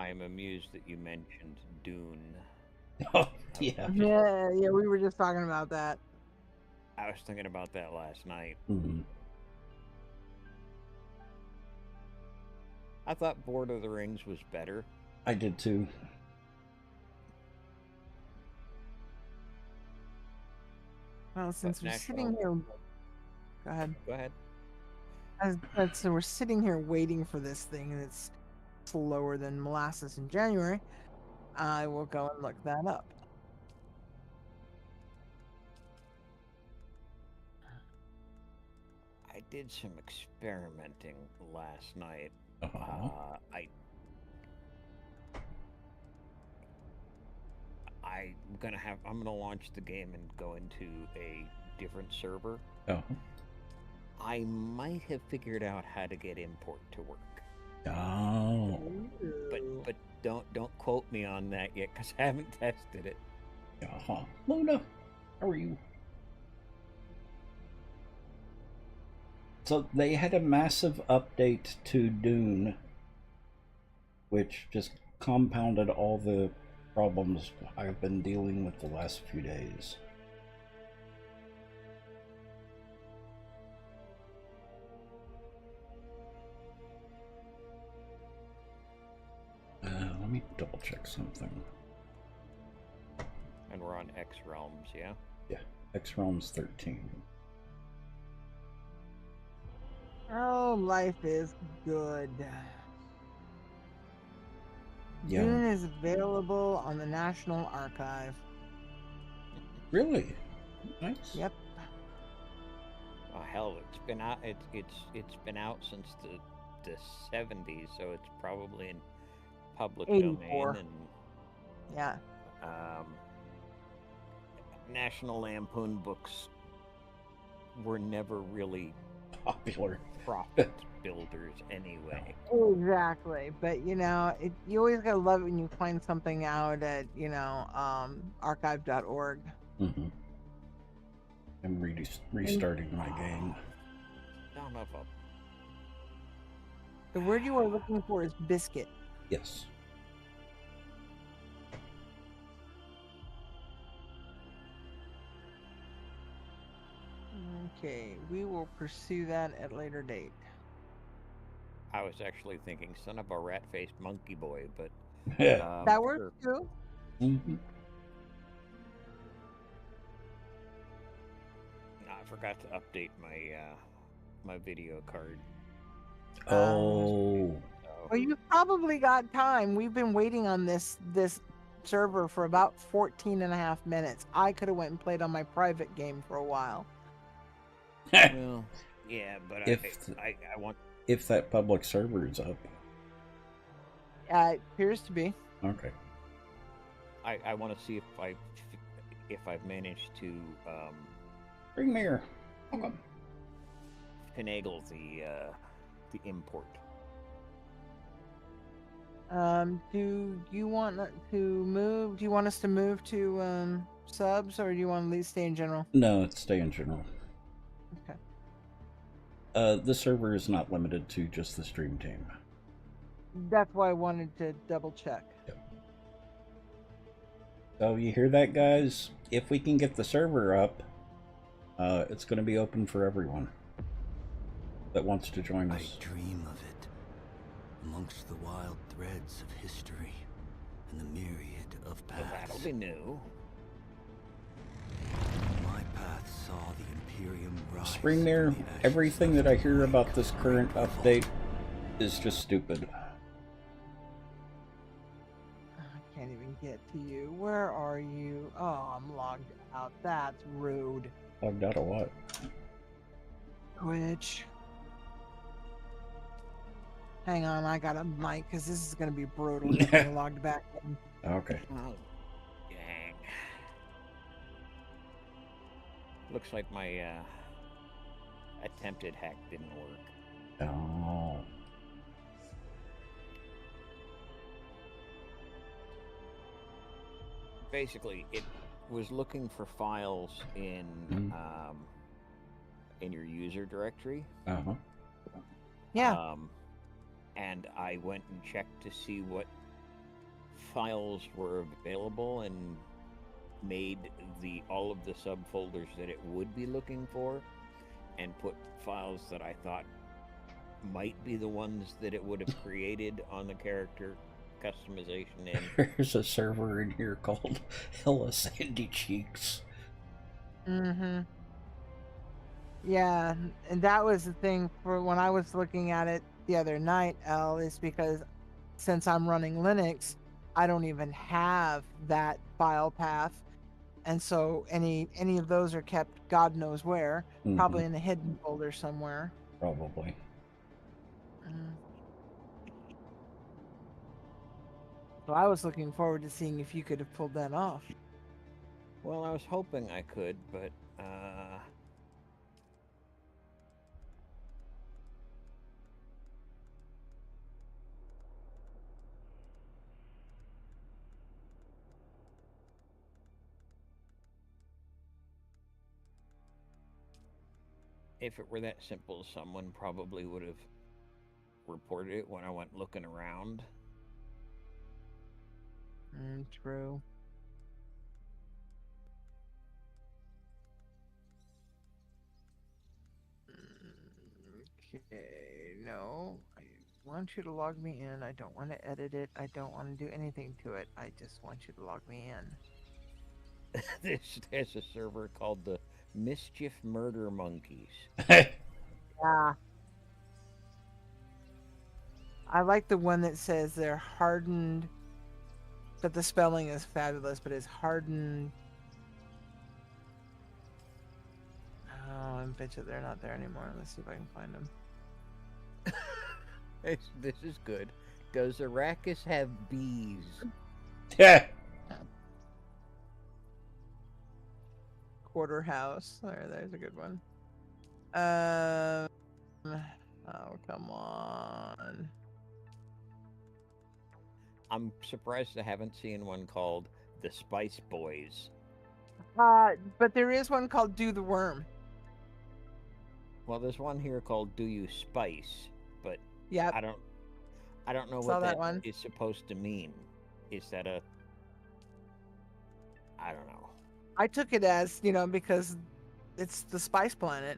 I'm amused that you mentioned Dune. Oh, yeah. Yeah, we were just talking about that. I was thinking about that last night. Mm-hmm. I thought Lord of the Rings was better. I did too. Well, since But we're sitting here, go ahead. Go ahead. So we're sitting here waiting for this thing, and it's slower than molasses in January. I will go and look that up. I did some experimenting last night. Uh-huh. I'm gonna launch the game and go into a different server. Uh-huh. I might have figured out how to get import to work. Oh. But don't quote me on that yet, because I haven't tested it. Uh-huh. Luna, how are you? So they had a massive update to Dune, which just compounded all the problems I've been dealing with the last few days. Let me double check something. And we're on X Realms, yeah? Yeah, X Realms 13. Oh, life is good. Yeah. Dune is available on the National Archive. Really? Nice. Yep. Oh hell, it's been out. It's been out since the 70s, so it's probably in public 84. domain. And yeah. National Lampoon books were never really popular profit builders anyway. Exactly, but you always gotta love it when you find something out at archive.org. Mm-hmm. I'm restarting my game. Son of a... The word you are looking for is biscuit. Yes. Okay, we will pursue that at a later date. I was actually thinking son of a rat-faced monkey boy, but that works too. Mm-hmm. I forgot to update my video card. Oh. Well, you probably got time. We've been waiting on this server for about 14 and a half minutes. I could have went and played on my private game for a while. Well, yeah, but I want... If that public server is up. It appears to be. Okay. I want to see if I've managed to bring me here. Welcome. Finagle the import. Do you want to move? Do you want us to move to subs, or do you want to stay in general? No, stay in general. Okay. The server is not limited to just the stream team. That's why I wanted to double check. Yep. So you hear that, guys? If we can get the server up, it's going to be open for everyone that wants to join us. I dream of it, amongst the wild threads of history and the myriad of paths. Well, that'll be new. My path saw the Imperium rise. Springmere, everything that I hear about this current update is just stupid. I can't even get to you. Where are you? Oh, I'm logged out. That's rude. Logged out of what? Twitch. Hang on, I got a mic because this is going to be brutal. Getting logged back in. Okay. Oh, dang. Looks like my attempted hack didn't work. Oh. Basically, it was looking for files in your user directory. Yeah. And I went and checked to see what files were available and made all of the subfolders that it would be looking for, and put files that I thought might be the ones that it would have created on the character customization in. There's a server in here called Hella Sandy Cheeks. Mm-hmm. Yeah, and that was the thing for when I was looking at it the other night, Elle, is because since I'm running Linux, I don't even have that file path. And so any of those are kept God knows where, probably in a hidden folder somewhere. Probably. So I was looking forward to seeing if you could have pulled that off. Well, I was hoping I could, but if it were that simple, someone probably would have reported it when I went looking around. True. Okay, no. I want you to log me in. I don't want to edit it. I don't want to do anything to it. I just want you to log me in. There's a server called the Mischief Murder Monkeys. Yeah. I like the one that says they're hardened, but the spelling is fabulous, but it's hardened. Oh, I bet you they're not there anymore. Let's see if I can find them. This is good. Does Arrakis have bees? Yeah. Quarter House. There's a good one. Oh, come on. I'm surprised I haven't seen one called the Spice Boys. But there is one called Do the Worm. Well, there's one here called Do You Spice, but yeah, I don't know Saw what that one. is supposed to mean. Is that a? I don't know. I took it as, because it's the Spice Planet.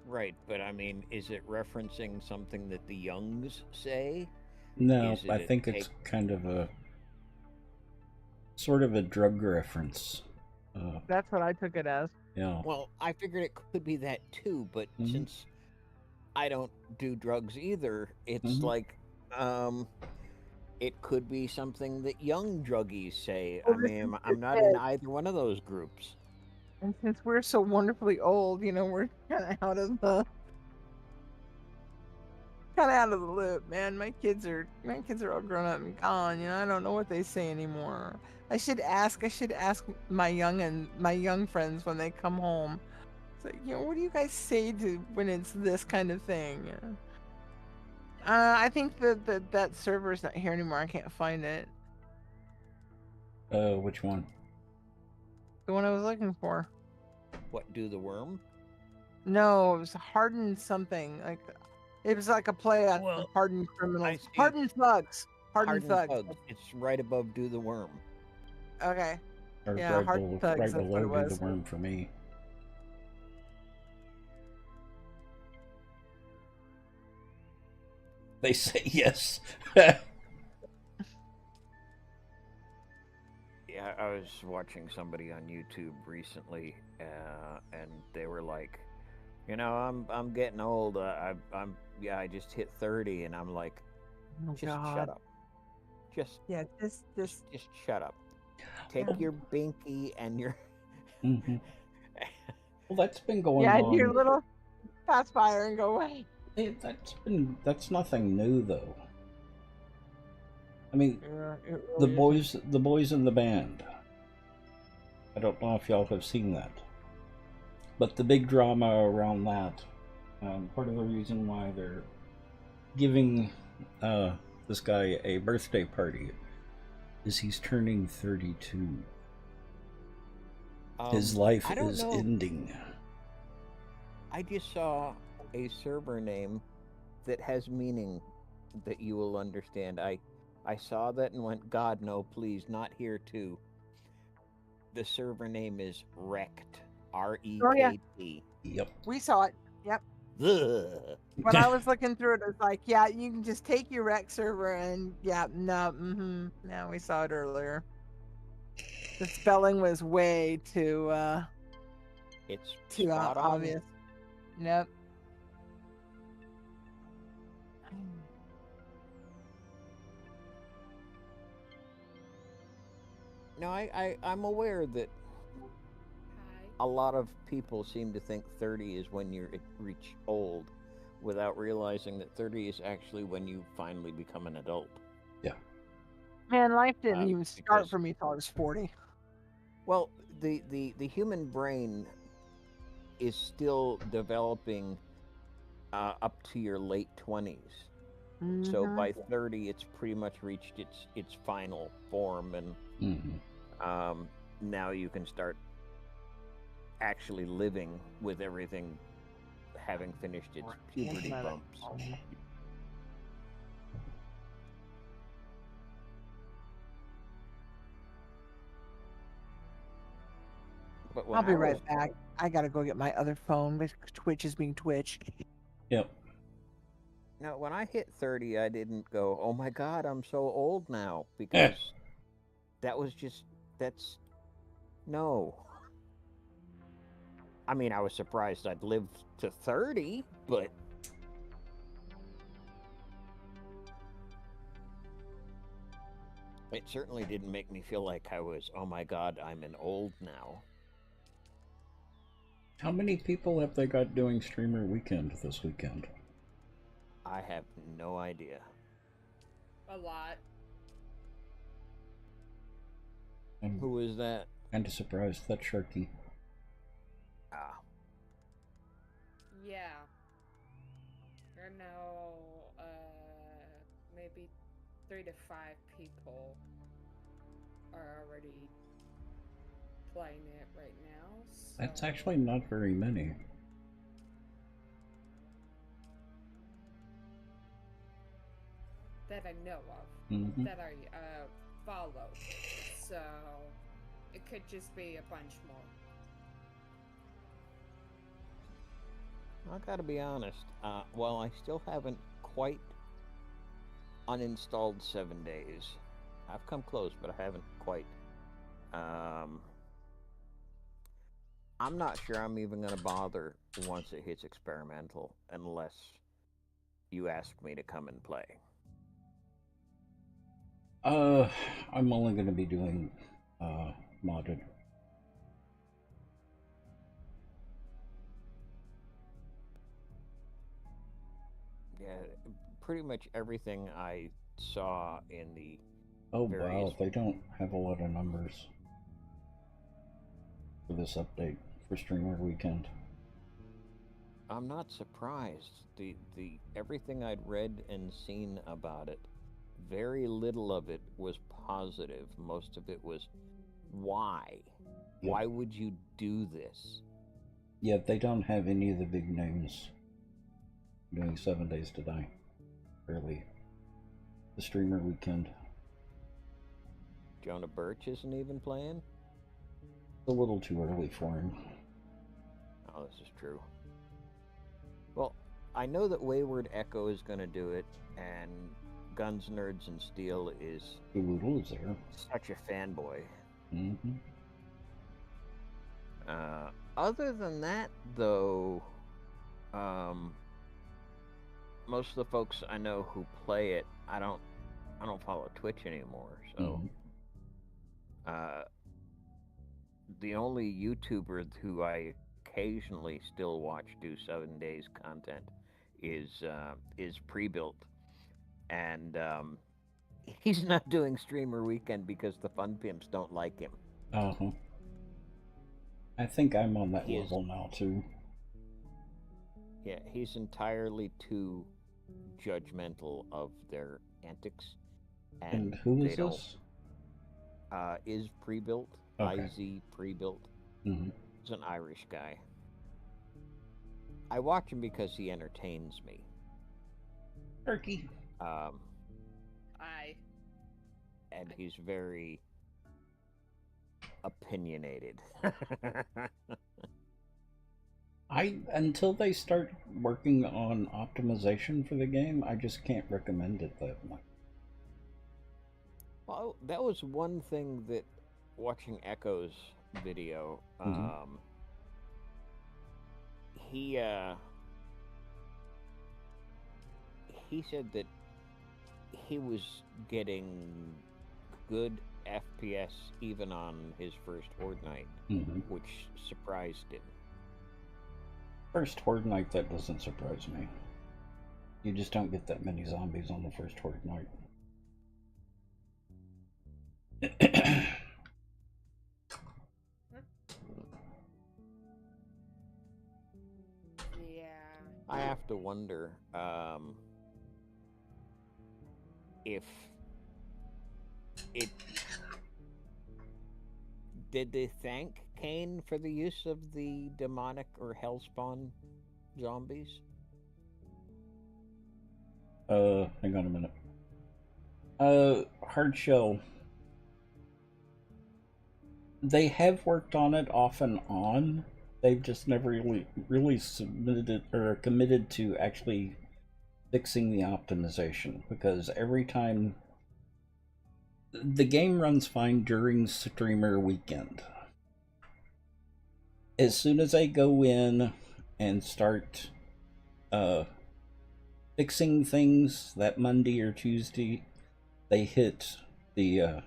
Right, but I mean, is it referencing something that the Youngs say? No, Is it I think it's kind of a sort of a drug reference. That's what I took it as. Yeah. Well, I figured it could be that too, but since I don't do drugs either, it's like, it could be something that young druggies say. Well, I mean, I'm not in either one of those groups. And since we're so wonderfully old, we're kind of out of the loop, man. My kids are all grown up and gone. I don't know what they say anymore. I should ask my young friends when they come home. It's like, what do you guys say when it's this kind of thing? I think that server's not here anymore. I can't find it. Which one? The one I was looking for. What, Do the Worm? No, it was Hardened something. Like, it was like a play on Hardened Criminals. Hardened Thugs. Hardened Thugs. It's right above Do the Worm. Okay. Or yeah, Hardened Thugs. Right That's below what it was. Do the Worm for me. They say yes. Yeah, I was watching somebody on YouTube recently, and they were like, I'm getting old. I just hit 30, and I'm like, shut up. Just shut up. Take your binky and your. Well, that's been going on. Yeah, your little pacifier and go away. That's nothing new though. I mean, the boys in the band. I don't know if y'all have seen that, but the big drama around that, part of the reason why they're giving this guy a birthday party is he's turning 32. His life is ending. I just saw a server name that has meaning that you will understand. I I saw that and went, God, no, please, not here too. The server name is Rekt. R-E-K-T. Yep. We saw it. Yep. Ugh. When I was looking through it, it's like, yeah, you can just take your rec server and no, we saw it earlier. The spelling was way too It's too spot on. obvious. Yep. No, I'm aware that a lot of people seem to think 30 is when you reach old, without realizing that 30 is actually when you finally become an adult. Yeah. Man, life didn't even start because- for me till I was 40. Well, the human brain is still developing up to your late 20s. So Mhm. by 30, it's pretty much reached its final form, and now you can start actually living with everything having finished its puberty bumps. But when I'll be I right was- back. I gotta go get my other phone. Twitch is being Twitch. Yep. Now, when I hit 30, I didn't go, oh my God, I'm so old now, because that's no. I mean, I was surprised I'd lived to 30, but it certainly didn't make me feel like I was, oh my God, I'm an old now. How many people have they got doing Streamer Weekend this weekend? I have no idea. A lot. I'm Who is that? kind of surprised. That's Sharky. Ah, Yeah. I know, maybe 3 to 5 people are already playing it right now. So... That's actually not very many. that I know of, Mhm. that I follow. So it could just be a bunch more. I gotta be honest. Well, I still haven't quite uninstalled 7 days. I've come close, but I haven't quite. I'm not sure I'm even gonna bother once it hits experimental, unless you ask me to come and play. I'm only going to be doing modded. Yeah, pretty much everything I saw in the Oh various... wow, they don't have a lot of numbers for this update for Streamer Weekend. I'm not surprised. The everything I'd read and seen about it, very little of it was positive. Most of it was, why? Yep. Why would you do this? Yeah, they don't have any of the big names doing 7 Days to Die. Really. The Streamer Weekend. Jonah Birch isn't even playing? It's a little too early for him. Oh, this is true. Well, I know that Wayward Echo is going to do it, and Guns, Nerds, and Steel is Doolittle is there. such a fanboy. Mm-hmm. Other than that, though, most of the folks I know who play it, I don't follow Twitch anymore. So, the only YouTuber who I occasionally still watch do 7 days content is Pre-Built, and he's not doing Streamer Weekend because the Fun Pimps don't like him. Uh-huh. I think I'm on that He is- level now, too. Yeah, he's entirely too judgmental of their antics. And who they is don't- this? Is Pre-Built. Okay. IZ Pre-Built. Mm-hmm. He's an Irish guy. I watch him because he entertains me. Turkey. I and he's very opinionated. Until they start working on optimization for the game, I just can't recommend it that much. Well, that was one thing that watching Echo's video, he said that he was getting good FPS even on his first Horde night, which surprised him. First Horde night, that doesn't surprise me. You just don't get that many zombies on the first Horde night. Yeah. I have to wonder if it did they thank Kane for the use of the demonic or hellspawn zombies? Hang on a minute. Hard shell. They have worked on it off and on. They've just never really submitted or committed to actually fixing the optimization, because every time the game runs fine during streamer weekend. As soon as I go in and start fixing things that Monday or Tuesday, they hit the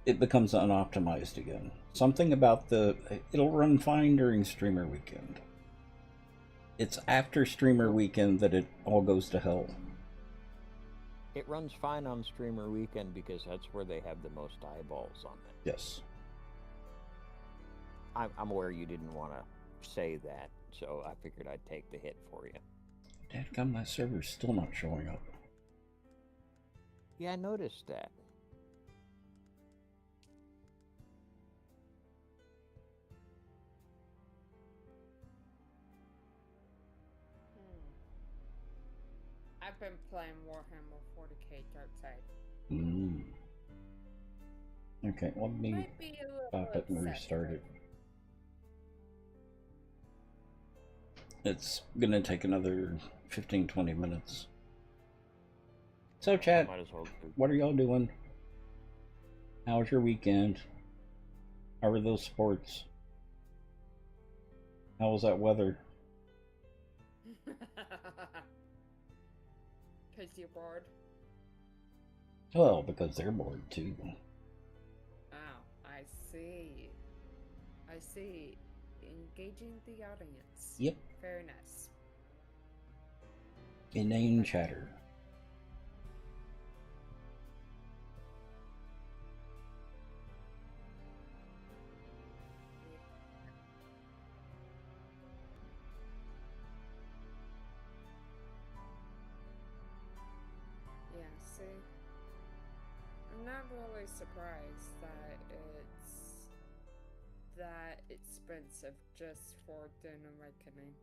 it becomes unoptimized again. Something about it'll run fine during streamer weekend. It's after streamer weekend that it all goes to hell. It runs fine on streamer weekend because that's where they have the most eyeballs on it. Yes. I'm aware you didn't want to say that, so I figured I'd take the hit for you. Dadgum, that server's still not showing up. Yeah, I noticed that. I've been playing Warhammer 40k Dark Side. Okay, let me stop it and restart it. It's gonna take another 15-20 minutes. So chat, what are y'all doing? How was your weekend? How were those sports? How was that weather? Because you're bored? Well, because they're bored too. Oh, I see. I see. Engaging the audience. Yep. Very nice. Inane chatter. Yeah, see? I'm not really surprised that it's that expensive just for Dinner Reckoning.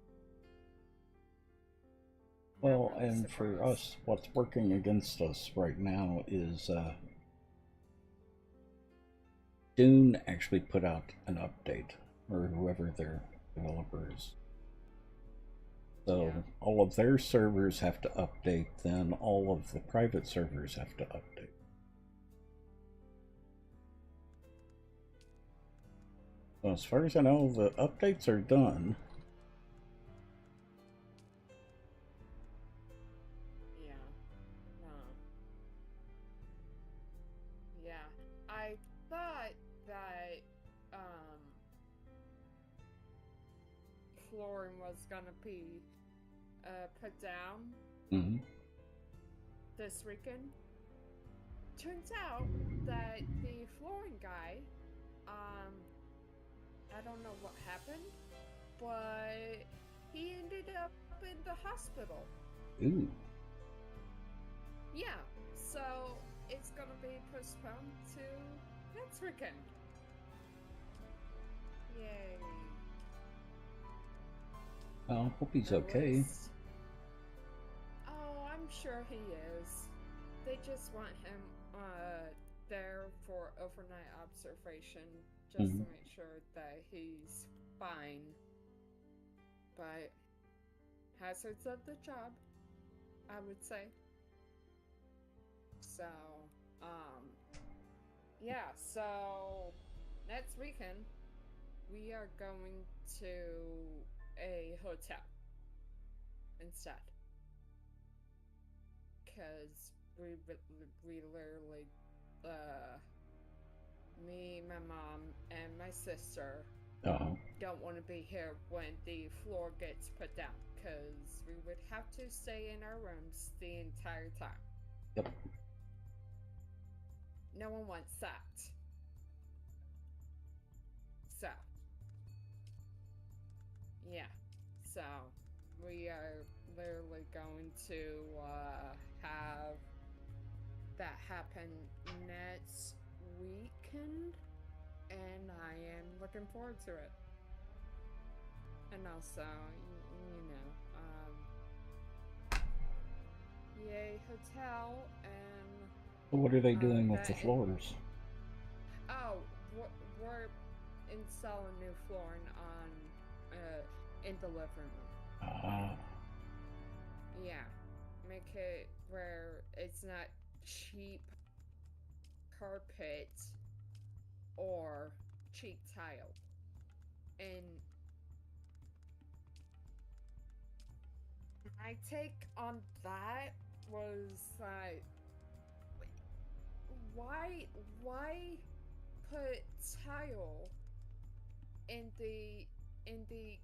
Well, and for us, what's working against us right now is Dune actually put out an update, or whoever their developer is. So all of their servers have to update, then all of the private servers have to update. So as far as I know, the updates are done. Yeah, I thought that flooring was gonna be put down this weekend. Turns out that the flooring guy, I don't know what happened, but he ended up in the hospital. Ooh. Yeah, so it's gonna be postponed to next weekend. Yay. Well, I hope he's okay. Oh, I'm sure he is. They they just want him there for overnight observation, just to make sure that he's fine. But hazards of the job, I would say. So, yeah, so next weekend we are going to a hotel instead. Because we literally, me, my mom, and my sister don't want to be here when the floor gets put down. Because we would have to stay in our rooms the entire time. Yep. No one wants that. So, yeah. So, we are literally going to have that happen next weekend, and I am looking forward to it. And also, yay hotel, and What are they doing with the floors? Oh, we're installing new flooring on in the living room. Yeah, make it where it's not cheap carpet or cheap tile. And my take on that was like, why put tile in the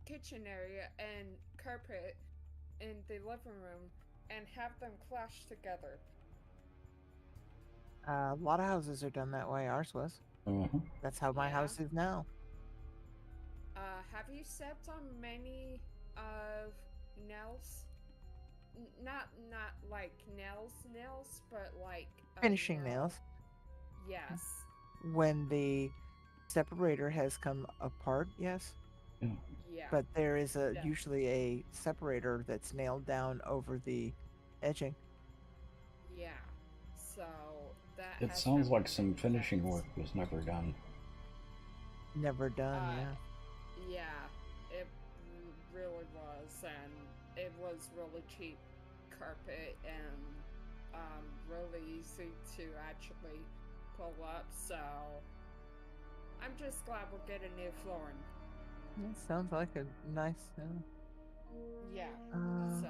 kitchen area and carpet in the living room and have them clash together? A lot of houses are done that way. Ours was. That's how my house is now. Have you stepped on many of nails? Not like nails, but like Finishing nails. Yes. When the separator has come apart, yes. Yeah. But there is usually a separator that's nailed down over the edging. Yeah. So that. It sounds like some finishing work was never done. Never done, yeah. Yeah, it really was, and it was really cheap carpet and really easy to actually pull up. So I'm just glad we're getting new flooring. It sounds like a nice. Yeah. So,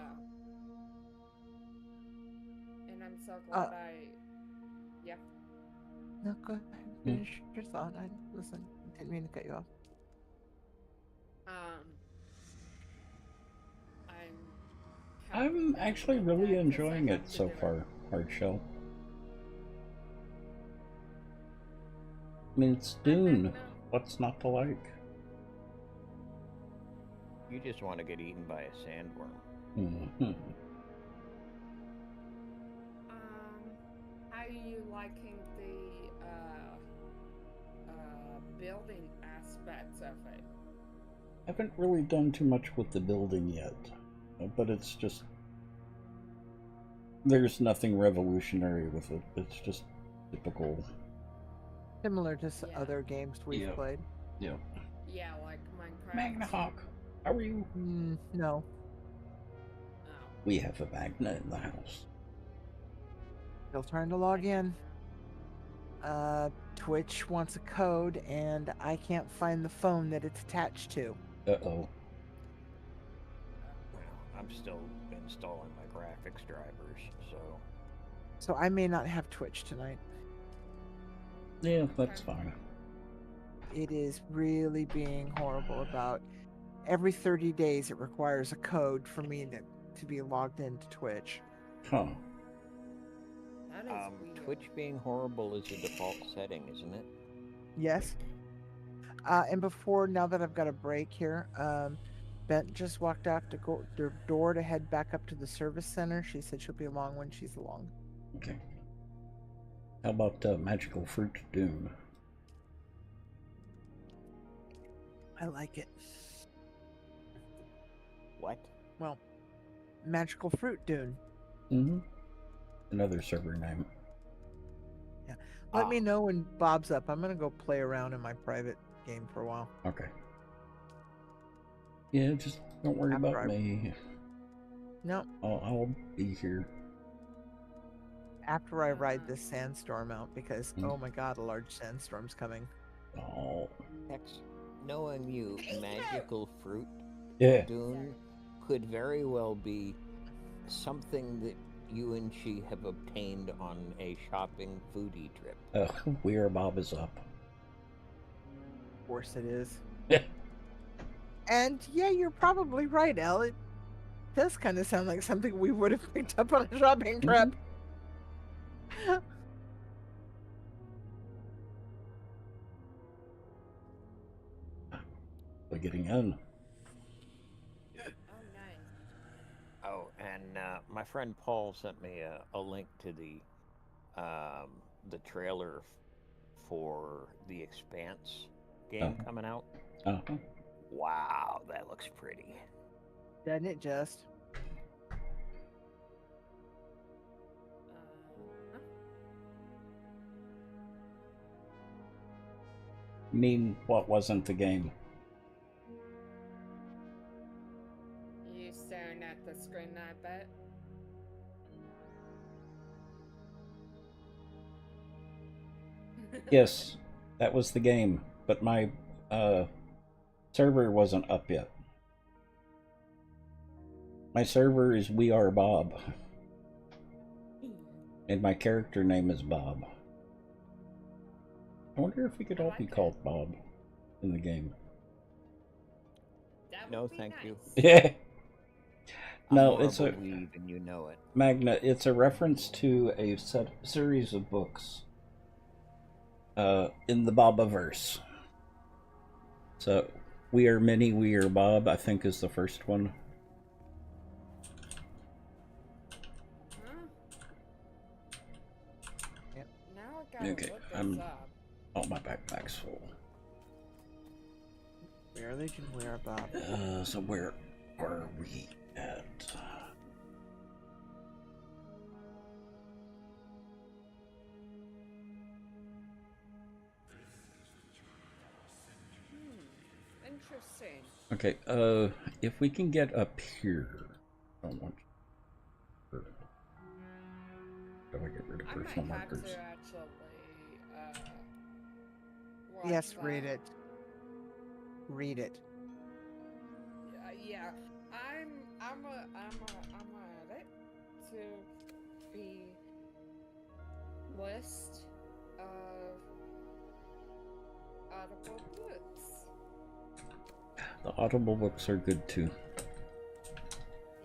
and I'm so glad Yeah. No, go ahead. Finish your thought. Listen. Didn't mean to cut you off. I'm actually really enjoying it so far, Hardshell. I mean, it's Dune. What's not to like? You just want to get eaten by a sandworm. How are you liking the building aspects of it? I haven't really done too much with the building yet, but it's just... There's nothing revolutionary with it. It's just typical. Similar to other games we've played. Yeah. Yeah, like Minecraft. Magna Hawk, how are you? No. Oh. We have a Magna in the house. Still trying to log in. Twitch wants a code, and I can't find the phone that it's attached to. Uh-oh. Well, I'm still installing my graphics drivers, so... So I may not have Twitch tonight. Yeah, that's fine. It is really being horrible about... Every 30 days it requires a code for me to be logged into Twitch. Huh. That is weird. Twitch being horrible is a default setting, isn't it? Yes. And before, now that I've got a break here, Bent just walked out to go their door to head back up to the service center. She said she'll be along when she's along. Okay. How about Magical Fruit Dune? I like it. What? Well, Magical Fruit Dune. Mm-hmm. another server name. Let me know when Bob's up. I'm gonna go play around in my private game for a while. Okay. Yeah, just don't worry about me. No. I'll be here. After I ride this sandstorm out, because oh my god, a large sandstorm's coming. Oh. Hex, knowing you, magical fruit, Yeah. Dune, could very well be something that you and she have obtained on a shopping foodie trip. We Are Bob is up. Of course it is. And yeah, you're probably right, Elle. It does kind of sound like something we would have picked up on a shopping trip. We're getting in. Oh, and my friend Paul sent me a link to the trailer for the Expanse game coming out. Uh-huh. Wow, that looks pretty. Doesn't it just? Mean what wasn't the game? You staring at the screen, I bet. Yes, that was the game, but my server wasn't up yet. My server is We Are Bob, and my character name is Bob. I wonder if we could all be called Bob in the game. No, thank you. Yeah. No, I'm it's a weed and you know it. Magna. It's a reference to a series of books in the Bobaverse. So, We Are Minnie, We Are Bob, I think is the first one. Yep. Now I gotta Okay, look this up. Oh, my backpack's full. We are Legion, we are Bob. So where are we at? Interesting. Okay, if we can get up here. I don't want. Do I get rid of personal I might have markers? to actually, watch Yes, that. read it. Read it. Yeah, I'm at it to the list of audible books. The Audible books are good too.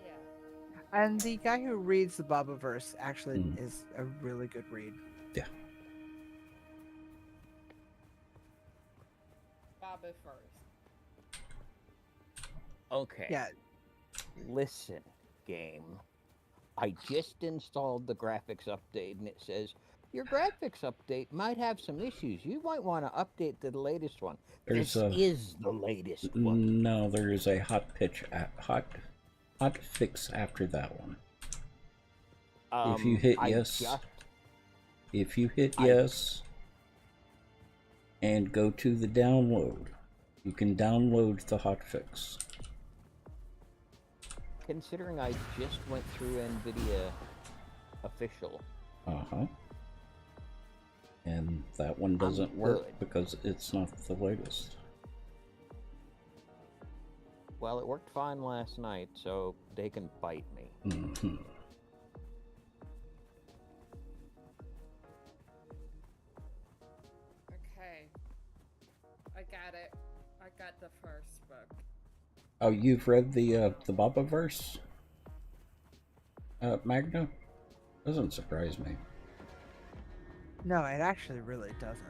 Yeah. And the guy who reads the Bobaverse actually is a really good read. Yeah. Bobby first. Okay. Yeah. Listen, game. I just installed the graphics update and it says your graphics update might have some issues. You might want to update to the latest one. There's this is the latest one. No, there is a hot fix after that one. If you hit yes, if you hit yes and go to the download, you can download the hotfix. Considering I just went through NVIDIA official. Uh-huh. And that one doesn't work because it's not the latest. Well, it worked fine last night, so they can bite me. Mm-hmm. Okay. I got it. I got the first book. Oh, you've read the Bobaverse? Magna? Doesn't surprise me. No, it actually really doesn't.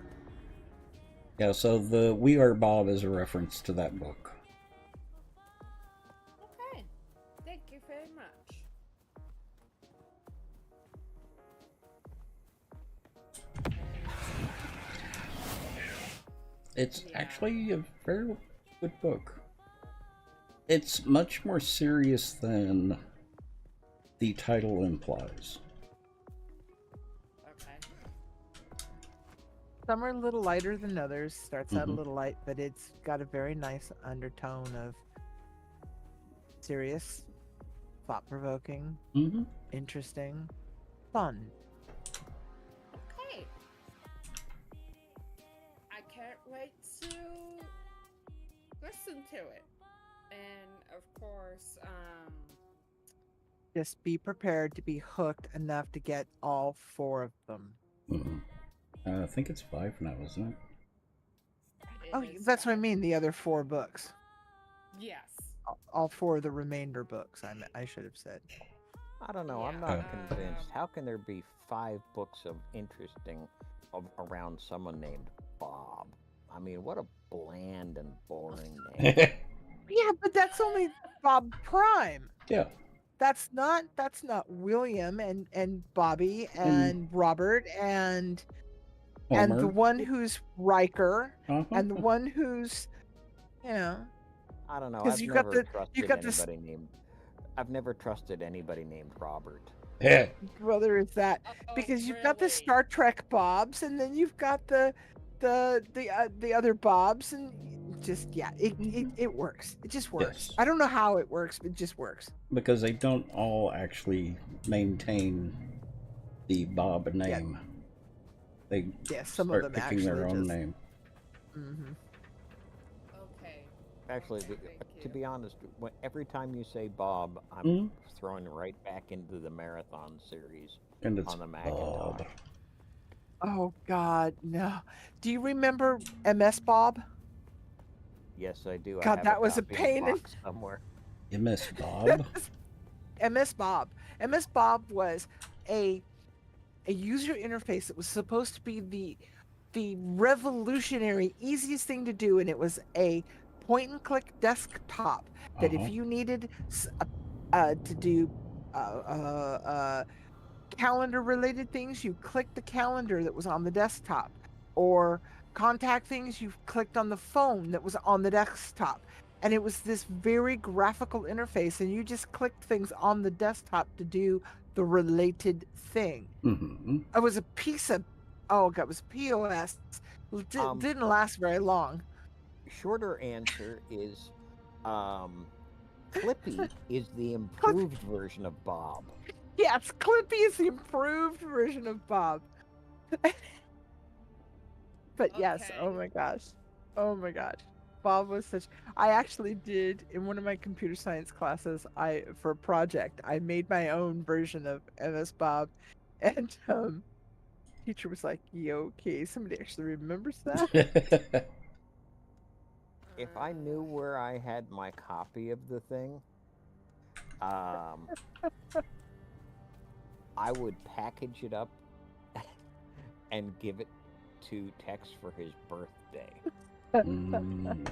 Yeah, so the We Are Bob is a reference to that book. Okay. Thank you very much. It's actually a very good book. It's much more serious than the title implies. some are a little lighter than others. Starts out a Mhm. little light, but it's got a very nice undertone of serious, thought-provoking, Mm-hmm. interesting, fun. Okay. I can't wait to listen to it. And of course, Just be prepared to be hooked enough to get all 4 of them. Mm-hmm. I think it's 5 now, isn't it? Oh, it is that's what I fun. mean. The other 4 books, Yes. all 4 of the remainder books. I should have said. I don't know. I'm Yeah, not convinced. How can there be 5 books of interesting around someone named Bob? I mean, what a bland and boring name. Yeah, but that's only Bob Prime. Yeah. That's not William and Bobby and Robert and the Homer. one who's Riker Uh-huh. and the one who's, you know, I don't know. 'cause I've you got never the- you trusted got this- anybody named. I've never trusted anybody named Robert. Yeah. brother is that Oh, because you've got the really? Star Trek Bobs and then you've got the other Bobs and just it works. It just works. Yes. I don't know how it works, but it just works. Because they don't all actually maintain the Bob name. They Yeah, some start of them picking their actually own just. name. Mhm. Okay. Actually, Okay, thank to you. be honest, every time you say Bob, I'm Mhm. throwing right back into the marathon series And it's on the Bob. Macintosh. Oh God, no! Do you remember MS Bob? Yes, I do. I God, have that was a copy in pain in- box somewhere. You miss Bob? MS Bob. MS Bob was a user interface that was supposed to be the revolutionary easiest thing to do, and it was a point and click desktop that Uh-huh. if you needed to do calendar related things, you clicked the calendar that was on the desktop, or contact things, you clicked on the phone that was on the desktop. And it was this very graphical interface, and you just clicked things on the desktop to do the related thing. Mm-hmm. It was a piece of, oh God, it was POS. Didn't last very long. Shorter answer is, Clippy is the improved version of Bob. Yes, Clippy is the improved version of Bob. But yes, oh Okay. my gosh. Oh my gosh. Bob was such. I actually did in one of my computer science classes. For a project, I made my own version of MS Bob, and teacher was like, "Yo, okay, somebody actually remembers that." If I knew where I had my copy of the thing, I would package it up and give it to Tex for his birthday. Mm.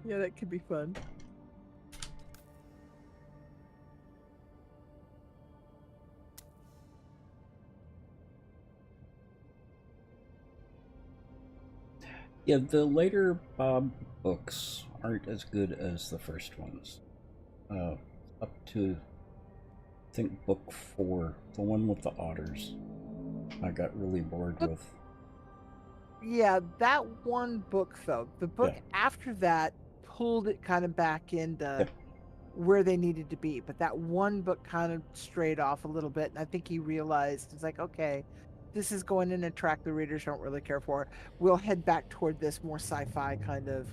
Yeah, that could be fun. Yeah, the later Bob books aren't as good as the first ones. Up to, I think, book 4, the one with the otters, I got really bored with. Yeah, that one book though, the book Yeah. after that pulled it kind of back into Yeah. where they needed to be, but that one book kind of strayed off a little bit, and I think he realized it's like, okay, this is going in a track the readers don't really care for. We'll head back toward this more sci-fi kind of.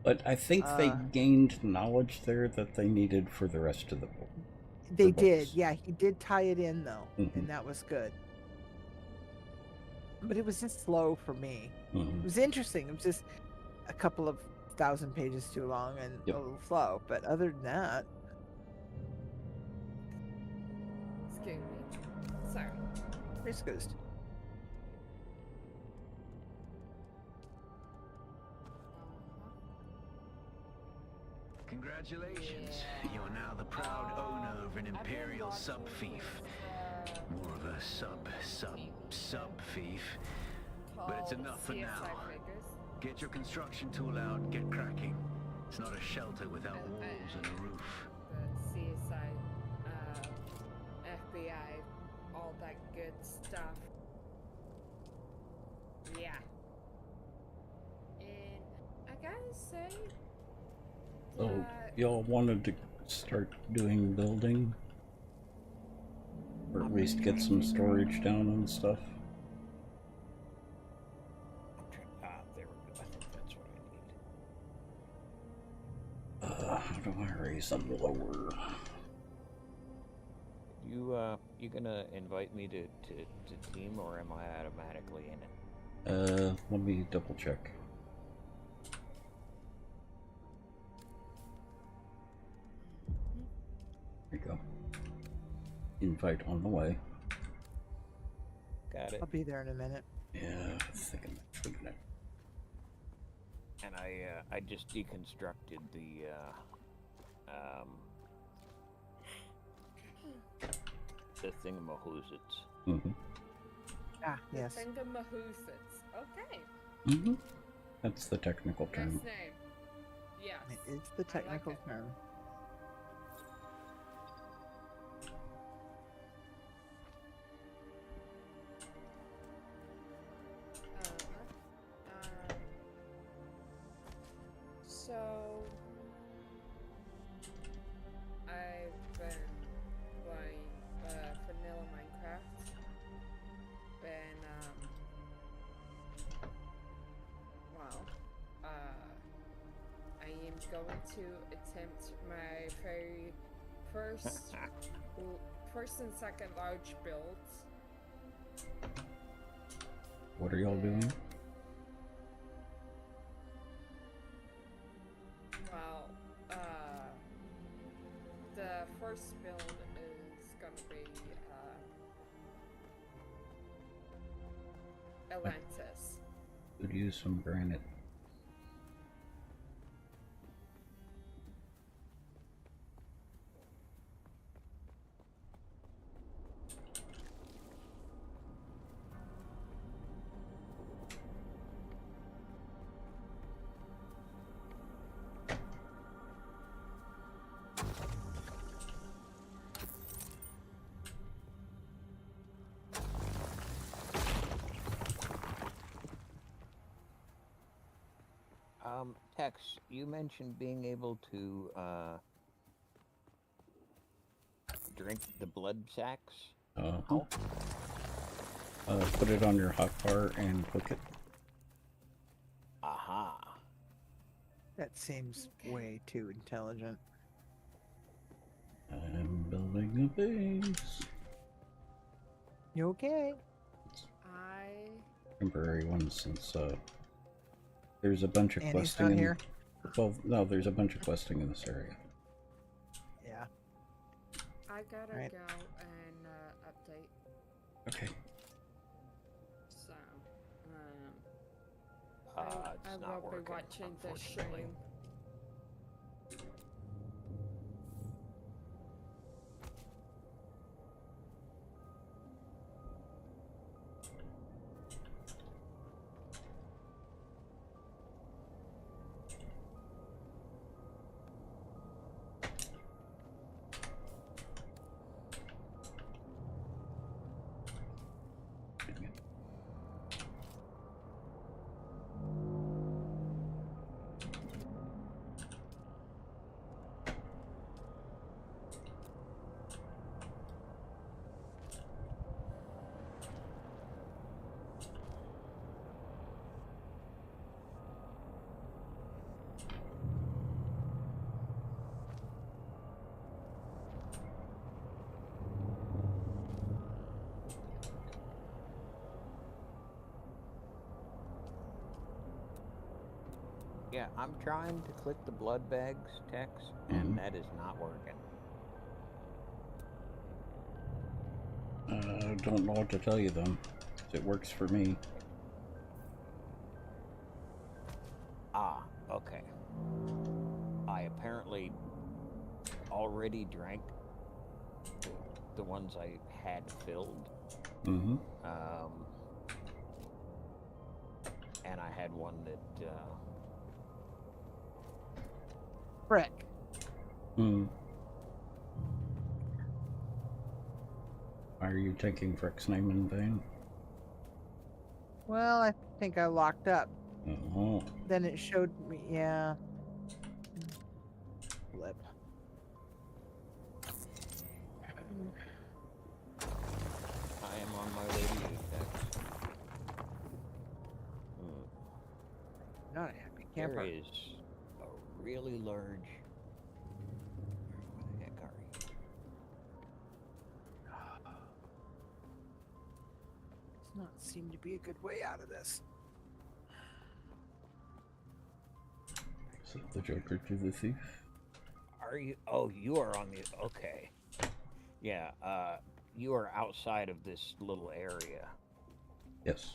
But I think they gained knowledge there that they needed for the rest of the book. They books. did, yeah. He did tie it in though, Mhm. and that was good. But it was just slow for me. Mhm. It was interesting. It was just a couple of 1,000 pages too long and Yep. a little slow. But other than that, Excuse me. Sorry. it's good. Congratulations. You're now the proud owner of an Imperial sub-fief. More of a sub-fief. But it's enough for now. Get your construction tool out, get cracking. It's not a shelter without walls and a roof. The CSI, FBI, all that good stuff. Yeah. And I gotta say, So, that y'all wanted to start doing building? Or at least get some storage down and stuff? There we go. I think that's what I need. How do I raise them lower? You gonna invite me to team, or am I automatically in it? Let me double check. There you go. Invite on the way. Got it. I'll be there in a minute. Yeah, I think I'm forgetting it. And I just deconstructed the thingamahoozits. Mm-hmm. Ah, yes. Thingamahoozits. Okay. Mm-hmm. That's the technical Nice term. name. Yes. It is the technical it. term. So I've been playing vanilla Minecraft, and I am going to attempt my very first and second large builds. What are y'all doing? Well, the first build is gonna be Atlantis. Could use some granite. Tex, you mentioned being able to drink the blood sacks. Put it on your hotbar and cook it. Aha. That seems way too intelligent. I'm building a base. You okay? Temporary one, since there's a bunch of Annie's questing down in here? Well, no, there's a bunch of questing in this area. Yeah. I gotta Right. go and update. Okay. So, It's I not will be working, watching the unfortunately. stream. Yeah, I'm trying to click the blood bags, Tex, and that is not working. Don't know what to tell you then. It works for me. Ah, okay. I apparently already drank the ones I had filled. Mm-hmm. And I had one that, Frick. Hmm. Why are you taking Frick's name in vain? Well, I think I locked up. Oh. Then it showed me, yeah. Flip. I am on my way to you, Tex. Not a happy camper. There is a really large... Where the heck are you? Does not seem to be a good way out of this. Is it the Joker to the thief? Are you? Oh, you are on the... Okay. Yeah, you are outside of this little area. Yes.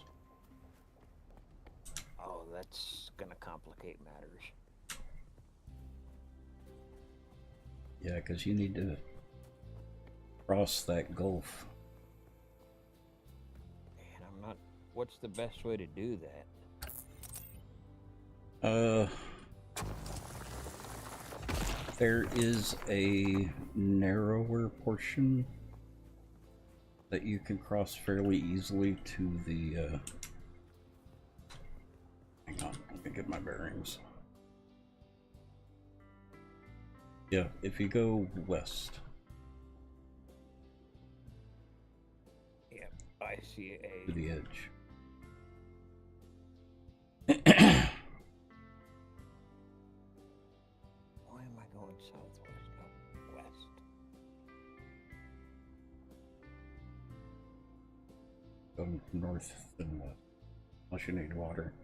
Oh, that's gonna complicate matters. Yeah, because you need to cross that gulf. And I'm not... What's the best way to do that? There is a narrower portion that you can cross fairly easily to the, hang on, let me get my bearings. Yeah, if you go west. Yep, I see To a... the edge. Why am I going southwest? No, west. Go north and west. Unless you need water.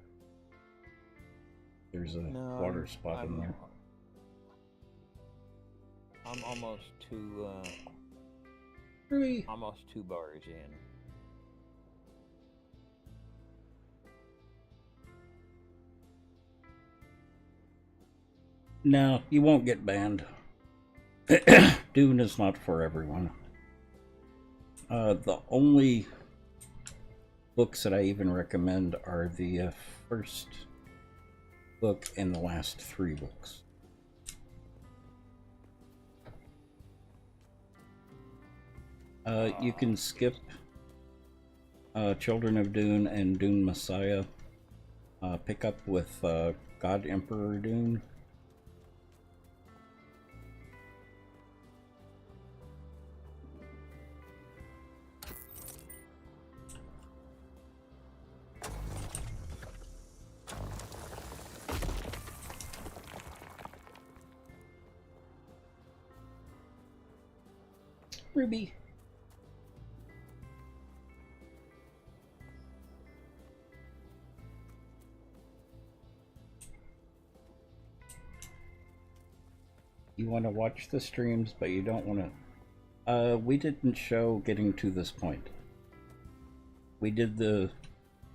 There's a No, water spot in there. I'm almost two, Really? almost 2 bars in. No, you won't get banned. Dune is not for everyone. The only books that I even recommend are the first book and the last 3 books. You can skip Children of Dune and Dune Messiah. Pick up with God Emperor Dune. Ruby. You want to watch the streams, but you don't want to... we didn't show getting to this point. We did the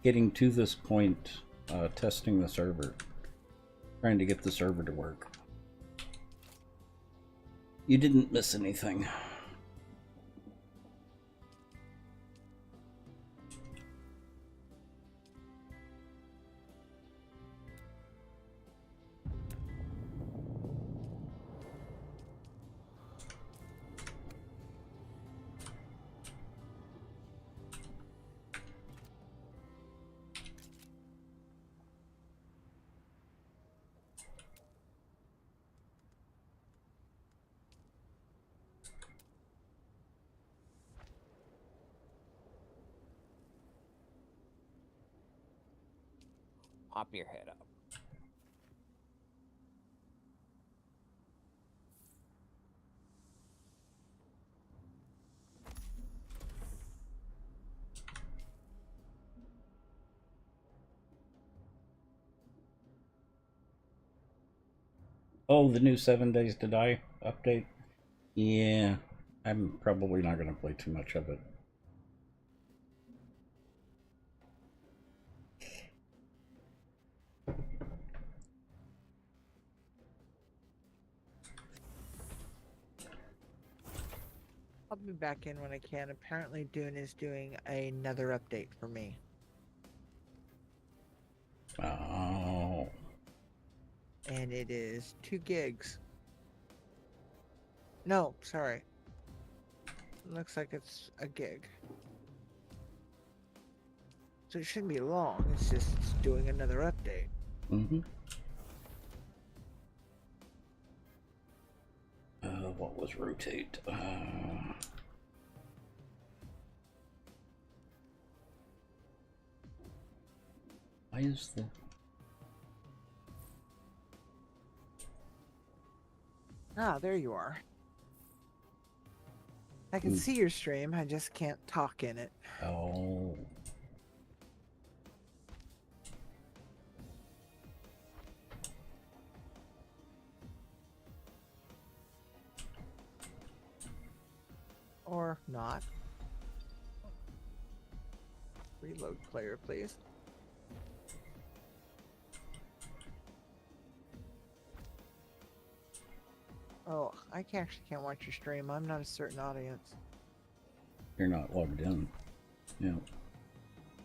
getting to this point, testing the server. Trying to get the server to work. You didn't miss anything. Pop your head up. Oh, the new 7 Days to Die update? Yeah, I'm probably not going to play too much of it. I'll be back in when I can. Apparently Dune is doing another update for me. Oh. And it is 2 gigs. No, sorry. Looks like it's a gig. So it shouldn't be long. It's just doing another update. Mm-hmm. What was rotate? Why is the... Ah, there you are. I can see your stream, I just can't talk in it. Oh. Or not. Reload player, please. Oh, I actually can't watch your stream. I'm not a certain audience. You're not logged in. Yeah.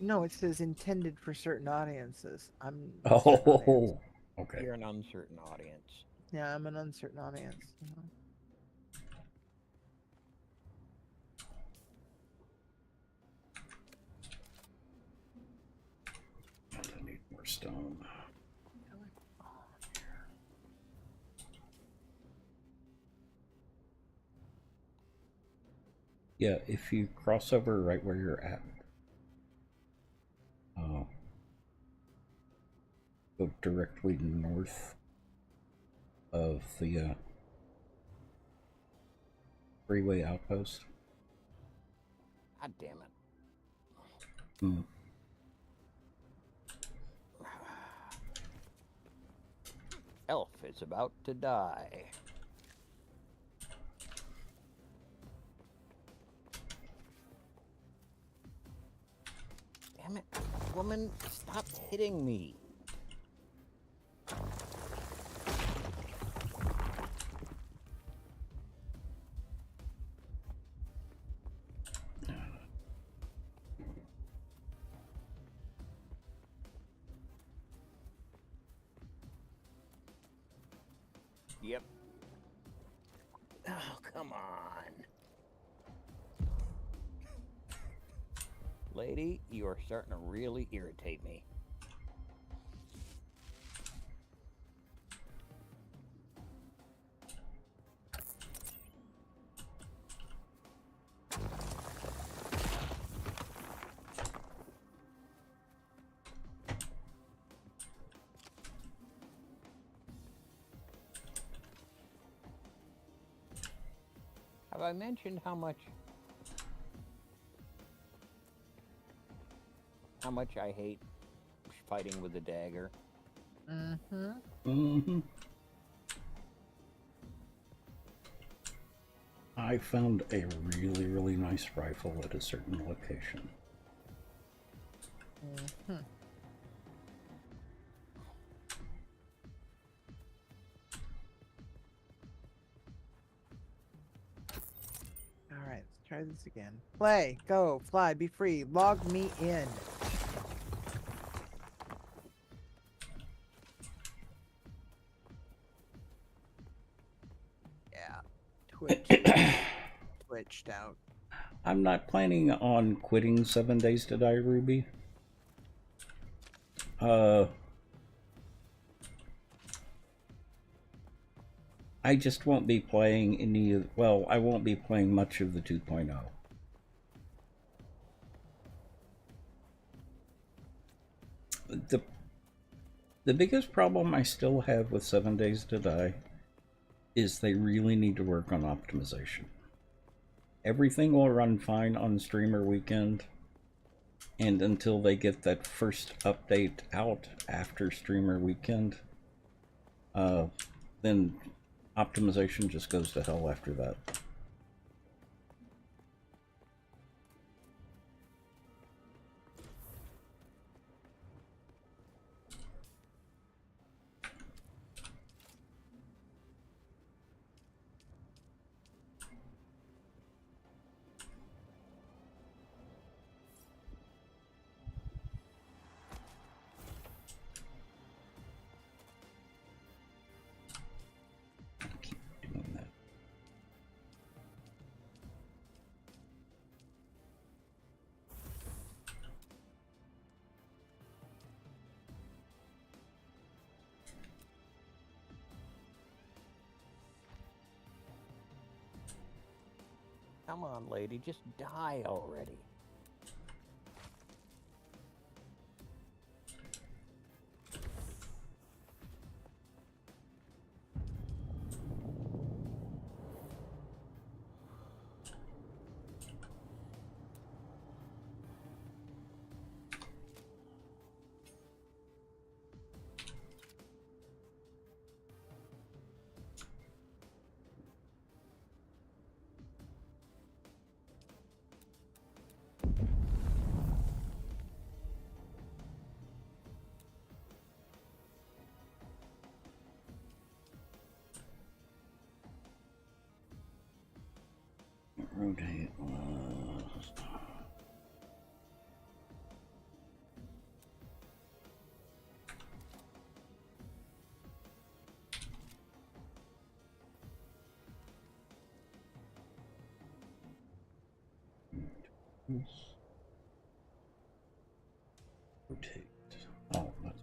No, it says intended for certain audiences. I'm. Oh, okay. You're an uncertain audience. Yeah, I'm an uncertain audience. I need more stone. Yeah, if you cross over right where you're at, go directly north of the freeway outpost. God damn it. Hmm. Elf is about to die. Damn it, woman, stop hitting me. Yep. Oh, come on. Lady, you are starting to really irritate me. Have I mentioned how much I hate fighting with a dagger? Mm-hmm. Mm-hmm. I found a really, really nice rifle at a certain location. Mm-hmm. Alright, let's try this again. Play, go, fly, be free, log me in. Yeah, twitched out. I'm not planning on quitting 7 Days to Die, Ruby. I just won't be playing any of, well, I won't be playing much of the 2.0. The biggest problem I still have with 7 Days to Die is they really need to work on optimization. Everything will run fine on Streamer Weekend, and until they get that first update out after Streamer Weekend, then optimization just goes to hell after that. Come on, lady, just die already. Rotate was... Rotate. Oh, that's...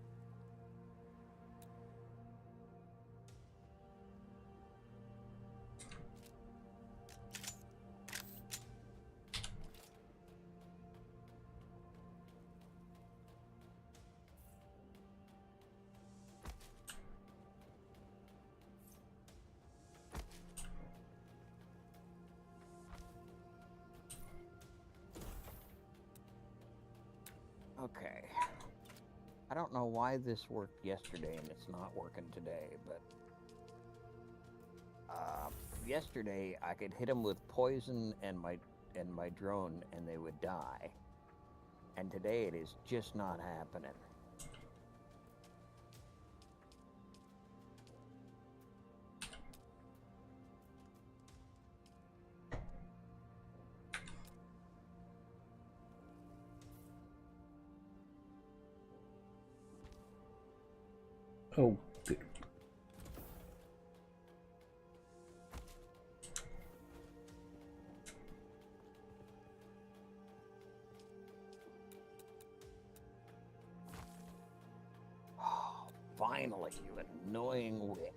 Okay. I don't know why this worked yesterday and it's not working today, but yesterday I could hit them with poison and my drone and they would die. And today it is just not happening. Oh, good. Oh, finally, you annoying witch.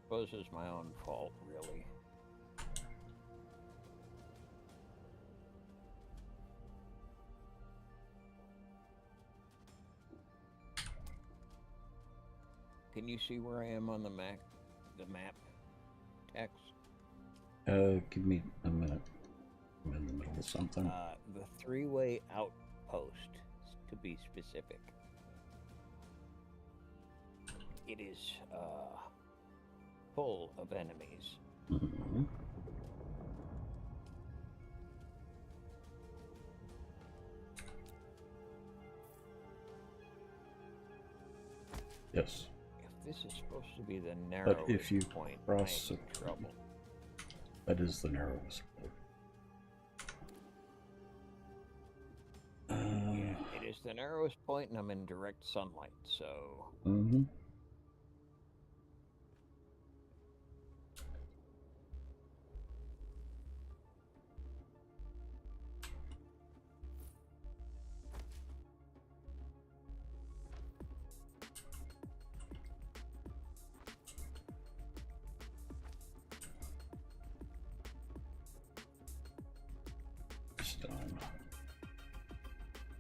Suppose it's my own fault, really. Can you see where I am on the map text? Give me a minute. I'm in the middle of something. The three-way outpost, to be specific. It is, full of enemies. Mm-hmm. Yes. If this is supposed to be the narrowest But if you point, cross I'm in trouble. That is the narrowest point. Yeah, it is the narrowest point, and I'm in direct sunlight, so... Mm-hmm. Stone.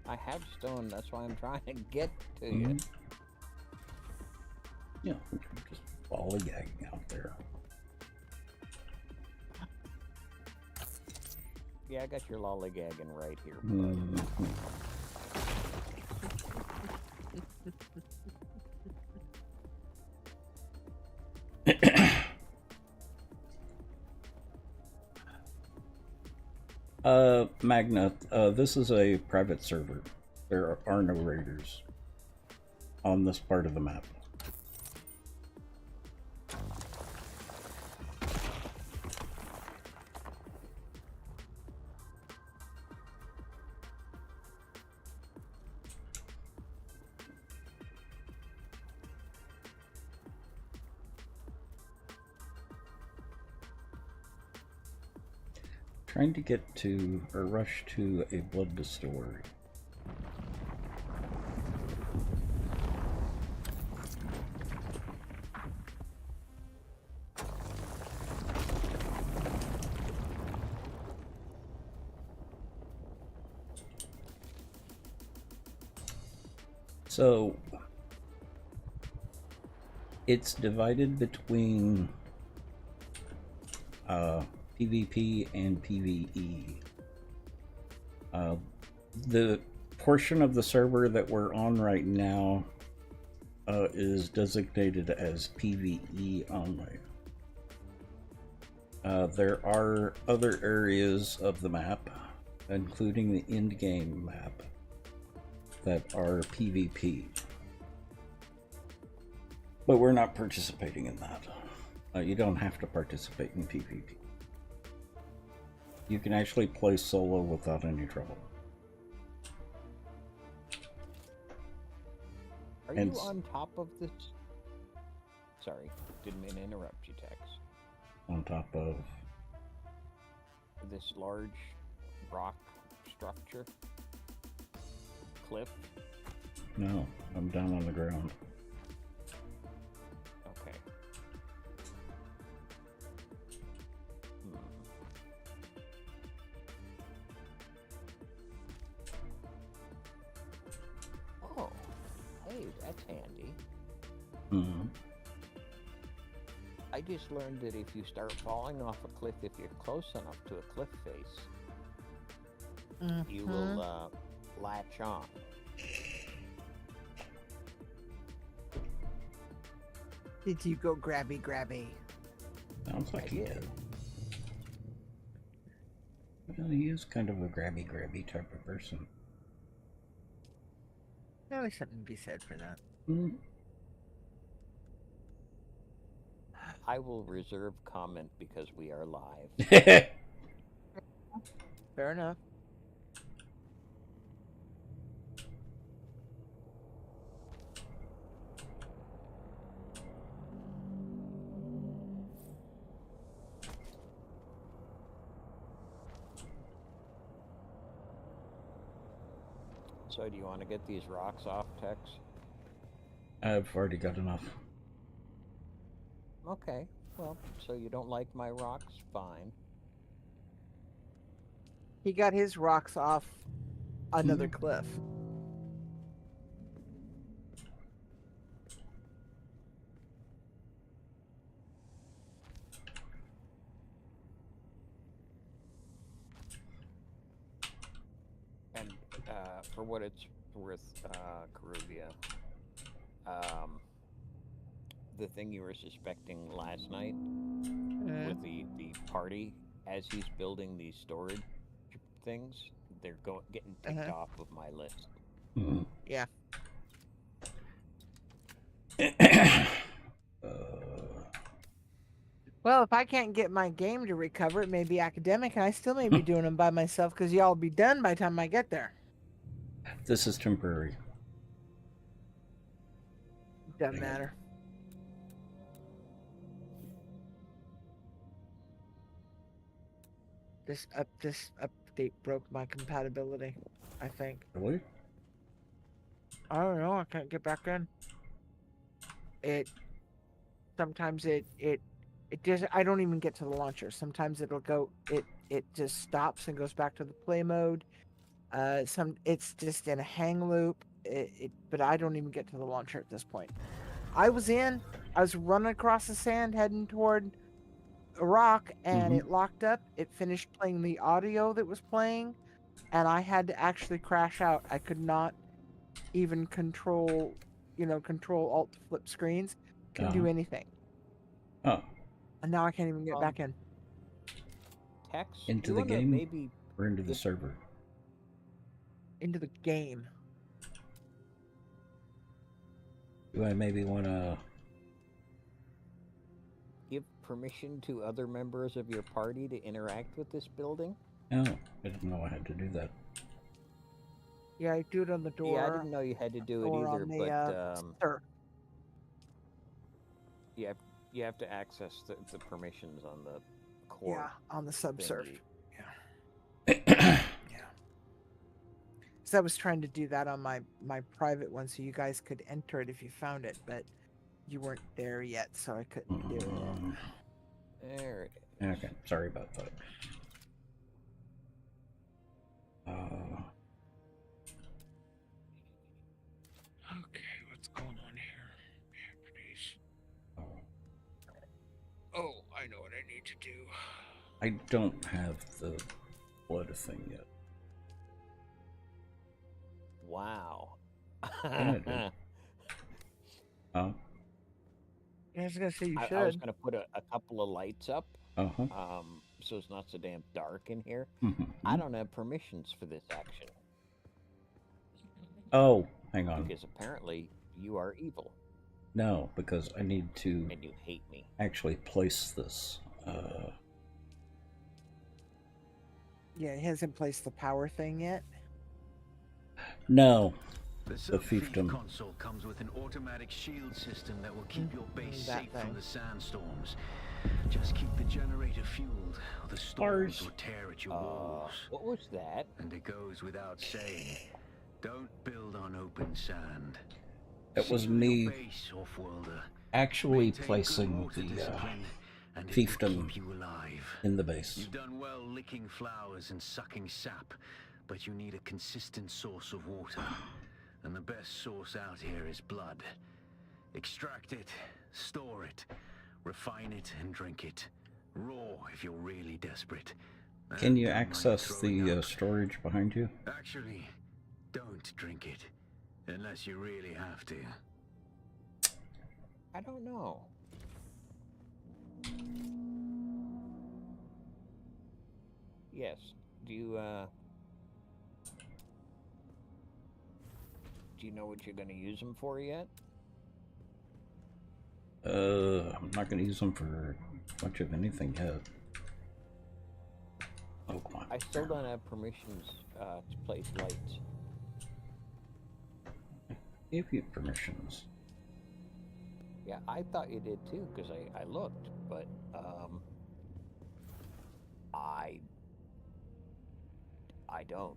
I have stone, that's why I'm trying to get to you. Yeah, just lollygagging out there. Yeah, I got your lollygagging right here. Magna, this is a private server. There are no raiders on this part of the map. Trying to get to, or rush to, a blood distillery. So, it's divided between PvP and PvE. The portion of the server that we're on right now is designated as PvE only. There are other areas of the map, including the end-game map, that are PvP. But we're not participating in that. You don't have to participate in PvP. You can actually play solo without any trouble. Are you on top of this? Sorry, didn't mean to interrupt you, Tex. On top of this large rock structure? Cliff? No, I'm down on the ground. Okay. Oh, hey, that's handy. Mm-hmm. I just learned that if you start falling off a cliff, if you're close enough to a cliff face, you will latch on. Did you go grabby grabby? Sounds like he did. Well, he is kind of a grabby type of person. There's something to be said for that. Mm-hmm. I will reserve comment because we are live. Fair enough. So do you want to get these rocks off, Tex? I've already got enough. Okay, well, so you don't like my rocks? Fine. He got his rocks off another cliff. And for what it's worth, Carubia, the thing you were suspecting last night with the party, as he's building these storage things, they're getting picked off of my list. Mm-hmm. Yeah. Well, if I can't get my game to recover, it may be academic, and I still may be doing them by myself because y'all will be done by the time I get there. This is temporary. Doesn't matter. This update broke my compatibility, I think. Really? I don't know. I can't get back in. Sometimes it just, I don't even get to the launcher. Sometimes it'll go, it just stops and goes back to the play mode. It's just in a hang loop. But I don't even get to the launcher at this point. I was running across the sand heading toward a rock, and it locked up. It finished playing the audio that was playing, and I had to actually crash out. I could not even control alt to flip screens. Couldn't do anything. Oh. And now I can't even get back in. Text Into the game? maybe or into the server? Into the game. Do I maybe want to give permission to other members of your party to interact with this building? Oh, I didn't know I had to do that. Yeah, I do it on the door. Yeah, I didn't know you had to do it either, but you have to access the permissions on the core. Yeah, on the subsurf. Yeah. Yeah. So I was trying to do that on my private one, so you guys could enter it if you found it, but you weren't there yet, so I couldn't do it. There it is. Okay, sorry about that. Okay, what's going on here? Oh, I know what I need to do. I don't have the blood thing yet. Wow. Yeah, I do. Yeah, I was gonna say you should. I was gonna put a couple of lights up, Uh-huh. so it's not so damn dark in here. Mm-hmm. I don't have permissions for this action. Oh, hang on. Because apparently you are evil. No, because I need to and you hate me. Actually place this. Yeah, he hasn't placed the power thing yet. No. The fiefdom console comes with an automatic shield system that will keep your base safe from the sandstorms. Just keep the generator fueled, or the storms will tear at your walls. What was that? And it goes without saying, don't build on open sand. It was me actually placing the fiefdom in the base. You've done well licking flowers and sucking sap, but you need a consistent source of water. And the best source out here is blood. Extract it, store it, refine it, and drink it. Raw if you're really desperate. Can you access the storage behind you? Actually, don't drink it. Unless you really have to. I don't know. Yes. Do you know what you're going to use them for yet? I'm not going to use them for much of anything yet. Oh, come on. I still don't have permissions to place lights. Give you permissions. Yeah, I thought you did too, because I looked, but I don't.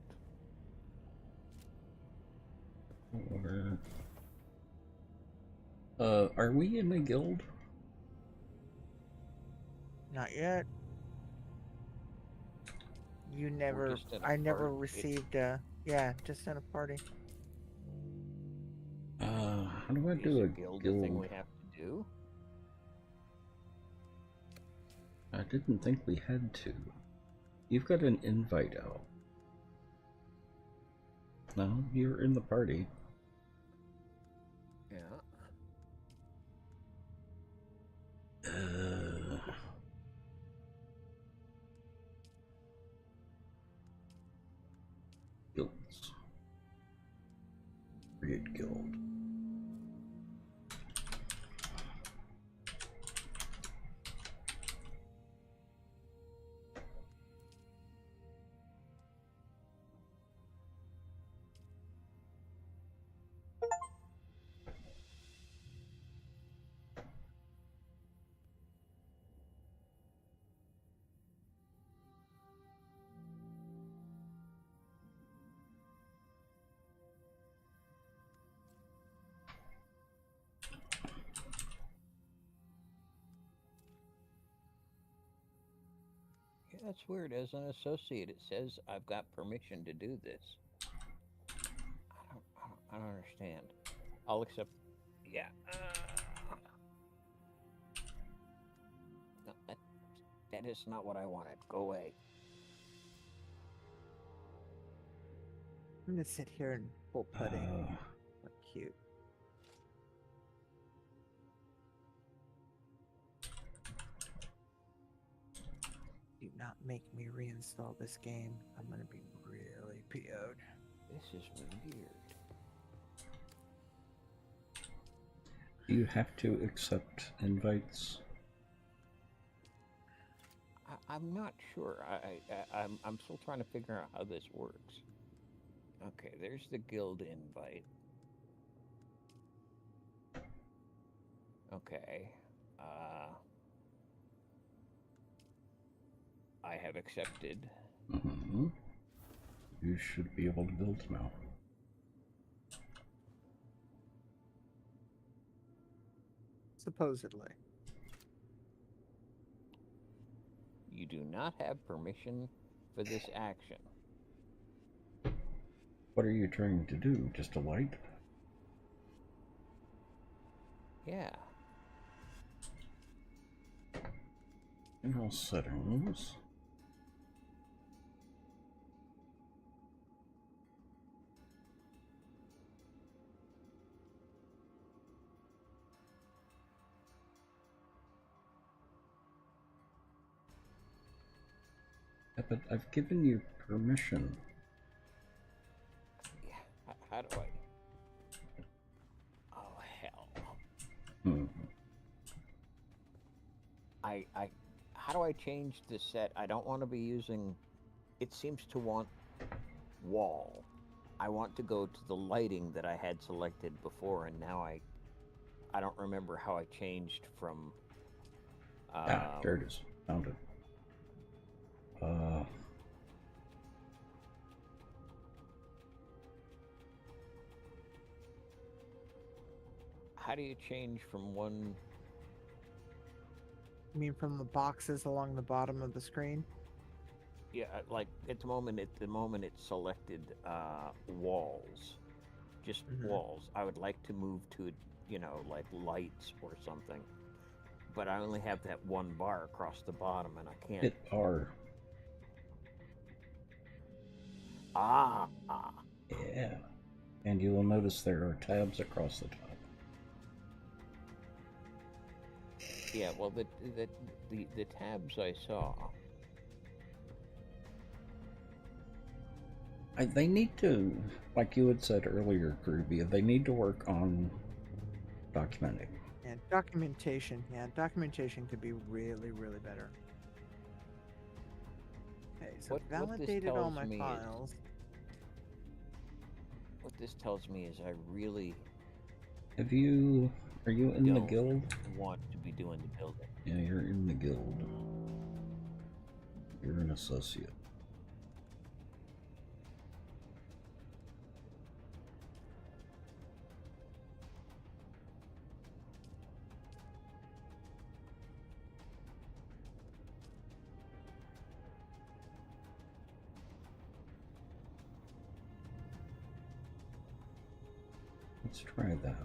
Are we in a guild? Not yet. You never, I never received yeah, just in a party. How do I do a guild? Thing we have to do? I didn't think we had to. You've got an invite out. No, you're in the party. Yeah. Guilds. Create guild. Yeah, that's weird. As an associate, it says I've got permission to do this. I don't understand. I'll accept. Yeah. No, that is not what I wanted. Go away. I'm gonna sit here and pull pudding. What cute. Do not make me reinstall this game. I'm gonna be really PO'd. This is weird. You have to accept invites. I'm not sure. I'm still trying to figure out how this works. Okay, there's the guild invite. Okay. I have accepted. Mm-hmm. You should be able to build now. Supposedly. You do not have permission for this action. What are you trying to do? Just a light? Yeah. General settings. Yeah, but I've given you permission. Yeah. How do I? Oh hell. How do I change the set? I don't want to be using. It seems to want wall. I want to go to the lighting that I had selected before, and now I don't remember how I changed from. There it is. Found it. How do you change from one? You mean from the boxes along the bottom of the screen? Yeah, like at the moment it's selected walls, just walls. I would like to move to, like lights or something, but I only have that one bar across the bottom, and I can't. Hit R. Yeah, and you will notice there are tabs across the top. Yeah, well, the tabs I saw. They need to, like you had said earlier, Groovy, they need to work on documenting. And documentation. Yeah, documentation could be really, really better. Okay, so validated all my files. What this tells me is I really. Are you in the guild? Want to be doing the building. Yeah, you're in the guild. You're an associate. Let's try that.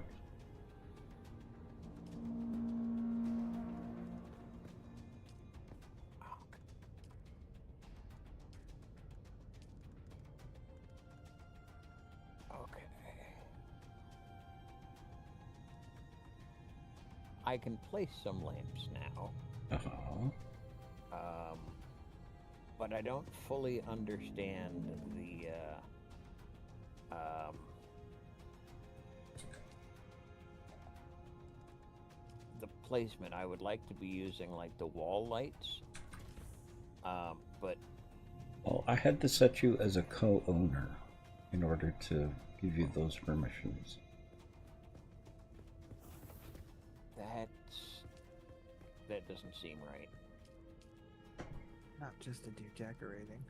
Okay. I can place some lamps now. But I don't fully understand the placement. I would like to be using like the wall lights, but well, I had to set you as a co-owner in order to give you those permissions. That doesn't seem right. Not just to do decorating.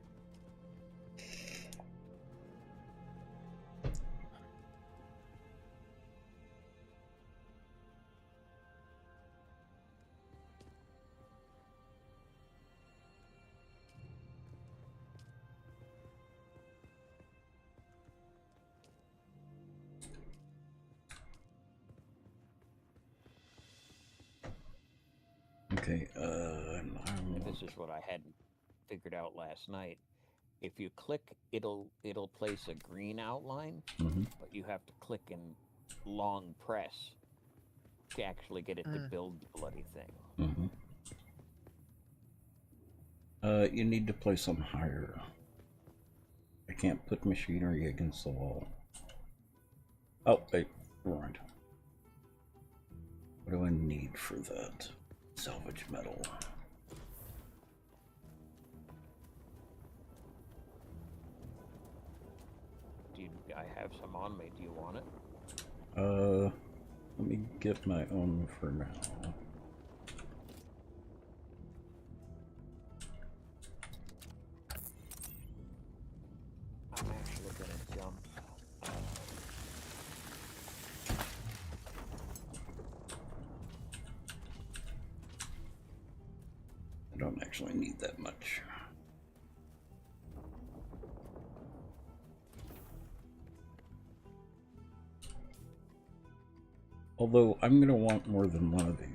Okay, And this is what I hadn't figured out last night. If you click, it'll place a green outline, Mhm. but you have to click and long press to actually get it to build the bloody thing. Mhm. You need to place them higher. I can't put machinery against the wall. Oh, wait, right. What do I need for that? Salvage metal. I have some on me. Do you want it? Let me get my own for now. I'm actually gonna jump. I don't actually need that much. Although I'm gonna want more than one of these.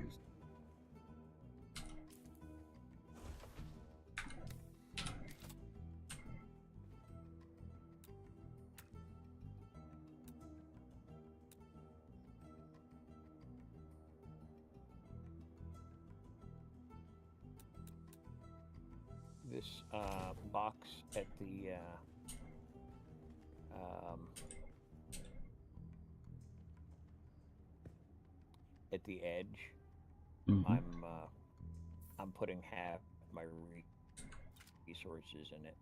This box at the edge. Mhm. I'm putting half my resources in it.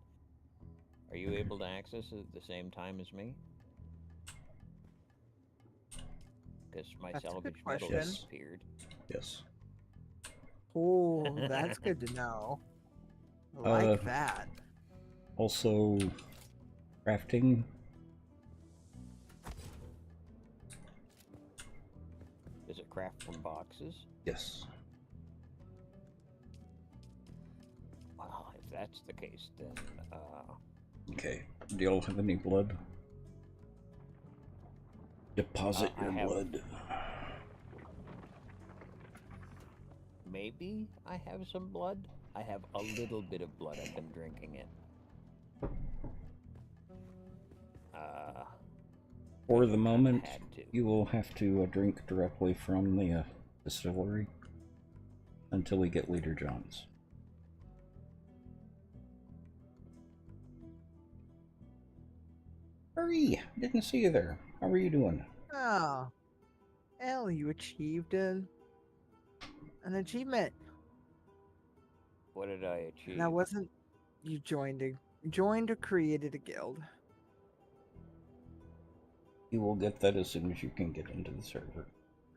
Are you able to access it at the same time as me? Because my That's a good salvage metal question. disappeared. Yes. Oh, that's good to know. Like that. Also, crafting. Does it craft from boxes? Yes. Well, if that's the case, then Okay. Do y'all have any blood? Deposit your blood. Maybe I have some blood. I have a little bit of blood. I've been drinking it. For the moment, you will have to drink directly from the distillery until we get Leader John's. Hurry! Didn't see you there. How are you doing? Oh, L, you achieved an achievement. What did I achieve? And that wasn't you joined or created a guild. You will get that as soon as you can get into the server.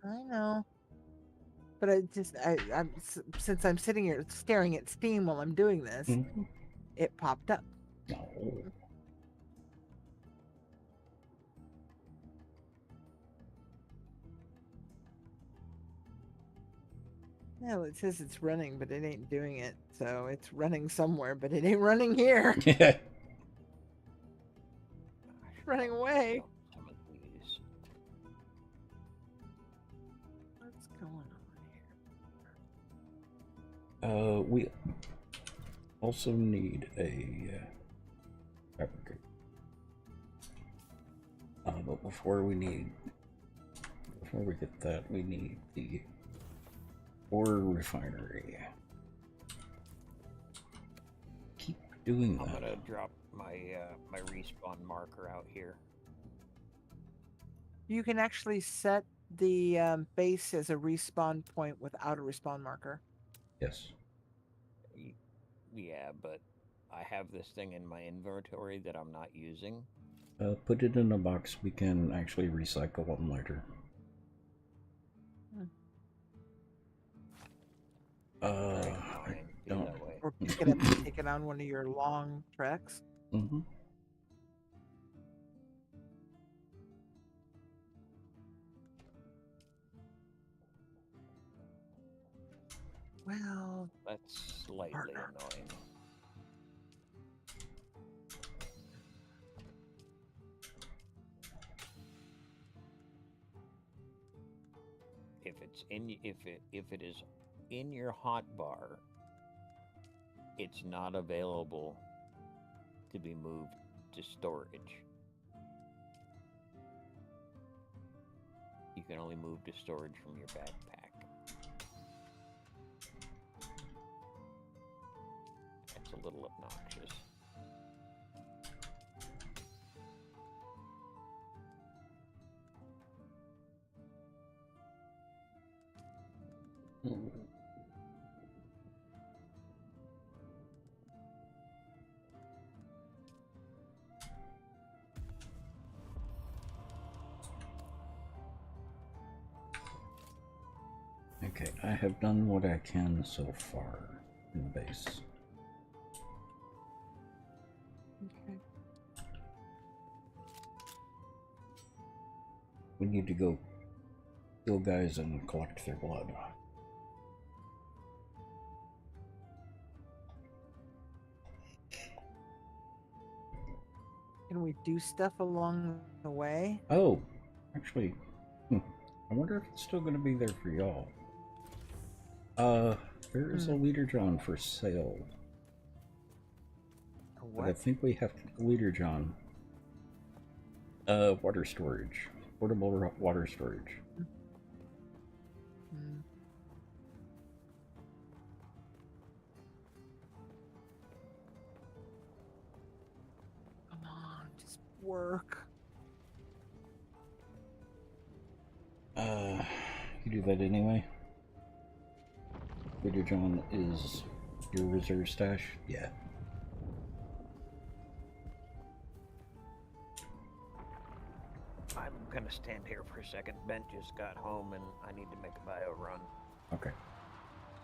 I know. But I'm since I'm sitting here staring at Steam while I'm doing this, it popped up. No. No, it says it's running, but it ain't doing it. So it's running somewhere, but it ain't running here. Yeah. It's running away. Some of these. What's going on here? We also need a fabricator. But before we get that, we need the ore refinery. Keep doing that. I'm gonna drop my my respawn marker out here. You can actually set the base as a respawn point without a respawn marker. Yes. Yeah, but I have this thing in my inventory that I'm not using. Put it in a box. We can actually recycle them later. I don't. Or pick it up and take it on one of your long treks. Mm-hmm. Well, that's slightly annoying. If it is in your hotbar, it's not available to be moved to storage. You can only move to storage from your backpack. That's a little obnoxious. Okay, I have done what I can so far in base. Okay. We need to go kill guys and collect their blood. Can we do stuff along the way? Oh, actually, I wonder if it's still going to be there for y'all. There is a leader John for sale. What? But I think we have to leader John. Water storage. Portable water storage. Hmm. Come on, just work. You do that anyway? Leader John is your reserve stash? Yeah. I'm gonna stand here for a second. Ben just got home and I need to make a bio run. Okay.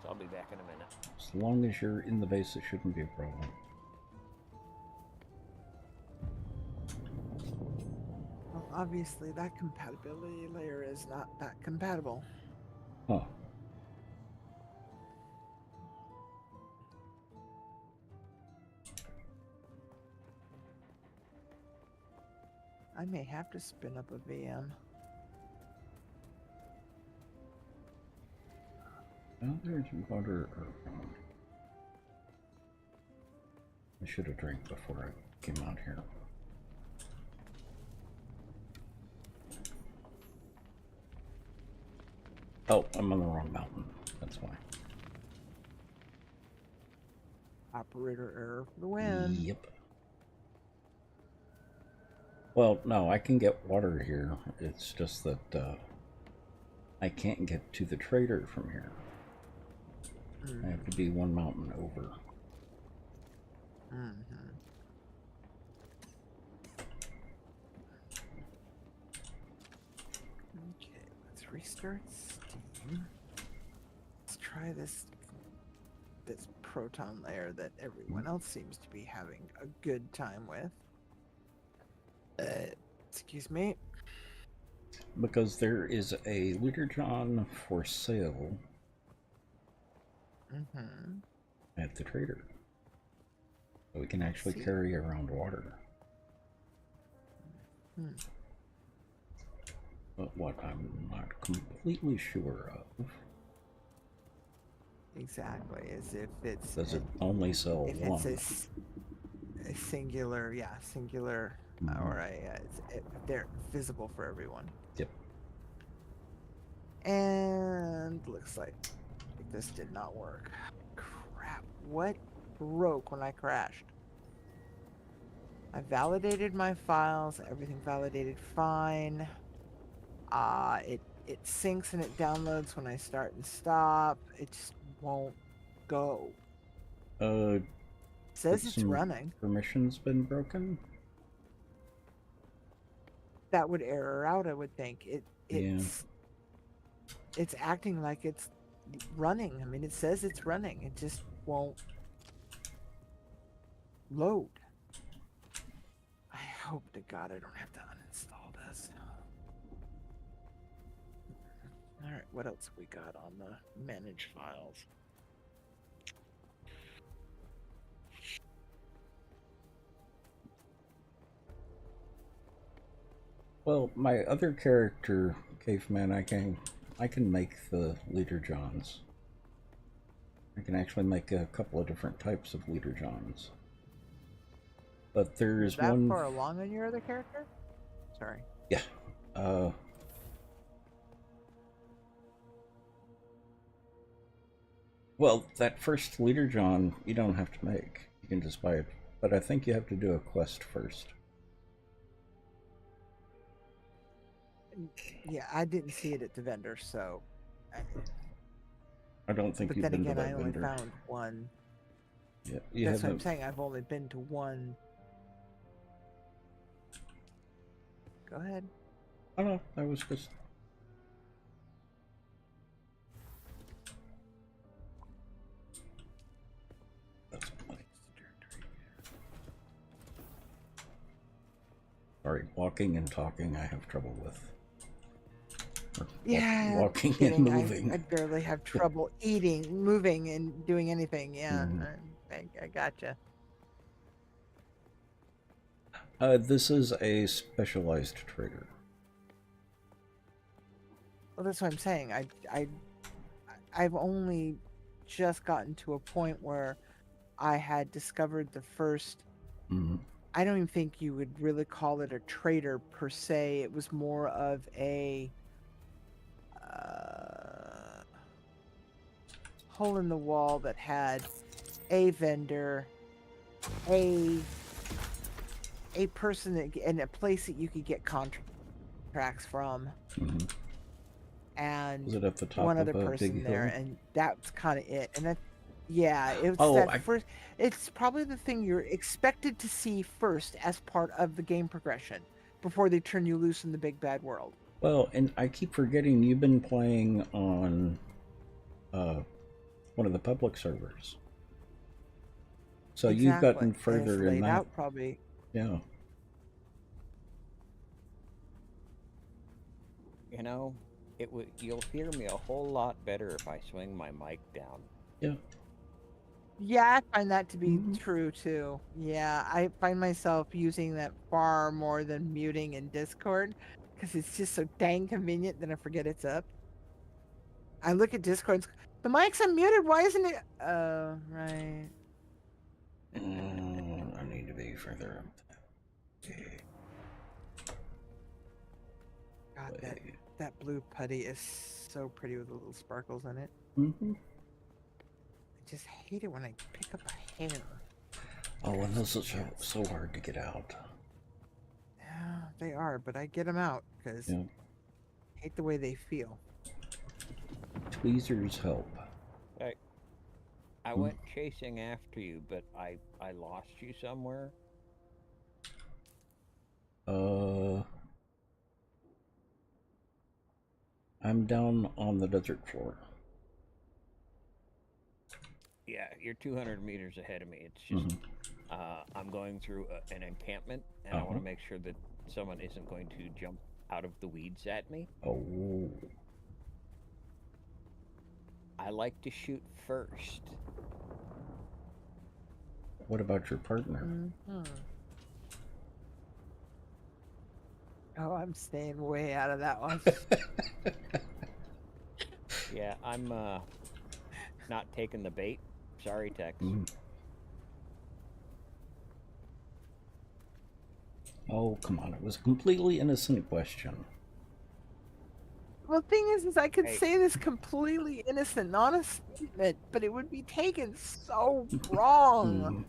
So I'll be back in a minute. As long as you're in the base, it shouldn't be a problem. Well, obviously that compatibility layer is not that compatible. Huh. I may have to spin up a VM. Oh, there's water around. I should have drank before I came out here. Oh, I'm on the wrong mountain. That's why. Operator error for the win. Yep. Well, no, I can get water here. It's just that I can't get to the trader from here. I have to be one mountain over. Okay, let's restart Steam. Let's try this proton layer that everyone else seems to be having a good time with. Excuse me. Because there is a Leader John for sale at the trader. So we can actually carry around water. But what I'm not completely sure of. Exactly, as if it's... Does it only sell if one? it's a singular, singular, or they're visible for everyone. Yep. And looks like this did not work. Crap, what broke when I crashed? I validated my files, everything validated fine. It syncs and it downloads when I start and stop. It just won't go. It says it's running. Permissions been broken? That would error out, I would think. It's acting like it's running. I mean, it says it's running. It just won't load. I hope to God I don't have to uninstall this. Alright, what else we got on the manage files? Well, my other character, Caveman, I can make the Leader Johns. I can actually make a couple of different types of leader johns. But there's Is that one. far along on your other character? Sorry. Yeah. Well, that first leader john you don't have to make. You can just buy it. But I think you have to do a quest first. Yeah, I didn't see it at the vendor, so. I don't think But you've then been again, to I that only vendor. found one. Yeah, you That's what I'm haven't. saying. I've only been to one. Go ahead. Oh no, that was just. That's money. Sorry, walking and talking I have trouble with. Yeah, Walking and kidding. moving. I barely have trouble eating, moving, and doing anything. Yeah, Mhm. I gotcha. This is a specialized trader. Well, that's what I'm saying. I've only just gotten to a point where I had discovered the first. Mhm. I don't even think you would really call it a trader per se. It was more of a hole in the wall that had a vendor, a person that, and a place that you could get contracts from, Mhm. and Is it at the top one of other a person big there, hill? and that's kind of it. And that, yeah, it's Oh, that first. It's probably the thing you're expected to see first as part of the game progression before they turn you loose in the big bad world. Well, and I keep forgetting you've been playing on one of the public servers. So you've gotten And it's further in laid that. out probably. Yeah. You know, you'll hear me a whole lot better if I swing my mic down. Yeah. Yeah, I find that to be Mhm. true too. Yeah, I find myself using that far more than muting in Discord because it's just so dang convenient that I forget it's up. I look at Discord, the mic's unmuted. Why isn't it? Right. I need to be further up. Okay. God, that blue putty is so pretty with the little sparkles in it. Mm-hmm. I just hate it when I pick up a hair. Oh, and those are so hard to get out. Yeah, they are, but I get them out because Yeah. I hate the way they feel. Tweezers help. I went chasing after you, but I lost you somewhere. I'm down on the desert floor. Yeah, you're 200 meters ahead of me. It's just I'm going through an encampment, and I want to make sure that someone isn't going to jump out of the weeds at me. Oh. I like to shoot first. What about your partner? Mm-hmm. Oh, I'm staying way out of that one. Yeah, I'm not taking the bait. Sorry, Tex. Oh, come on. It was a completely innocent question. Well, the thing is I could say this completely innocent and honest statement, but it would be taken so wrong.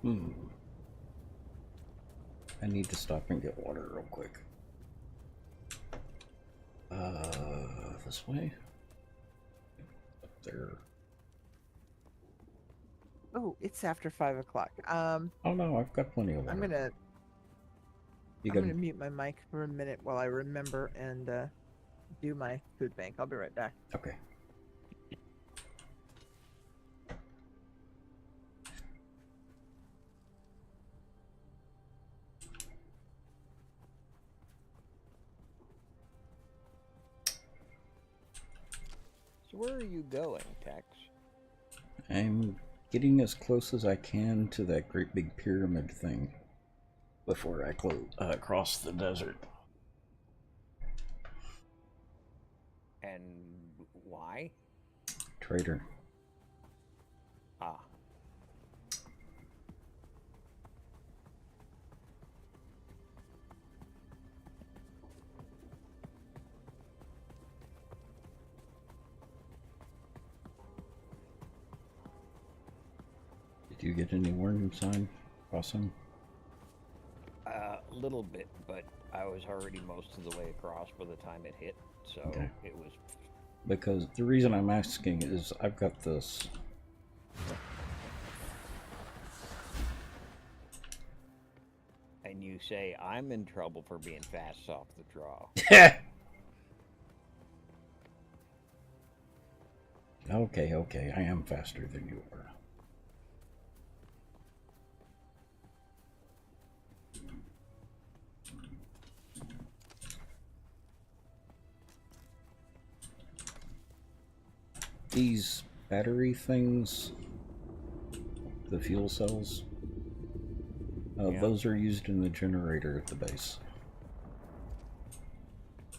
I need to stop and get water real quick. This way? Up there. Oh, it's after 5 o'clock. Oh no, I've got plenty of water. I'm gonna mute my mic for a minute while I remember and do my food bank. I'll be right back. Okay. So where are you going, Tex? I'm getting as close as I can to that great big pyramid thing before I cross the desert. And why? Traitor. Do you get any warning sign crossing? A little bit, but I was already most of the way across by the time it hit, so Okay. it was. Because the reason I'm asking is I've got this. And you say I'm in trouble for being fast off the draw. Okay, I am faster than you are. These battery things, the fuel cells, Yeah. those are used in the generator at the base.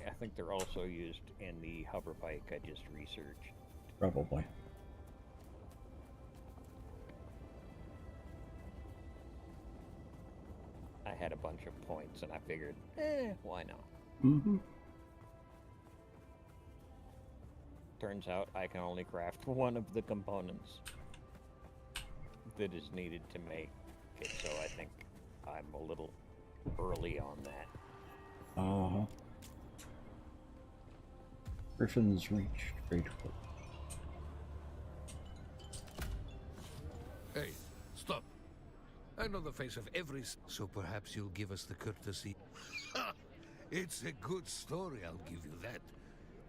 I think they're also used in the hover bike I just researched. Probably. I had a bunch of points and I figured, why not? Mm-hmm. Turns out I can only craft one of the components that is needed to make it, so I think I'm a little early on that. Uh-huh. Griffin's reached great hope. Hey, stop. I know the face of every... So perhaps you'll give us the courtesy... It's a good story, I'll give you that.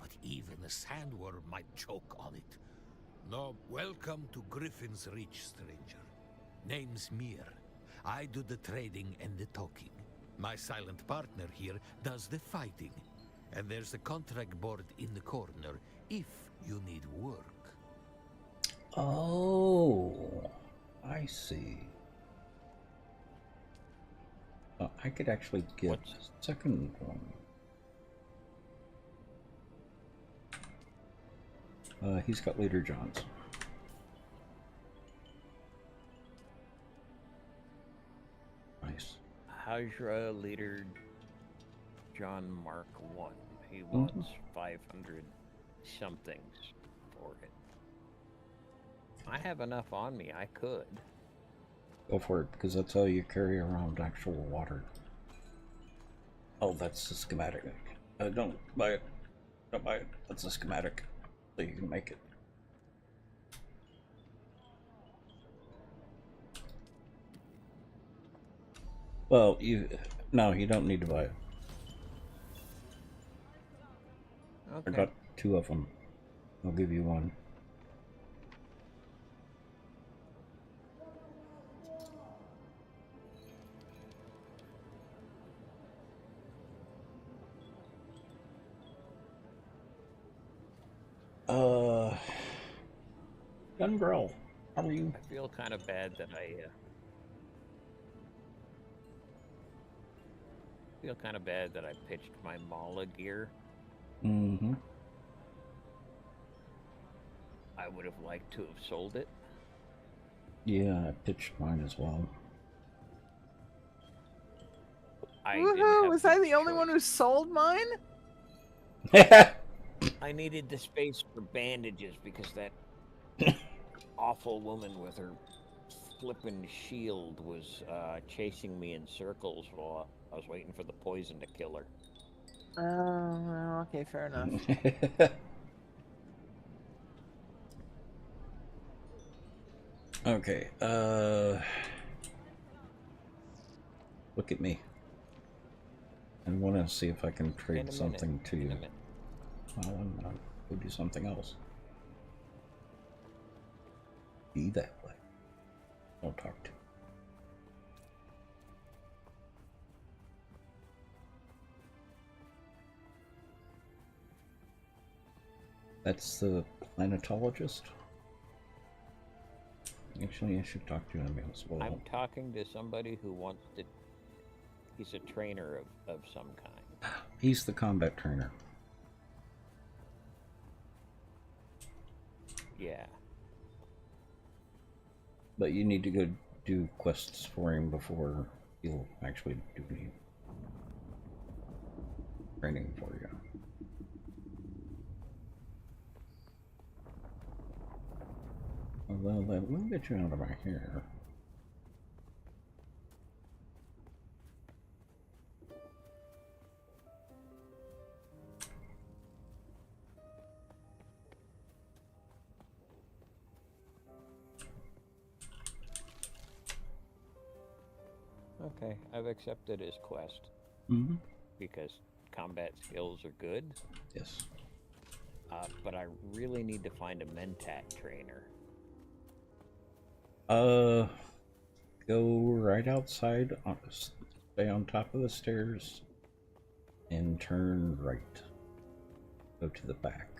But even a sandworm might choke on it. No, welcome to Griffin's Reach, stranger. Name's Mir. I do the trading and the talking. My silent partner here does the fighting. And there's a contract board in the corner if you need work. Oh, I see. I could actually get What's- a second one. He's got Leader John's. Nice. Hydra Leader John Mark 1. He wants 500 somethings for it. I have enough on me, I could. Go for it, because that's how you carry around actual water. Oh, that's the schematic. Don't buy it. Don't buy it. That's a schematic. So you can make it. Well, no, you don't need to buy it. I Okay. got 2 of them. I'll give you one. Gun Girl, how are you? I feel kind of bad that I pitched my Mala gear. Mm-hmm. I would have liked to have sold it. Yeah, I pitched mine as well. I didn't Woohoo! have Was the I the only choice. one who sold mine? I needed the space for bandages because that awful woman with her flippin' shield was chasing me in circles while I was waiting for the poison to kill her. Oh, well, okay, fair enough. Okay, look at me. I want to see if I can In a trade minute, something to in a you. minute. Well, I'll go do something else. Be that way. Don't talk to. That's the planetologist. Actually, I should talk to him as well. I'm talking to somebody who wants to. He's a trainer of some kind. He's the combat trainer. Yeah. But you need to go do quests for him before he'll actually do any training for you. Well, we'll get you out of my hair. Okay, I've accepted his quest Mm-hmm. because combat skills are good, Yes. but I really need to find a Mentat trainer. Go right outside, stay on top of the stairs, and turn right. Go to the back.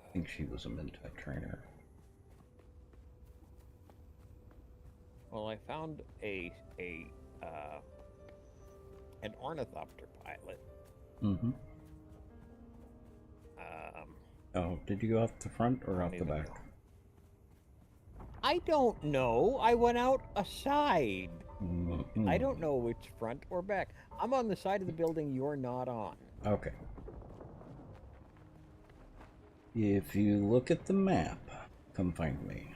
I think she was a Mentat trainer. Well, I found an ornithopter pilot. Mm-hmm. Oh, did you go out the front or out the back? I don't know. I went out a side. Mm-hmm. I don't know which front or back. I'm on the side of the building you're not on. Okay. If you look at the map, come find me.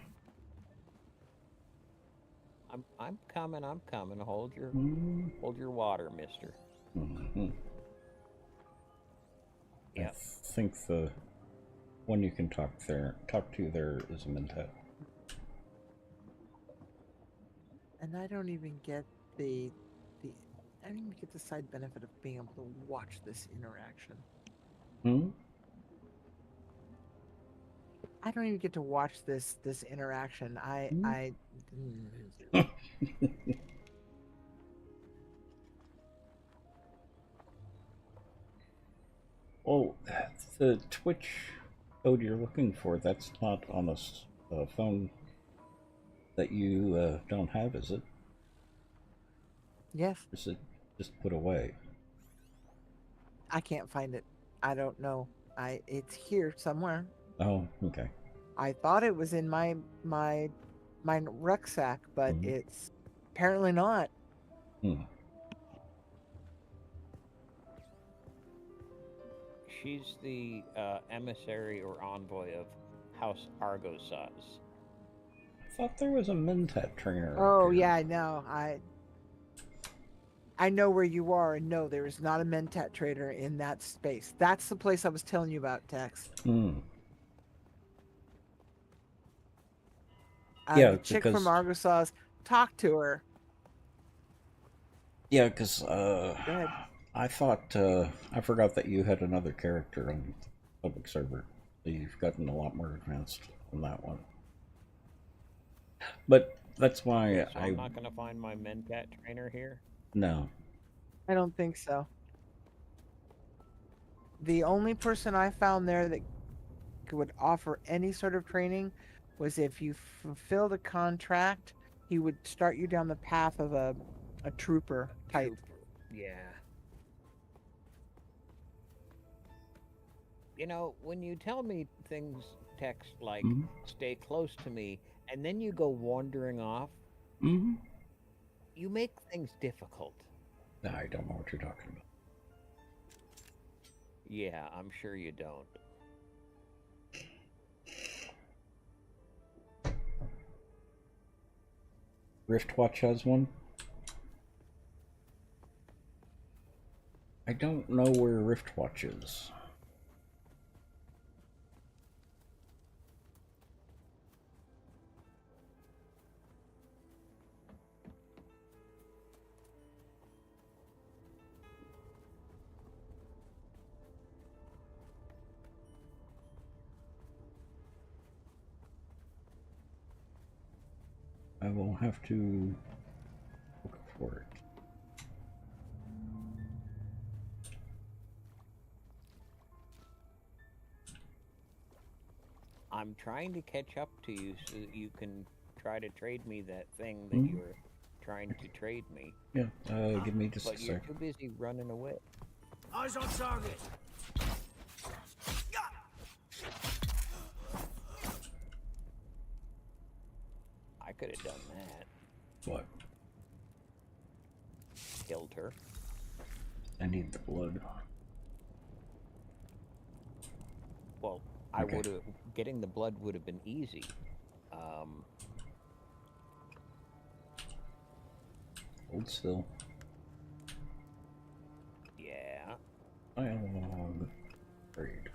I'm coming. Hold your water, mister. Mm-hmm. Yep. I think the one you can talk to there is a Mentat. And I don't even get the I don't even get the side benefit of being able to watch this interaction. Hmm? I don't even get to watch this interaction. Well, the Twitch code you're looking for, that's not on a phone that you don't have, is it? Yes. Is it just put away? I can't find it. I don't know. It's here somewhere. Oh, okay. I thought it was in my rucksack, but it's apparently not. Hmm. She's the emissary or envoy of House Argosaz. I thought there was a Mentat trainer. Oh yeah, I know. I know where you are, and no, there is not a Mentat trader in that space. That's the place I was telling you about, Tex. Hmm. The chick from Argosaz, talk to her. Yeah, because ahead. I thought I forgot that you had another character on public server. So you've gotten a lot more advanced on that one. But that's why So I'm not going to find my Mentat trainer here? No. I don't think so. The only person I found there that would offer any sort of training was if you fulfilled a contract, he would start you down the path of a trooper type. Yeah. You know, when you tell me things, text like, stay close to me, and then you go wandering off, you make things difficult. I don't know what you're talking about. Yeah, I'm sure you don't. Riftwatch has one? I don't know where Riftwatch is. I will have to look for it. I'm trying to catch up to you so that you can try to trade me that thing that you were trying to trade me. Yeah, give me just a But you're sec. too busy running away. Eyes on target. I could have done that. What? Killed her. I need the blood. Well, I would have. Getting the blood would have been easy. Hold still. Yeah. Dialogue. Trade.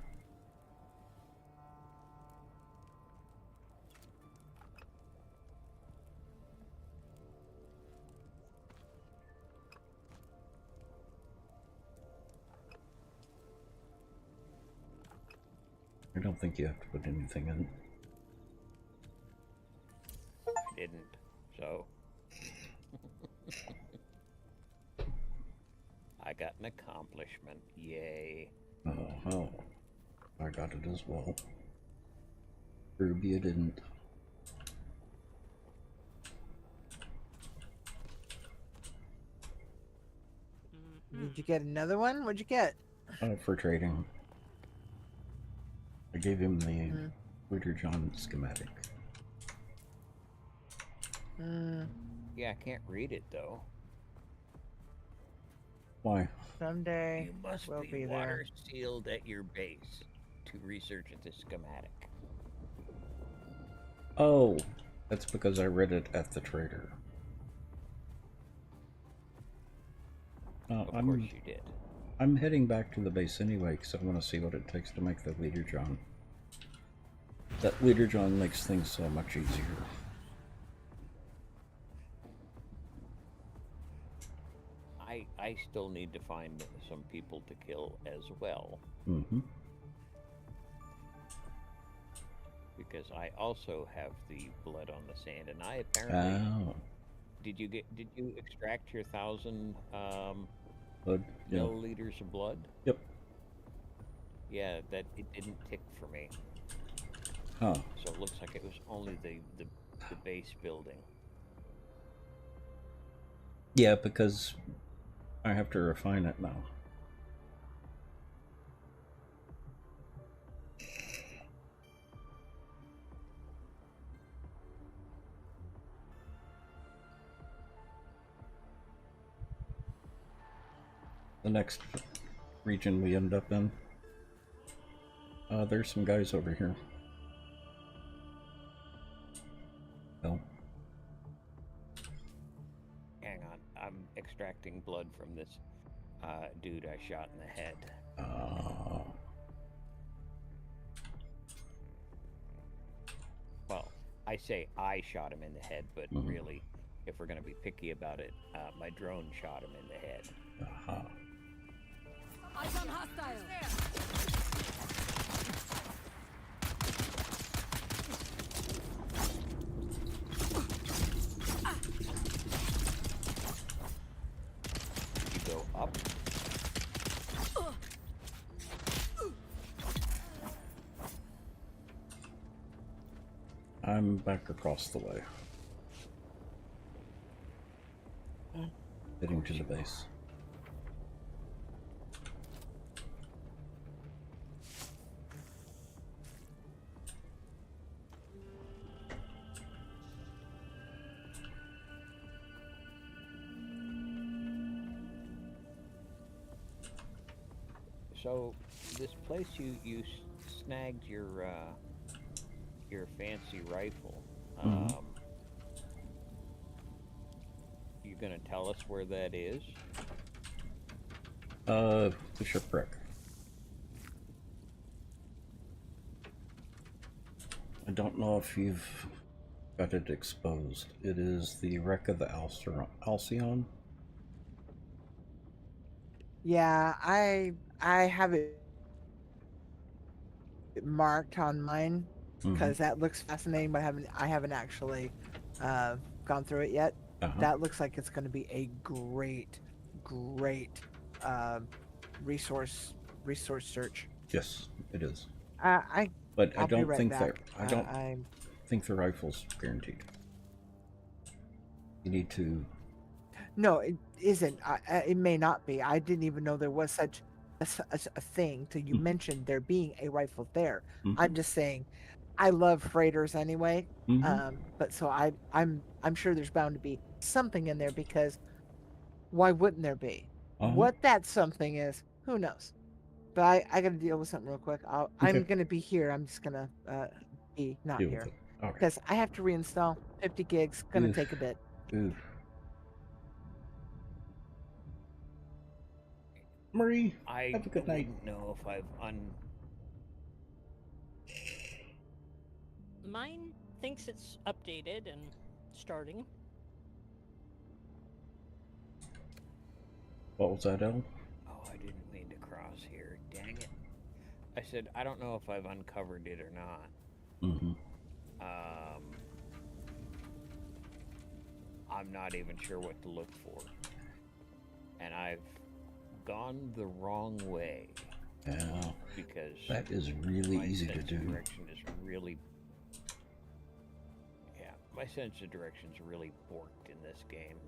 don't think you have to put anything in. I didn't, so. I got an accomplishment. Yay. Oh, I got it as well. Ruby, you didn't. Did you get another one? What'd you get? For trading. I gave him the Leader John schematic. Yeah, I can't read it though. Why? Someday You must we'll be be water there. sealed at your base to research the schematic. Oh, that's because I read it at the trader. Of course you did. I'm heading back to the base anyway because I want to see what it takes to make the Leader John. That Leader John makes things so much easier. I still need to find some people to kill as well. Mm-hmm. Because I also have the blood on the sand, and I apparently did you extract your 1,000 blood? Yeah. milliliters of blood? Yep. Yeah, that it didn't tick for me. Huh. So it looks like it was only the base building. Yeah, because I have to refine it now. The next region we end up in. There's some guys over here. Oh. Hang on, I'm extracting blood from this dude I shot in the head. Well, I say I shot him in the head, but really, if we're going to be picky about it, my drone shot him in the head. Eyes on hostile. You go up. I'm back across the way. Heading to the base. So, this place you snagged your fancy rifle. You gonna tell us where that is? The shipwreck. I don't know if you've got it exposed. It is the wreck of the Alcyon. Yeah, I have it marked on mine because that looks fascinating, but I haven't actually gone through it yet. That looks like it's going to be a great resource search. Yes, it is. But I I'll be don't right think back. I don't think the rifle's guaranteed. You need to. No, it isn't. It may not be. I didn't even know there was such a thing till you mentioned there being a rifle there. I'm just saying, I love freighters anyway. But so I'm sure there's bound to be something in there because why wouldn't there be? What that something is, who knows? But I got to deal with something real quick. I'm gonna be here. I'm just gonna be not deal here with it. because I have to reinstall 50 gigs. Gonna take a bit. Marie, I have a good night. wouldn't know if I've Mine thinks it's updated and starting. What was that, El? Oh, I didn't mean to cross here. Dang it. I said, I don't know if I've uncovered it or not. Mm-hmm. I'm not even sure what to look for. And I've gone the wrong way. Yeah. Because that is really easy to do. Direction is really... Yeah, my sense of direction is really borked in this game.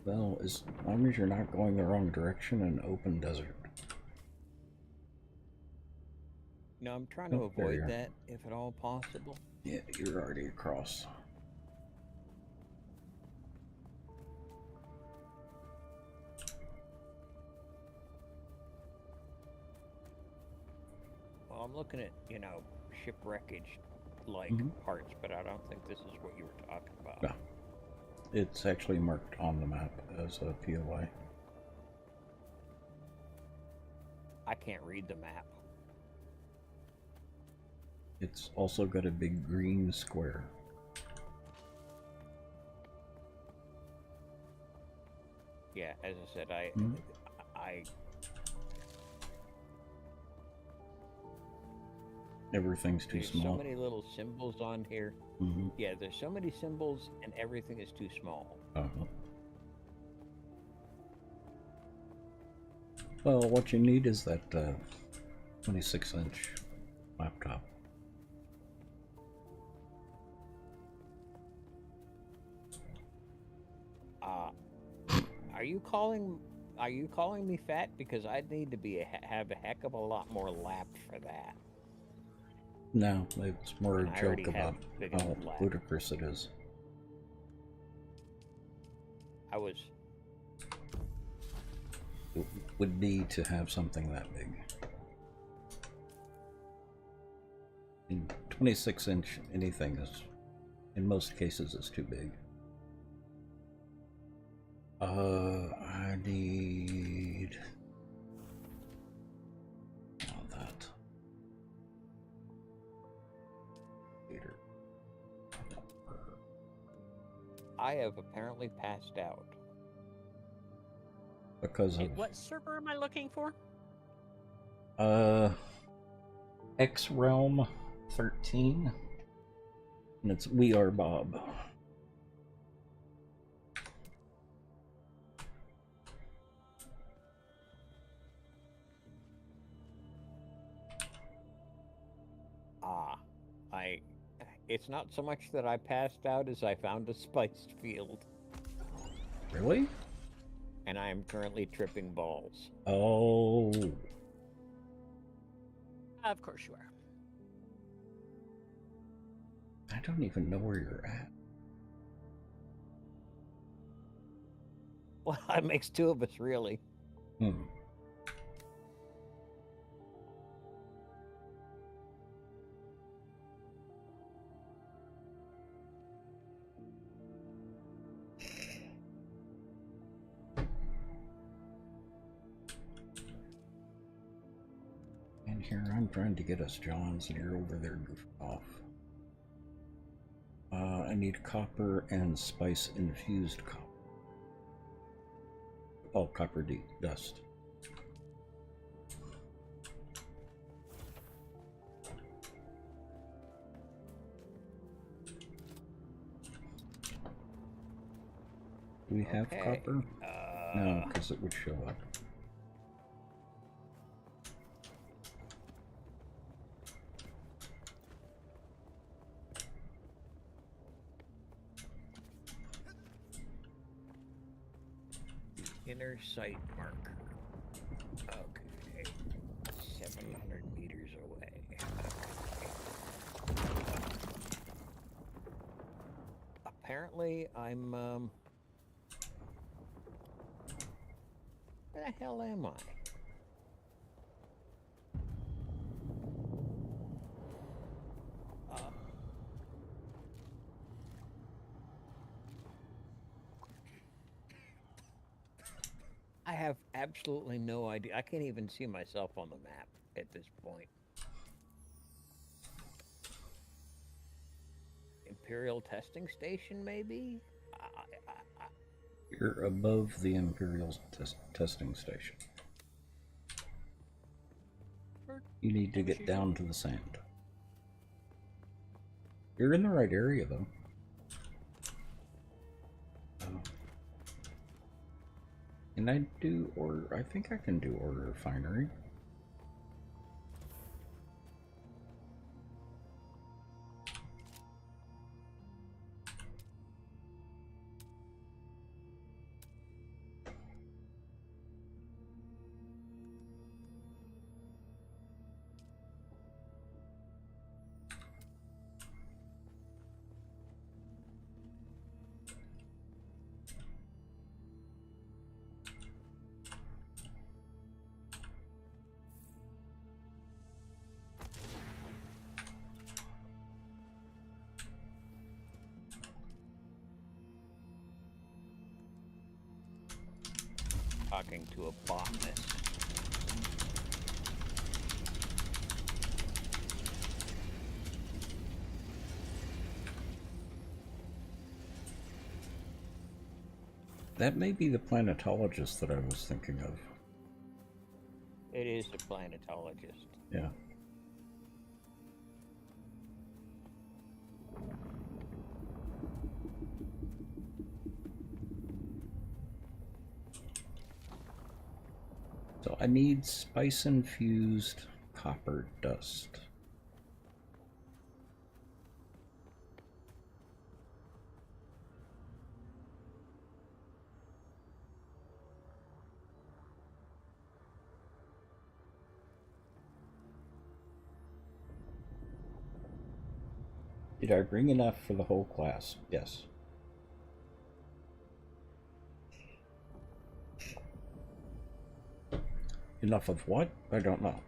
Well, as long as you're not going the wrong direction in open desert. No, I'm trying to avoid that, if at all possible. Yeah, you're already across. Well, I'm looking at, you know, shipwreckage-like parts, but I don't think this is what you were talking about. No. It's actually marked on the map as a POI. I can't read the map. It's also got a big green square. Yeah, as I said, Everything's too there's small. So many little symbols on here. Yeah, there's so many symbols and everything is too small. Well, what you need is that 26-inch laptop. Are you calling me fat? Because I'd need to have a heck of a lot more lap for that. No, it's more a joke about how ludicrous it is. It would need to have something that big. In 26-inch, anything is, in most cases, is too big. I need all that. Later. I have apparently passed out. Because of what server am I looking for? X Realm 13, and it's We Are Bob. It's not so much that I passed out as I found a spiced field. Really? And I am currently tripping balls. Oh. Of course you are. I don't even know where you're at. Well, that makes two of us, really. And here I'm trying to get us Johns, and you're over there goofing off. I need copper and spice infused copper. Oh, copper dust. Do we have copper? No, because it would show up. Inner sight marker. Okay. 700 meters away. Okay. Apparently, I'm, where the hell am I? have absolutely no idea. I can't even see myself on the map at this point. Imperial testing station, maybe? You're above the Imperial testing station. You need to get down to the sand. You're in the right area, though. Can I do order? I think I can do order refinery. Talking to a botanist. That may be the planetologist that I was thinking of. It is a planetologist. Yeah. So I need spice-infused copper dust. Did I bring enough for the whole class? Yes. Enough of what? I don't know.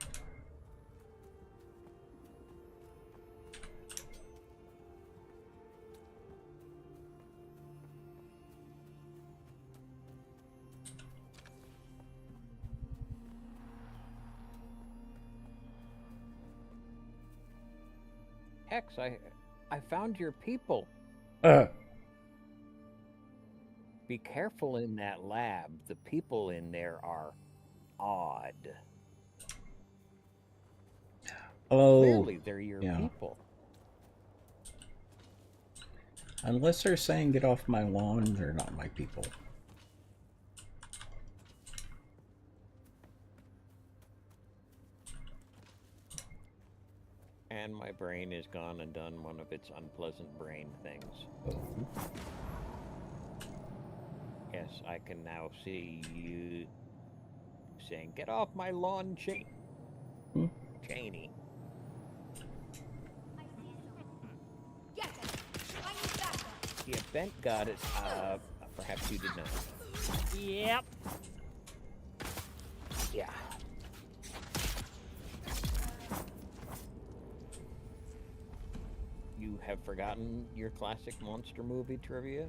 Hex, I found your people. Be careful in that lab. The people in there are odd. Oh, clearly they're your yeah. people. Unless they're saying get off my lawn, they're not my people. And my brain is gone and done one of its unpleasant brain things. Oh. Yes, I can now see you saying, get off my lawn, Cheney. The event got it. Perhaps you did not. Yep. Yeah. You have forgotten your classic monster movie trivia?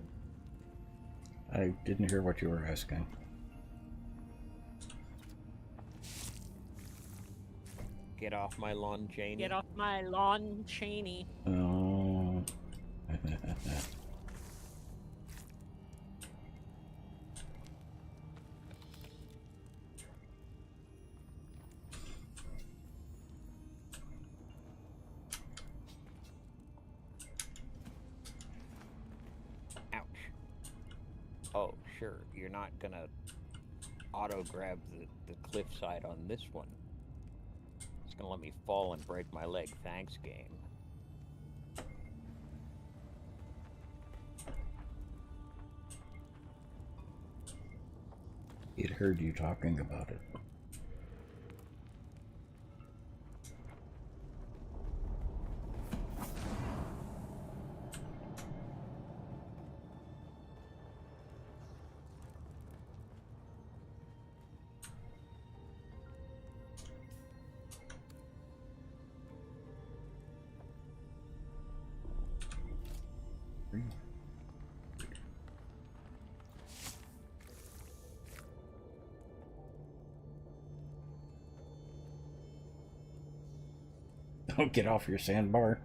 I didn't hear what you were asking. Get off my lawn, Cheney. Get off my lawn, Cheney. Oh. Ouch. Oh, sure. You're not gonna auto-grab the cliffside on this one. It's gonna let me fall and break my leg. Thanks, game. It heard you talking about it. Get off your sandbar.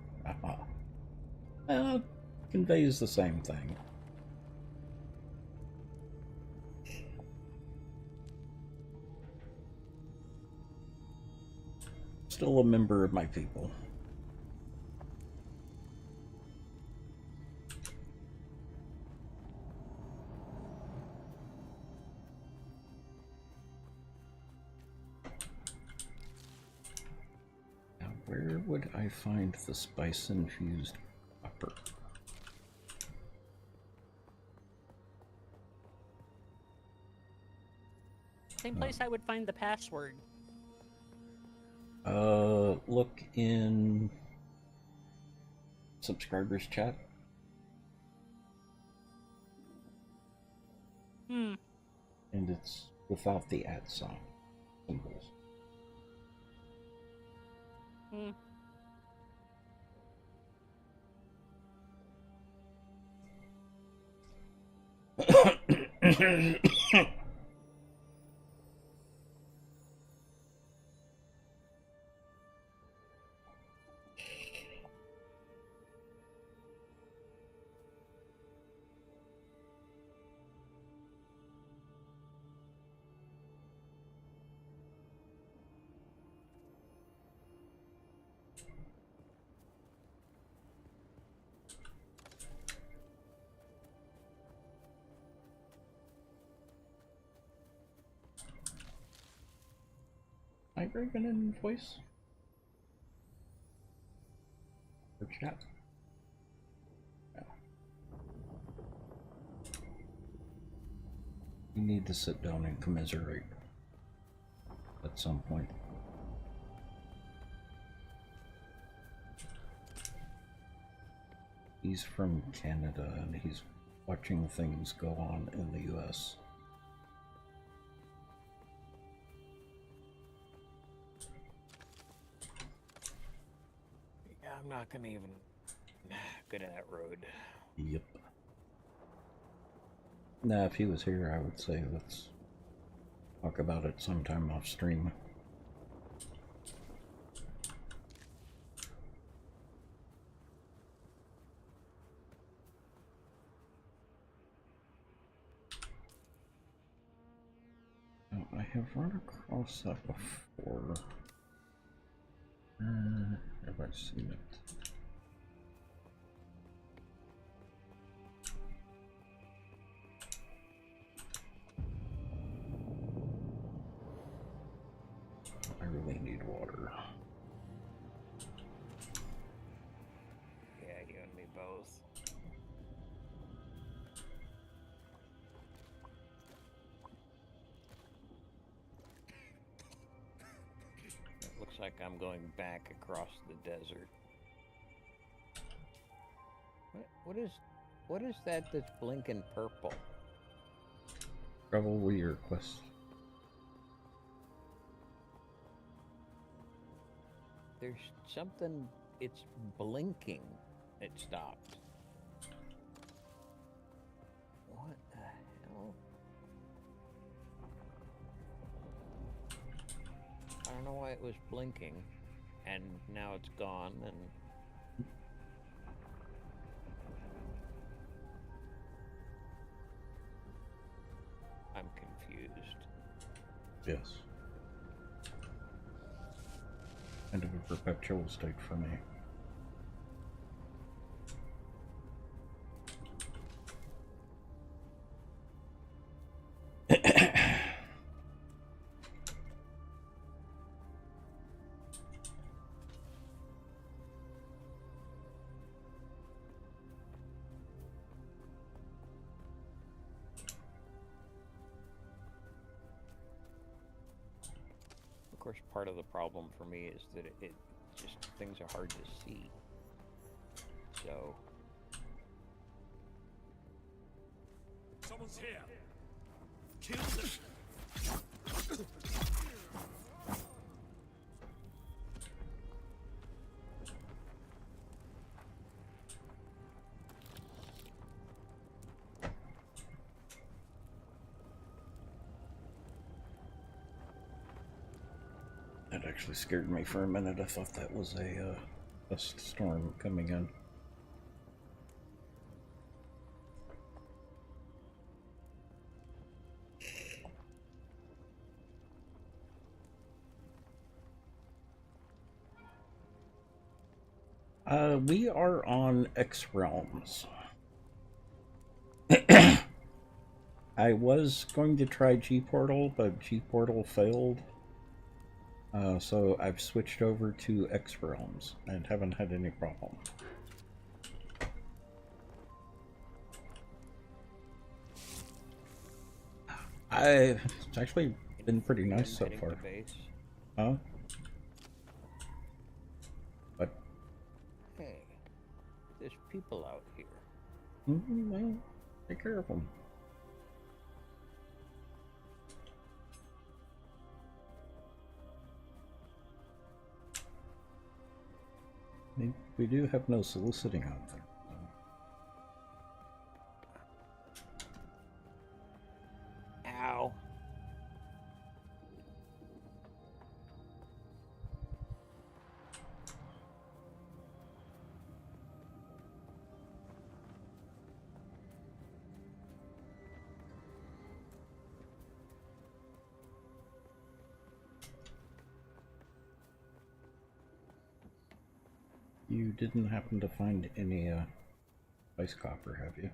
Conveys the same thing. Still a member of my people. Now, where would I find the spice-infused copper? Same place I would find the password. Look in subscribers chat. Hmm. And it's without the @ sign symbols. Hmm. I grab an invoice for chat. No. You need to sit down and commiserate at some point. He's from Canada and he's watching things go on in the US. Yeah, I'm not gonna even go to that road. Yep. Nah, if he was here, I would say let's talk about it sometime off stream. Now, I have run across that before. Have I seen it? I really need water. Yeah, you and me both. It looks like I'm going back across the desert. What is that that's blinking purple? Probably your quest. There's something, it's blinking. It stopped. What the hell? I don't know why it was blinking, and now it's gone, and... I'm confused. Yes. Kind of a perpetual state for me. Of course, part of the problem for me is that it just, things are hard to see. So... Someone's here. Kill them. That actually scared me for a minute. I thought that was a storm coming in. We are on X Realms. I was going to try G Portal, but G Portal failed. So I've switched over to X Realms and haven't had any problem. It's actually been pretty nice so far. Huh? What? Hey, there's people out here. Well, take care of them. We do have no soliciting out there. Ow. You didn't happen to find any ice copper, have you?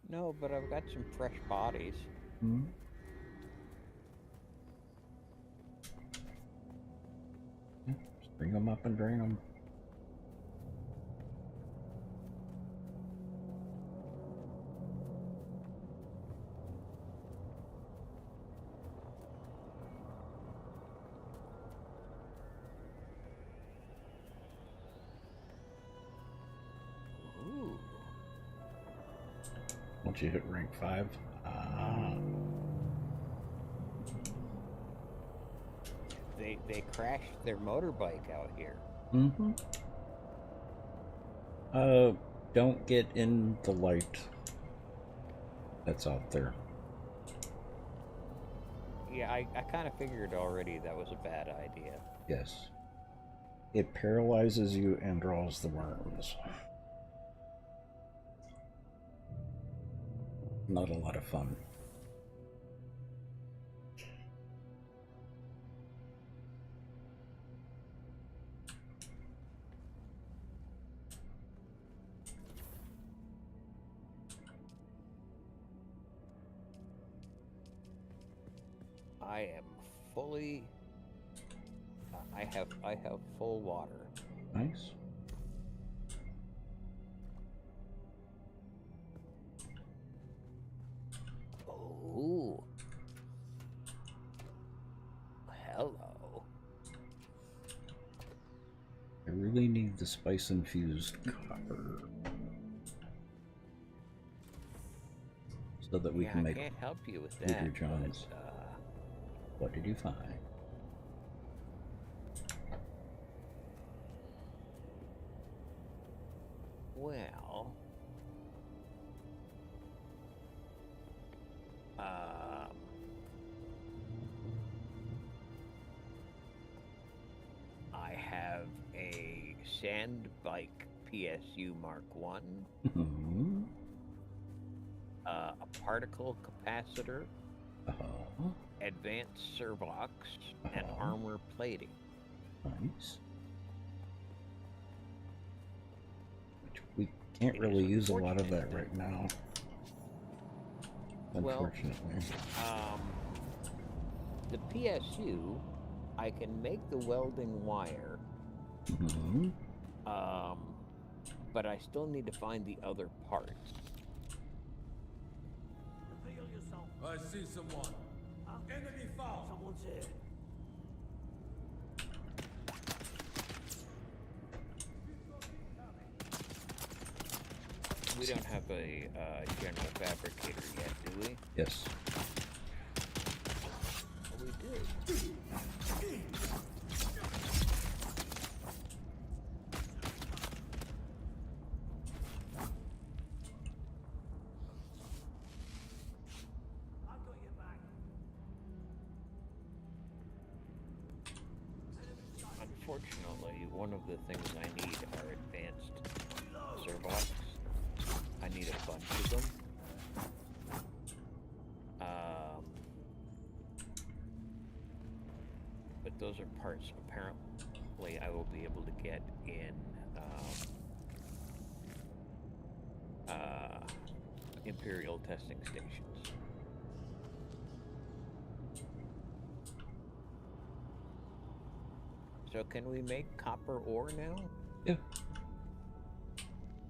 No, but I've got some fresh bodies. Hmm? Yeah, just bring them up and drain them. Ooh. Once you hit rank 5. They crashed their motorbike out here. Mm-hmm. Don't get in the light that's out there. Yeah, I kind of figured already that was a bad idea. Yes. It paralyzes you and draws the worms. Not a lot of fun. I am fully. I have full water. Nice. Ooh. Hello. I really need the spice infused copper so that we can make. I can't help you with Peter that. John's. But, what did you find? well, I have a sand bike PSU Mark 1, Mm-hmm. a particle capacitor, Uh-huh. advanced servox, and Uh-huh. armor plating. Nice. Which we can't It really is use a lot of unfortunate that right now. Well, Unfortunately. The PSU, I can make the welding wire, Mm-hmm. but I still need to find the other parts. Reveal yourself. I see someone. Enemy found. Someone's here. We don't have a general fabricator yet, do we? Yes. Oh, we do. I've got your back. unfortunately, one of the things I need are advanced servox. I need a bunch of them. But those are parts apparently I will be able to get in Imperial testing stations. So can we make copper ore now? Yeah.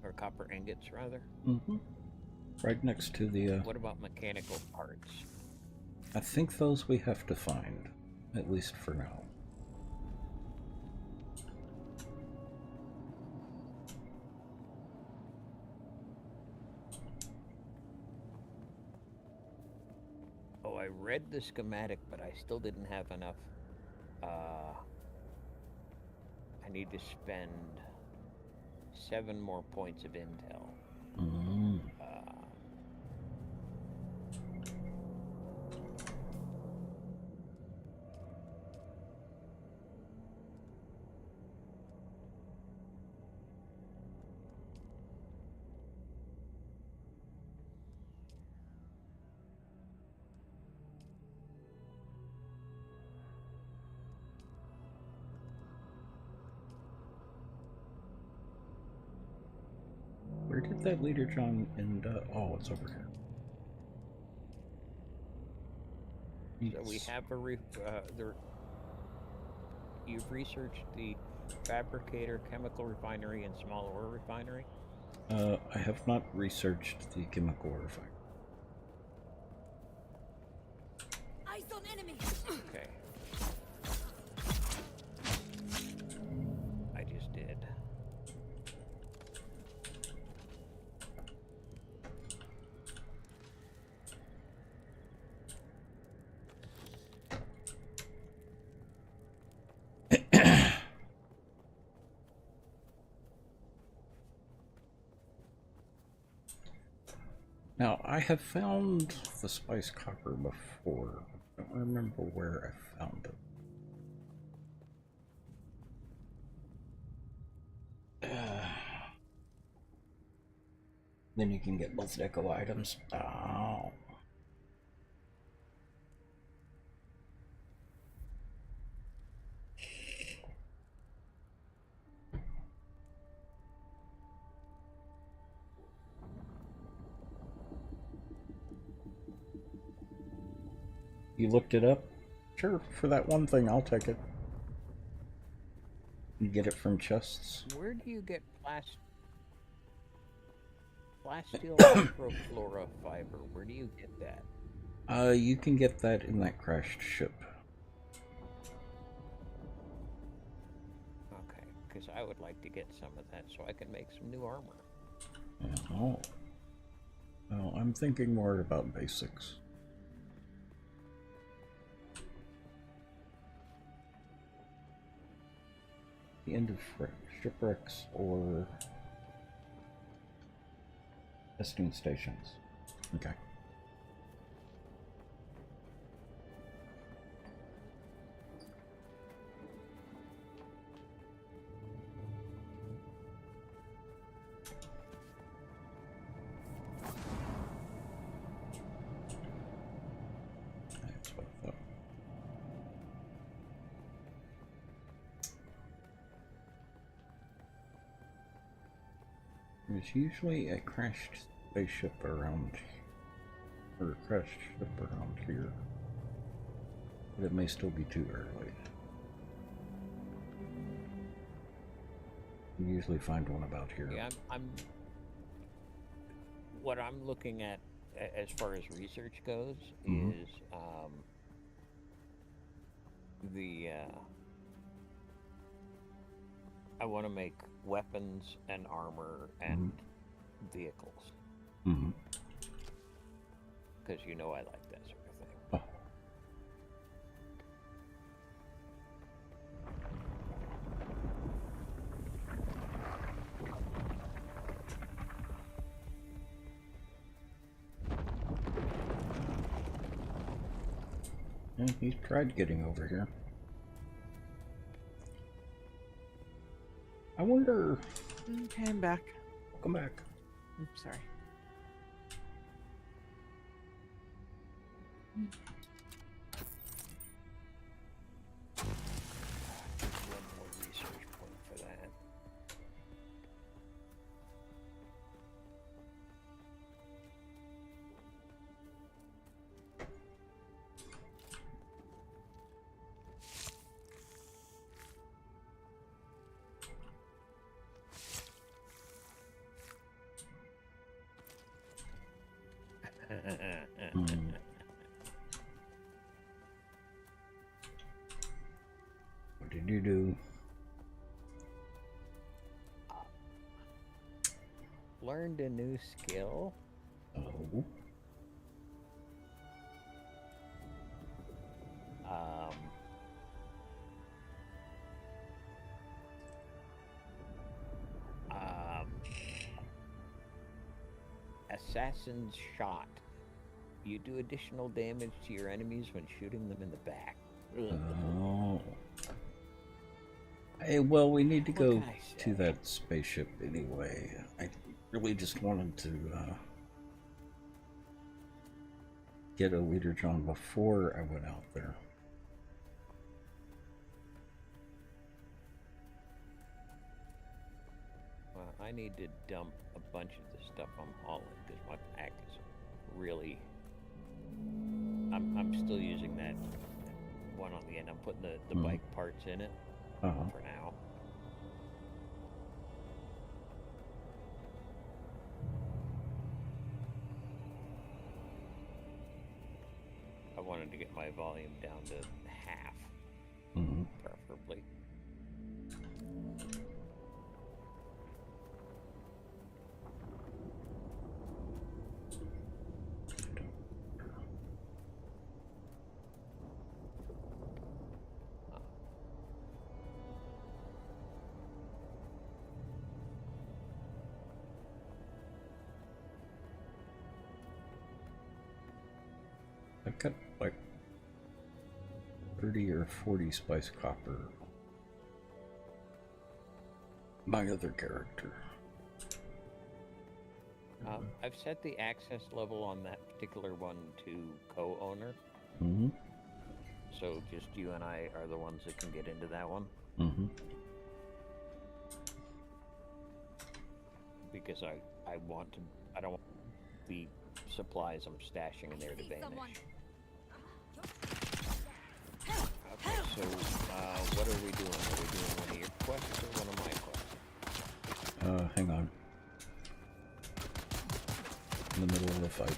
Or copper ingots, rather? Mm-hmm. Right next to the, What about mechanical parts? I think those we have to find, at least for now. Oh, I read the schematic, but I still didn't have enough. I need to spend 7 more points of intel. Mm. Where did that leader John end up? Oh, it's over here. So we have you've researched the fabricator, chemical refinery, and small ore refinery? I have not researched the chemical refinery. Eyes on enemy. Okay. I just did. Now, I have found the spice copper before. I don't remember where I found it. Then you can get both deco items. Oh. You looked it up? Sure, for that one thing, I'll take it. You get it from chests. Where do you get plasteel microflora fiber? Where do you get that? You can get that in that crashed ship. Okay, because I would like to get some of that so I can make some new armor. Oh. Well, I'm thinking more about basics. The end of shipwrecks or testing stations. Okay. That's what I thought. There's usually a crashed spaceship around, or a crashed ship around here, but it may still be too early. You usually find one about here. Yeah, what I'm looking at as far as research goes is I want to make weapons and armor and vehicles. Because you know I like that sort of thing. Oh. Yeah, he's tried getting over here. I wonder. Okay, I'm back. Welcome back. I'm sorry. One more research point for that. Hmm. What did you do? Learned a new skill. Oh. Um, Assassin's Shot. You do additional damage to your enemies when shooting them in the back. Oh. Hey, well, we need to What go can I to say? that spaceship anyway. I really just wanted to get a leader John before I went out there. Well, I need to dump a bunch of the stuff I'm hauling because my pack is really. I'm still using that one on the end. I'm putting the bike parts in it Uh-huh. for now. I wanted to get my volume down to half, Mm-hmm. preferably. I've got like 30 or 40 spice copper. My other character. I've set the access level on that particular one to co-owner, Mm-hmm. so just you and I are the ones that can get into that one. Mm-hmm. Because I want to, I don't want the supplies I'm stashing in there to vanish. Okay, so what are we doing? Are we doing one of your quests or one of my quests? Hang on. In the middle of the fight.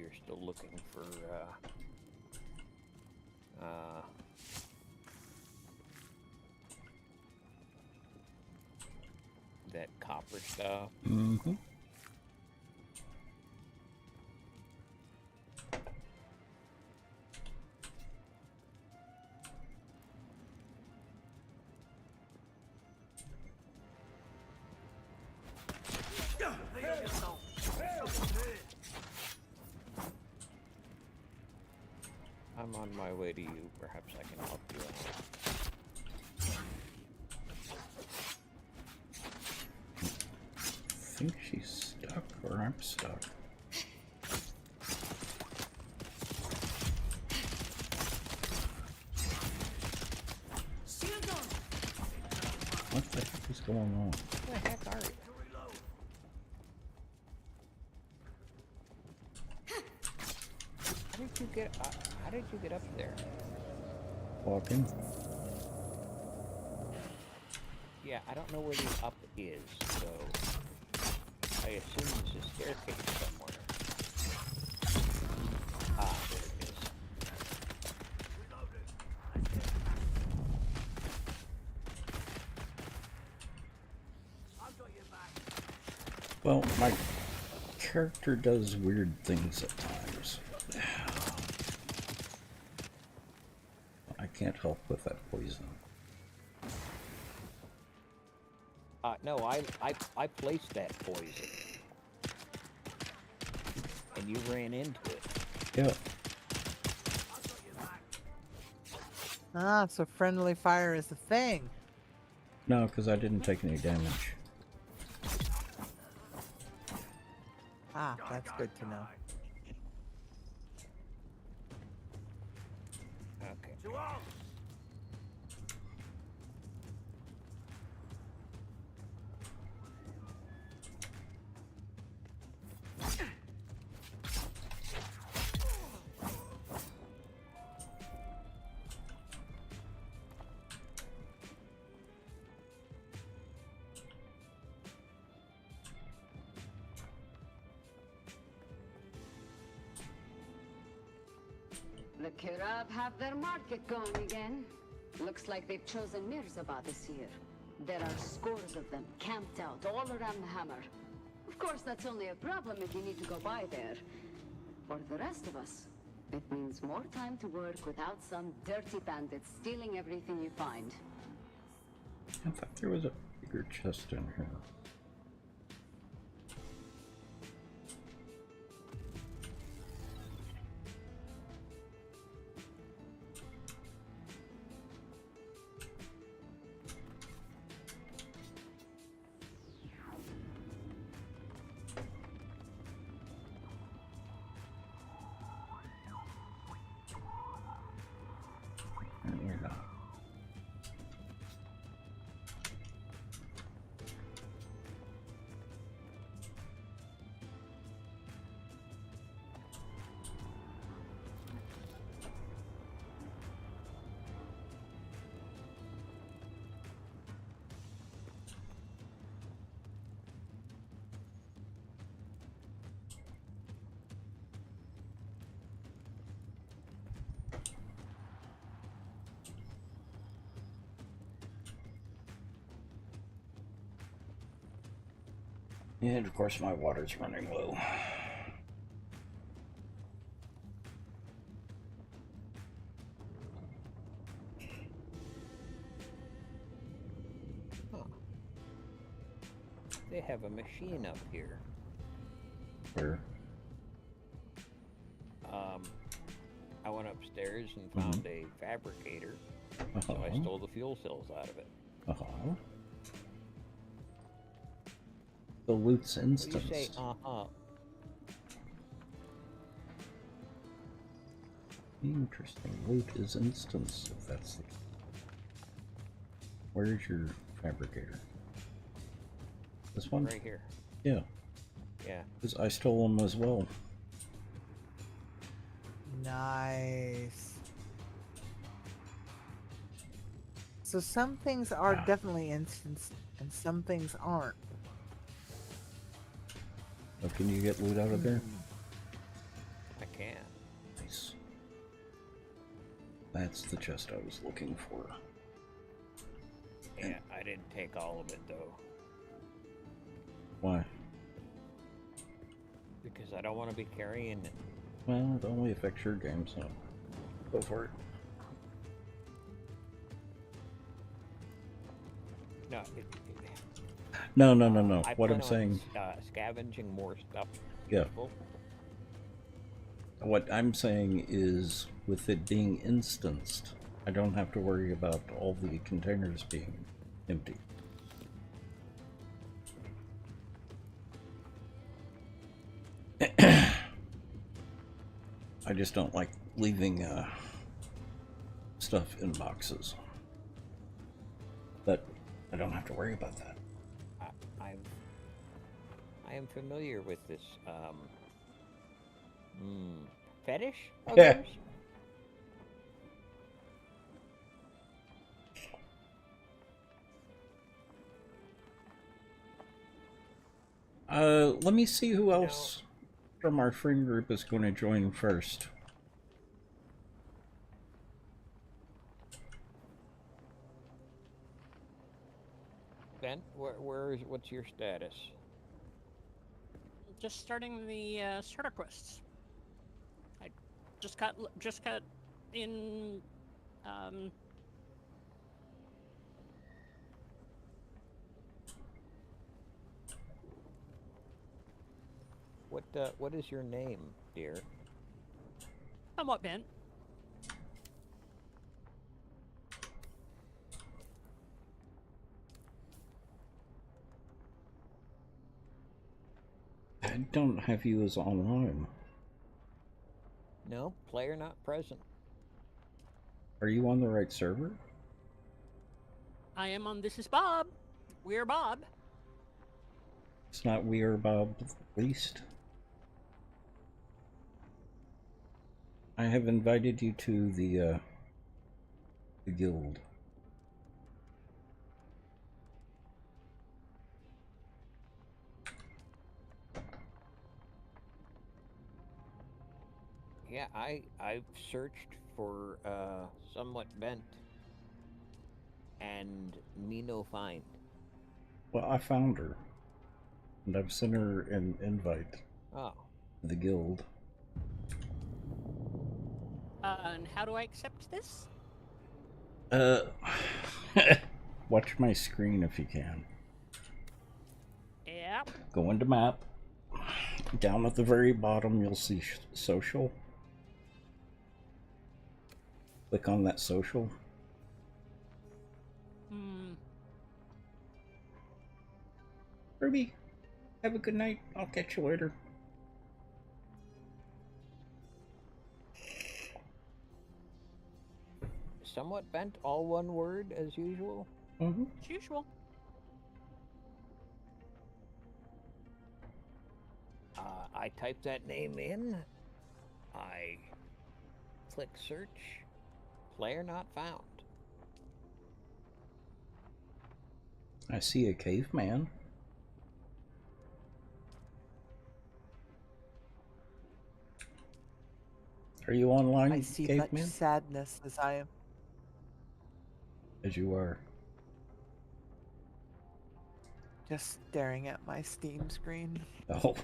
you're still looking for that copper stuff. Mm-hmm. I'm on my way to you. Perhaps I can help you out. I think she's stuck, or I'm stuck. What the heck is going on? What the heck are you? How did you get up there? Walking. Yeah, I don't know where the up is, so I assume there's a staircase somewhere. Ah, there it is. Well, my character does weird things at times. I can't help with that poison. No, I placed that poison. And you ran into it. Yeah. Ah, so friendly fire is the thing. No, because I didn't take any damage. Ah, that's good to know. Okay. The Kirab have their market going again. Looks like they've chosen Mirzabah this year. There are scores of them camped out all around the hammer. Of course, that's only a problem if you need to go by there. For the rest of us, it means more time to work without some dirty bandits stealing everything you find. I thought there was a bigger chest in here. And of course my water's running low. Huh. They have a machine up here. Where? I went upstairs and found a fabricator, so I stole the fuel cells out of it. The loot's What do instance. you say, Interesting. Loot is instance, if that's the... Where's your fabricator? This one? Right here. Yeah. Yeah. Because I stole them as well. Nice. So some things are definitely instance and some things aren't. Oh, can you get loot out of there? I can. Nice. That's the chest I was looking for. Yeah, I didn't take all of it though. Why? Because I don't want to be carrying it. Well, it only affects your game, so go for it. No, No. I What plan I'm saying. scavenging more stuff. Yeah. People. What I'm saying is, with it being instanced, I don't have to worry about all the containers being empty. I just don't like leaving stuff in boxes. But I don't have to worry about that. I am familiar with this fetish of Yeah. yours? Let me see who else from our friend group is going to join first. Ben, what's your status? Just starting the starter quests. I just got in. What is your name, dear? Somewhat bent. I don't have you as online. No, player not present. Are you on the right server? I am on This Is Bob. We're Bob. It's not We Are Bob least. I have invited you to the guild. Yeah, I've searched for somewhat bent and me no find. Well, I found her. And I've sent her an invite Oh. to the guild. And how do I accept this? Watch my screen if you can. Yeah. Go into map. Down at the very bottom, you'll see social. Click on that social. Ruby, have a good night. I'll catch you later. Somewhat bent, all one word as usual. Mm-hmm. As usual. I type that name in. I click search. Player not found. I see a caveman. Are you online, I see caveman? much sadness as I am. As you are. Just staring at my Steam screen. Oh.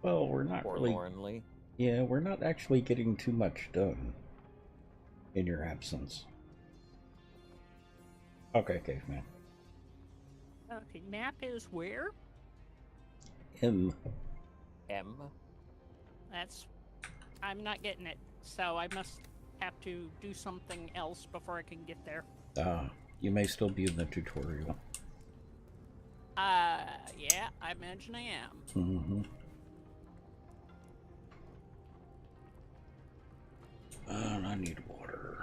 Well, we're not Forlornly. Yeah, we're not actually getting too much done in your absence. Okay, caveman. Okay, map is where? M. I'm not getting it, so I must have to do something else before I can get there. You may still be in the tutorial. Yeah, I imagine I am. Mm-hmm. And I need water.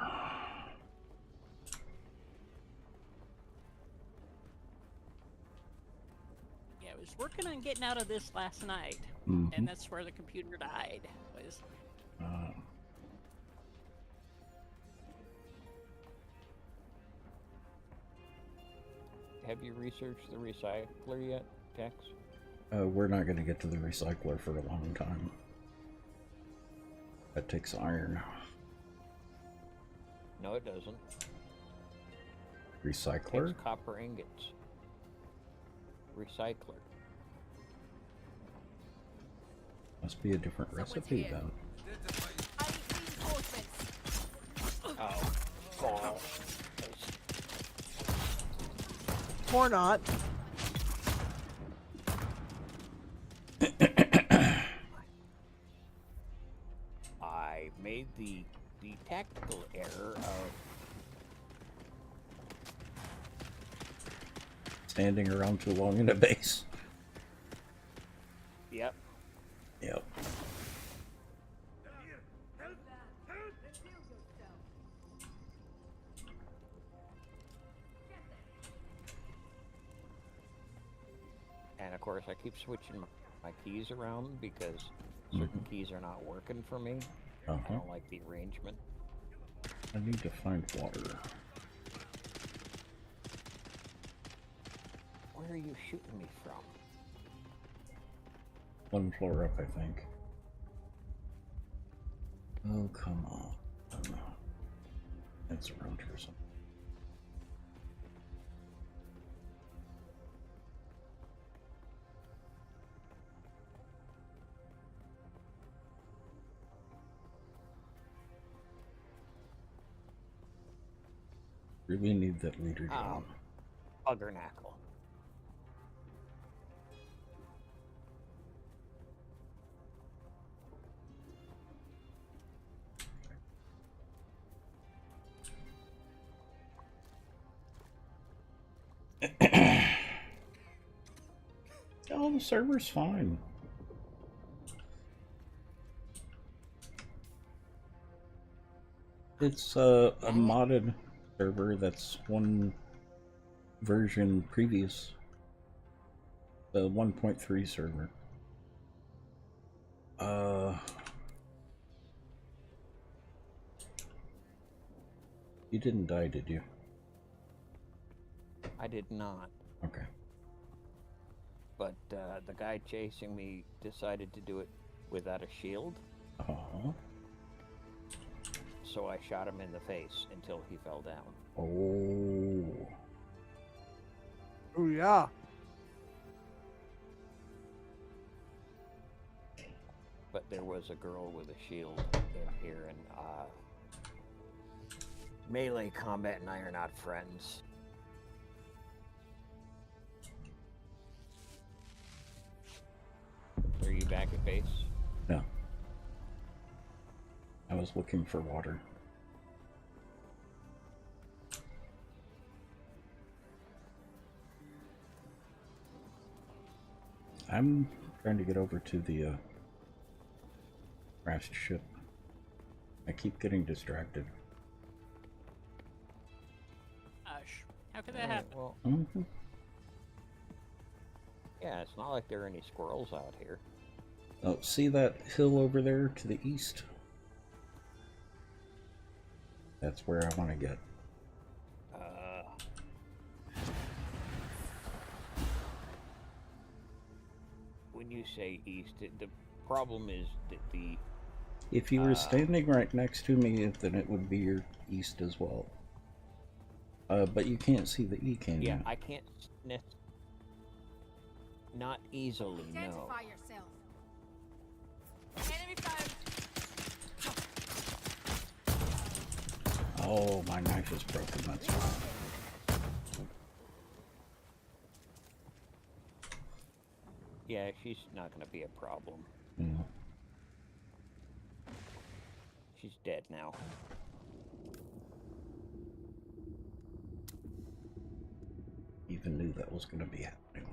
Yeah, I was working on getting out of this last night, and that's where the computer died. Have you researched the recycler yet, Tex? We're not going to get to the recycler for a long time. That takes iron. No, it doesn't. Recycler? It takes copper ingots. Recycler. Must be a different recipe then. Oh. Oh. Or not. I made the tactical error of Standing around too long in a base. Yep. Yep. And of course, I keep switching my keys around because certain keys are not working for me. I don't like the arrangement. I need to find water. Where are you shooting me from? One floor up, I think. Oh, come on. It's around here somewhere. Really need that leader down. Buggernackle. Oh, the server's fine. It's a modded server that's one version previous. The 1.3 server. You didn't die, did you? I did not. Okay. But the guy chasing me decided to do it without a shield. Uh-huh. So I shot him in the face until he fell down. Oh. Oh, yeah. But there was a girl with a shield in here, and melee combat and I are not friends. Are you back at base? No. I was looking for water. I'm trying to get over to the crashed ship. I keep getting distracted. Gosh, how could that happen? Well, Mm-hmm. yeah, it's not like there are any squirrels out here. Oh, see that hill over there to the east? That's where I want to get. When you say east, the problem is that the... If you were standing right next to me, then it would be your east as well. But you can't see the E, can you? Yeah, I can't... Not easily, no. Identify yourself. Enemy fire. Oh, my knife is broken, that's why. Yeah, she's not going to be a problem. Mm. She's dead now. Even knew that was going to be happening.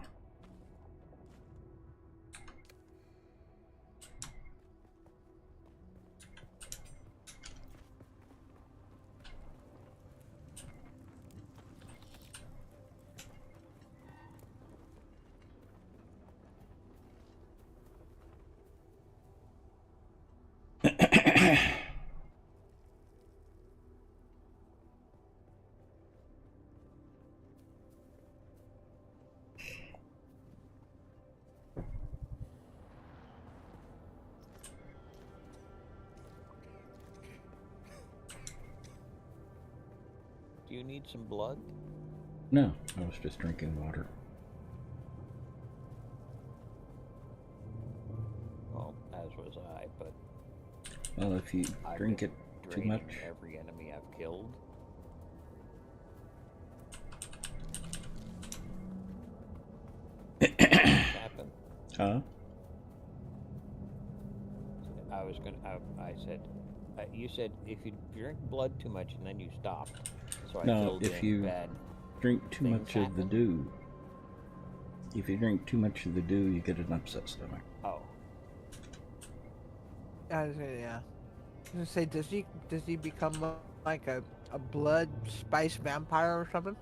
Do you need some blood? No, I was just drinking water. Well, as was I, but Well, if you drink it too much... every enemy I've killed. Happen. Huh? I said, you said if you drink blood too much and then you stop. So I No, filled if in you bad drink too things much of the happen? dew. If you drink too much of the dew, you get an upset stomach. Oh. Yeah. I was gonna say, does he become like a blood spice vampire or something?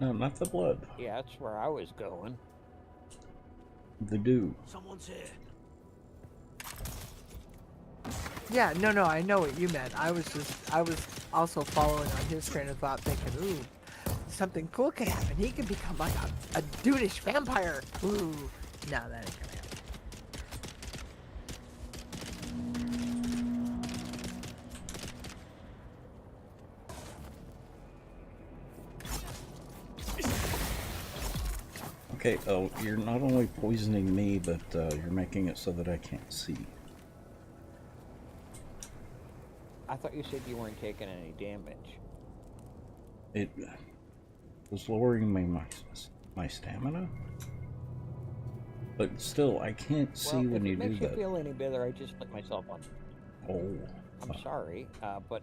No, not the blood. Yeah, that's where I was going. The dew. Someone's here. Yeah, no, I know what you meant. I was also following on his train of thought, thinking, ooh, something cool could happen. He could become like a dunish vampire. Ooh, no, that ain't gonna happen. Okay, oh, you're not only poisoning me, but you're making it so that I can't see. I thought you said you weren't taking any damage. It was lowering my stamina? But still, I can't see when you do If it makes you that. feel any better, I just lit myself on. Oh. I'm sorry, but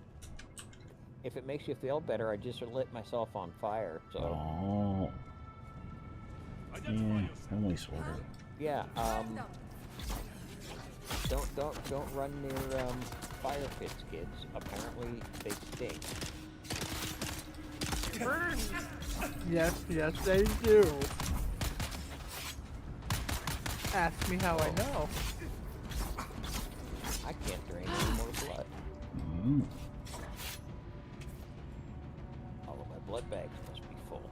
if it makes you feel better, I just lit myself on fire. So. Oh. Yeah, only sort of. Yeah. Don't run near fire pits, kids. Apparently they stink. Yes, they do. Ask me how I know. I can't drain any more blood. Mm. All of my blood bags must be full.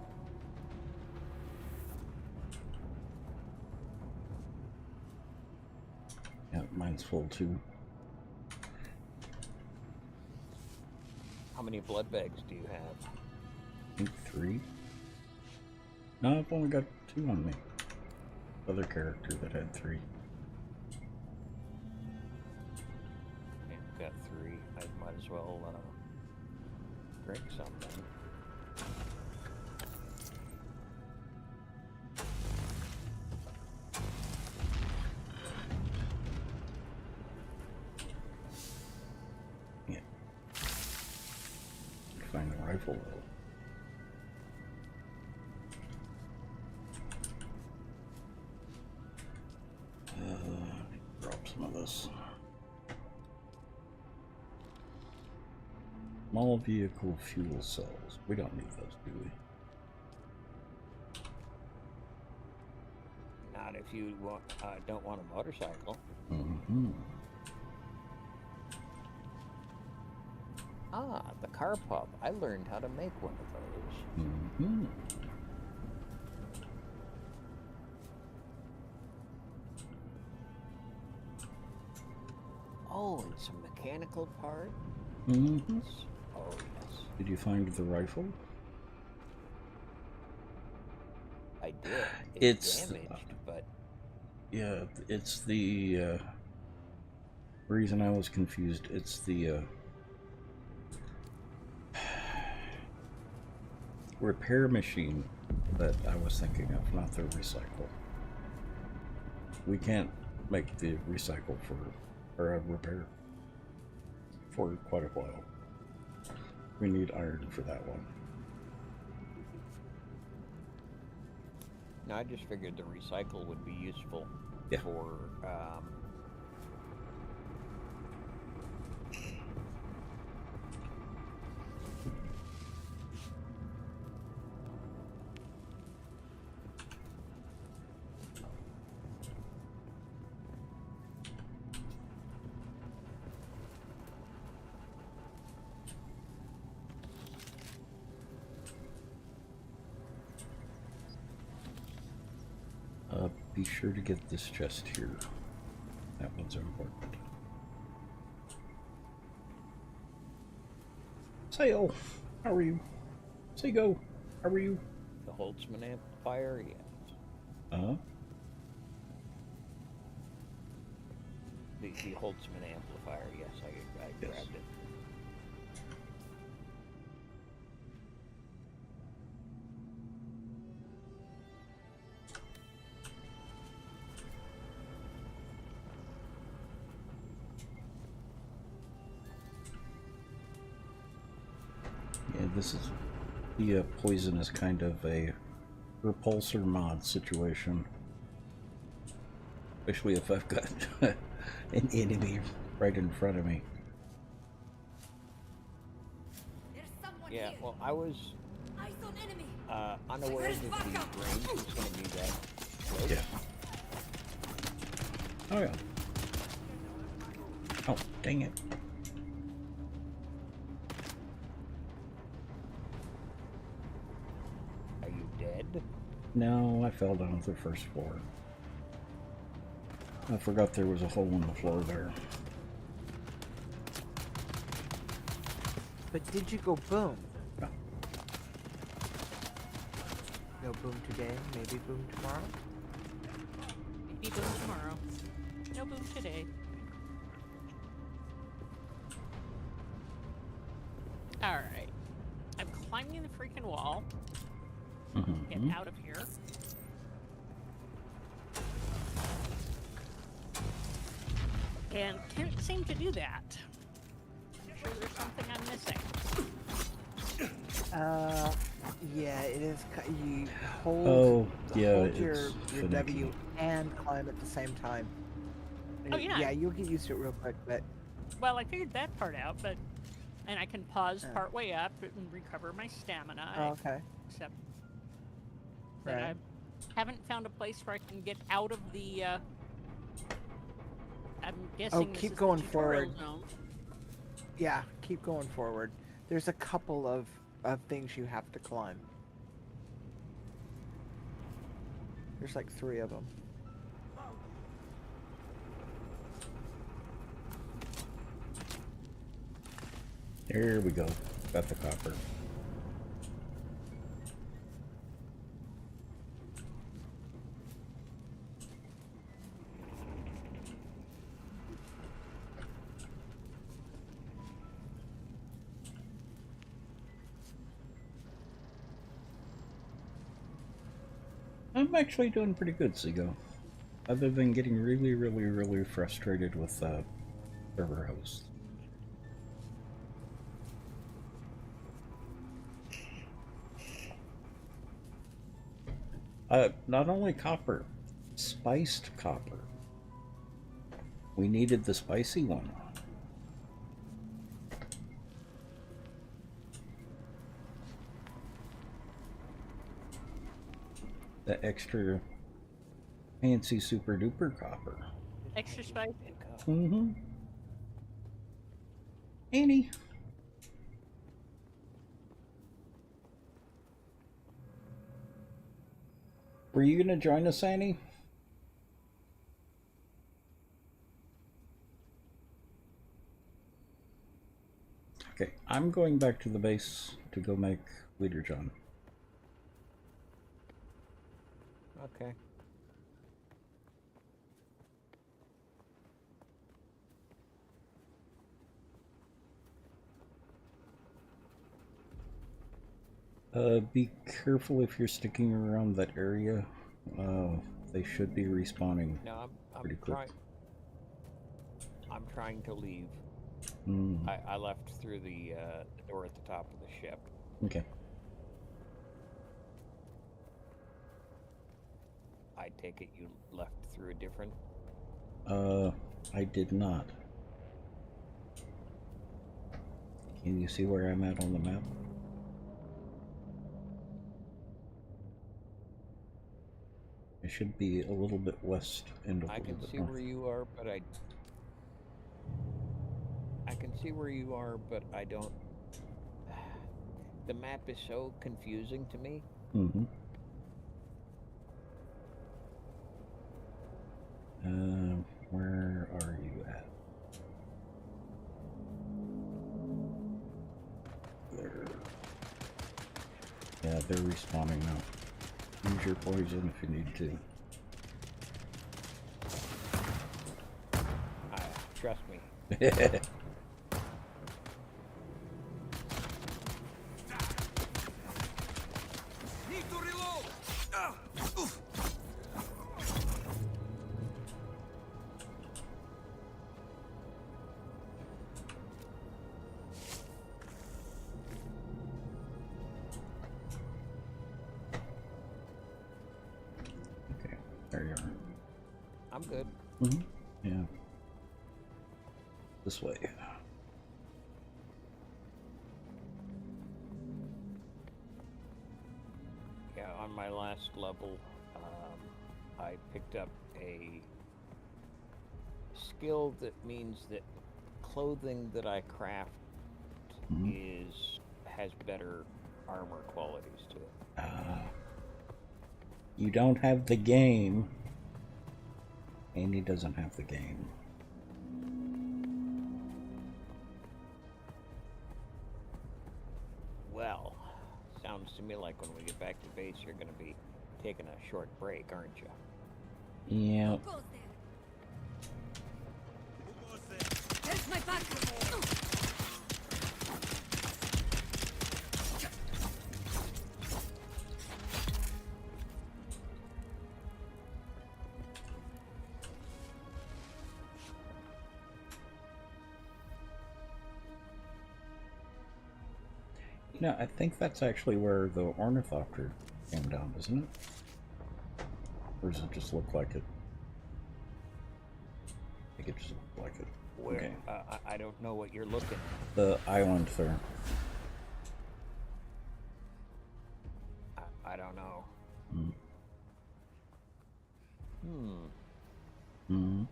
Yeah, mine's full too. How many blood bags do you have? I think 3. No, I've only got 2 on me. Other character that had 3. I've got 3. I might as well drink something. Yeah. Find the rifle though. Drop some of this. Small vehicle fuel cells. We don't need those, do we? Not if you don't want a motorcycle. Mm-hmm. Ah, the car pub. I learned how to make one of those. Mm-hmm. Oh, and some mechanical parts. Mm-hmm. Oh, yes. Did you find the rifle? I did. It's damaged, but yeah, it's the reason I was confused. It's the repair machine that I was thinking of, not the recycle. We can't make the recycle or repair for quite a while. We need iron for that one. no, I just figured the recycle would be useful Yeah. for Be sure to get this chest here. That one's important. Sail, how are you? Seago, how are you? The Holtzman amplifier, yes. Uh-huh. The Holtzman amplifier, yes, I Yes. grabbed it. Yeah, this is the poison is kind of a repulsor mod situation. Especially if I've got an enemy right in front of me. There's someone Yeah, here. well, I was Eyes on enemy. unaware that the range was going to be that close. Yeah. Oh yeah. Oh, dang it. Are you dead? No, I fell down to the first floor. I forgot there was a hole in the floor there. But did you go boom? No. No boom today, maybe boom tomorrow? Maybe boom tomorrow. No boom today. Alright. I'm climbing the freaking wall. Get out of here. And can't seem to do that. I'm sure there's something I'm missing. Yeah, it is. You hold. Oh, yeah, hold your it's finicky. W and climb at the same time. Oh, yeah. Yeah, you'll get used to it real quick, but Well, I figured that part out, but... And I can pause part way up and recover my stamina. oh, okay. Except that Right. I haven't found a place where I can get out of the, I'm guessing this keep is going the tutorial forward. zone. Yeah, keep going forward. There's a couple of things you have to climb. There's like 3 of them. There we go. Got the copper. I'm actually doing pretty good, Seago. Other than getting really frustrated with server hosts. Not only copper, spiced copper. We needed the spicy one. The extra fancy super duper copper. Extra spice. Mm-hmm. Annie. Were you gonna join us, Annie? Okay, I'm going back to the base to go make Leader John. Okay. Be careful if you're sticking around that area. They should be respawning No, pretty quick. I'm trying to leave. I left through the door at the top of the ship. Okay. I take it you left through a different... I did not. Can you see where I'm at on the map? It should be a little bit west and a I little can bit see north. where you are, but I can see where you are, but I don't... The map is so confusing to me. Mm-hmm. Where are you at? There. Yeah, they're respawning now. Use your poison if you need to. Trust me. Need to reload! Oof. Okay, there you are. I'm good. Mm-hmm. Yeah. This way. Yeah, on my last level, I picked up a skill that means that clothing that I craft has better armor qualities to it. You don't have the game. Andy doesn't have the game. Well, sounds to me like when we get back to base, you're going to be taking a short break, aren't you? Yeah. Who goes there? There's my back. You know, I think that's actually where the ornithopter came down, isn't it? Or does it just look like it? I think it just looked like it. Where? Okay. I don't know what you're looking at. The island there. I don't know. Mm. Hmm. Mm-hmm.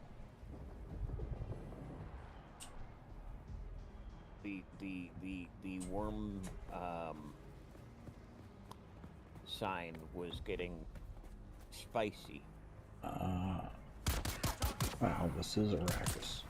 The worm sign was getting spicy. Wow, this is Arrakis.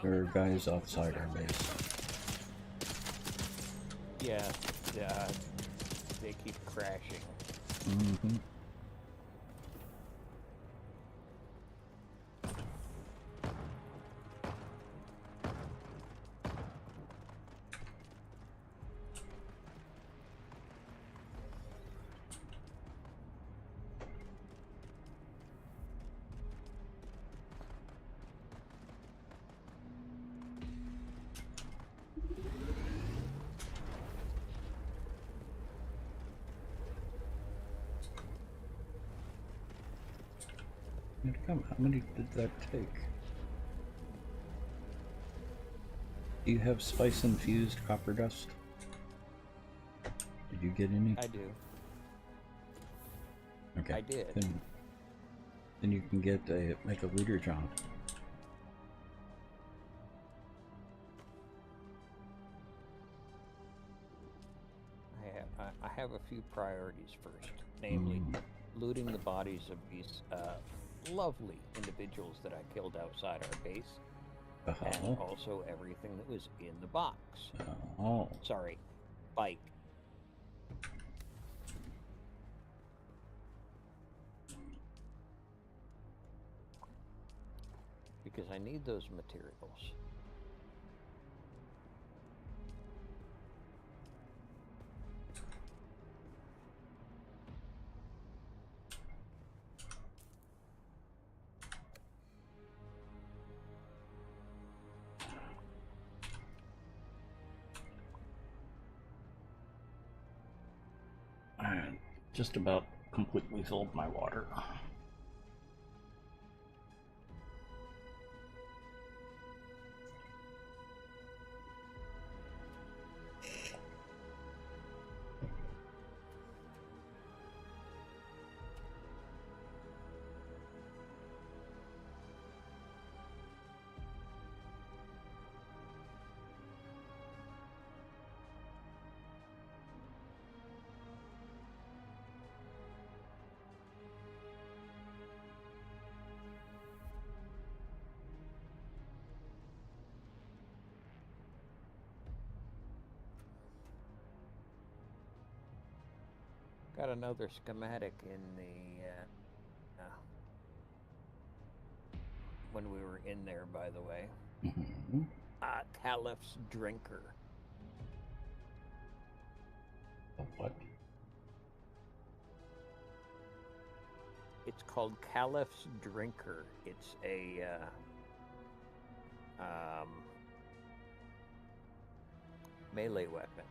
There are guys outside our base. Yeah, they keep crashing. Mm-hmm. How many did that take? Do you have spice infused copper dust? Did you get any? I do. Okay. I did. Then you can get make a leader John. I have a few priorities first, namely looting the bodies of these lovely individuals that I killed outside our base, and also everything that was in the box. Sorry, bike. Because I need those materials. I just about completely filled my water. Got another schematic in the when we were in there, by the way. Mm-hmm. Caliph's Drinker. What? It's called Caliph's Drinker. It's a melee weapon.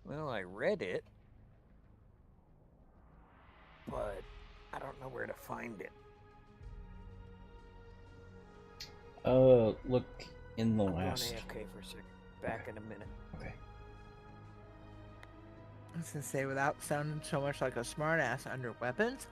Well, I read it, but I don't know where to find it. Look in the I'm last. going AFK for a second. Back in a minute. Okay. I was gonna say, without sounding so much like a smartass, under weapons.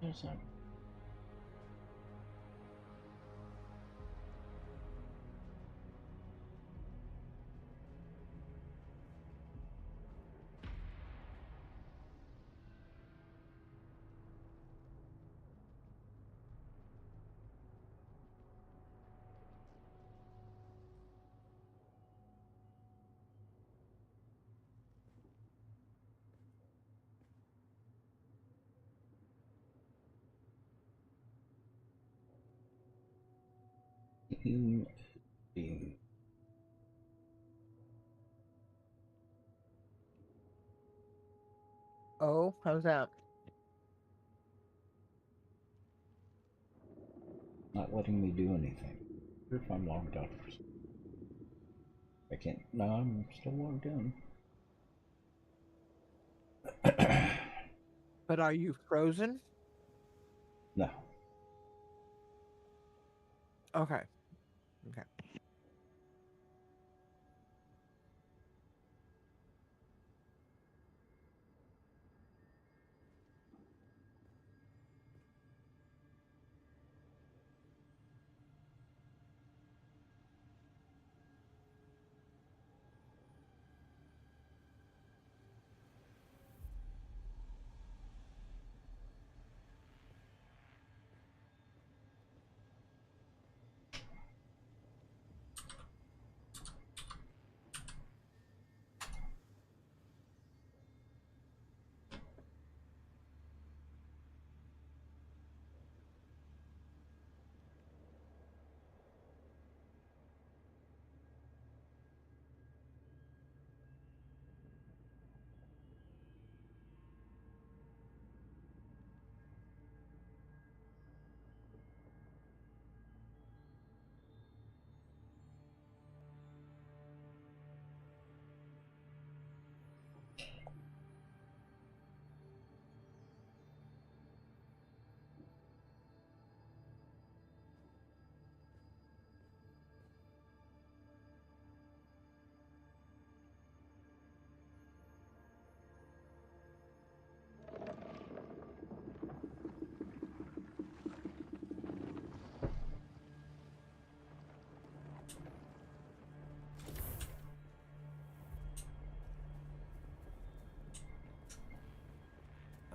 There's some. Oh, how's that? Not letting me do anything. If I'm logged out. I can't. No, I'm still logged in. But are you frozen? No. Okay. Okay.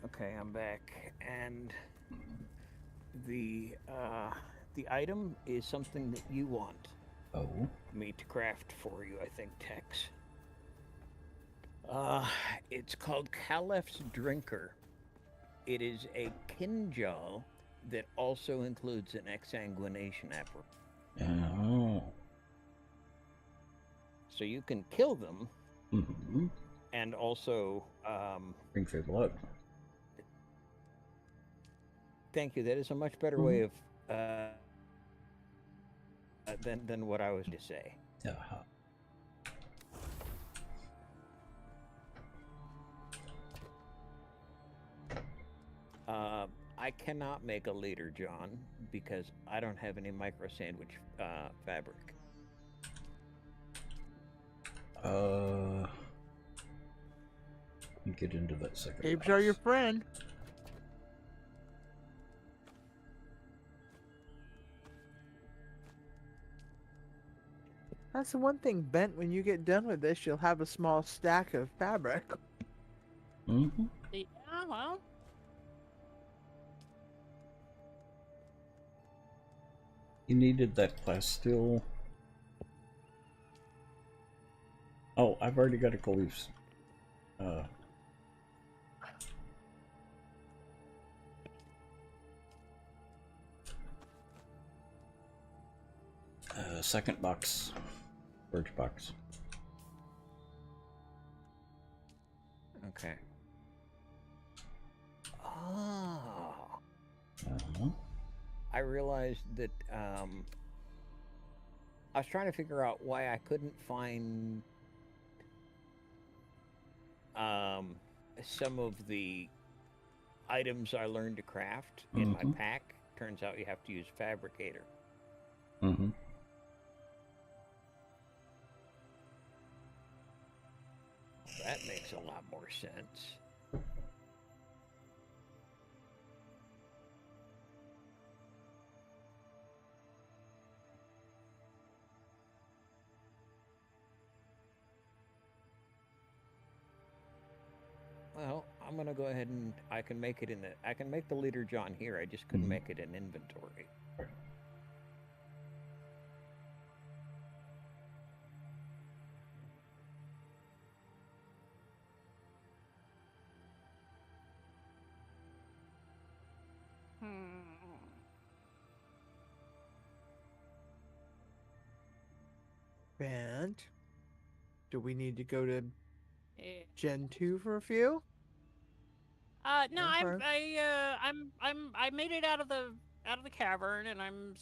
Okay, I'm back, and the item is something that you want Oh. me to craft for you, I think, Tex. It's called Caliph's Drinker. It is a kinjal that also includes an exsanguination apparatus. Oh. So you can kill them, Mm-hmm. and also Drink their blood. Thank you. That is a much better way of than what I was to say. Uh-huh. I cannot make a leader, John, because I don't have any micro sandwich fabric. We'll get into that second. Apes are your friend. That's the one thing, Bent. When you get done with this, you'll have a small stack of fabric. Mm-hmm. Yeah, well, You needed that plasteel. Oh, I've already got a leaves. Second box. Birch box. Okay. Oh. Uh-huh. I realized that I was trying to figure out why I couldn't find some of the items I learned to craft in my pack. Turns out you have to use Fabricator. Mm-hmm. That makes a lot more sense. Well, I'm gonna go ahead and I can make it in the I can make the leader John here. I just couldn't make it in inventory. Bent. Do we need to go to yeah. Gen 2 for a few? No, Okay. I made it out of the cavern, and I'm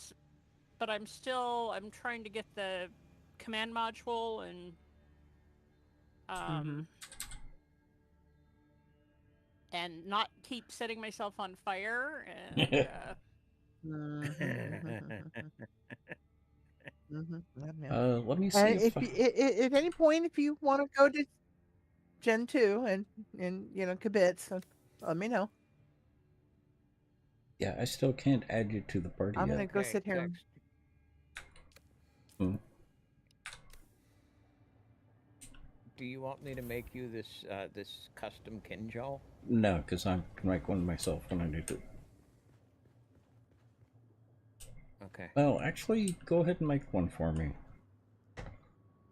trying to get the command module and and not keep setting myself on fire and Let me see if at any point if you want to go to Gen 2 and kibitz, let me know. Yeah, I still can't add you to the party I'm yet. gonna go sit here. Do you want me to make you this this custom kinjal? No, because I can make one myself when I need to. Okay. Oh, actually, go ahead and make one for me.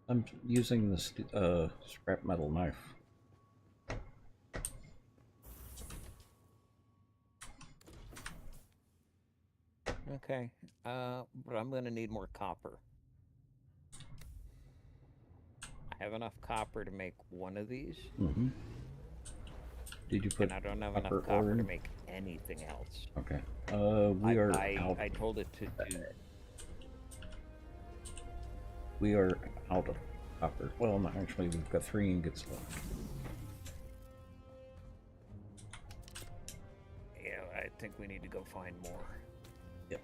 I'm using this scrap metal knife. Okay. But I'm gonna need more copper. I have enough copper to make one of these. Did you put? And I don't have enough copper to make anything else. Okay. We are out. I told it to do. We are out of copper. Well, no, actually, we've got 3 ingots left. Yeah, I think we need to go find more. Yep.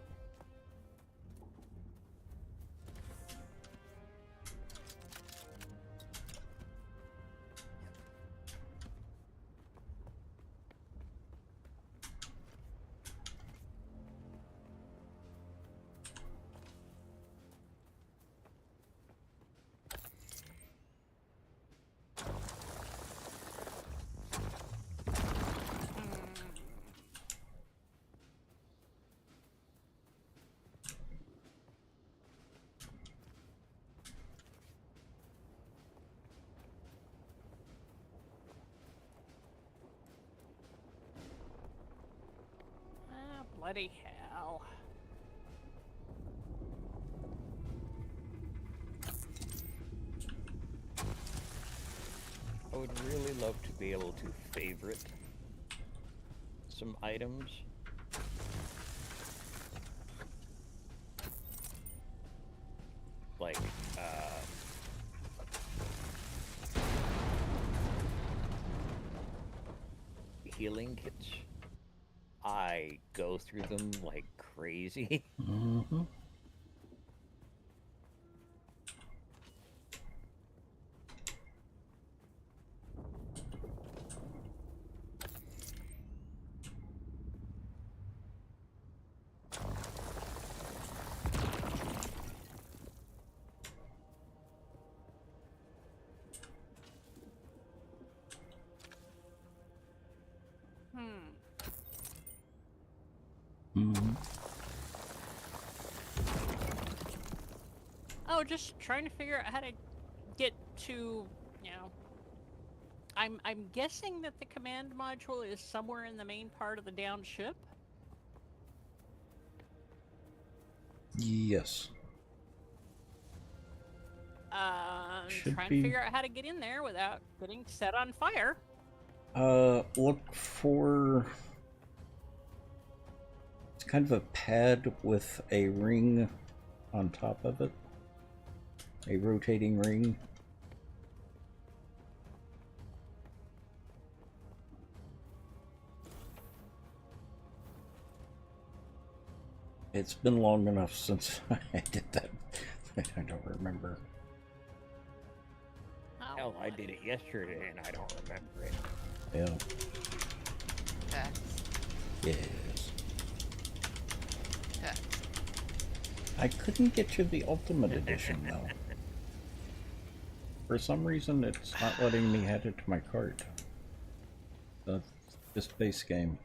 bloody hell. I would really love to be able to favorite some items. Like, healing kits. I go through them like crazy. Oh, just trying to figure out how to get to, you know. I'm guessing that the command module is somewhere in the main part of the downed ship. Yes. Should Trying be. to figure out how to get in there without getting set on fire. Look for... It's kind of a pad with a ring on top of it. A rotating ring. It's been long enough since I did that. I don't remember. Oh, Hell, I did it yesterday and I don't remember it. Yeah. Facts. Yes. Facts. I couldn't get you the Ultimate Edition, though. For some reason, it's not letting me add it to my cart. That's just base game.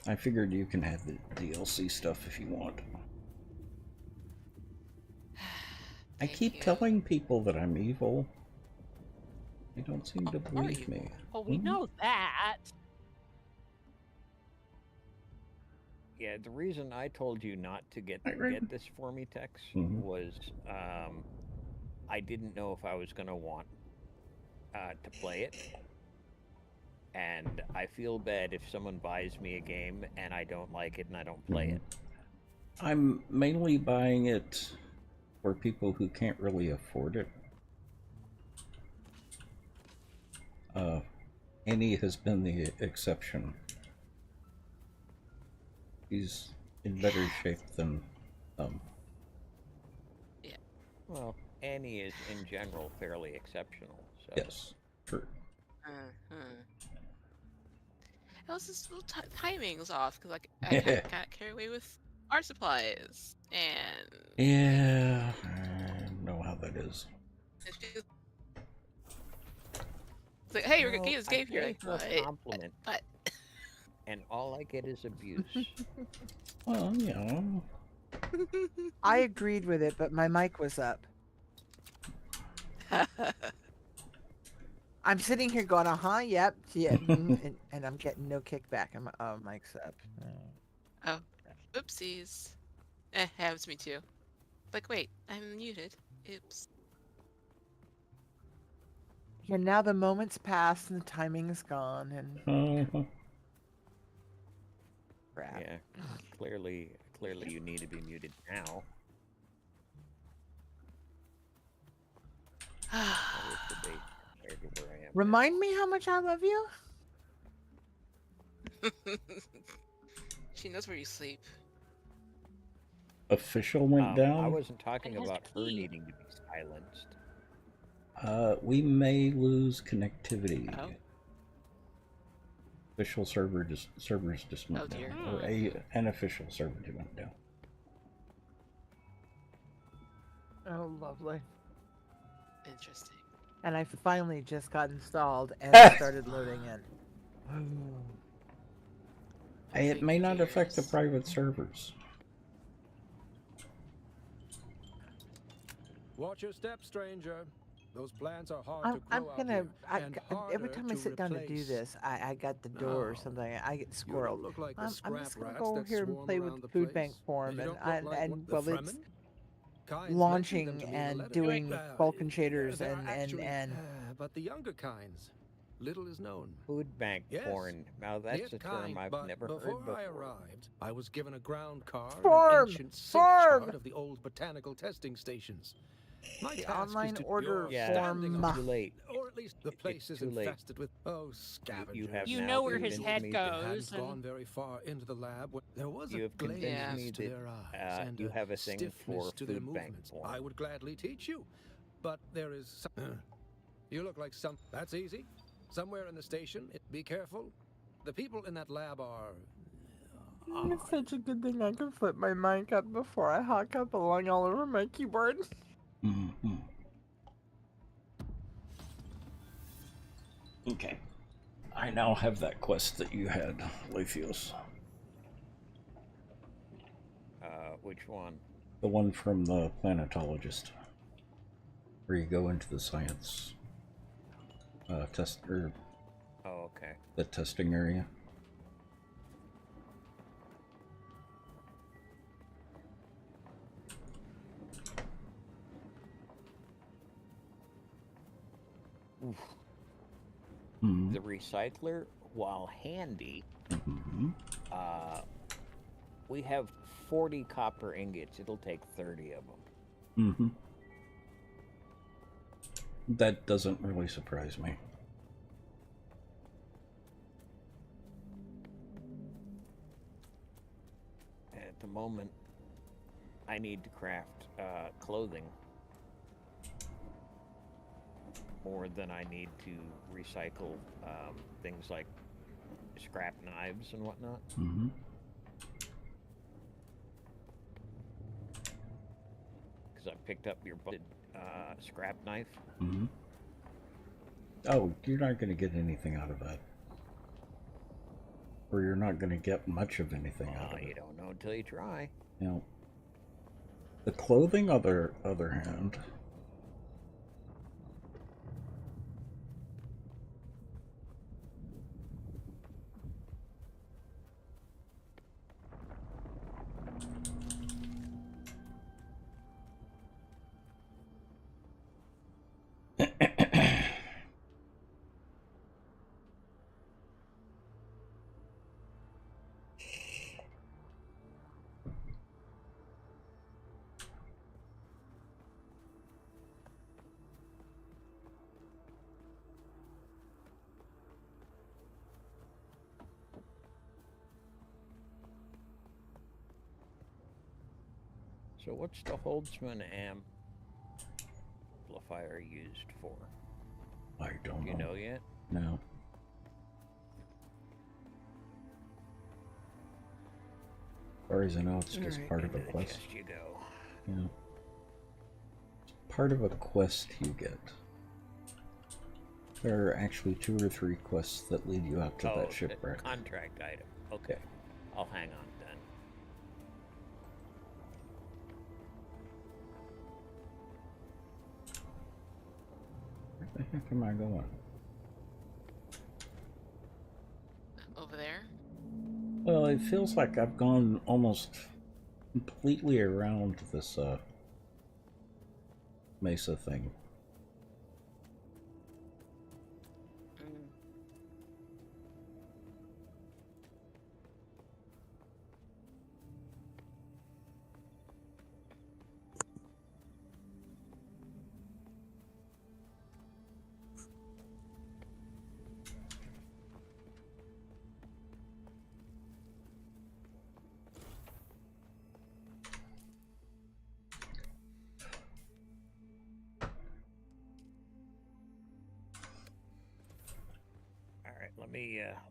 I figured you can have the DLC stuff if you want. I keep telling people that I'm evil. They don't seem to believe me. Well, we know that. Yeah, the reason I told you not to get this for me, Tex, was I didn't know if I was going to want to play it. And I feel bad if someone buys me a game and I don't like it and I don't play it. I'm mainly buying it for people who can't really afford it. Annie has been the exception. He's in better shape than Yeah. Well, Annie is in general fairly exceptional. So. Yes, true. It was just little timing's off because I got carried away with art supplies and yeah, I know how that is. it's like, hey, we're gonna get this game here. Like, Like, compliment. but And all I get is abuse. Well, you know. I agreed with it, but my mic was up. I'm sitting here going, yep, and I'm getting no kickback. Oh, mic's up. oh, oopsies. Happens to me too. Like, wait, I'm muted. Oops. And now the moment's passed and the timing is gone, and crap. Yeah, clearly you need to be muted now. I wish the date compared to where I am. Remind me how much I love you? She knows where you sleep. Official went down. I wasn't talking about her needing to be silenced. We may lose connectivity. Oh. Official servers just went down, or an official server just went down. Oh, lovely. Interesting. And I finally just got installed and started loading in. Hey, it may not affect the private servers. Watch your step, stranger. Those plants are hard to grow I'm gonna. Every harder time I to sit down to do replace. this, I got the door or something. I get squirreled. look like the I'm just scrap gonna rats go over that here and swarm play around with the the food place. bank form, You and don't look like what the well, it's Fremen? Kinds launching mentioned them to me in the and letter. doing Vulcan shaders there are and actually, and but the younger kinds, little is known. Food bank Yes, porn. Now that's Yet a term kind, I've but never heard before before. I arrived, I was given a ground card, Farm! an ancient sync Farm! chart of the old botanical testing stations. My The task is online to order standing form. on- Too late. or at least the place is too late. infested with scavengers. You have You now know where his convinced head me They that- goes. hadn't gone And very far into the lab when there was You a have convinced glazed me to that, their eyes and you a have a thing stiffness for to their food bank movements. porn. I would gladly teach you, but there is some... You look like some... That's easy. Somewhere in the station. Be careful. The people in that lab are... It's such a good thing I can flip my mic up before I hawk up along all over my keyboard. Mm-hmm. Okay. I now have that quest that you had, Lefios. Which one? The one from the planetologist, where you go into the science test, or Oh, okay. the testing area. Oof. Mm-hmm. The recycler, while handy, Mm-hmm. we have 40 copper ingots. It'll take 30 of them. Mm-hmm. That doesn't really surprise me. At the moment, I need to craft clothing more than I need to recycle things like scrap knives and whatnot. Mm-hmm. Because I picked up your busted scrap knife. Mm-hmm. Oh, you're not going to get anything out of that. Or you're not going to get much of anything out of it. You don't know until you try. You know, the clothing, other hand, So what's the Holtzman amplifier used for? I don't know. Do you know yet? No. As far as I know, it's just part of a quest. You go. Yeah. It's part of a quest you get. There are actually 2 or 3 quests that lead you out to that shipwreck. Contract item. Okay. I'll hang on then. Where the heck am I going? Over there? Well, it feels like I've gone almost completely around this mesa thing.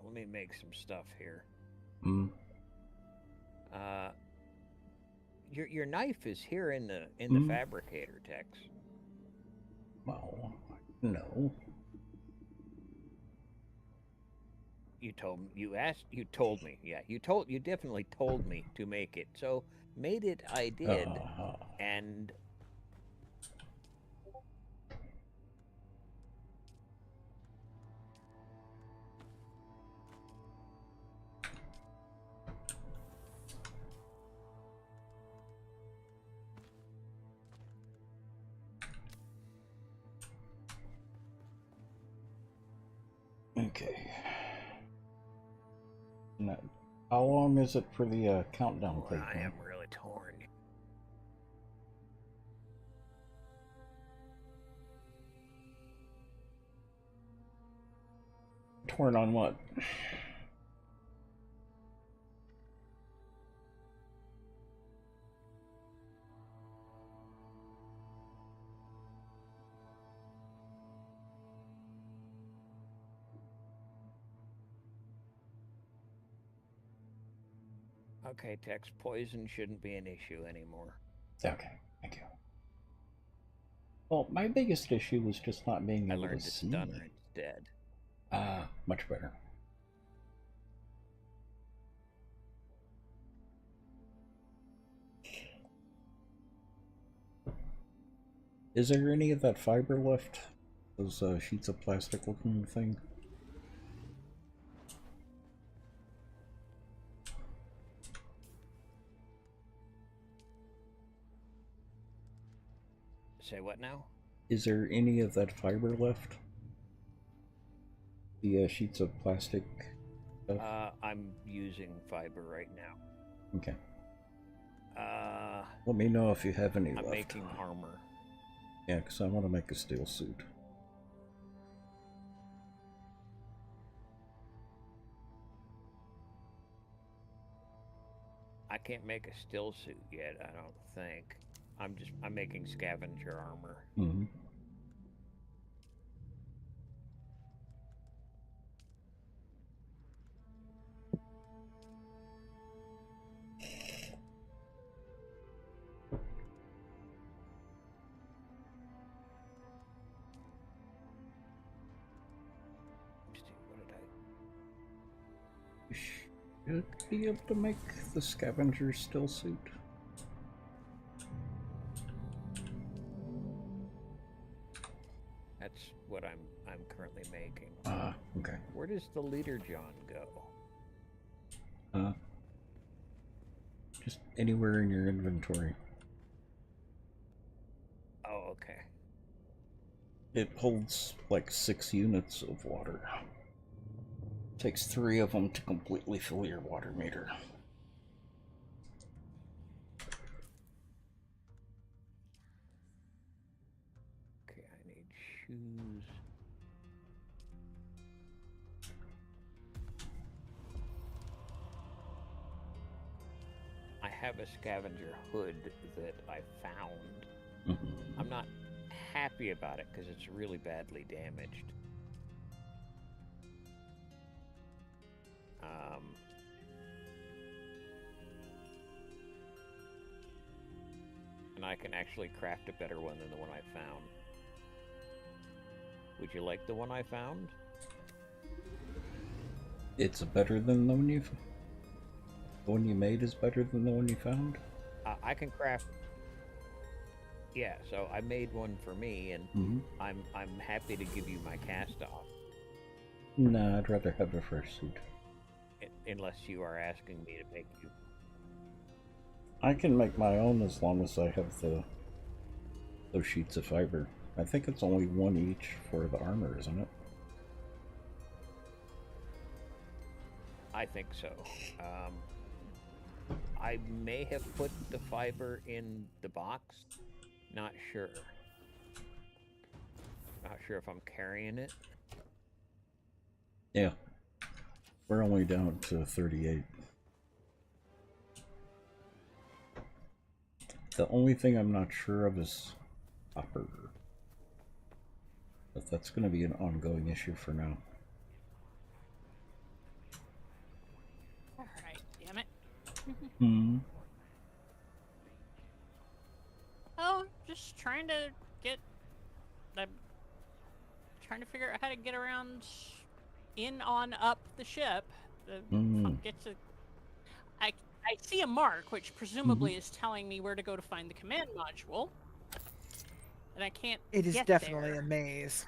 Let me make some stuff here. Hmm. Your knife is here in the fabricator, Tex. Well, no. You told me. Yeah, you definitely told me to make it. So made it, I did, and. Okay. Now, how long is it for the countdown plate? I am really torn. Torn on what? Okay, Tex, poison shouldn't be an issue anymore. Okay, thank you. Well, my biggest issue was just not being able to see. I learned to stun instead. Ah, much better. Is there any of that fiber left? Those sheets of plastic looking thing? Say what now? Is there any of that fiber left? The sheets of plastic stuff? I'm using fiber right now. Okay. Let me know if you have any left. I'm making armor. Yeah, because I want to make a steel suit. I can't make a still suit yet, I don't think. I'm making scavenger armor. Mm-hmm. You should be able to make the scavenger still suit. That's what I'm currently making. Okay. Where does the leader John go? Just anywhere in your inventory. Oh, okay. It holds like 6 units of water. Takes 3 of them to completely fill your water meter. Okay, I need shoes. I have a scavenger hood that I found. I'm not happy about it because it's really badly damaged. And I can actually craft a better one than the one I found. Would you like the one I found? It's better than the one you... The one you made is better than the one you found? I can craft... Yeah, so I made one for me, and I'm happy to give you my cast-off. Nah, I'd rather have a fresh suit. Unless you are asking me to make you... I can make my own as long as I have those sheets of fiber. I think it's only 1 each for the armor, isn't it? I think so. I may have put the fiber in the box. Not sure. Not sure if I'm carrying it. Yeah. We're only down to 38. The only thing I'm not sure of is copper. But that's going to be an ongoing issue for now. Alright, damn it. Oh, just trying to get... I'm trying to figure out how to get around on up the ship. I see a mark, which presumably is telling me where to go to find the command module. And I can't It is get definitely there. a maze.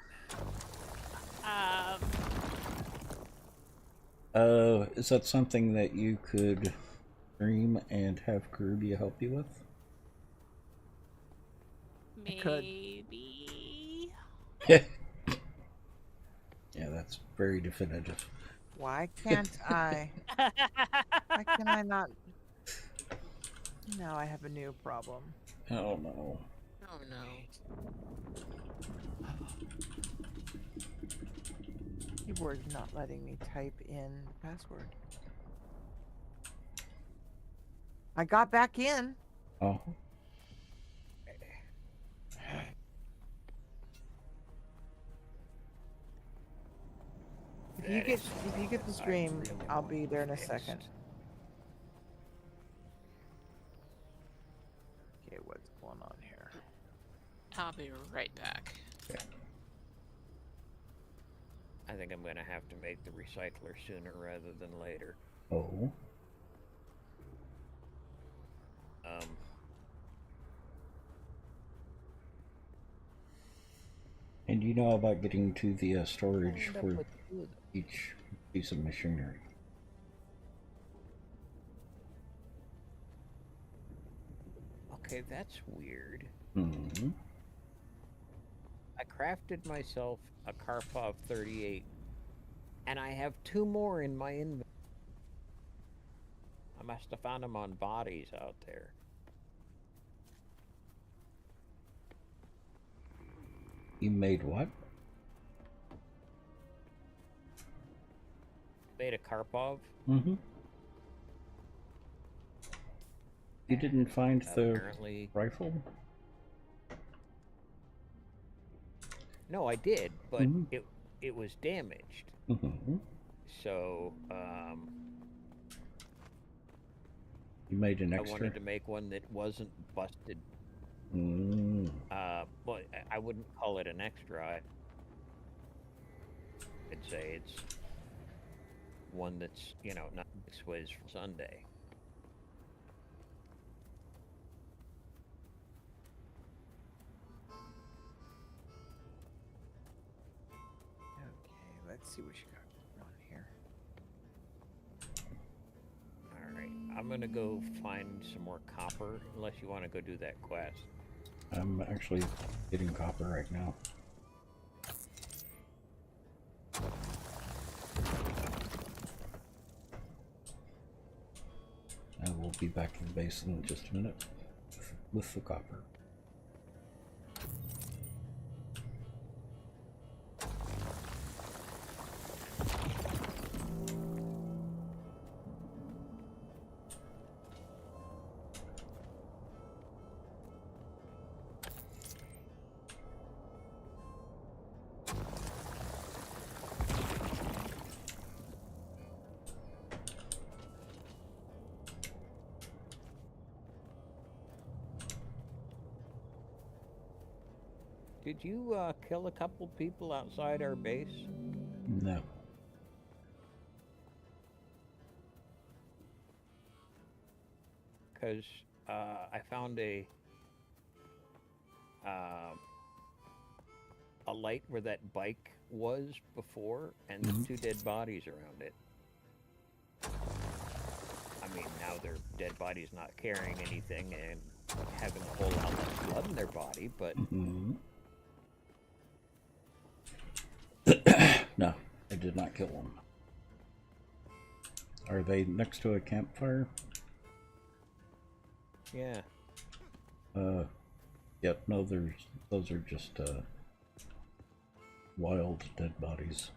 Is that something that you could stream and have Caribia help you with? Maybe. Yeah, that's very definitive. Why can't I? Why can I not? Now I have a new problem. Oh no. Oh no. Keyboard's not letting me type in the password. I got back in. Oh. If you get the stream, I'll be there in a second. Okay, what's going on here? I'll be right back. Yeah. I think I'm going to have to make the recycler sooner rather than later. Oh. And you know about getting to the storage End up for with two of them. each piece of machinery. Okay, that's weird. Mm-hmm. I crafted myself a Karpov 38, and I have 2 more in my inventory. I must have found them on bodies out there. You made what? Made a Karpov. Mm-hmm. You didn't find the Apparently. rifle? No, I did, but Mhm. it was damaged. Mm-hmm. So, You made an I extra? wanted to make one that wasn't busted. Mm. Well, I wouldn't call it an extra. I'd say it's one that's, you know, not this was for Sunday. Okay, let's see what you got on here. Alright, I'm gonna go find some more copper, unless you want to go do that quest. I'm actually getting copper right now. I will be back in the base in just a minute with the copper. Did you kill a couple people outside our base? No. Because I found a light where that bike was before, and there's 2 dead bodies around it. I mean, now their dead body's not carrying anything and having a whole lot of blood in their body, but No, I did not kill them. Are they next to a campfire? yeah. Yep, no, those are just wild dead bodies.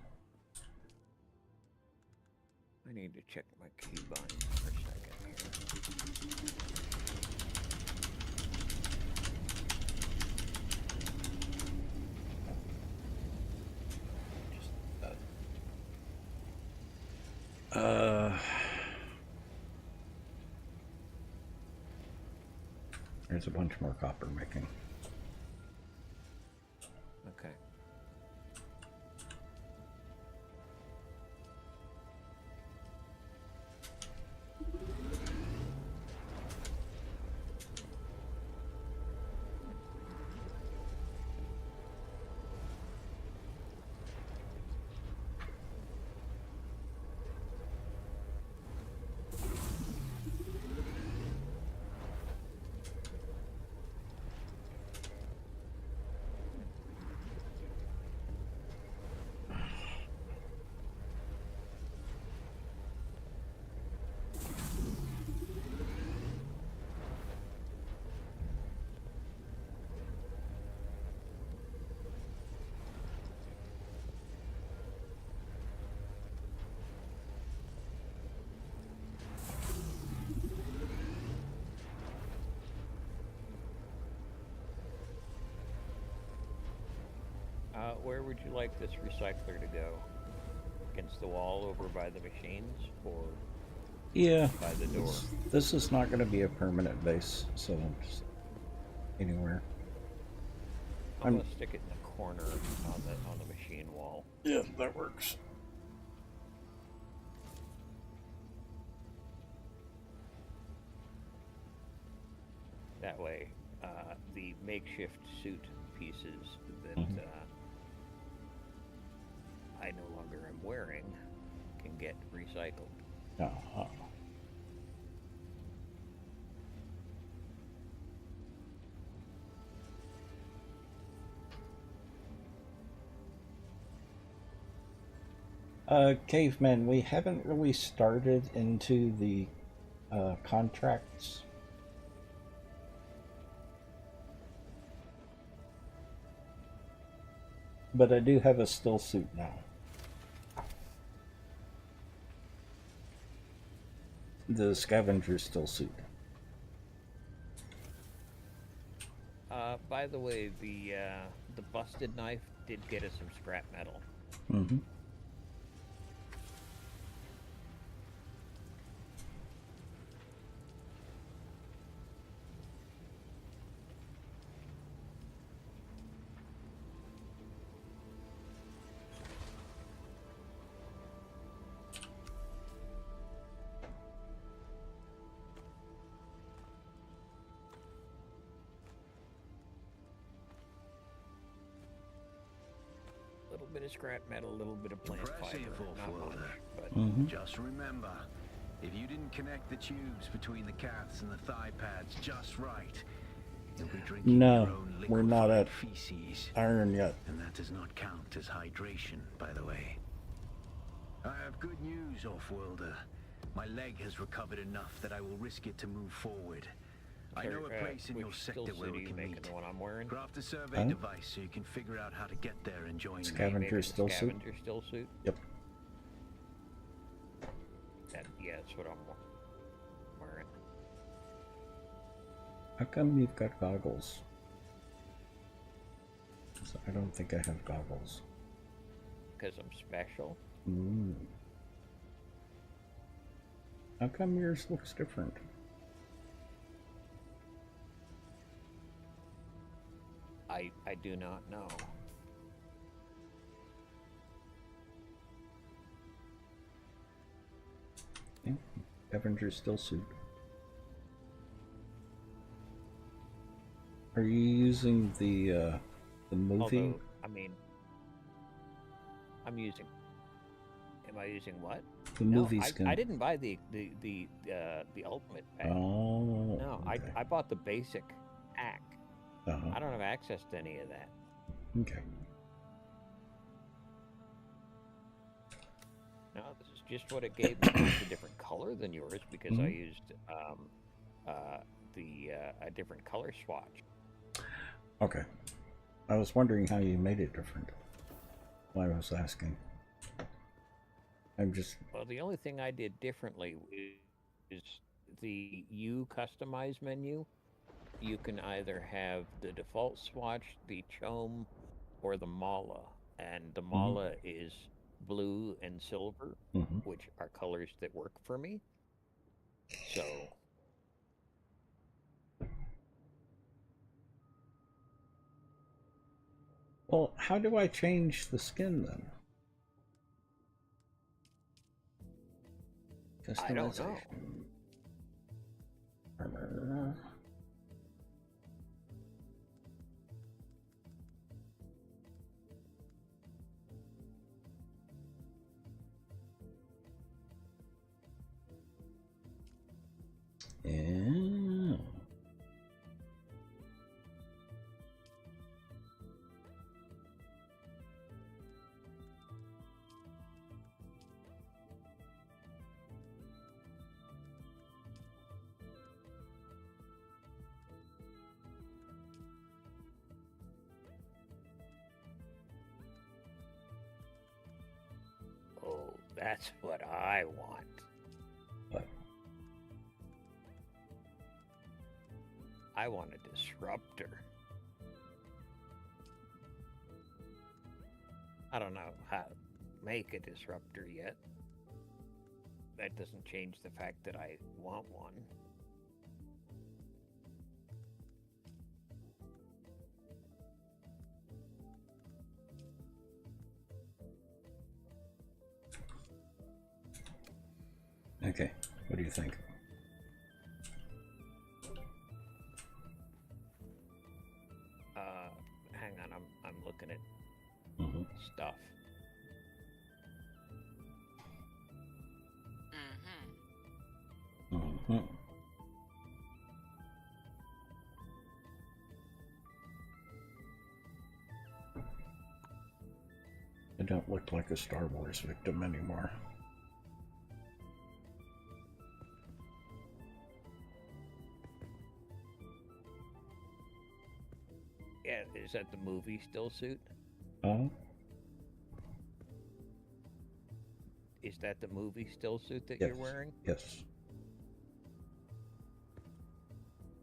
I need to check my keybinds for a second here. There's a bunch more copper making. Okay. Where would you like this recycler to go? Against the wall over by the machines, or Yeah, by the door? this is not going to be a permanent base, so just anywhere. I'm gonna stick it in the corner on the machine wall. Yeah, that works. That way, the makeshift suit pieces that I no longer am wearing can get recycled. Uh-huh. Caveman, we haven't really started into the contracts. But I do have a still suit now. The scavenger still suit. By the way, the busted knife did get us some scrap metal. Mm-hmm. A little bit of scrap metal, a little bit of plant fiber. Not much, but Just remember, if you didn't connect the tubes between the calves and the thigh pads just right, you'll be drinking your own we're not at feces. iron yet. And that does not count as hydration, by the way. I have good news, Offworlder. My leg has recovered enough that I will risk it to move forward. I know a place in your sector where we can meet. The one I'm wearing? Craft a survey device so you can figure out how to get there and join me. Scavenger still suit? Scavenger still suit? Yep. Yeah, that's what I'm wearing. How come you've got goggles? I don't think I have goggles. Because I'm special. How come yours looks different? I do not know. Yeah. Scavenger still suit. Are you using the movie? Although, I mean, I'm using. Am I using what? The movie skin. I didn't buy the ultimate pack. Oh. No, okay. I bought the basic pack. Uh-huh. I don't have access to any of that. Okay. No, this is just what it gave me. It's a different color than yours because I used a different color swatch. Okay. I was wondering how you made it different. Why I was asking. I'm just... Well, the only thing I did differently is the U customize menu. You can either have the default swatch, the Chome, or the Mala. And the Mala is blue and silver, which are colors that work for me. So... Well, how do I change the skin then? I don't know. Armor. Yeah. Oh, that's what I want. What? I want a disruptor. I don't know how to make a disruptor yet. That doesn't change the fact that I want one. Okay, what do you think? Hang on, I'm looking at stuff. Hmm. I don't look like a Star Wars victim anymore. Yeah, is that the movie still suit? Huh? Is that the movie still suit that Yes. you're wearing? Yes.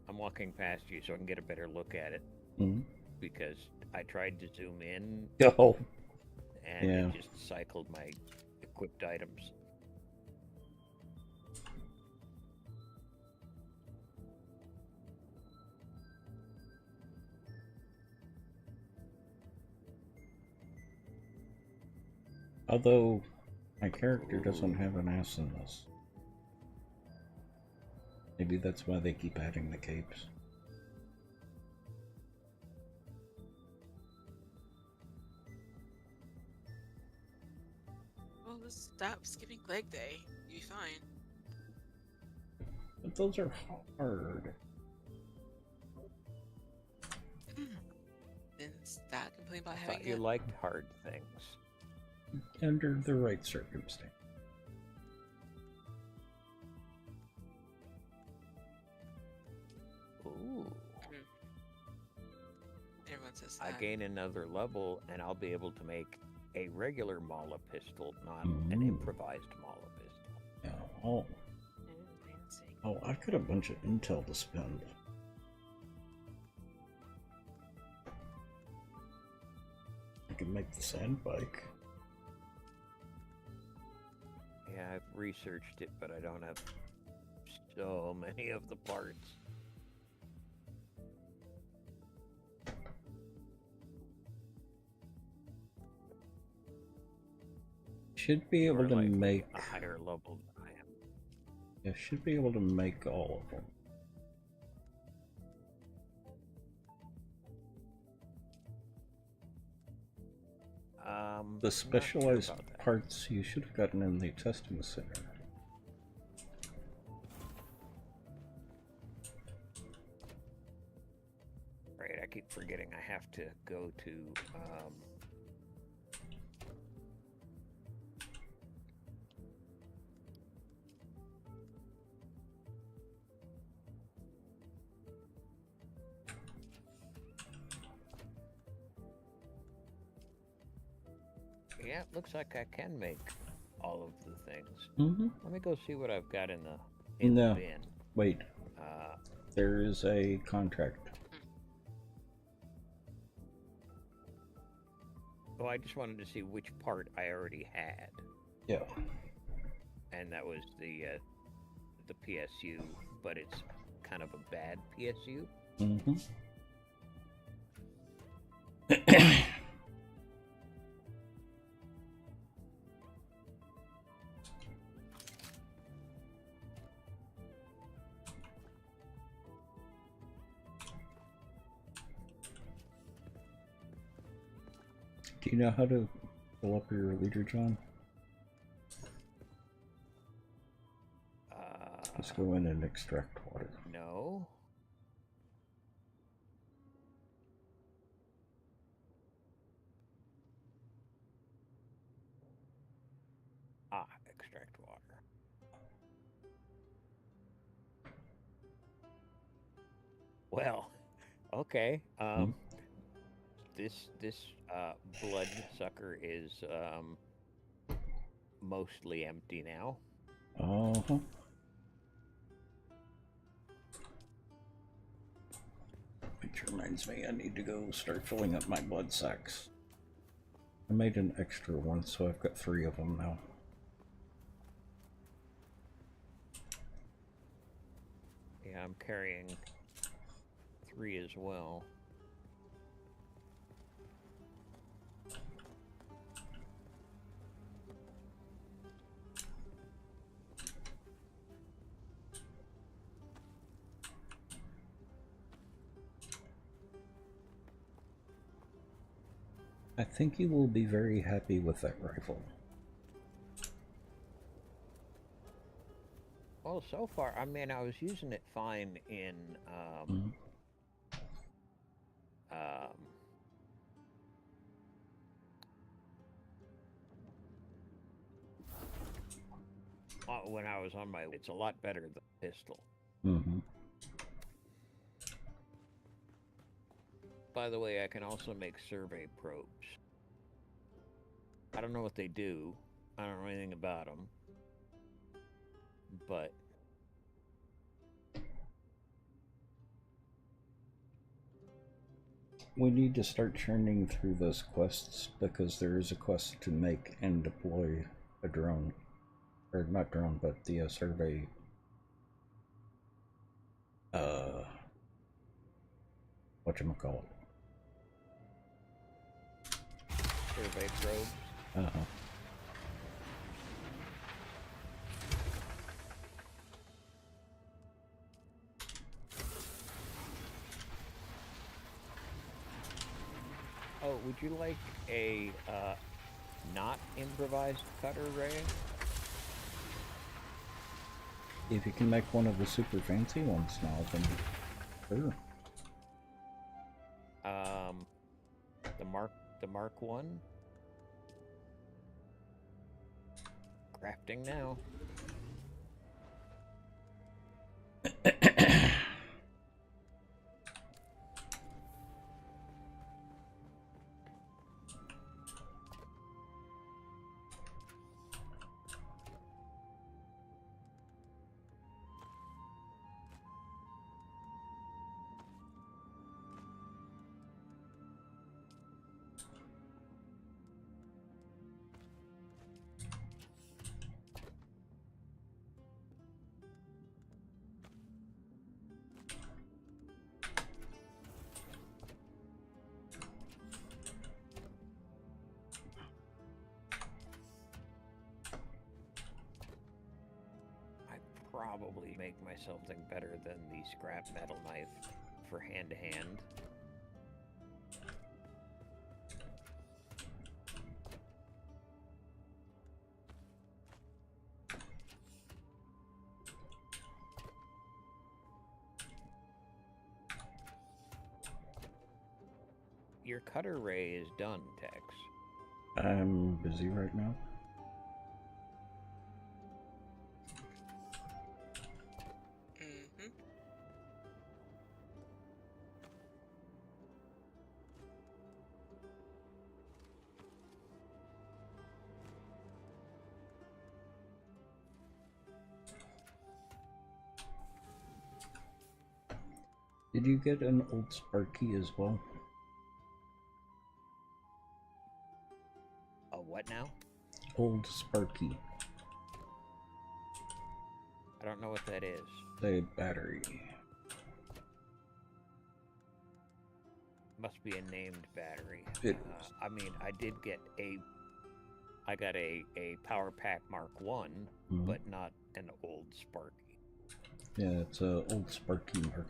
I'm walking past you so I can get a better look at it. Mm-hmm. Because I tried to zoom in. Oh. And Yeah. it just cycled my equipped items. Although my character doesn't have an ass in this. Maybe that's why they keep adding the capes. Well, let's stop skipping leg day. You'll be fine. But those are hard. Then stop complaining about I having thought you liked hard things. Under the right circumstance. Ooh. Everyone says I that. gain another level and I'll be able to make a regular Mala pistol, not an Ooh. improvised Mala pistol. Yeah. Oh. Ooh, fancy. Oh, I've got a bunch of intel to spend. I can make the sand bike. Yeah, I've researched it, but I don't have so many of the parts. Should be able More to likely make. a higher level than I am. Yeah, should be able to make all of them. The not specialized sure about that. parts you should have gotten in the testing center. Right, I keep forgetting I have to go to yeah, it looks like I can make all of the things. Mm-hmm. Let me go see what I've got in the No. bin. Wait. Uh, There is a contract. oh, I just wanted to see which part I already had, Yeah. and that was the PSU, but it's kind of a bad PSU. Mm-hmm. Do you know how to fill up your leader, John? Let's go in and extract water. No. Extract water. Well, okay. This blood sucker is mostly empty now. Uh-huh. Which reminds me, I need to go start filling up my blood sacks. I made an extra one, so I've got 3 of them now. Yeah, I'm carrying 3 as well. I think you will be very happy with that rifle. Oh, Oh, so far, I mean, I was using it fine in when I was on my. It's a lot better than the pistol. Mm-hmm. By the way, I can also make survey probes. I don't know what they do. I don't know anything about them. But we need to start churning through those quests because there is a quest to make and deploy a drone. Or not drone, but the survey. Whatchamacallit? Survey probes. Uh-huh. Oh, would you like a not improvised cutter ray? If you can make one of the super fancy ones now, then sure. The Mark 1. Crafting now. Probably make myself something better than the scrap metal knife for hand-to-hand. Your cutter ray is done, Tex. I'm busy right now. Did you get an old Sparky as well? A what now? Old Sparky. I don't know what that is. The battery. Must be a named battery. It I mean, I did get I got a Power Pack Mark 1, but not an old Sparky. Yeah, it's a old Sparky Mark.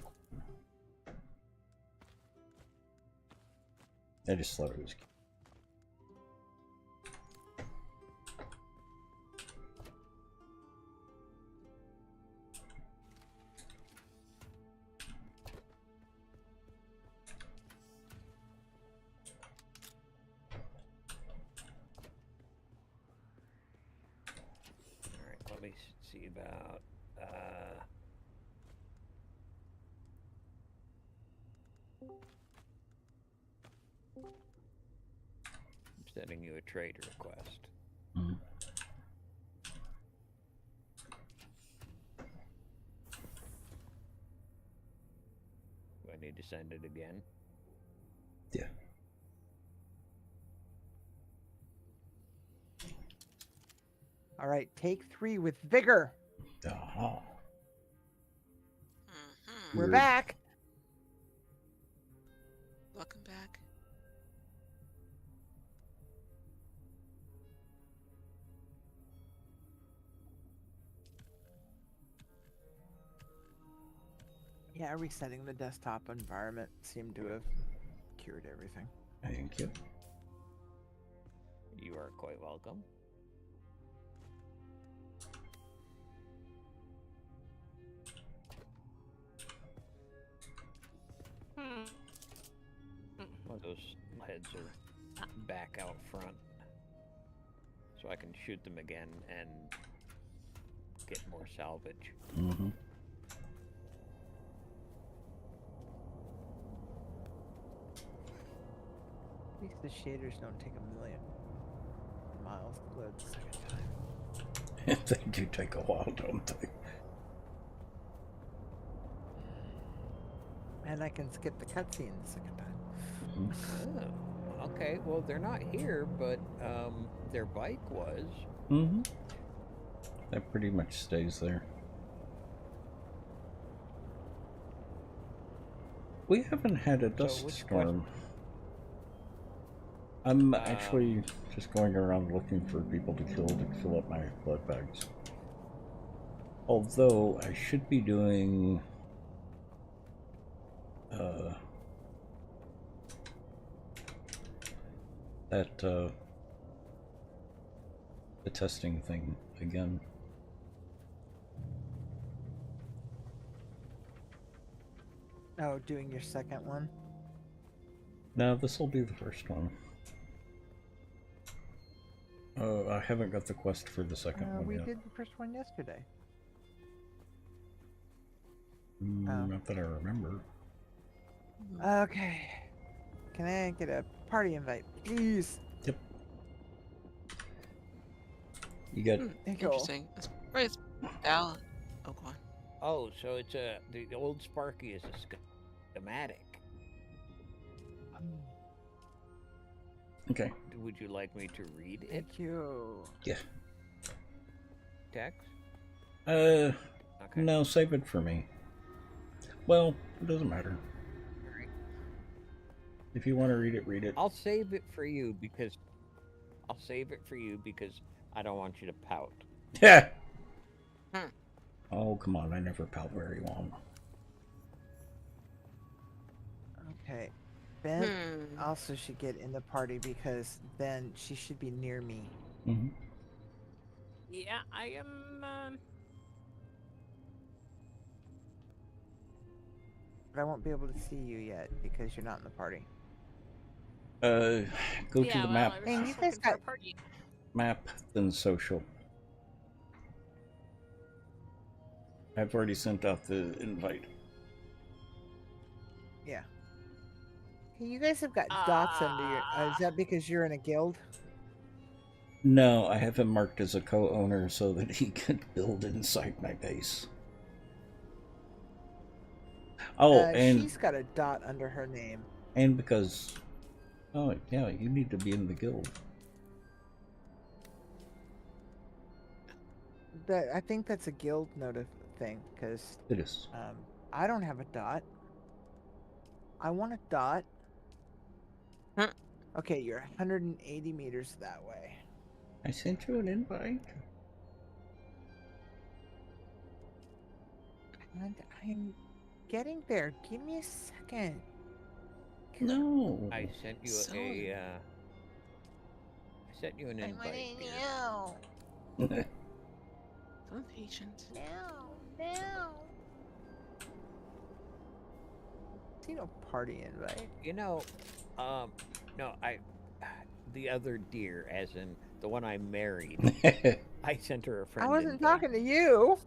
I just thought it was cute. All right, let me see about I'm sending you a trade request. Mm-hmm. Do I need to send it again? Yeah. All right, take 3 with vigor. Uh-huh. We're back. Welcome back. Yeah, resetting the desktop environment seemed to have cured everything. Thank you. You are quite welcome. Well, those heads are back out front, so I can shoot them again and get more salvage. Mm-hmm. At least the shaders don't take a million miles to load the second time. They do take a while, don't they? And I can skip the cutscene the second time. Oh, okay, well, they're not here, but their bike was. Mm-hmm. That pretty much stays there. We haven't had a dust storm. I'm actually just going around looking for people to kill to fill up my blood bags. Although I should be doing the testing thing again. Oh, doing your second one? No, this will be the first one. I haven't got the quest for the second one We yet. did the first one yesterday. Not that I remember. Okay. Can I get a party invite, please? Yep. You got. Interesting. It's Al. Oh, go on. Oh, so it's the old Sparky is a schematic. Okay. Would you like me to read it? Thank you. Yeah. Text? Okay. No, save it for me. Well, it doesn't matter. Alright. If you want to read it, read it. I'll save it for you because I don't want you to pout. Yeah. Oh, come on. I never pout very long. Okay. Ben also should get in the party because then she should be near me. Mm-hmm. Yeah, I am. But I won't be able to see you yet because you're not in the party. Go to the map. And you guys got Map, then social. I've already sent out the invite. Yeah. Hey, you guys have got dots under your. Is that because you're in a guild? No, I have him marked as a co-owner so that he can build inside my base. Oh, and she's got a dot under her name. And because, oh yeah, you need to be in the guild. I think that's a guild notif thing because it is. I don't have a dot. I want a dot. Okay, you're 180 meters that way. I sent you an invite. And I'm getting there. Give me a second. No. I sent you I sent you an invite. So patient. No. See no party invite. You know, no, the other deer, as in the one I married. I sent her a friend. I wasn't invite. talking to you.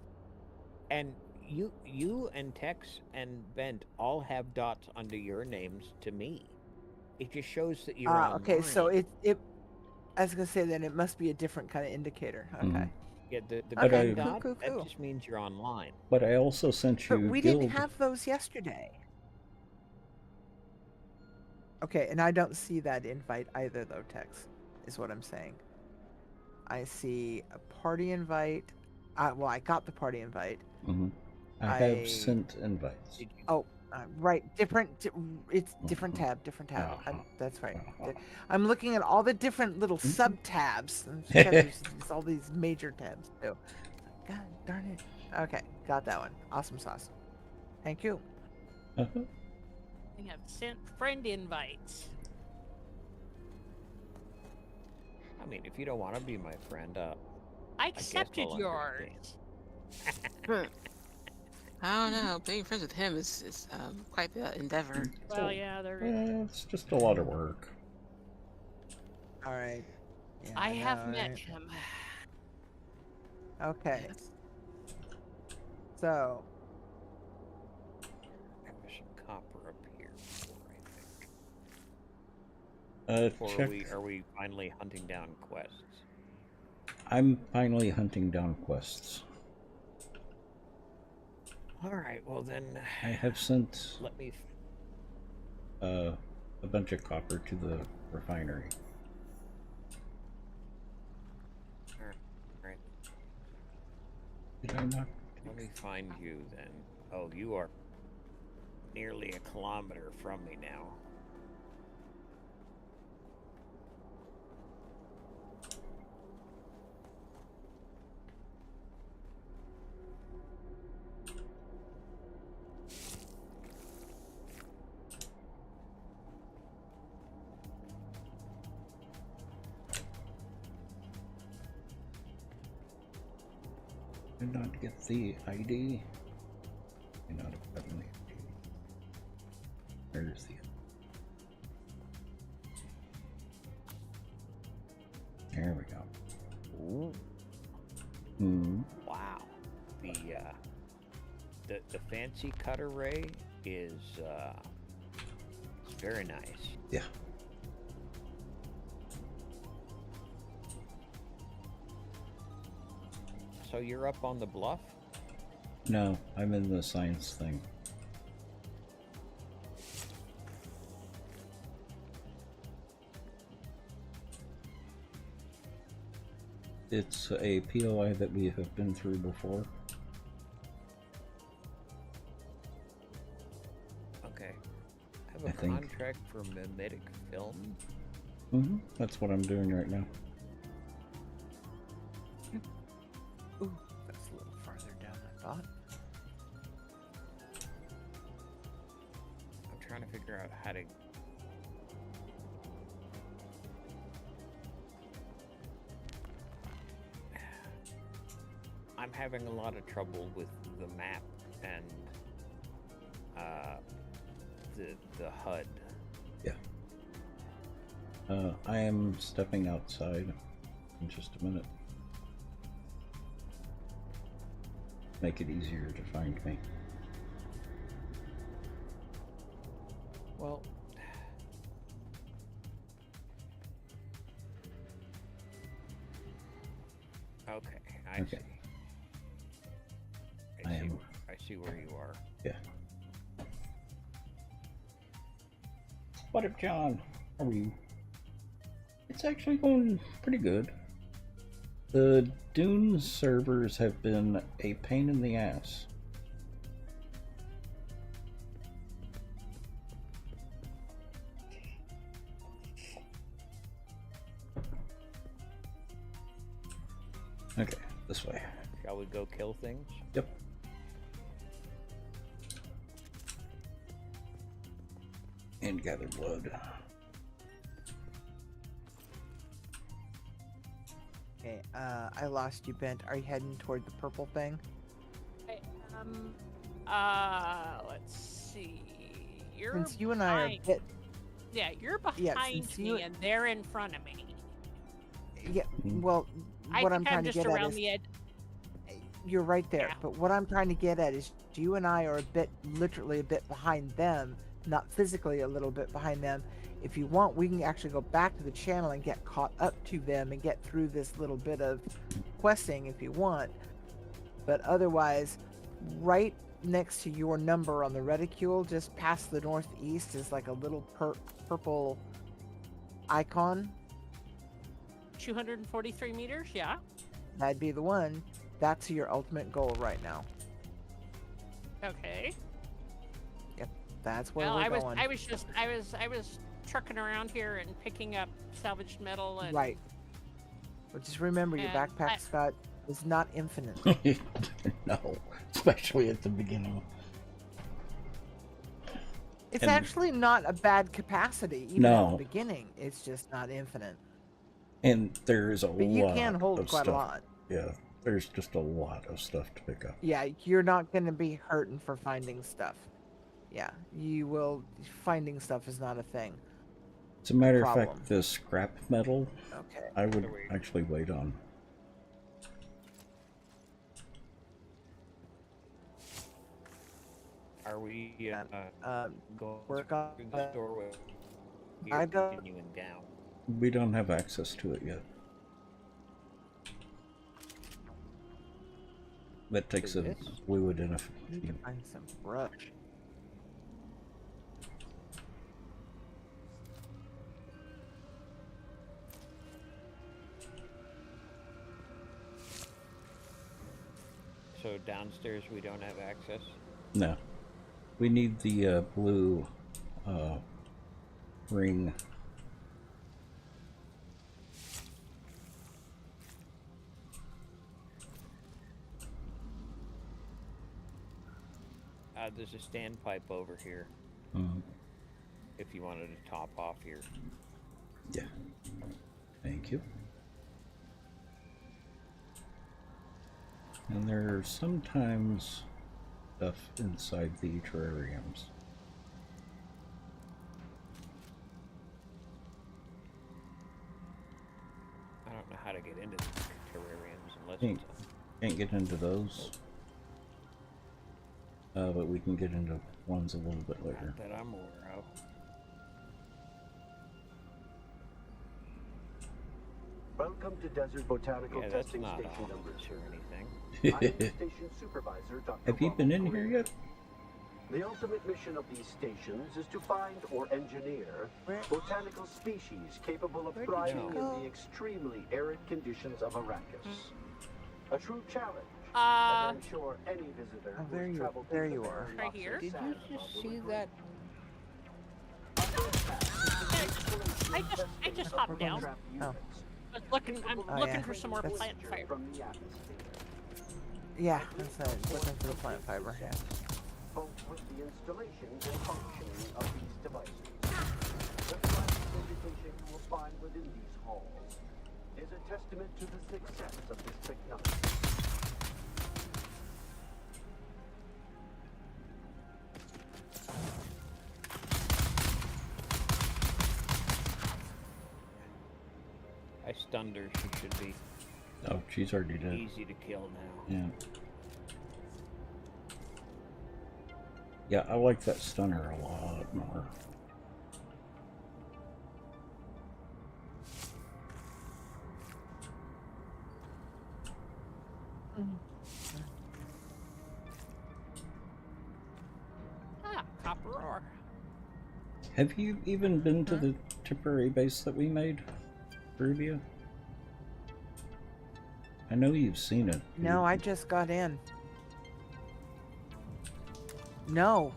And you and Tex and Bent all have dots under your names to me. It just shows that you're online. Okay, so it. I was gonna say then it must be a different kind of indicator. Okay. Yeah, the Okay, green dot, cool. that just means you're online. But I also sent you. But we guild. didn't have those yesterday. Okay, and I don't see that invite either, though, Tex, is what I'm saying. I see a party invite. Well, I got the party invite. Mm-hmm. I have sent invites. Oh, right. It's different tab. That's right. I'm looking at all the different little sub-tabs. There's all these major tabs, too. God darn it. Okay, got that one. Awesome sauce. Thank you. We have sent friend invites. I mean, if you don't want to be my friend, I accepted I'll yours. I don't know. Being friends with him is quite the endeavor. Well, yeah, they're. It's just a lot of work. All right. Yeah, I have know, met right? him. Okay. So, There's some copper up here, I think. Or Check. are we finally hunting down quests? I'm finally hunting down quests. All right. Well then, I have sent let me. a bunch of copper to the refinery. All right. Did I not? Let me find you then. Oh, you are nearly a kilometer from me now. Did not get the ID. Did not have gotten the ID. Where's the? There we go. Ooh. Hmm. Wow. The fancy cutter ray is it's very nice. Yeah. So you're up on the bluff? No, I'm in the science thing. It's a POI that we have been through before. Okay. I have a contract for mimetic film. Mm-hmm. That's what I'm doing right now. Ooh, that's a little farther down than I thought. I'm trying to figure out how to. I'm having a lot of trouble with the map and the HUD. Yeah. I am stepping outside in just a minute. Make it easier to find me. Well, okay, I see. I see where you are. Yeah. What up, John? How are you? It's actually going pretty good. The Dune servers have been a pain in the ass. Okay, this way. Shall we go kill things? Yep. And gather blood. okay, I lost you, Bent. Are you heading toward the purple thing? Let's see. You're Since you and I are behind- bit, Yeah, you're behind since me you- and they're in front of me. yeah. Well, I what think I'm trying to just get at around is the edge. you're right there. Yeah. But what I'm trying to get at is you and I are literally a bit behind them, not physically a little bit behind them. If you want, we can actually go back to the channel and get caught up to them and get through this little bit of questing if you want. But otherwise, right next to your number on the reticule, just past the northeast, is like a little purple icon. 243 meters, yeah. That'd be the one. That's your ultimate goal right now. Okay. Yep, that's where Well, we're I going. was trucking around here and picking up salvaged metal and Right. But just remember, your And backpack, Scott, is not infinite. No, especially at the beginning. It's And- actually not a bad capacity, even No. at the beginning. It's just not infinite. And there's a But you lot can hold of quite stuff. a lot. Yeah, There's just a lot of stuff to pick up. Yeah, you're not going to be hurting for finding stuff. Yeah, you will. Finding stuff is not a thing. As a matter of fact, the scrap metal, okay, I would actually wait on. Are we going work on through the doorway? I don't. Continuing down. We don't have access to it yet. That takes a fluid and a. I need to find some brush. So downstairs we don't have access? No. We need the blue ring. There's a standpipe over here. If you wanted to top off here. Yeah. Thank you. And there's sometimes stuff inside the terrariums. I don't know how to get into the terrariums unless Can't get into those. But we can get into ones a little bit later. Not that I'm aware of. Welcome to Desert Botanical Testing not Station number 2. Or anything. I am the station supervisor, Dr. Have you been in here yet? The ultimate mission of these stations is to find or engineer botanical species capable of thriving in the extremely arid conditions of Arrakis. A true challenge. And I'm sure any visitor who's traveled there you are. Right here. Did you just see that? I just hopped down. Oh. I'm looking for some more plant fiber. Yeah, that's it. Looking for the plant fiber. Yeah. Both with the installations and functioning of these devices. The classic vegetation you will find within these halls is a testament to the success of this technology. I stunned her. She should be. Oh, she's already dead. Easy to kill now. Yeah. Yeah, I like that stunner a lot more. Copper ore. Have you even been to the temporary base that we made, Rubia? I know you've seen it. No, I just got in. No,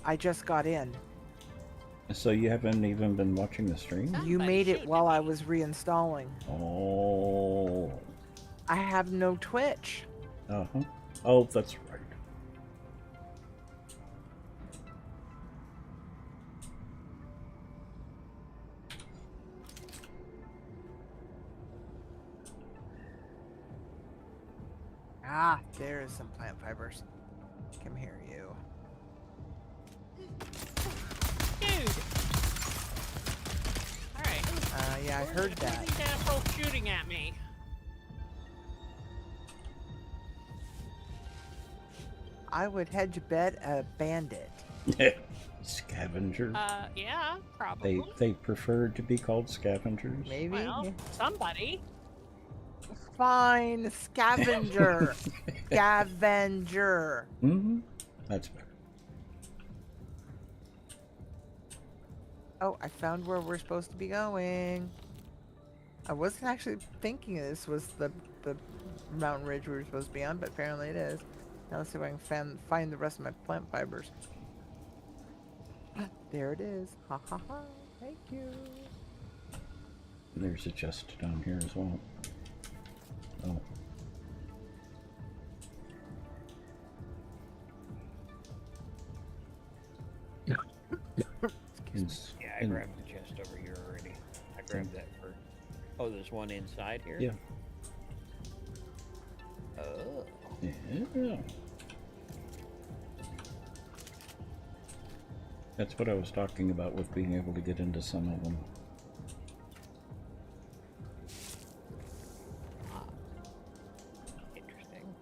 I just got in. So you haven't even been watching the stream? You made it while I was reinstalling. Oh. I have no Twitch. Uh-huh. Oh, that's right. Ah, there's some plant fibers. Come here, you. Dude! Alright. Yeah, I heard that. These assholes shooting at me. I would hedge bet a bandit. Scavenger. Yeah, probably. They prefer to be called scavengers. Maybe. Well, somebody. Fine, scavenger. Scavenger. Mm-hmm. That's better. Oh, I found where we're supposed to be going. I wasn't actually thinking this was the mountain ridge we were supposed to be on, but apparently it is. Now let's see if I can find the rest of my plant fibers. There it is. Ha ha ha. Thank you. There's a chest down here as well. Oh. Yeah, I grabbed the chest over here already. I grabbed that for. Oh, there's one inside here? Yeah. Oh. Yeah. That's what I was talking about with being able to get into some of them. Interesting.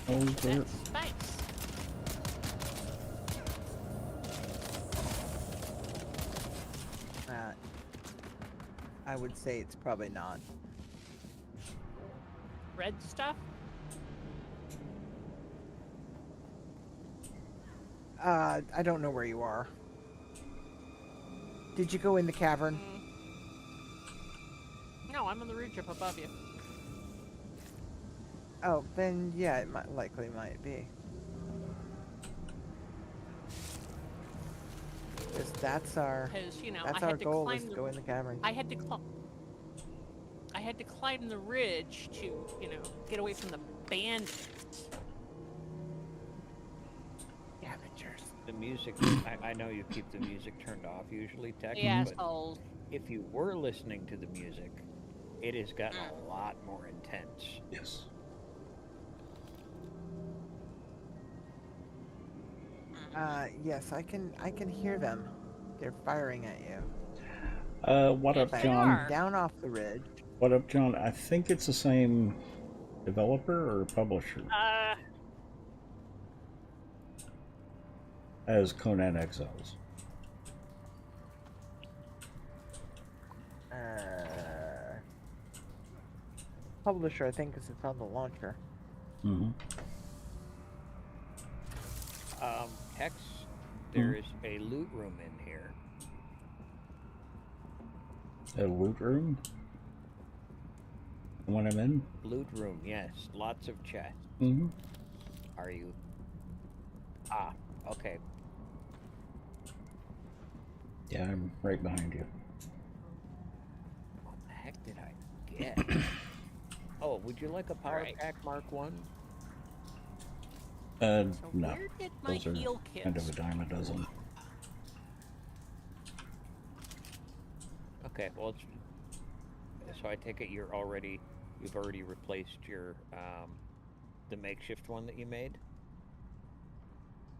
Over. I would say it's probably not. Red stuff? I don't know where you are. Did you go in the cavern? No, I'm on the ridge up above you. Oh, then yeah, it likely might be. Because that's our that's our goal is to go in the cavern. I had to climb the ridge to, get away from the bandits. Scavengers. The music, I know you keep the music turned off usually, Tech, but if you were listening to the music, it has gotten a lot more intense. Yes. Yes, I can hear them. They're firing at you. What up, John? Down off the ridge. What up, John? I think it's the same developer or publisher as Conan Exiles. Publisher, I think, because it's on the launcher. Mm-hmm. Hex, there is a loot room in here. A loot room? The one I'm in? Loot room, yes. Lots of chests. Mm-hmm. Are you? Ah, okay. Yeah, I'm right behind you. What the heck did I get? Oh, would you like a power pack Mark 1? No. Those are kind of a dime a dozen. Okay, well, so I take it you've already replaced your, the makeshift one that you made?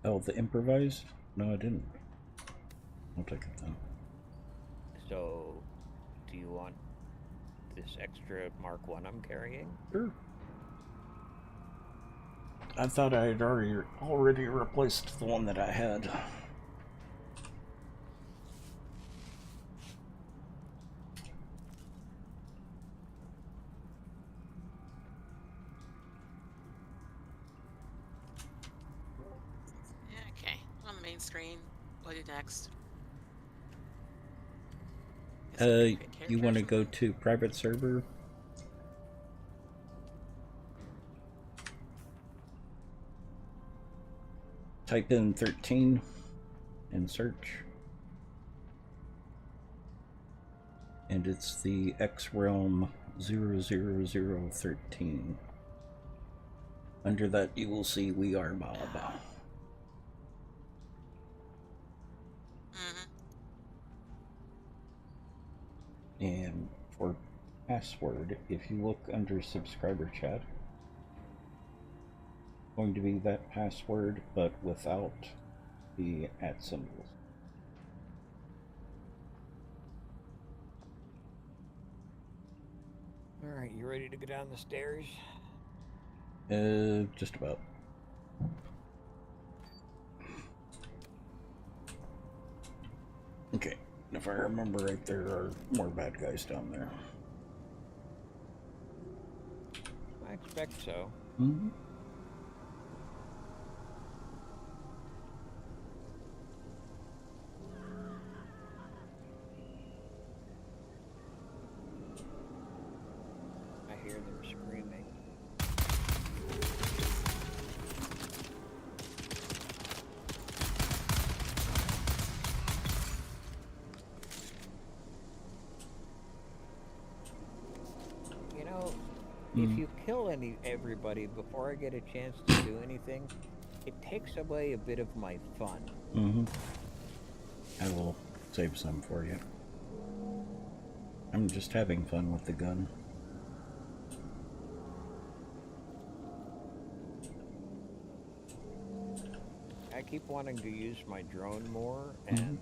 Oh, the improvised? No, I didn't. I'll take it then. So, do you want this extra Mark 1 I'm carrying? Sure. I thought I had already replaced the one that I had. Okay, on the main screen. What do next? You want to go to private server? Type in 13 and search. And it's the X Realm 00013. Under that you will see We Are Malaba. And for password, if you look under subscriber chat, going to be that password, but without the @ symbols. All right, you ready to go down the stairs? Just about. Okay, if I remember right, there are more bad guys down there. I expect so. Mm-hmm. if you kill everybody before I get a chance to do anything, it takes away a bit of my fun. Mm-hmm. I will save some for you. I'm just having fun with the gun. I keep wanting to use my drone more, and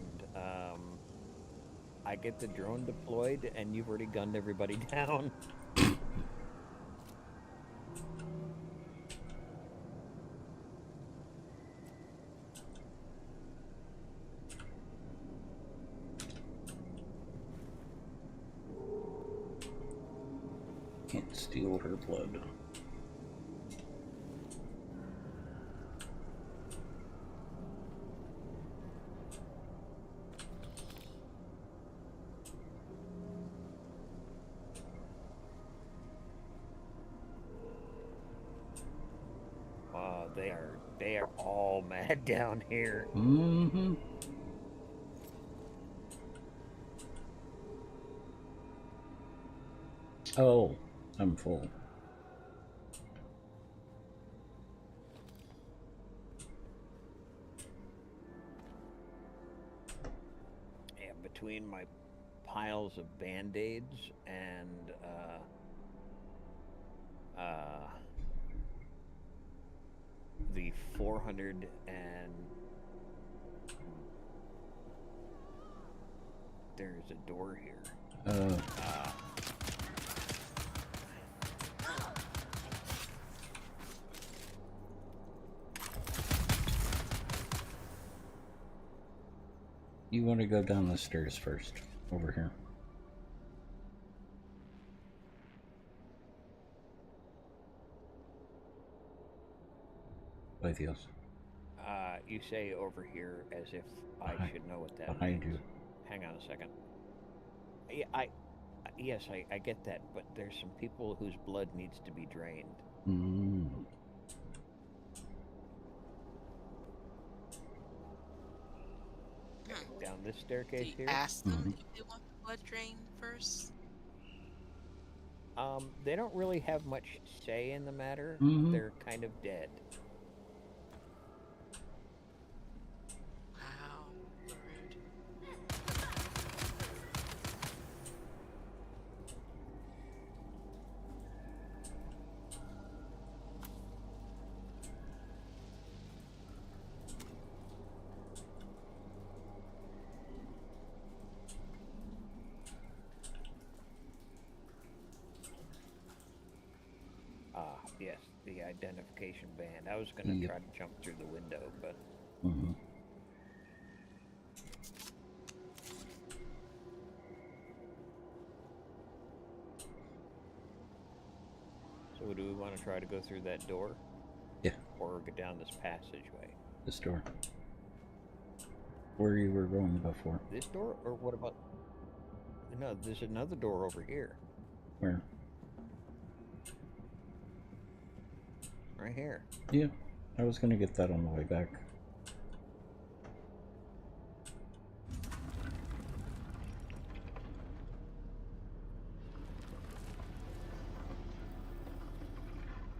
I get the drone deployed, and you've already gunned everybody down. Can't steal her blood. They are all mad down here. Mm-hmm. Oh, I'm full. Yeah, between my piles of band-aids and the 400 and there's a door here. You want to go down the stairs first, over here. Both of us. You say over here as if I should know what that behind means. you. Hang on a second. Yeah, yes, I get that, but there's some people whose blood needs to be drained. Mm. Down this staircase here. Ask them if they want the blood drain first. They don't really have much say in the matter. They're kind of dead. Wow, rude. Yes, the identification band. I was going to try to jump through the window, but... So do we want to try to go through that door? Yeah. Or go down this passageway? This door. Where you were going before. This door? Or what about... No, there's another door over here. Where? Right here. Yeah, I was gonna get that on the way back.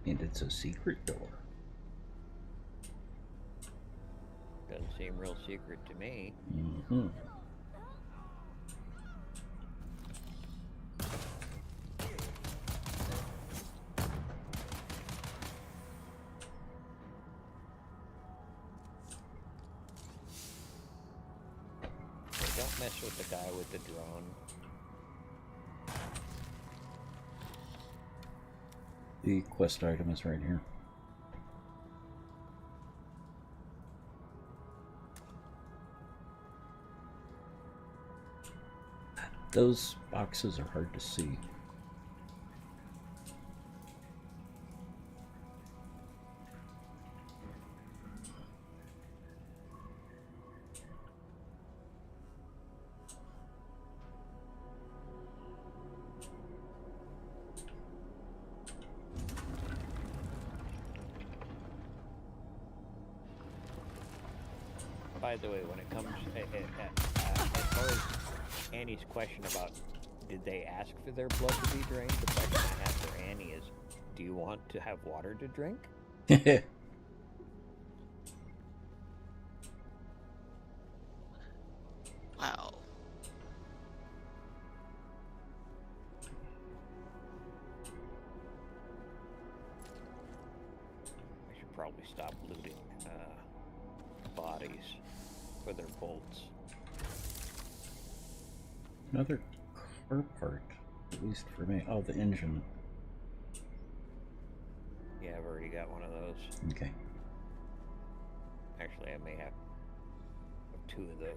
And it's a secret door. Doesn't seem real secret to me. Mm-hmm. Don't mess with the guy with the drone. The quest item is right here. Those boxes are hard to see. By the way, when it comes as far as Annie's question about did they ask for their blood to be drained, the question I have for Annie is, Do you want to have water to drink? Wow. I should probably stop looting bodies for their bolts. Another car part, at least for me. Oh, the engine. Yeah, I've already got one of those. Okay. Actually, I may have 2 of those.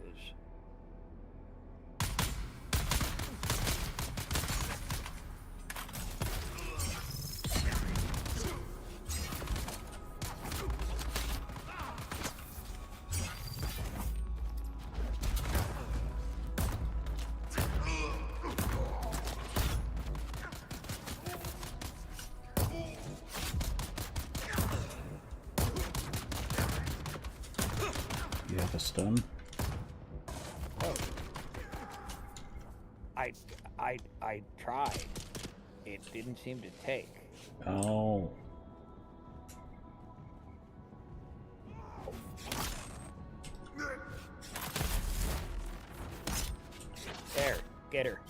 You have a stun? Oh. I tried. It didn't seem to take. Oh. There, get her.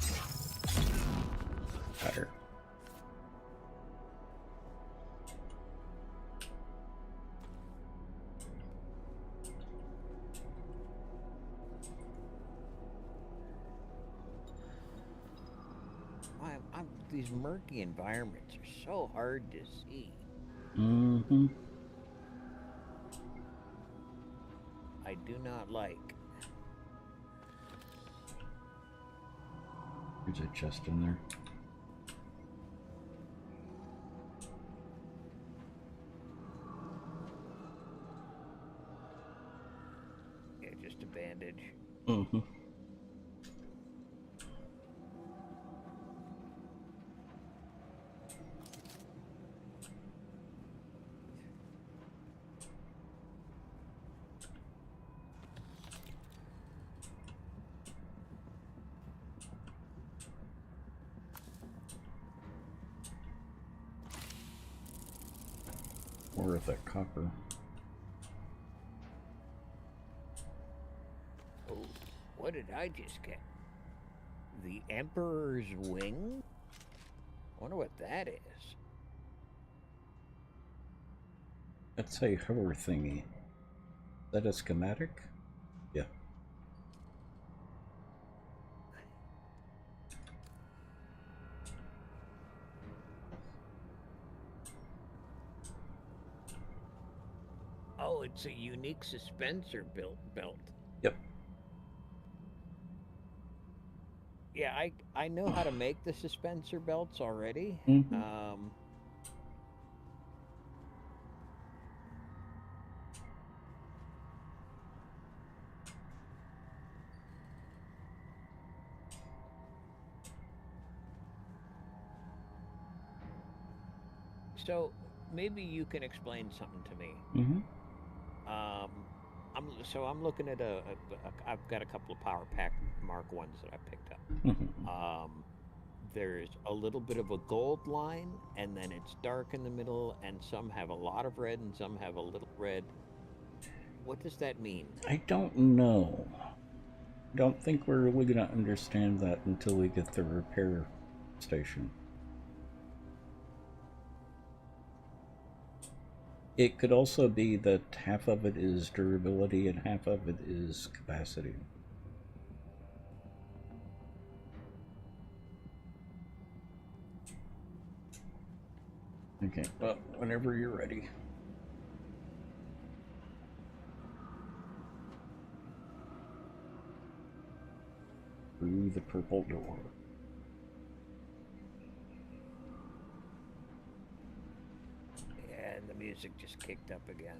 Got her. These murky environments are so hard to see. Mm-hmm. I do not like. There's a chest in there. Yeah, just a bandage. Mm-hmm. Or with that copper. Oh, what did I just get? The Emperor's Wing? Wonder what that is. That's a hover thingy. Is that a schematic? Yeah. Oh, it's a unique suspensor belt. Yep. Yeah, I know how to make the suspensor belts already. Mm-hmm. So maybe you can explain something to me. Mm-hmm. I'm looking at I've got a couple of Power Pack Mark 1s that I picked up. Mm-hmm. There's a little bit of a gold line, and then it's dark in the middle, and some have a lot of red and some have a little red. What does that mean? I don't know. Don't think we're really going to understand that until we get the repair station. It could also be that half of it is durability and half of it is capacity. Okay, well, whenever you're ready. Through the purple door. And the music just kicked up again.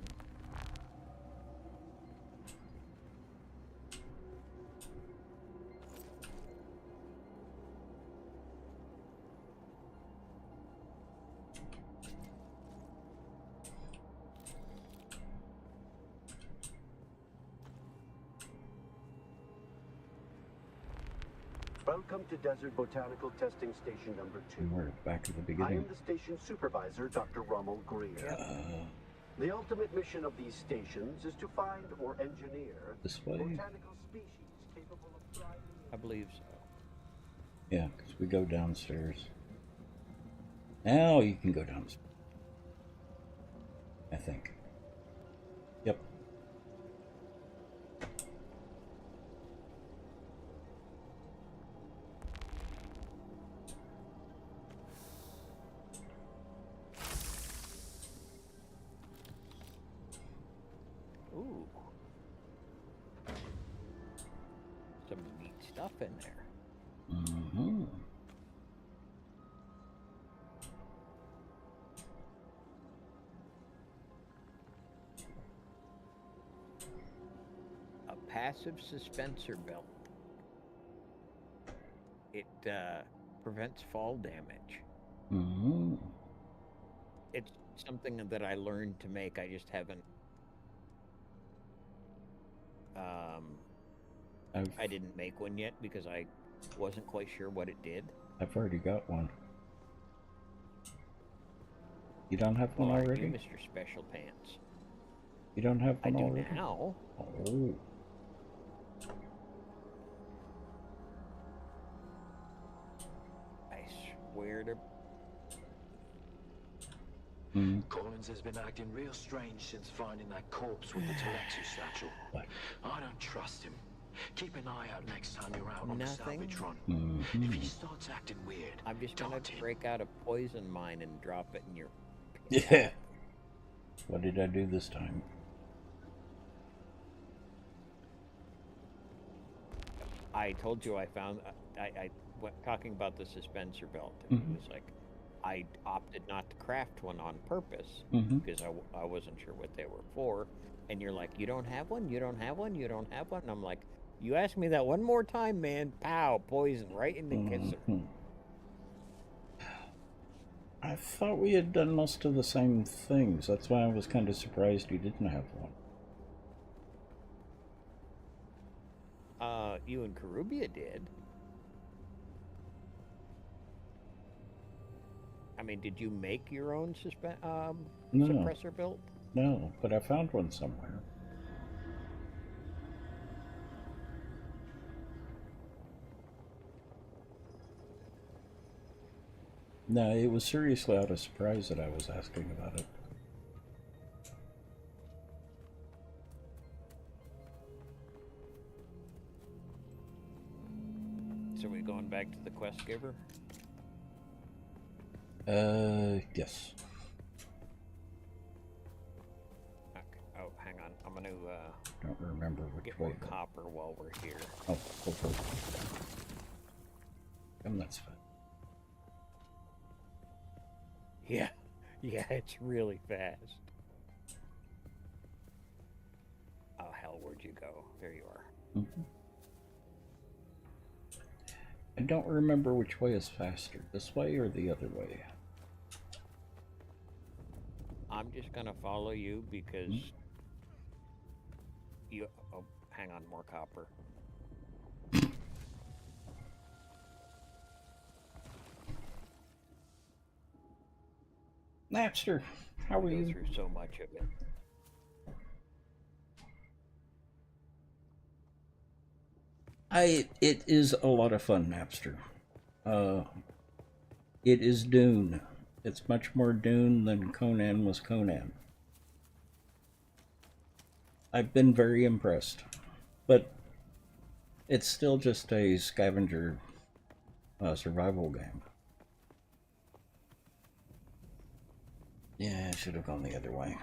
Welcome to Desert Botanical Testing Station number 2. And we're back at the I beginning. am the station supervisor, Dr. Rommel Greer. The ultimate mission of these stations is to find or engineer This way? botanical species capable of thriving. I believe so. Yeah, because we go downstairs. Now you can go downstairs. I think. Yep. Ooh. Some neat stuff in there. Mm-hmm. A passive suspensor belt. It prevents fall damage. Mm-hmm. It's something that I learned to make. I just haven't. I didn't make one yet because I wasn't quite sure what it did. I've already got one. You don't have one already? Mr. Special Pants. You don't have one I do already? now. Oh. I swear to. Collins has been acting real strange since finding that corpse with the Telexu satchel. I don't trust him. Keep an eye out next time you're out on the salvage run. If he starts acting weird, I'm just gonna break out a poison mine and drop it in your. Yeah. What did I do this time? I told you I found. I went talking about the suspensor belt. And It was like I opted not to craft one on purpose because I wasn't sure what they were for. And you're like, you don't have one, you don't have one, you don't have one. And I'm like, you ask me that one more time, man. Pow, poison right in the kisser. I thought we had done most of the same things. That's why I was kind of surprised you didn't have one. You and Karubia did. I mean, did you make your own No. suppressor belt? No, but I found one somewhere. No, it was seriously out of surprise that I was asking about it. So we going back to the quest giver? Yes. Okay. Oh, hang on. I'm gonna Don't remember which get way. more copper while we're here. Oh, go for it. That's fine. Yeah, it's really fast. Oh hell, where'd you go? There you are. I don't remember which way is faster, this way or the other way. I'm just gonna follow you because you. Oh, hang on, more copper. Napster, how are you? Go through so much of it. It is a lot of fun, Napster. It is Dune. It's much more Dune than Conan was Conan. I've been very impressed, but it's still just a scavenger survival game. Yeah, I should have gone the other way.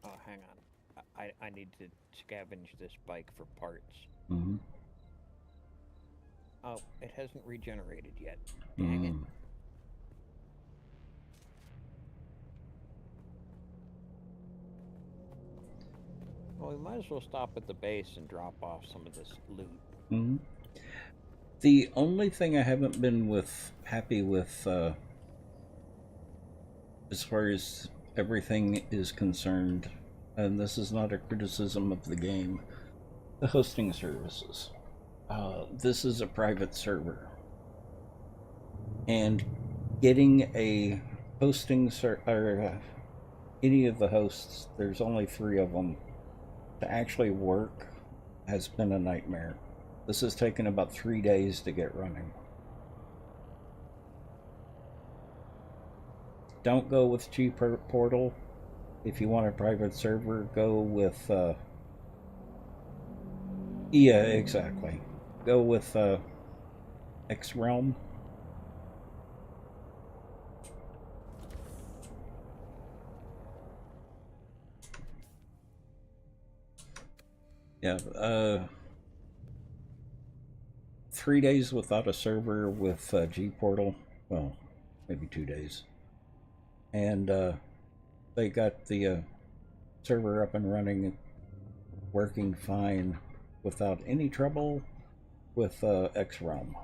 Oh, hang on. I need to scavenge this bike for parts. Oh, it hasn't regenerated yet. Dang it. Well, we might as well stop at the base and drop off some of this loot. The only thing I haven't been happy with, as far as everything is concerned, and this is not a criticism of the game, The hosting services. This is a private server. And getting a hosting any of the hosts, there's only 3 of them, to actually work has been a nightmare. This has taken about 3 days to get running. Don't go with G-Portal. If you want a private server, go with... yeah, exactly. Go with X-Realm. Yeah, 3 days without a server with G-Portal. Well, maybe 2 days. And they got the server up and running, working fine without any trouble with X-Realm.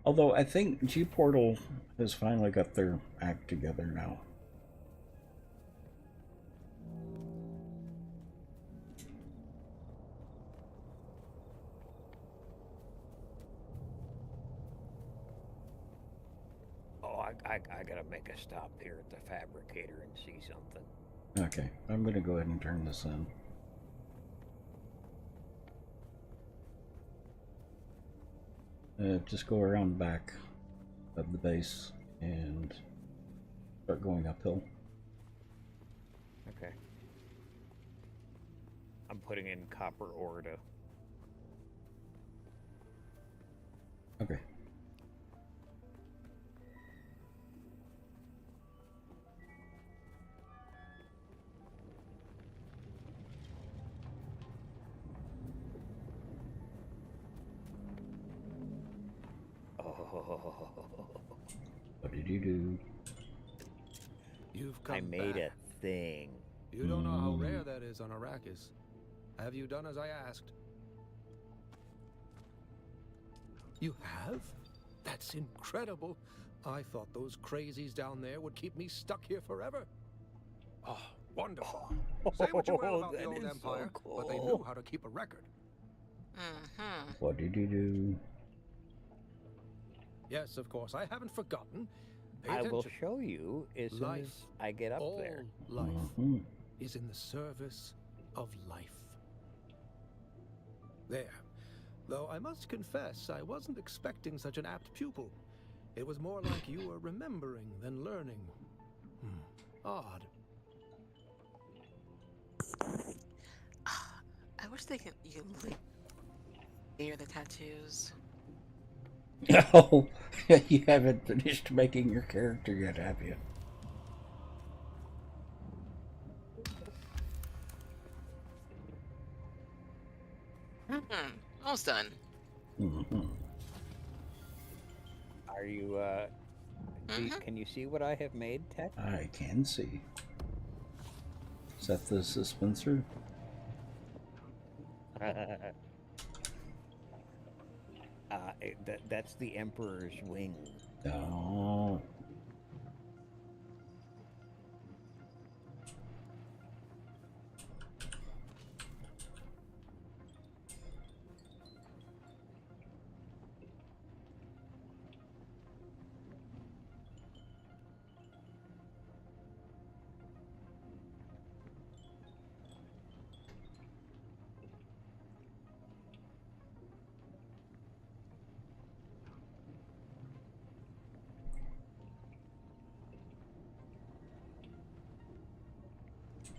Although I think G-Portal has finally got their act together now. Oh, I gotta make a stop here at the fabricator and see something. Okay, I'm gonna go ahead and turn this in. Just go around back of the base and start going uphill. Okay. I'm putting in copper ore to... Okay. What did you do? You've come I made back. a thing. You don't know how rare that is on Arrakis. Have you done as I asked? You have? That's incredible. I thought those crazies down there would keep me stuck here forever. Oh, wonderful. Say what you will about the old empire, but they knew how to keep a record. What did you do? Yes, of course. I haven't forgotten. Pay I will attention. show you as soon Life, as I get up all there. life is in the service of life. There. Though I must confess, I wasn't expecting such an apt pupil. It was more like you were remembering than learning. Odd. I wish you could clear the tattoos. Oh, you haven't finished making your character yet, have you? Almost done. Are you, can you see what I have made, Tech? I can see. Is that the dispenser? That's the Emperor's wing. Oh.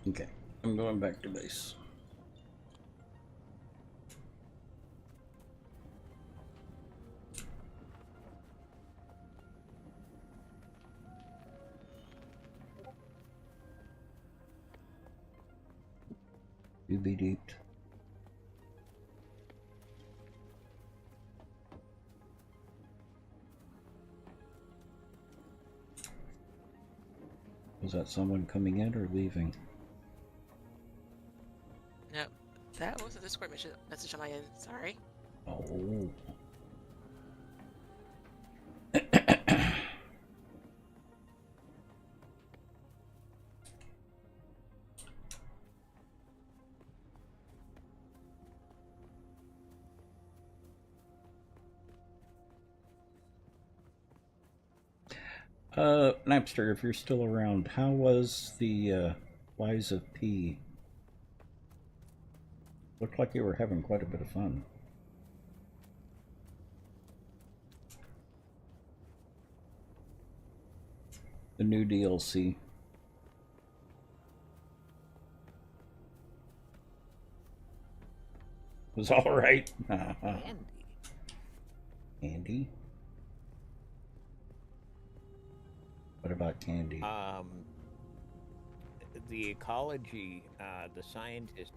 Okay, I'm going back to base. You be deeped. Was that someone coming in or leaving? No, that was a Discord message on my end. Sorry. Oh. Napster, if you're still around, how was the Lies of P? Looked like you were having quite a bit of fun. The new DLC. Was alright. Andy. Andy? What about Candy? The ecology, the scientist,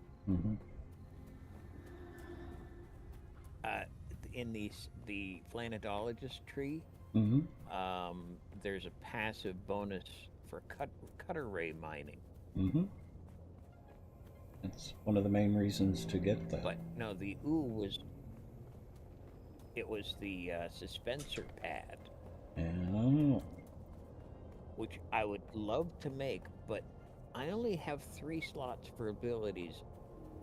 in the planetologist tree, there's a passive bonus for cutter ray mining. That's one of the main reasons to get that. But no, the was the suspensor pad. Oh. Which I would love to make, but I only have 3 slots for abilities,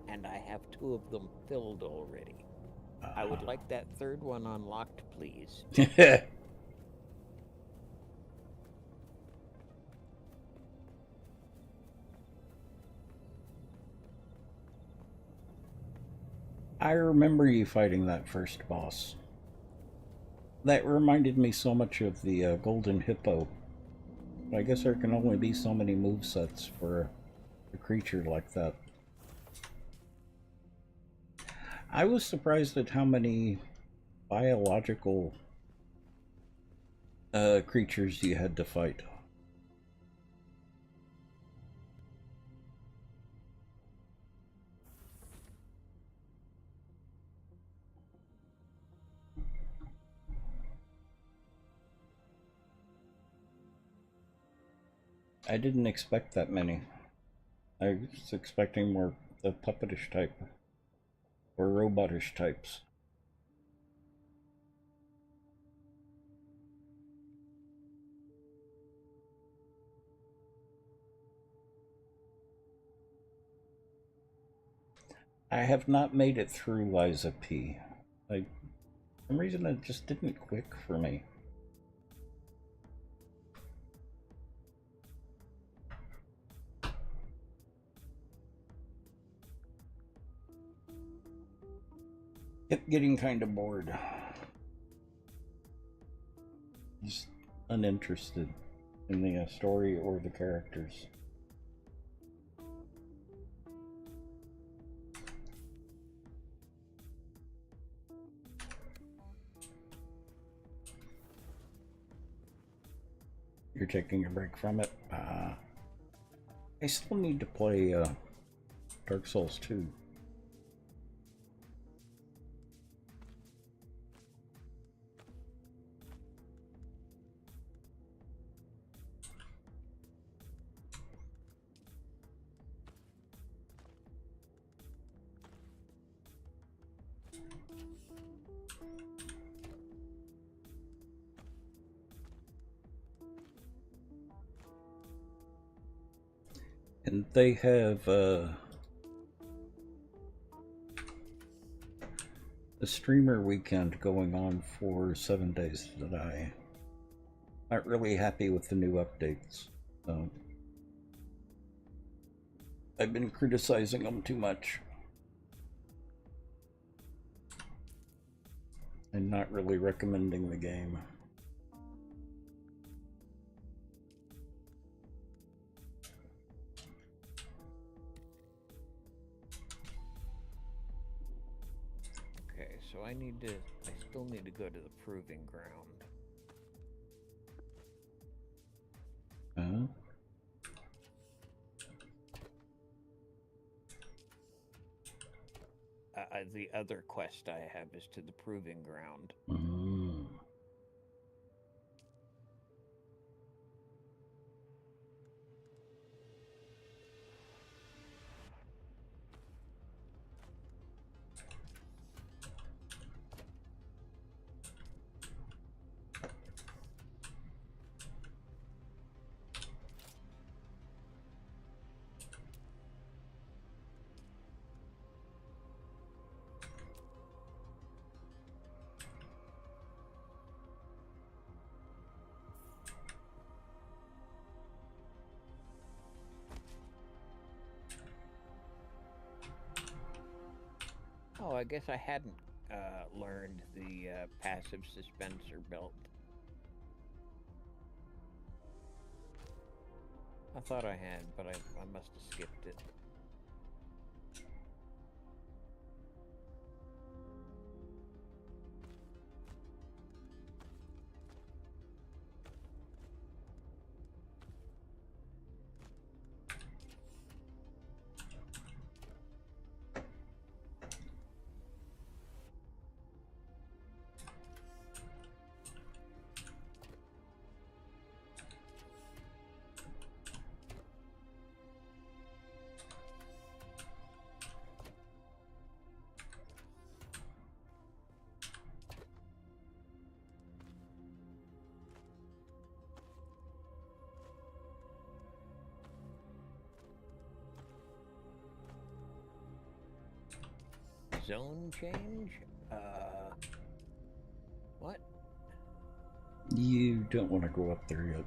and I have 2 of them filled already. I would like that 3rd one unlocked, please. I remember you fighting that first boss. That reminded me so much of the Golden Hippo. I guess there can only be so many movesets for a creature like that. I was surprised at how many biological creatures you had to fight. I didn't expect that many. I was expecting more the puppetish type or robotish types. I have not made it through Liza P. For some reason it just didn't click for me. Kept getting kind of bored. Just uninterested in the story or the characters. You're taking a break from it? I still need to play Dark Souls 2. And they have a streamer weekend going on for 7 days that I'm not really happy with the new updates. So I've been criticizing them too much and not really recommending the game. So I still need to go to the proving ground. The other quest I have is to the proving ground. Oh, I guess I hadn't learned the passive dispenser belt. I thought I had, but I must have skipped it. Zone change? What? You don't want to go up there yet.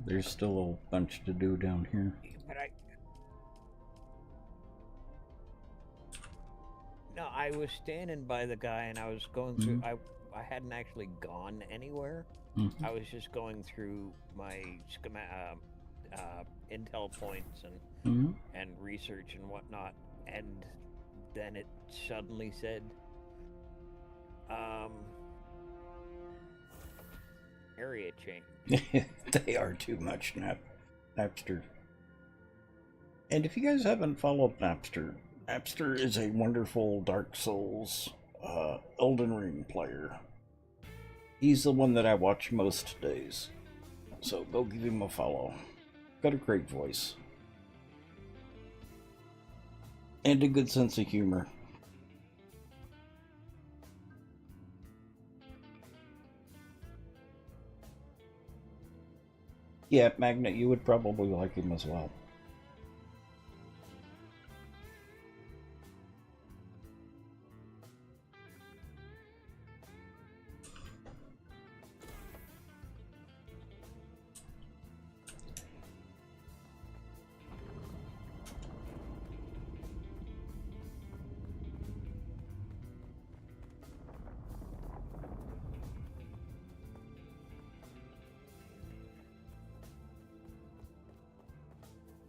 There's still a bunch to do down here. But No, I was standing by the guy and I was going through. I hadn't actually gone anywhere. I was just going through my intel points and research and whatnot, and then it suddenly said, area change. They are too much, Napster. And if you guys haven't followed Napster, Napster is a wonderful Dark Souls, Elden Ring player. He's the one that I watch most days, so go give him a follow. Got a great voice. And a good sense of humor. Yeah, Magnet, you would probably like him as well.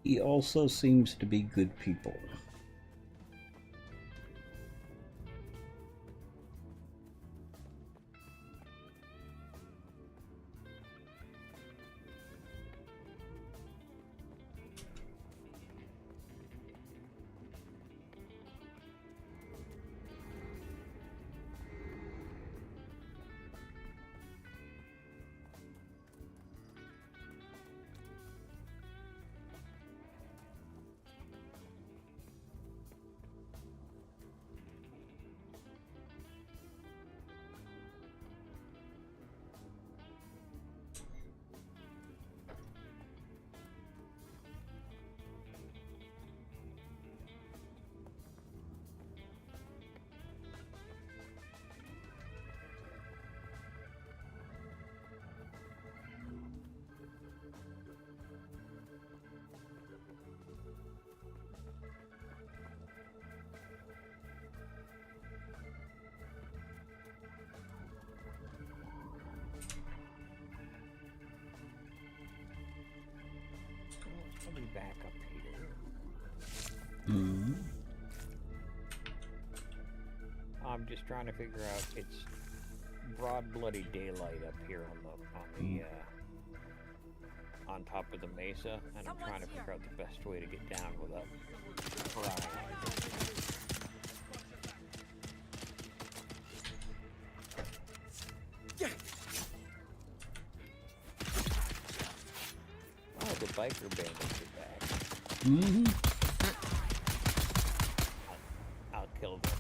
He also seems to be good people. I'll be back up here. I'm just trying to figure out. It's broad bloody daylight up here on top of the mesa, and I'm trying to figure out the best way to get down without crying. Oh, the biker bandits are back. I'll kill them.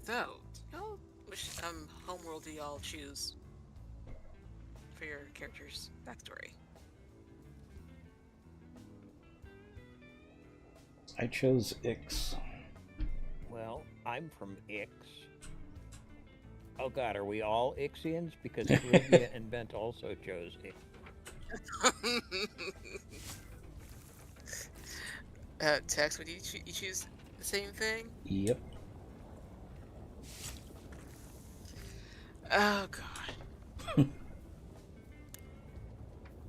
So, which homeworld do y'all choose for your character's backstory? I chose Ix. Well, I'm from Ix. Oh God, are we all Ixians? Because Caribbean and Bent also chose Ix. Tex, would you choose the same thing? Yep. Oh God.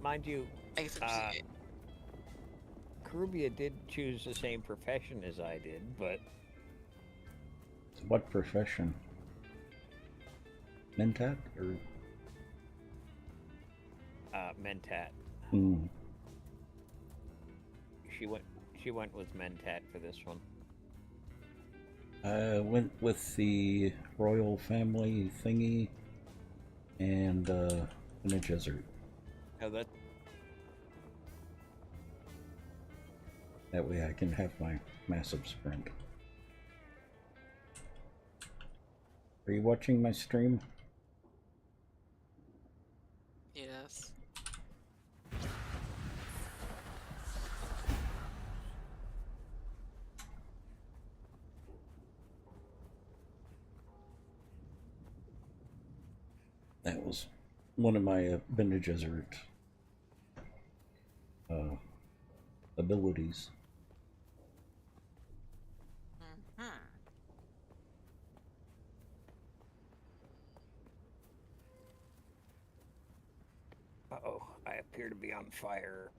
Mind you, I guess I'm Caribbean did choose the same profession as I did, but... What profession? Mentat or? Mentat. Hmm. She went with Mentat for this one. I went with the royal family thingy and in a desert. Oh, that... That way I can have my massive sprint. Are you watching my stream? Yes. That was one of my Bene Gesserit abilities. Uh-oh, I appear to be on fire.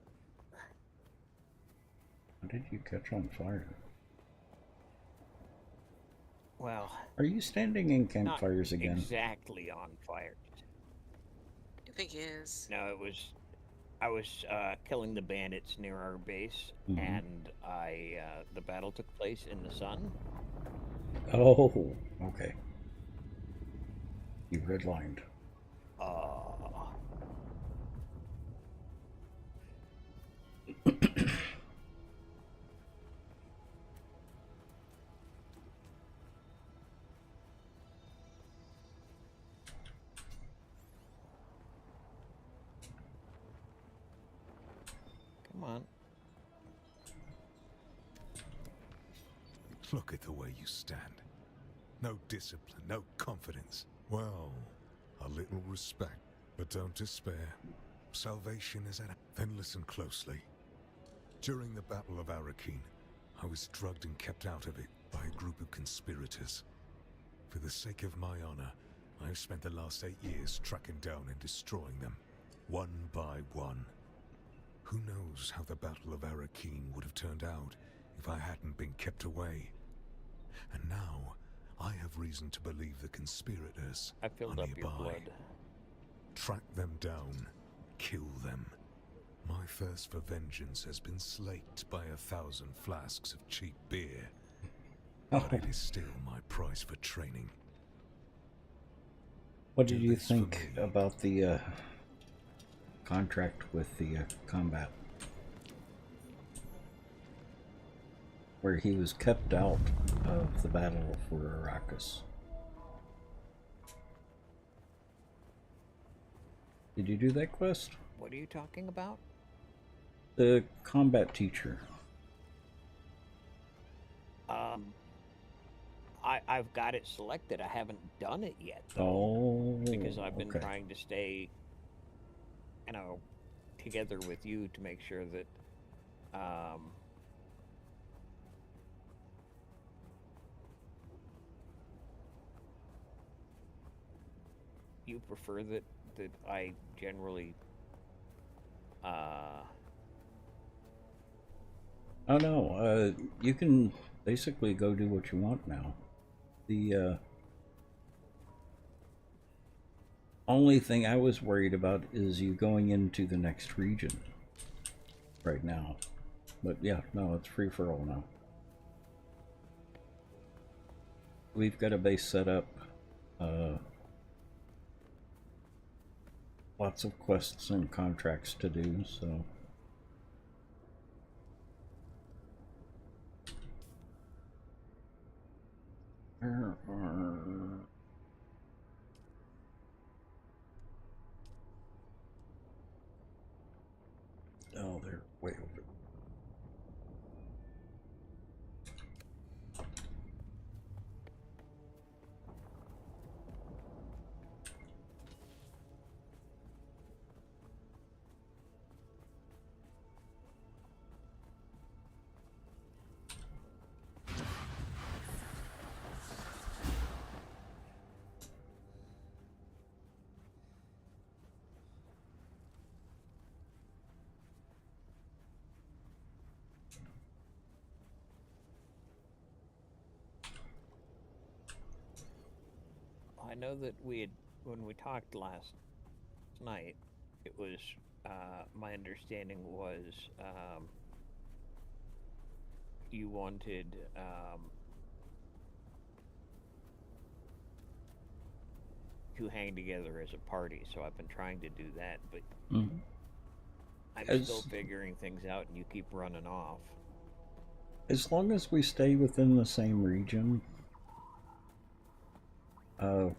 How did you catch on fire? Well... Are you standing in campfires again? Exactly on fire. I think he is. No, it was... I was killing the bandits near our base, and the battle took place in the sun. Oh, okay. You redlined. Come on. Look at the way you stand. No discipline, no confidence. Well, a little respect, but don't despair. Salvation is at hand. Then listen closely. During the Battle of Arakeen, I was drugged and kept out of it by a group of conspirators. For the sake of my honor, I've spent the last 8 years tracking down and destroying them, one by one. Who knows how the Battle of Arakeen would have turned out if I hadn't been kept away. And now, I have reason to believe the conspirators I filled are up your nearby. blood. Track them down, kill them. My thirst for vengeance has been slaked by 1,000 flasks of cheap beer. But it is still my price for training. What did you think about the contract with the combat? Where he was kept out of the battle for Arrakis. Did you do that quest? What are you talking about? The combat teacher. I've got it selected. I haven't done it yet, though, because I've been okay. trying to stay, you know, together with you to make sure that, you prefer that I generally, Oh no, you can basically go do what you want now. The only thing I was worried about is you going into the next region right now. But yeah, no, it's free for all now. We've got a base set up. Lots of quests and contracts to do, so... Oh, they're way over. I know that when we talked last night, it was, my understanding was, you wanted, to hang together as a party, so I've been trying to do that, but I'm still figuring things out and you keep running off. As long as we stay within the same region,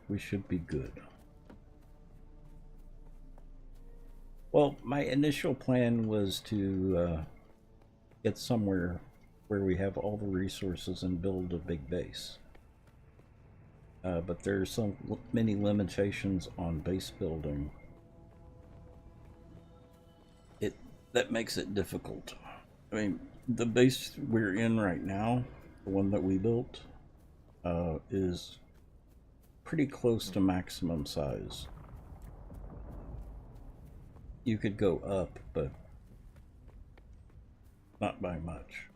we should be good. Well, my initial plan was to get somewhere where we have all the resources and build a big base. But there's so many limitations on base building. That makes it difficult. I mean, the base we're in right now, the one that we built, is pretty close to maximum size. You could go up, but not by much.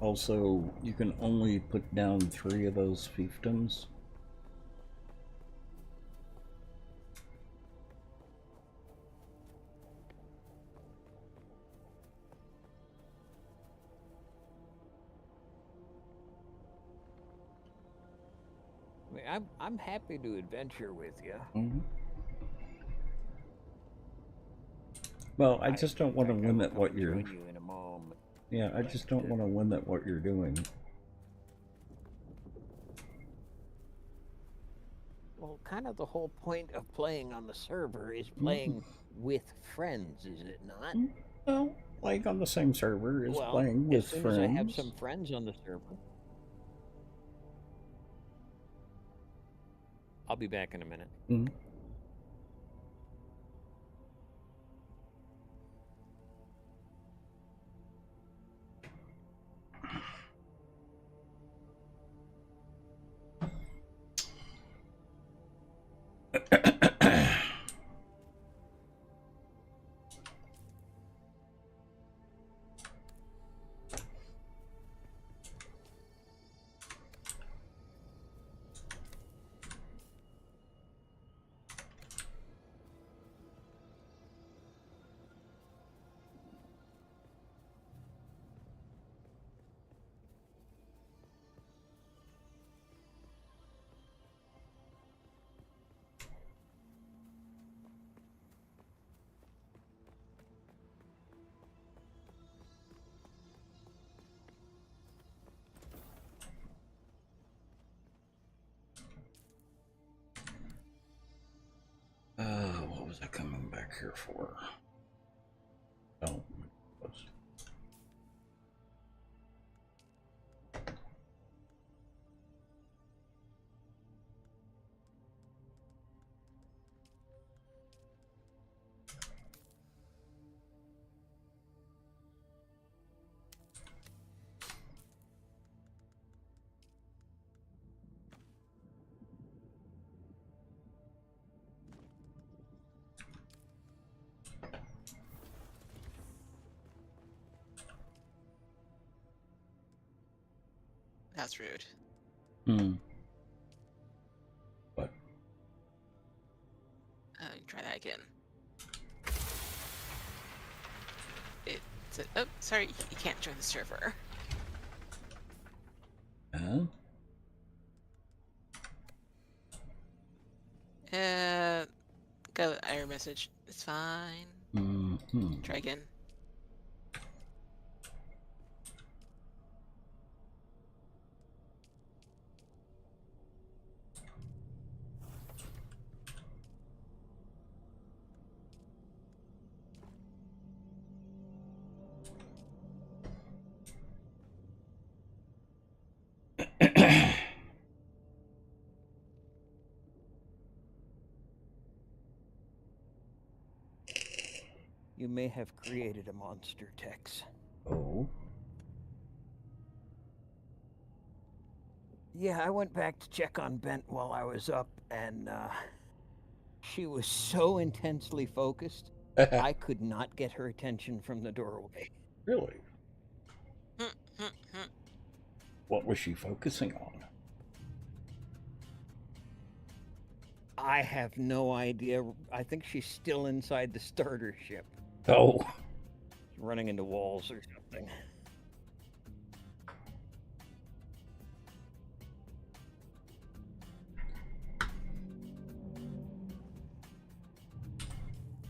Also, you can only put down 3 of those fiefdoms. I mean, I'm happy to adventure with you. Well, I just don't want to limit what you're... Join you in a moment. Yeah, I just don't want to limit what you're doing. Well, kind of the whole point of playing on the server is playing with friends, is it not? Well, playing on the same server is playing with friends. As soon as I have some friends on the server, I'll be back in a minute. What was I coming back here for? Oh, That's rude. What? Try that again. Oh, sorry, you can't join the server. Huh? Go error message. It's fine. Try again. You may have created a monster, Tex. Oh? Yeah, I went back to check on Bent while I was up, and she was so intensely focused, I could not get her attention from the doorway. Really? What was she focusing on? I have no idea. I think she's still inside the starter ship. Oh. She's running into walls or something.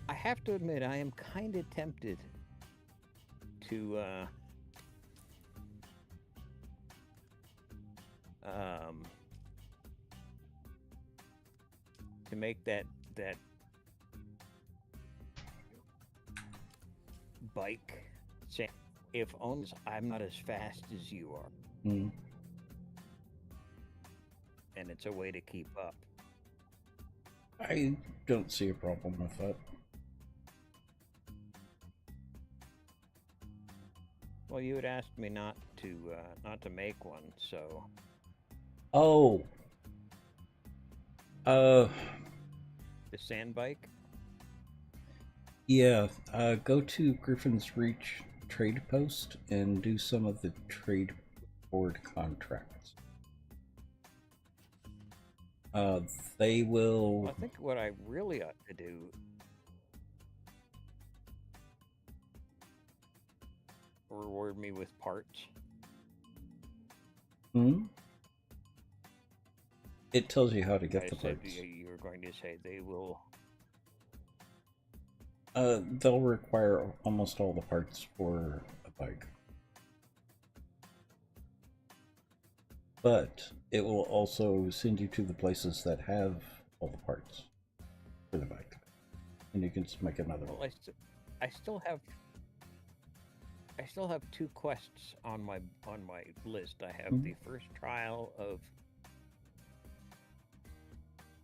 I have to admit, I am kind of tempted to make that bike. If only I'm not as fast as you are, Mm. and it's a way to keep up. I don't see a problem with that. Well, you had asked me not to make one, so. Oh. The sand bike? Yeah, go to Griffin's Reach trade post and do some of the trade board contracts. They will... I think what I really ought to do reward me with parts. Hmm? It tells you how to get I the said parts. you were going to say they will. They'll require almost all the parts for a bike. But it will also send you to the places that have all the parts for the bike. And you can just make another Well, one. I still have 2 quests on my list. I have the first trial of.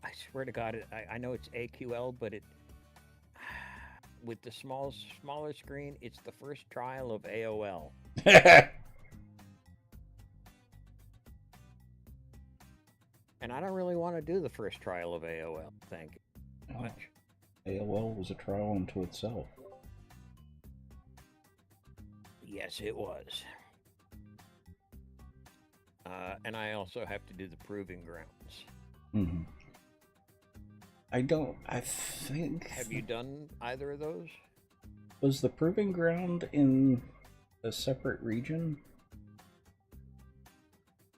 I swear to God, I know it's AQL, but it with the smaller screen, it's the first trial of AOL. And I don't really want to do the first trial of AOL. Thank you much. AOL was a trial unto itself. Yes, it was. And I also have to do the proving grounds. Mm-hmm. I think... Have you done either of those? Was the proving ground in a separate region?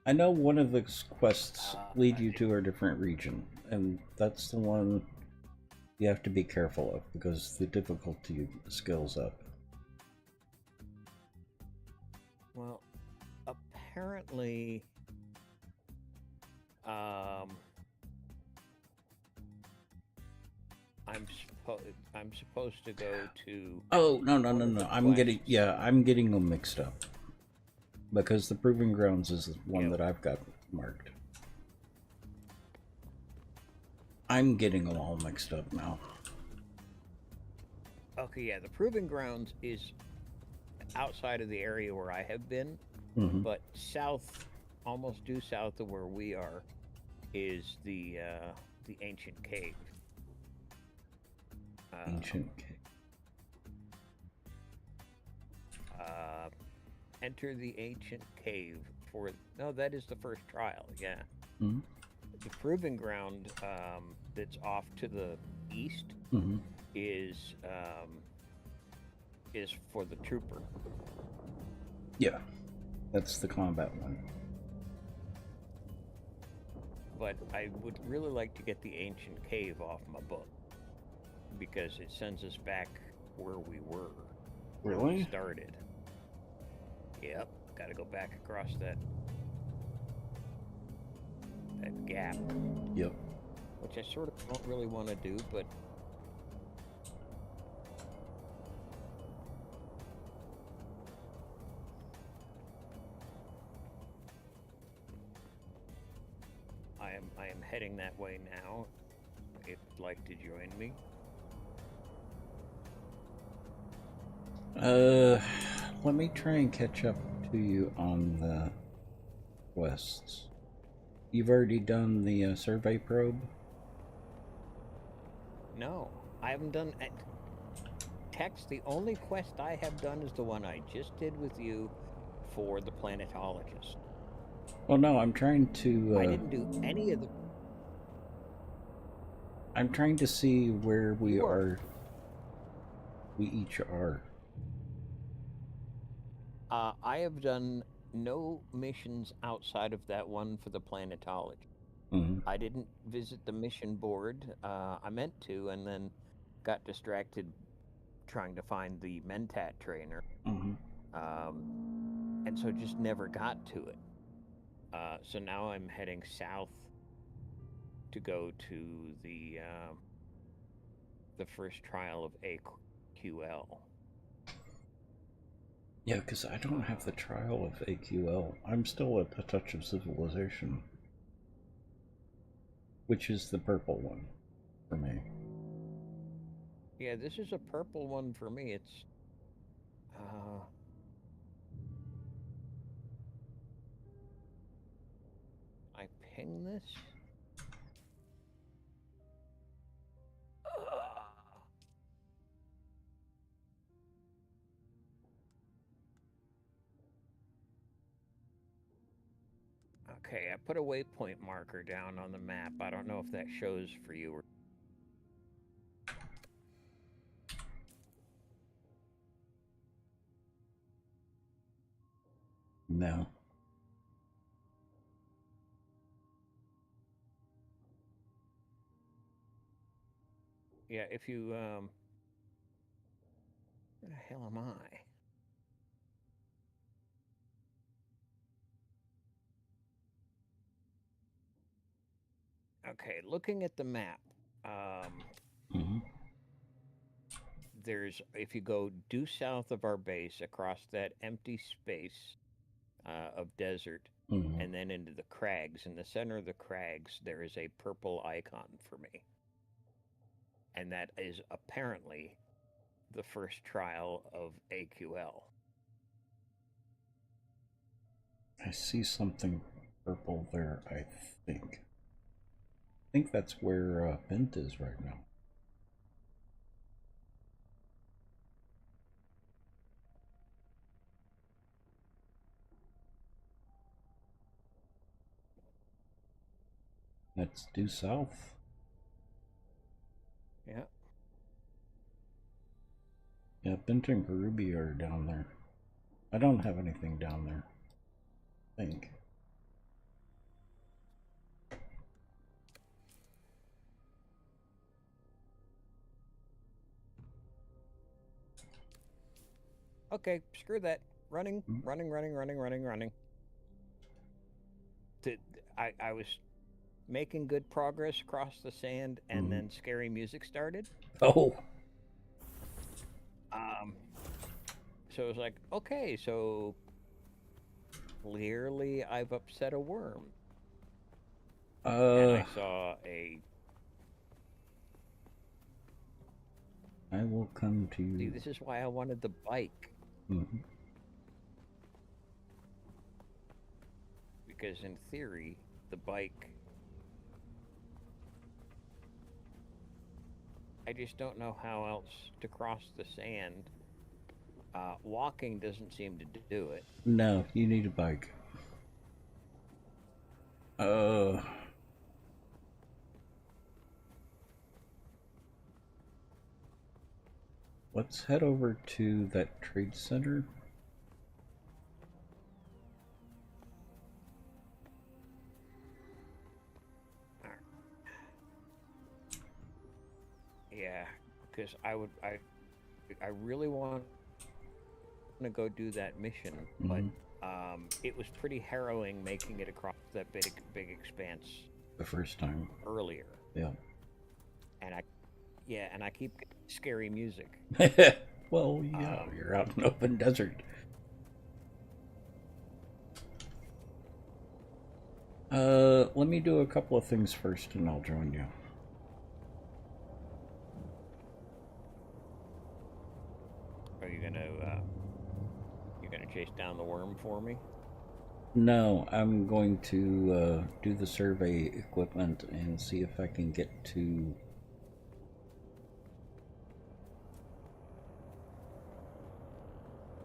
I know one of the quests lead you to a different region, and that's the one you have to be careful of, because the difficulty scales up. Well, apparently, I'm supposed to go to. Oh no! I'm getting them mixed up, because the proving grounds is the one that I've got marked. I'm getting them all mixed up now. Okay, yeah, the proving grounds is outside of the area where I have been, but south, almost due south of where we are, is the ancient cave. Ancient cave. Enter the ancient cave for. No, that is the first trial. Yeah. Mm-hmm. The proving ground that's off to the east is for the trooper. Yeah, that's the combat one. But I would really like to get the ancient cave off my book, because it sends us back where we were. Where we Really? started. Yep, gotta go back across that gap. Yep. Which I sort of don't really want to do, but I am heading that way now. If you'd like to join me. Let me try and catch up to you on the quests. You've already done the survey probe? No, I haven't done. Tex, the only quest I have done is the one I just did with you for the planetologist. Well, no, I'm trying to. I didn't do any of the. I'm trying to see where we are. We each are. I have done no missions outside of that one for the planetology. Mm-hmm. I didn't visit the mission board. I meant to, and then got distracted trying to find the Mentat trainer. Mm-hmm. And so just never got to it. So now I'm heading south to go to the first trial of AQL. Yeah, because I don't have the trial of AQL. I'm still at the Touch of Civilization, which is the purple one for me. Yeah, this is a purple one for me. It's I ping this. Okay, I put a waypoint marker down on the map. I don't know if that shows for you or... No. Yeah, if you, where the hell am I? Okay, looking at the map, there's, if you go due south of our base, across that empty space of desert, and then into the crags, in the center of the crags, there is a purple icon for me. And that is apparently the first trial of AQL. I see something purple there, I think. I think that's where Bent is right now. Let's due south. Yeah. Yeah, Bent and Garubi are down there. I don't have anything down there, I think. Okay, screw that. Running. I was making good progress across the sand, and then scary music started. Oh. So it was like, okay, so clearly I've upset a worm. And I saw a... I will come to you. See, this is why I wanted the bike. Because in theory, the bike... I just don't know how else to cross the sand. Walking doesn't seem to do it. No, you need a bike. Let's head over to that trade center. Yeah, because I really want to go do that mission, but it was pretty harrowing making it across that big expanse the first time earlier. Yeah. And I keep getting scary music. Well, yeah, you're out in open desert. Let me do a couple of things first and I'll join you. Are you gonna chase down the worm for me? No, I'm going to do the survey equipment and see if I can get to...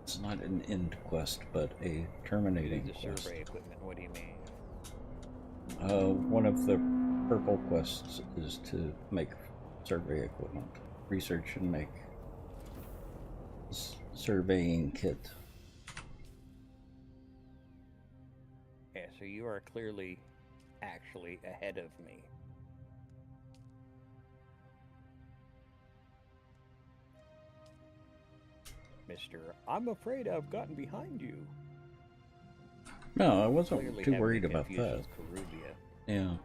It's not an end quest, but a terminating the quest. Survey equipment, what do you mean? One of the purple quests is to make survey equipment. Research and make surveying kit. Yeah, so you are clearly actually ahead of me. Mr. I'm afraid I've gotten behind you. No, I wasn't Clearly too having worried a about confusion that. with Karubia. Yeah.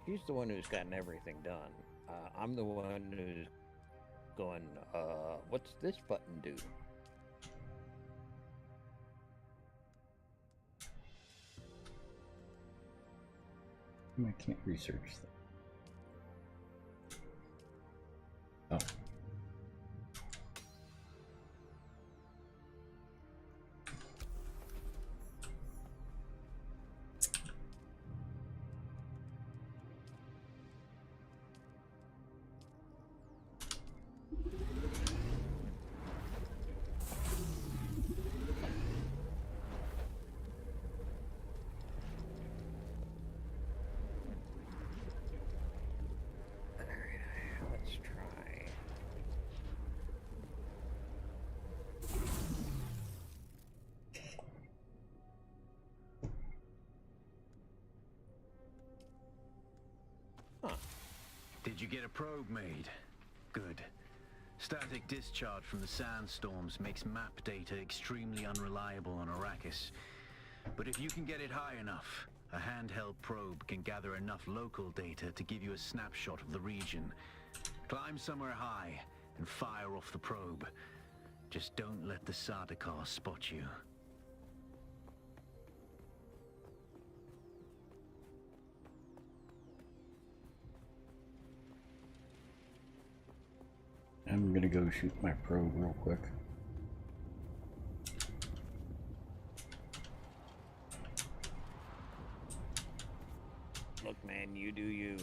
He's the one who's gotten everything done. I'm the one who's going, what's this button do? I can't research that. Oh. Let's try. Huh. Did you get a probe made? Good. Static discharge from the sandstorms makes map data extremely unreliable on Arrakis. But if you can get it high enough, a handheld probe can gather enough local data to give you a snapshot of the region. Climb somewhere high and fire off the probe. Just don't let the Sardaukar spot you. I'm gonna go shoot my probe real quick. Look, man, you do you.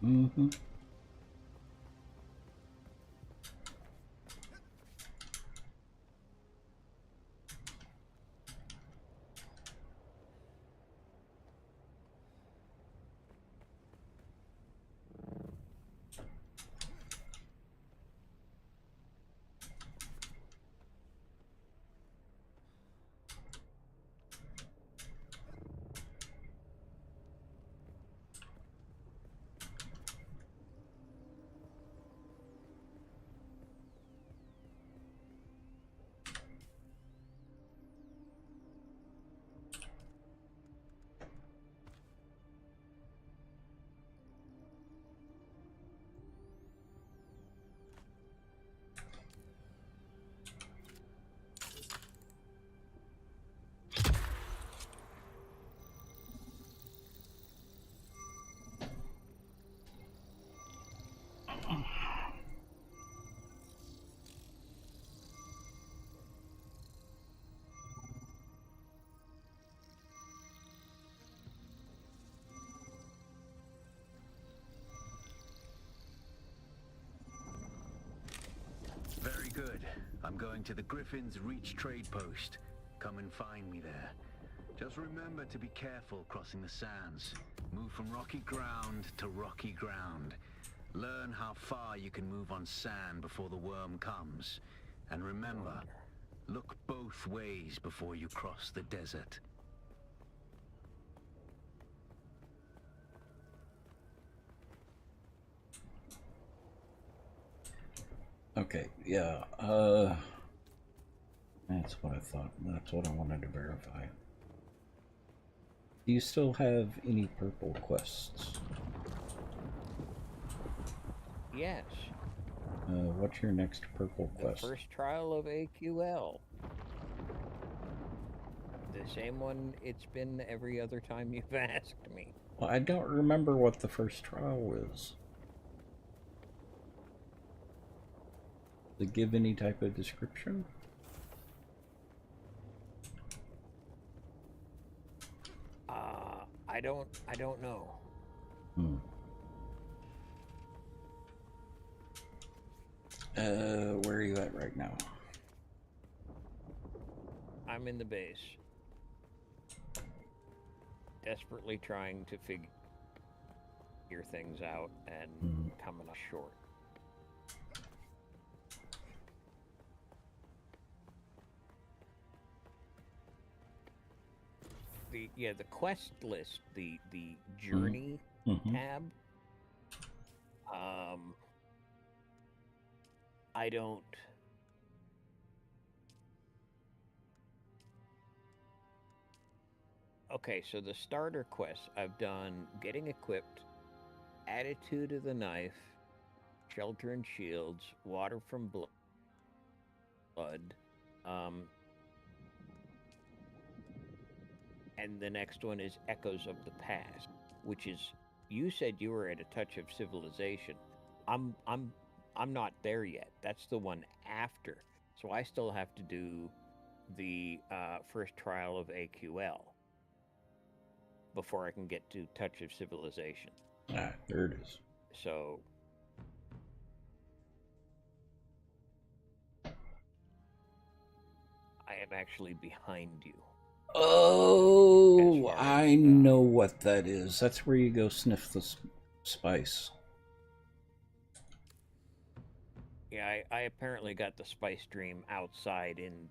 Mm-hmm. Very good. I'm going to the Griffin's Reach trade post. Come and find me there. Just remember to be careful crossing the sands. Move from rocky ground to rocky ground. Learn how far you can move on sand before the worm comes. And remember, look both ways before you cross the desert. Okay, yeah, that's what I thought. That's what I wanted to verify. Do you still have any purple quests? Yes. What's your next purple quest? The first trial of AQL. The same one it's been every other time you've asked me. Well, I don't remember what the first trial is. Does it give any type of description? I don't know. Where are you at right now? I'm in the base. desperately trying to figure things out and coming up short. The quest list, the journey tab. I don't. Okay, so the starter quests I've done: getting equipped, attitude of the knife, shelter and shields, water from blood, and the next one is Echoes of the Past, which is, you said you were at a touch of civilization. I'm not there yet. That's the one after. So I still have to do the first trial of AQL before I can get to touch of civilization. Ah, there it is. So I am actually behind you. Oh, I know what that is. That's where you go sniff the spice. Yeah, I apparently got the spice dream outside in,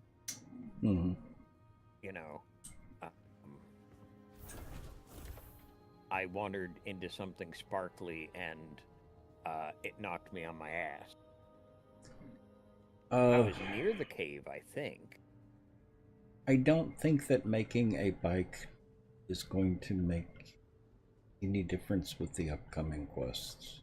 you know, I wandered into something sparkly and it knocked me on my ass. I was near the cave, I think. I don't think that making a bike is going to make any difference with the upcoming quests.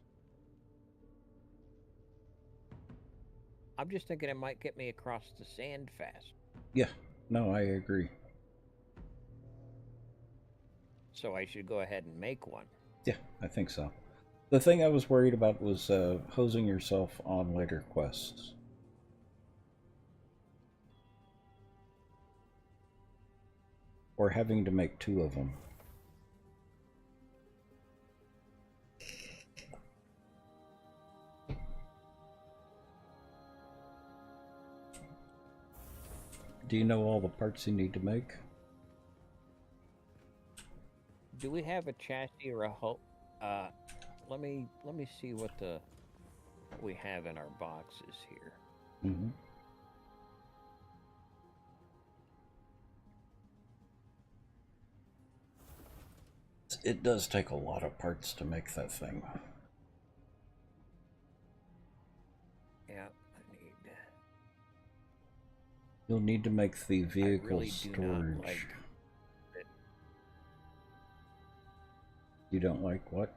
I'm just thinking it might get me across the sand fast. Yeah, no, I agree. So I should go ahead and make one. Yeah, I think so. The thing I was worried about was hosing yourself on later quests. Or having to make 2 of them. Do you know all the parts you need to make? Do we have a chassis or a hull? Let me see what we have in our boxes here. It does take a lot of parts to make that thing. Yeah, I need. You'll need to make the vehicle really storage. do not like it. You don't like what?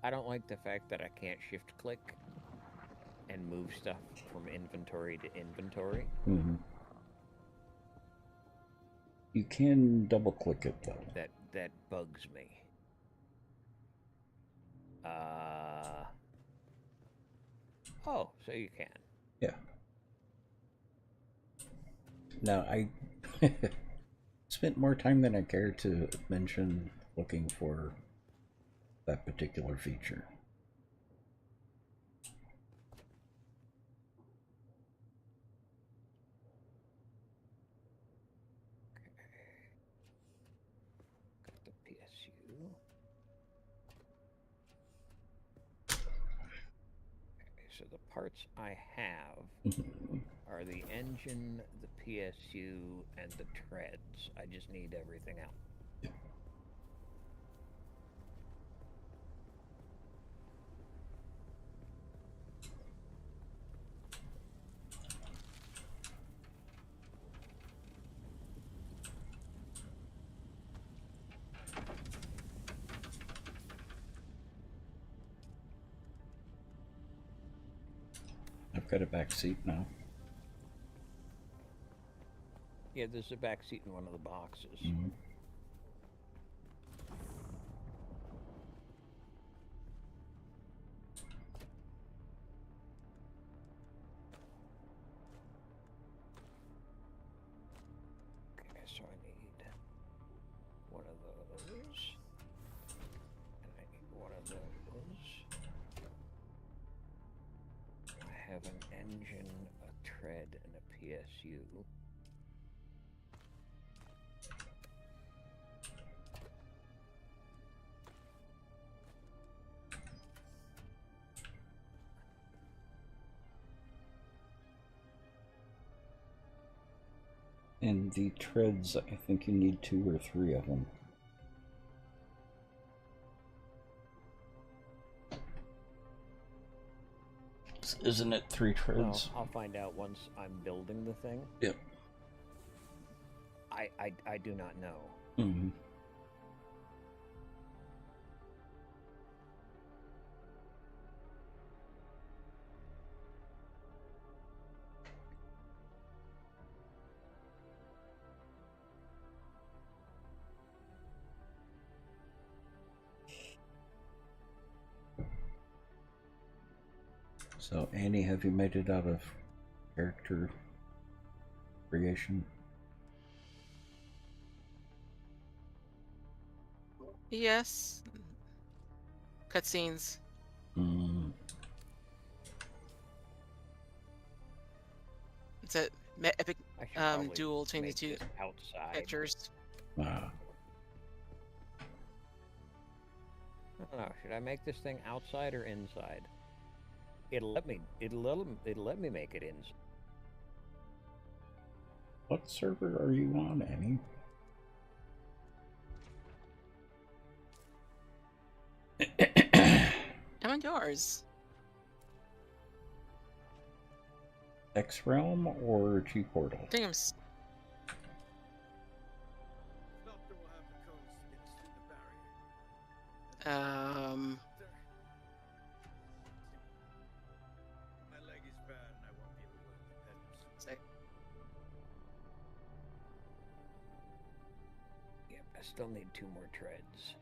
I don't like the fact that I can't shift click and move stuff from inventory to inventory. You can double click it though. That bugs me. Oh, so you can. Yeah. Now, I spent more time than I care to mention looking for that particular feature. Got the PSU. Okay, so the parts I have are the engine, the PSU, and the treads. I just need everything else. I've got a back seat now. Yeah, there's a back seat in one of the boxes. Okay, so I need one of those. And I need one of those. I have an engine, a tread, and a PSU. And the treads, I think you need 2 or 3 of them. Isn't it 3 treads? Well, I'll find out once I'm building the thing. Yep. I do not know. Mm-hmm. So, Annie, have you made it out of character creation? Yes. Cutscenes. It's a epic duel between the 2 pictures. I don't know. Should I make this thing outside or inside? It'll let me make it inside. What server are you on, Annie? I'm on yours. X-Realm or G-Portal? I think I'm... Yep, I still need 2 more treads.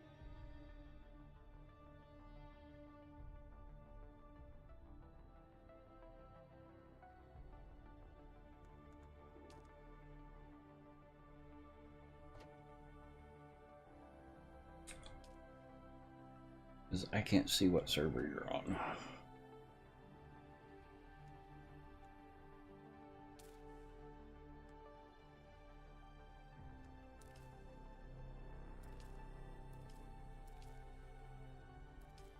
Because I can't see what server you're on.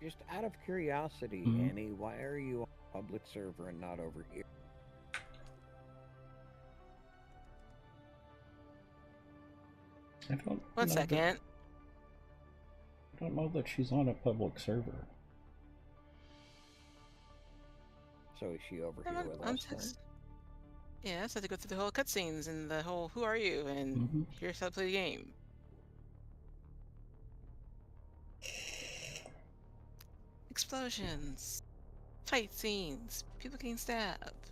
Just out of curiosity, Annie, why are you on a public server and not over here? I don't. One second. I don't know that she's on a public server. So is she over here with us? Then? Yeah, I just had to go through the whole cutscenes and the whole "Who are you?" and here's how to play the game. Explosions, fight scenes, people getting stabbed,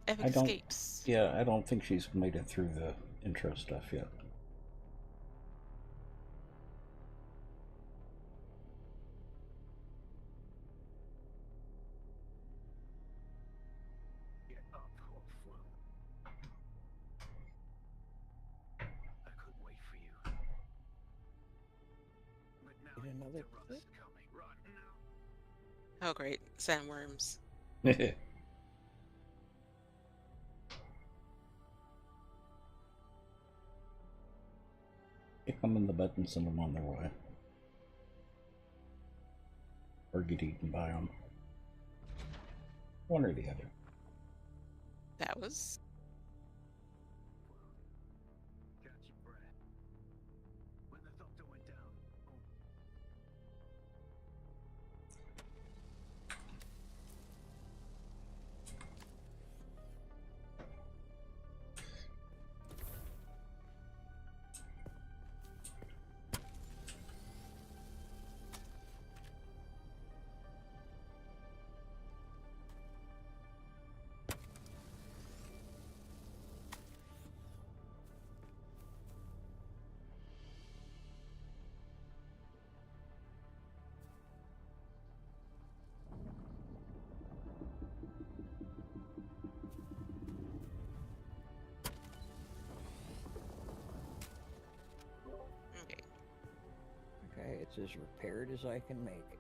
epic escapes. Yeah, I don't think she's made it through the intro stuff yet. Another Oh great, sandworms. Click them in the butt and send them on their way. Or get eaten by them. One or the other. That was... Okay, it's as repaired as I can make it.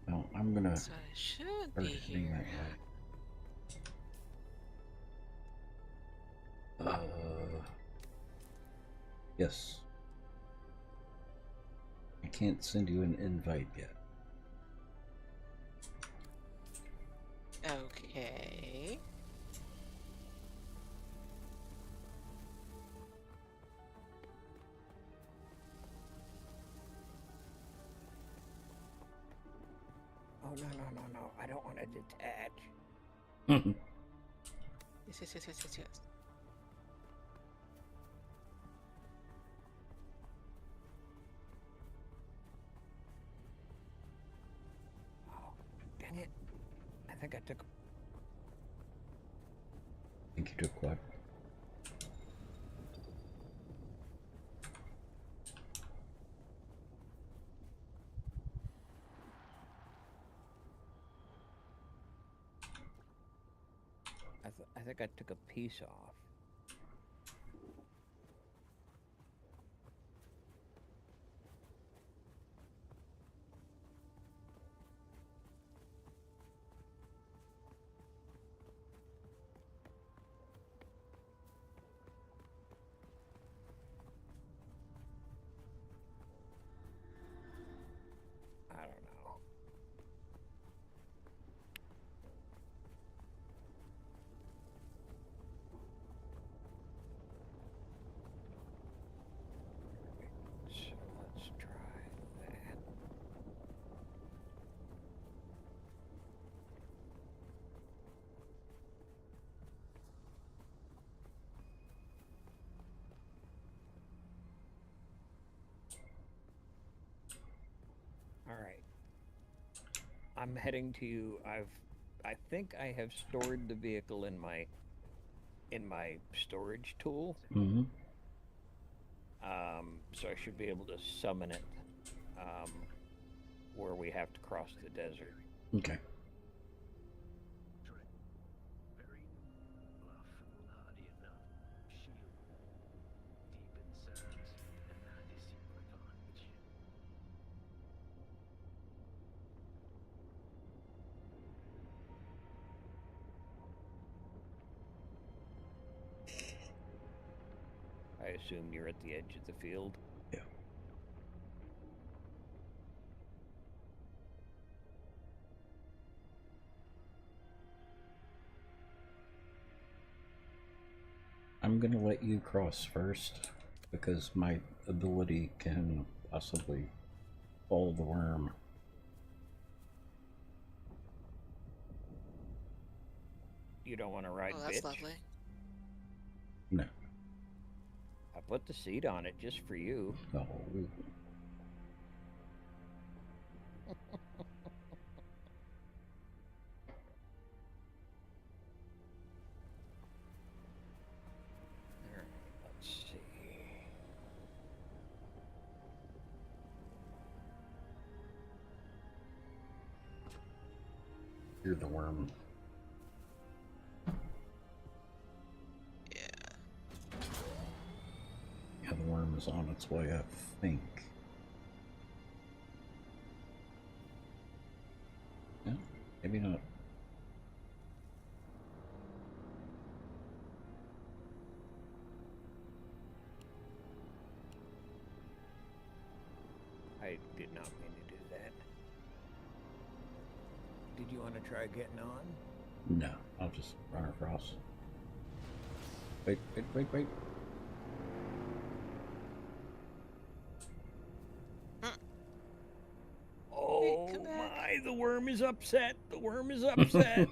Well, I'm I'm gonna So I should start be hitting here. that light. Yes. I can't send you an invite yet. Okay. Oh, no. I don't want to detach. Yes. Oh, dang it. I think I took... I think you took what? I think I took a piece off. I don't know. So let's try that. All right. I'm heading to you. I think I have stored the vehicle in my storage tool. Mm-hmm. So I should be able to summon it where we have to cross the desert. Okay. I assume you're at the edge of the field. Yeah. I'm gonna let you cross first because my ability can possibly follow the worm. You don't want to ride, Oh, that's bitch? lovely. No. I put the seat on it just for you. No. Let's see. You're the worm. Yeah, the worm is on its way, I think. Yeah, maybe not. I did not mean to do that. Did you want to try getting on? No, I'll just run across. Wait. Oh my, the worm is upset. The worm is upset.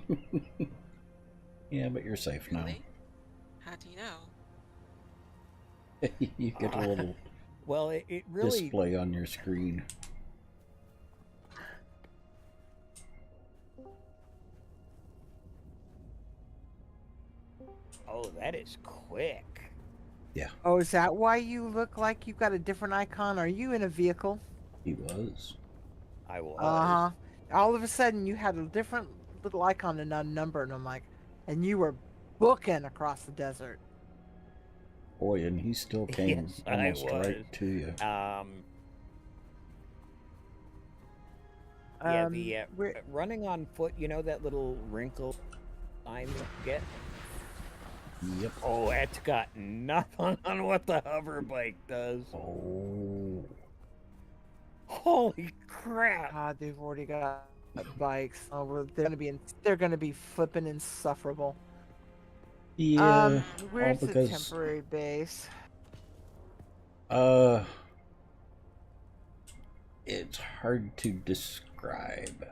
Yeah, but you're safe Really? How do you know? now. You get a little well, it really display on your screen. Oh, that is quick. Yeah. Oh, is that why you look like you've got a different icon? Are you in a vehicle? He was. I was. Uh-huh. All of a sudden, you had a different little icon and a number, and I'm like, and you were booking across the desert. Boy, and he still came Yes, almost I was. right to you. Yeah, the running on foot, you know that little wrinkle sign you get? Yep. Oh, it's got nothing on what the hover bike does. Oh. Holy crap. God, they've already got bikes. Oh, they're gonna be flipping insufferable. Yeah. Where's the temporary base? It's hard to describe.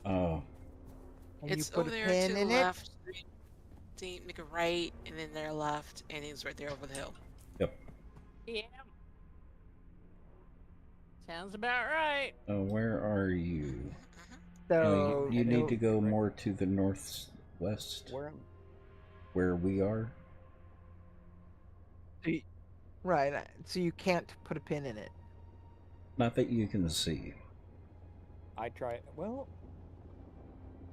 Oh. It's over there to the left. See, make a right, and then their left, and it's right there over the hill. Yep. Yeah. Sounds about right. Where are you? So you need to go more to the northwest. Where we are. Right. So you can't put a pin in it. Not that you can see. I try. Well.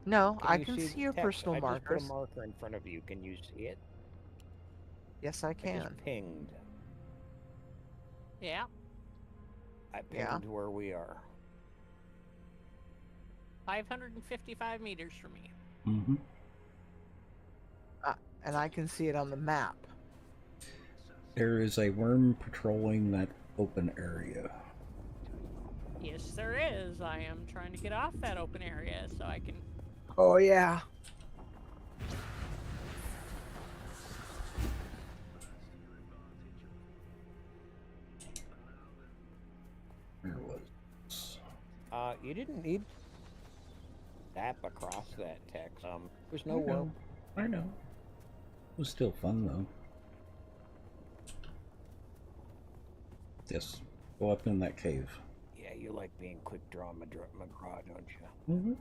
No, I can see your personal markers. I just put a marker in front of you. Can you see it? Yes, I can. I just pinged. Yeah. I pinged where we are. 555 meters from me. Mm-hmm. And I can see it on the map. There is a worm patrolling that open area. Yes, there is. I am trying to get off that open area so I can... Oh, yeah. Where was... You didn't need tap across that text. There's no I know. worm. I know. It was still fun, though. Yes. Go up in that cave. Yeah, you like being quick draw McGraw, don't you? Mm-hmm.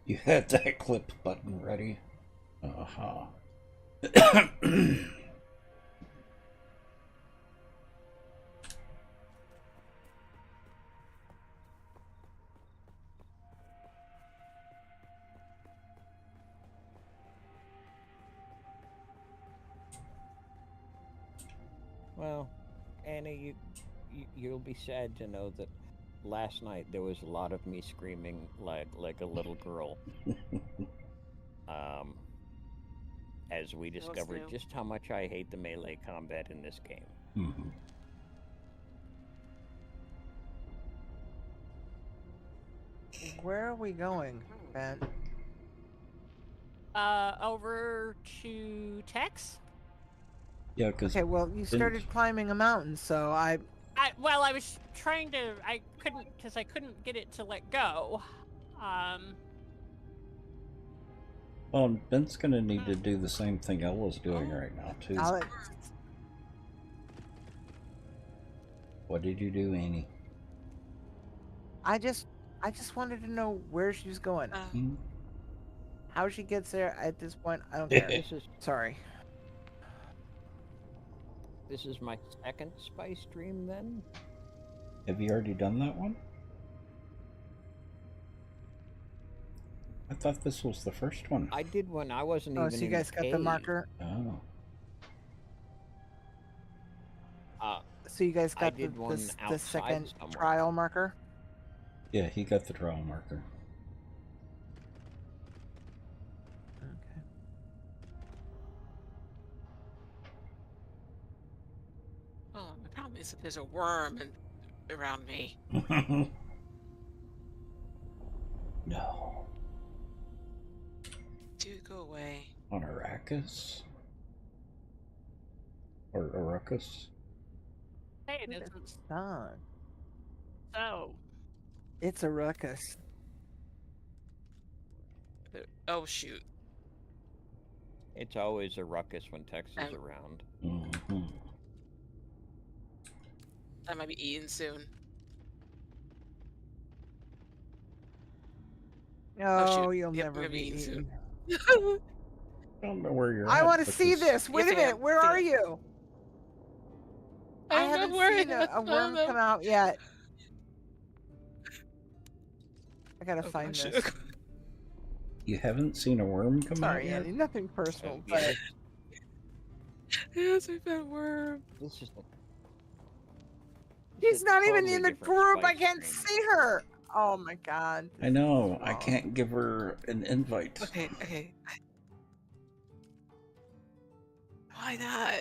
You had that clip button ready. Uh-huh. Well, Annie, you'll be sad to know that last night there was a lot of me screaming like a little girl. As we discovered just how much I hate the melee combat in this game. Mm-hmm. Where are we going, Ben? Over to Tex? Yeah, because... Okay, well, you started climbing a mountain, so I was trying to... I couldn't get it to let go. Well, Ben's gonna need to do the same thing Ella's doing right now, too. What did you do, Annie? I just wanted to know where she was going. How she gets there at this point, I don't care. Sorry. This is my second spice stream, then? Have you already done that one? I thought this was the first one. I did one. I wasn't even. Oh, so you guys got the marker? Oh. So you guys got the second trial marker? Yeah, he got the trial marker. Okay. Oh, the problem is that there's a worm around me. No. Dude, go away. On Arrakis? Or Arrakis? Hey, it isn't. So. It's a ruckus. Oh, shoot. It's always a ruckus when Tex is around. Mm-hmm. I might be eaten soon. Oh, you'll never be eaten soon. I don't know where you're I want to see this. Wait a minute. Where are you? I haven't seen a worm come out yet. I gotta find gosh. this. You haven't seen a worm come out Sorry, yet? Annie. Nothing personal, Yeah, but Yes, we found worm. this is. she's not even totally in the different group. I spice can't stream. see her. Oh my god. I know. I wrong. can't give her an invite. Okay. Why not?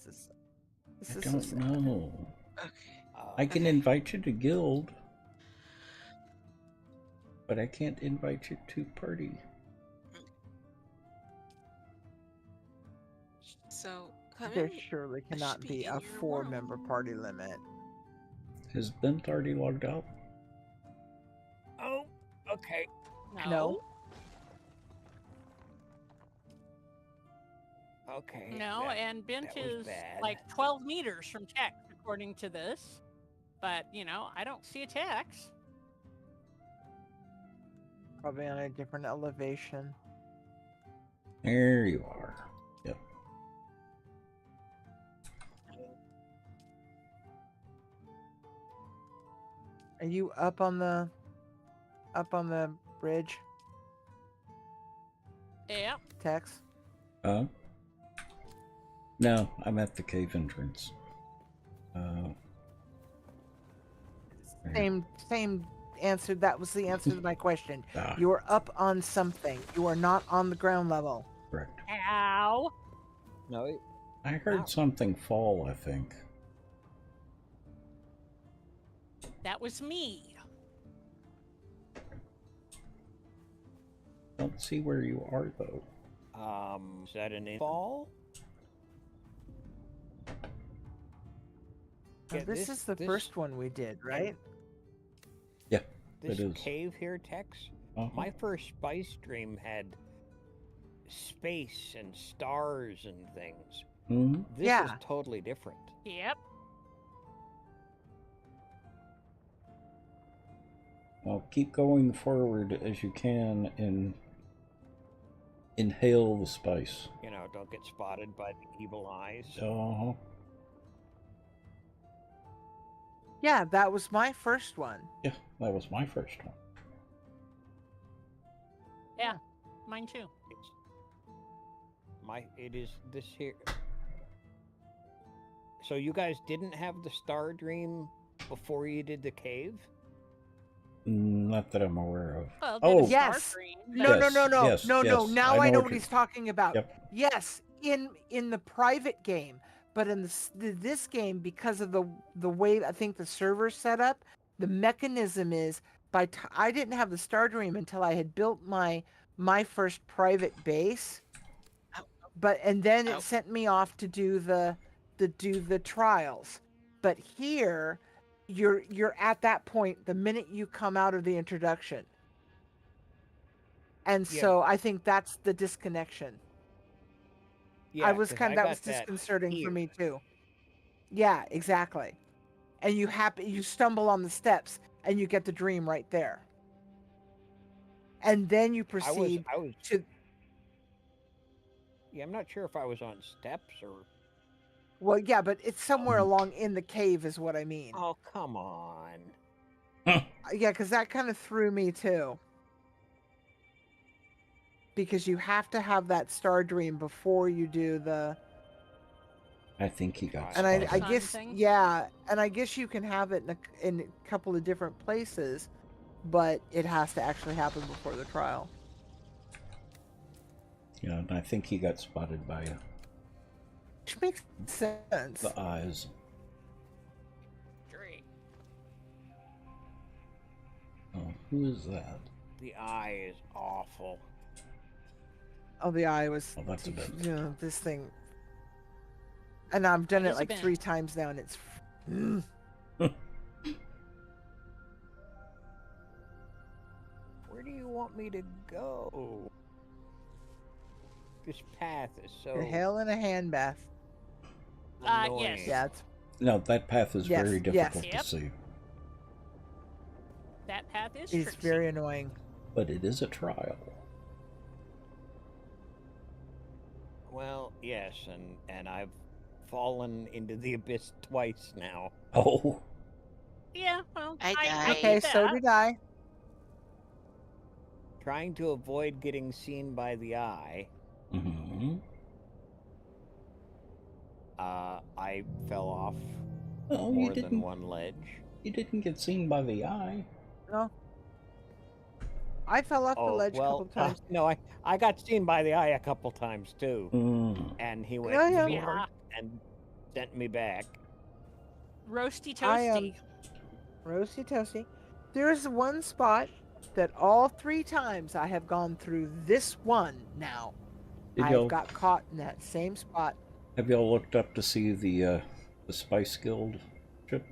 This I is so don't sad. know. Okay. I can invite you to guild, but I can't invite you to party. So, There Clement, surely should cannot be be in a your 4-member party limit. Has Bent already logged out? Oh, okay. No. Okay. No, that- and Bent that was is bad. like 12 meters from Tex, according to this. But, you know, I don't see a Tex. Probably on a different elevation. There you are. Yep. Are you up on the bridge, Yep. Tex? Huh? No, I'm at the cave entrance. Same answer. That was the answer to my question. Ah. You are up on something. You are not on the ground level. Correct. Ow. No. I heard something fall, I think. That was me. Don't see where you are, though. Is that an fall? Now, Yeah, this is the first one we did, right? Yeah, This it is. cave here, Tex. My first spice dream had space and stars and things. Mm-hmm. This Yeah. is totally different. Yep. Well, keep going forward as you can and inhale the spice. You know, don't get spotted by the evil eyes. Uh-huh. Yeah, that was my first one. Yeah, that was my first one. Yeah, mine too. It is this here. So you guys didn't have the star dream before you did the cave? Not that I'm aware of. Well, oh, Yes. No. Yes, yes, No. yes. Now I know what you're- he's talking about. Yep. Yes, in the private game, but in this game, because of the way I think the server's set up, the mechanism is I didn't have the Star Dream until I had built my first private base, and then it sent me off to do the trials. But here, you're at that point the minute you come out of the introduction. And Yeah. so I think that's the disconnection. Yeah, that was 'cause I got that disconcerting here. for me too. Yeah, exactly. And you stumble on the steps and you get the dream right there. And then you proceed I was to Yeah, I'm not sure if I was on steps or. well, yeah, but it's somewhere along in the cave is what I mean. Oh, come on. Yeah, because that kind of threw me too. Because you have to have that star dream before you do the. I think he got And I spotted. guess yeah, and I guess you can have it in a couple of different places, but it has to actually happen before the trial. Yeah, and I think he got spotted by Which makes sense. the eyes. Great. Oh, who is that? The eye is awful. Oh, the eye was. Oh, that's a bit. You know, this thing. And I've done It it is a like bit. 3 times now, and it's. Where do you want me to go? This path is so. The hell in a hand bath. Yes. annoying. Yeah, it's No, that path is Yes, very yes. difficult Yep. to see. That path is it's tricksy. very annoying. But it is a trial. Well, yes, and I've fallen into the abyss twice now. Oh, Yeah, well, I I died. Okay, get so that. did I. trying to avoid getting seen by the eye. Mm-hmm. I fell off Oh, more than one ledge. You didn't get seen by the eye. No. I fell off the ledge a couple times. No, I got seen by the eye a couple times too. And he went Yeah. and sent me back. Roasty I toasty. Roasty toasty. There's one spot that all 3 times I have gone through this one now. I've got caught in that same spot. Have y'all looked up to see the Spice Guild ship?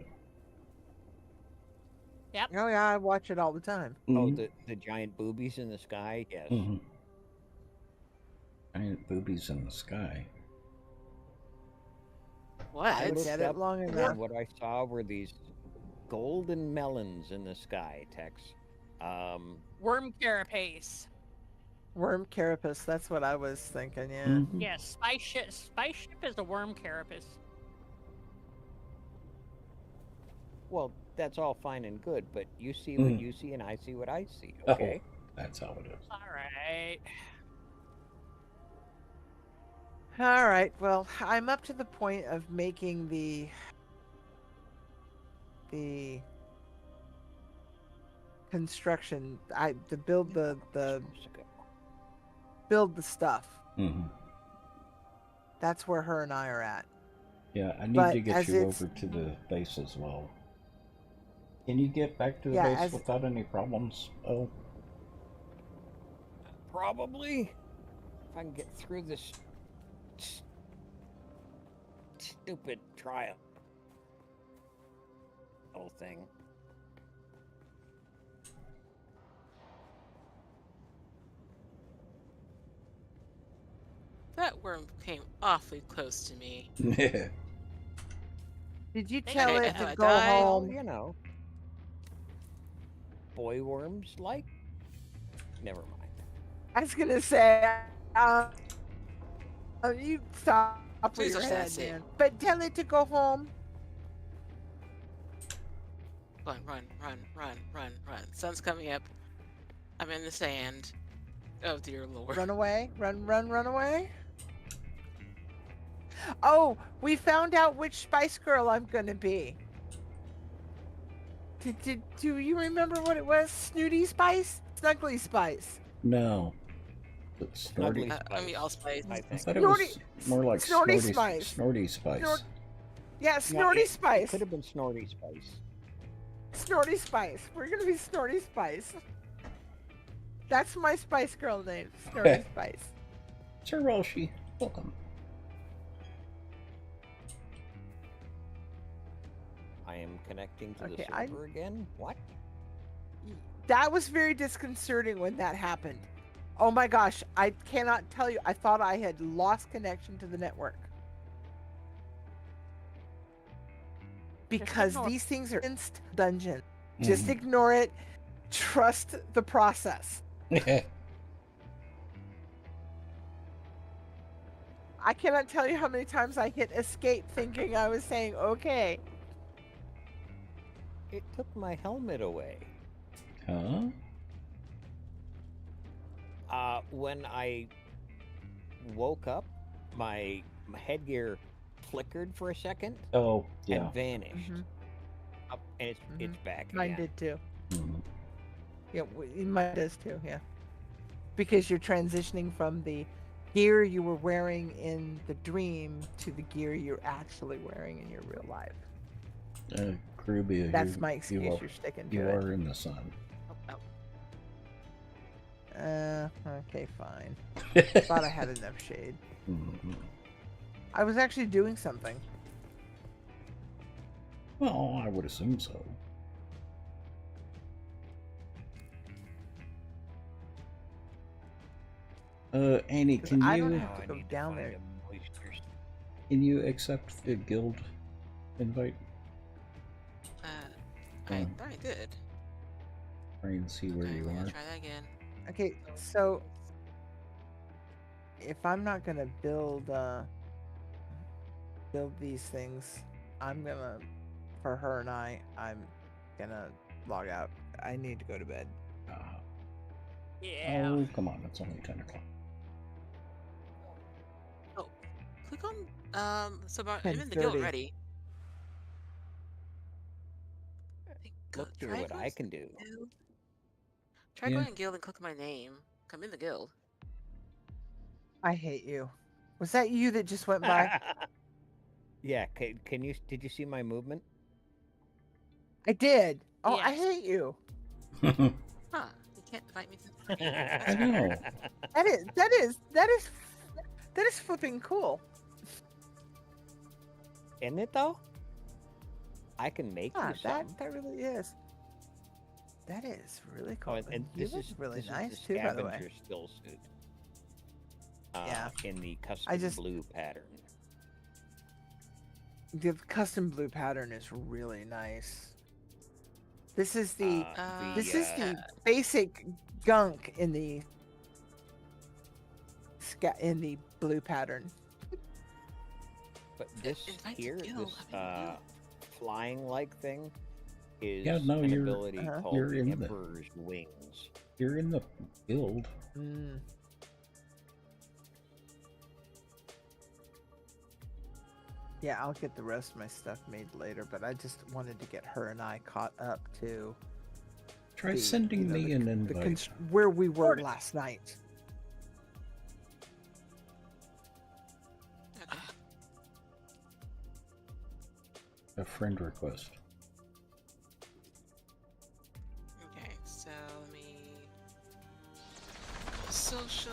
Yep. Oh yeah, I watch it all the time. Oh, the giant boobies in the sky? Yes. Mm-hmm. Giant boobies in the sky. What? I looked at it long enough. And what I saw were these golden melons in the sky, Tex. Worm carapace. Worm carapace, that's what I was thinking, yeah. Mm-hmm. Yes, spice ship is a worm carapace. Well, that's all fine and good, but you see what you see and I see what I see, okay? Oh, that's how it is. All right. All right, well, I'm up to the point of making the construction. To build the stuff. Mm-hmm. That's where her and I are at. Yeah, I need to get you over to the base as well. Can you get back to the base without any problems? Oh. Probably. If I can get through this stupid trial whole thing. That worm came awfully close to me. Yeah. Did you tell it to go die. home? You know, boy worms like. Never mind. I was gonna say, you stop with Please your don't head, say it. man. But tell it to go home. Run. Sun's coming up. I'm in the sand. Oh dear Lord. Run away. Run away. Oh, we found out which Spice Girl I'm gonna be. Do you remember what it was? Snooty Spice? Snuggly Spice? No. It's Snorty. I mean, Allspice. I thought it was more like Snorty Snorty Spice. Snorty Spice. Yeah, Snorty Spice. Could have been Snorty Spice. Snorty Spice. We're gonna be Snorty Spice. That's my Spice Girl name, Snorty Spice. Sir Roshi, welcome. I am connecting to the server again. What? That was very disconcerting when that happened. Oh my gosh, I cannot tell you. I thought I had lost connection to the network. Because these things are instant dungeon. Just ignore it. Trust the process. I cannot tell you how many times I hit escape thinking I was saying okay. It took my helmet away. Huh? When I woke up, my headgear flickered for a second. Oh, yeah. And vanished. And it's back again. Mine did too. Yeah, mine does too, yeah. Because you're transitioning from the gear you were wearing in the dream to the gear you're actually wearing in your real life. Caribbean. That's my excuse. You're sticking to you it. are in the sun. Okay, fine. Thought I had enough shade. I was actually doing something. Well, I would assume so. Annie, can I you? don't have to go down there. Can you accept the guild invite? I did. Try and see where you are. Try that again. Okay, so if I'm not gonna build these things, I'm gonna, for her and I'm gonna log out. I need to go to bed. Yeah. Oh, come on. It's only 10 o'clock. Oh, click on so about I'm in the guild 10:30. already. Look here what I can do. Try Yeah. going in guild and click my name. I'm in the guild. I hate you. Was that you that just went by? Yeah, did you see my movement? I did. Oh, I Yes. hate you. Huh. You can't invite me to the party. I know. That is flipping cool. Isn't it though? I can make Yeah, you some. that really is. That is really Oh, cool. and You this look is really this nice is the too, by the way. scavenger skill suit. Yeah. In the custom blue pattern. The custom blue pattern is really nice. This is the basic gunk in the blue pattern. But this here, this flying like thing, is Yeah, no, an you're ability called you're in the Emperor's Wings. You're in the guild. Yeah, I'll get the rest of my stuff made later, but I just wanted to get her and I caught up to Try sending me an invite. where we were last night. A friend request. Okay, so let me social.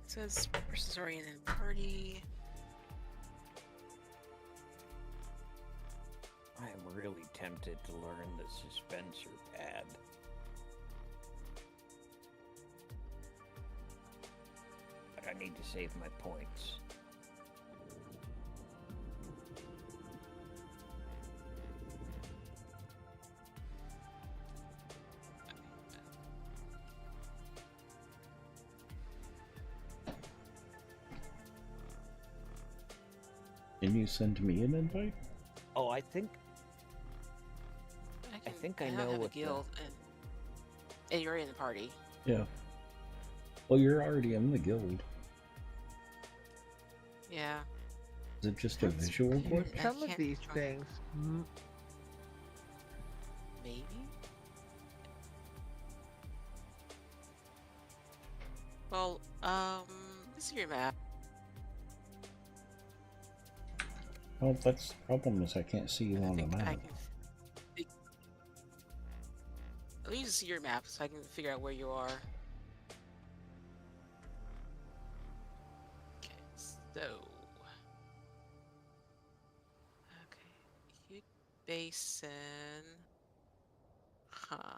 It says person's already in the party. I am really tempted to learn the Suspenser pad. But I need to save my points. Can you send me an invite? Oh, I think I know have what a guild, and you're in the party. Yeah. Well, you're already in the guild. Yeah. Is it just a visual glitch? Some of these things. Maybe. Well, this is your map. Well, that's the problem is I can't see you on the map. Let me just see your map so I can figure out where you are. Okay, so. Okay, Huge Basin. Huh.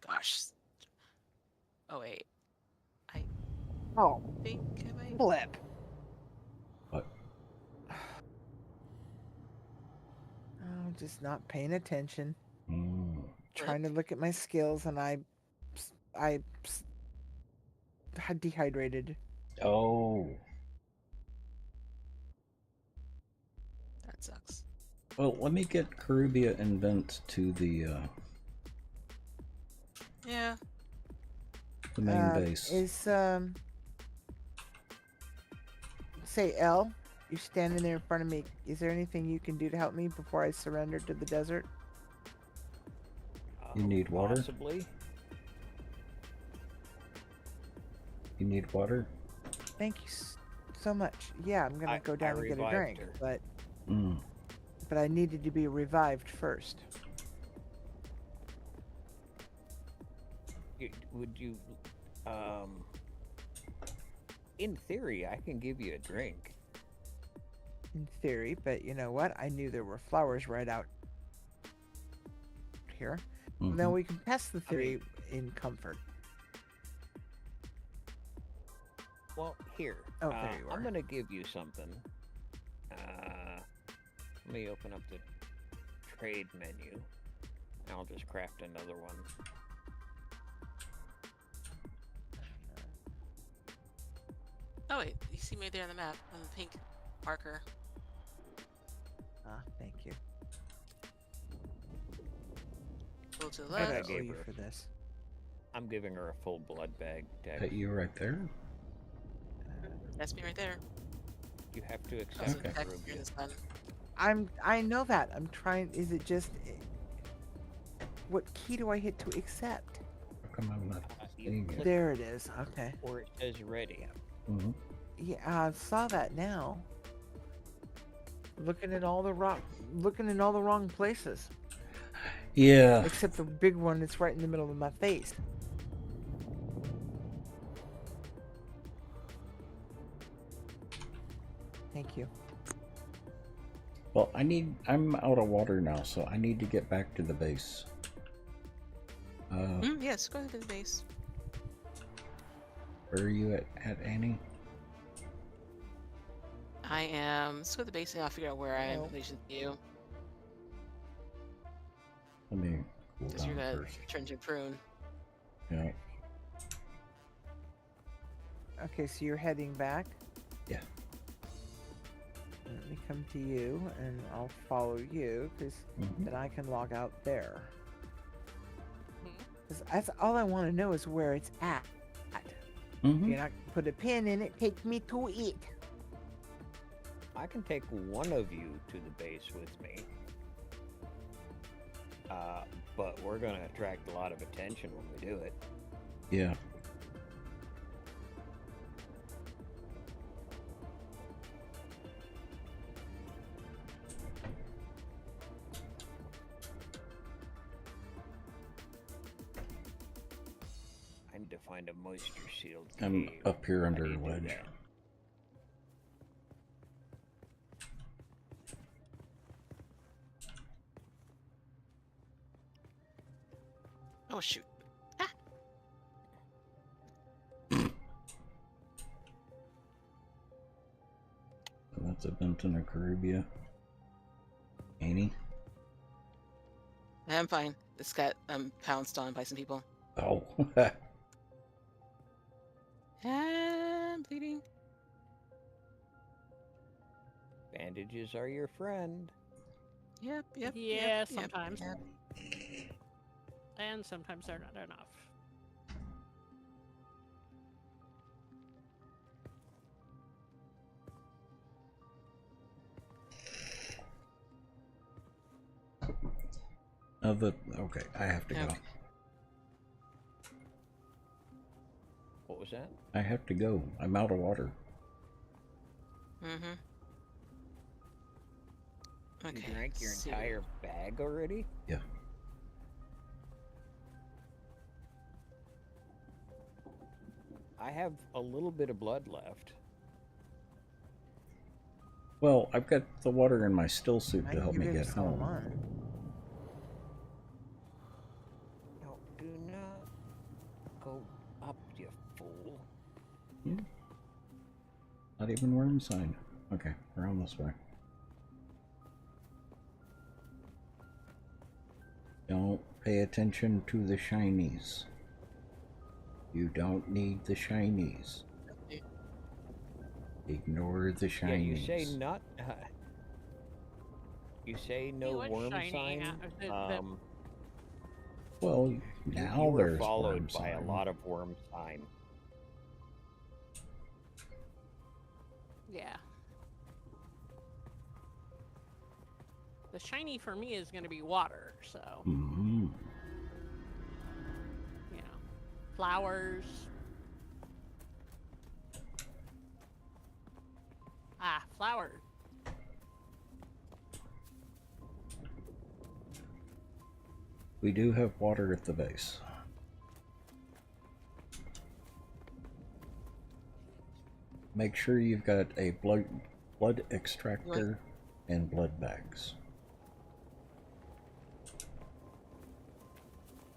Gosh. Oh, wait. I think I might. Flip. What? Oh, just not paying attention. Trying to look at my skills, and I had dehydrated. Oh. That sucks. Well, let me get Caribia Invent to the Yeah. the main base. Is say L, you're standing there in front of me. Is there anything you can do to help me before I surrender to the desert? You need water? Possibly. You need water? Thank you so much. Yeah, I'm gonna go down and get a drink, but I needed to be revived first. Would you, in theory, I can give you a drink. In theory, but you know what? I knew there were flowers right out here. Then we can test the theory in comfort. Well, here. Oh, there you are. I'm gonna give you something. Let me open up the trade menu. And I'll just craft another one. Oh wait, you see me there on the map on the pink marker. Ah, thank you. Go to the I left. owe you for this. I'm giving her a full blood bag. Deck. That you right there? That's me right there. You have to accept Also, it, text Ruby. here this time. I know that. I'm trying. Is it just? What key do I hit to accept? How come I'm not seeing it? There it is. Okay. Or it says ready. Mm-hmm. Yeah, I saw that now. Looking in all the wrong places. Yeah. Except the big one that's right in the middle of my face. Thank you. Well, I'm out of water now, so I need to get back to the base. Yes, go to the base. Where are you at Annie? I am. Let's go to the base and I'll figure out where I am in relation to you. Let me cool Because you're down gonna first. turn to prune. Yeah. Okay, so you're heading back. Yeah. Let me come to you, and I'll follow you, because then I can log out there. Because that's all I want to know is where it's at. You're not put a pin in it. Take me to it. I can take one of you to the base with me. But we're gonna attract a lot of attention when we do it. Yeah. I need to find a moisture shield. I'm cave. up here under I a need to do ledge. that. Oh shoot. So that's a Benton or Caribia. Annie? I'm fine. This got pounced on by some people. Oh. I'm bleeding. Bandages are your friend. Yep. Yeah, sometimes. And sometimes they're not enough. Okay, I have to go. What was that? I have to go. I'm out of water. Okay. You drank your entire bag already? Yeah. I have a little bit of blood left. Well, I've got the water in my still suit to help me get home. No, do not go up, you fool. Not even worm sign. Okay, around this way. Don't pay attention to the shinies. You don't need the shinies. Ignore the shinies. Yeah, you say not. You say no Hey, worm shiny sign. Well, now you were there's followed worm by a sign. lot of worm sign. Yeah. The shiny for me is going to be water, so. Mm-hmm. You know, flowers. Ah, flowers. We do have water at the base. Make sure you've got a blood extractor and blood bags.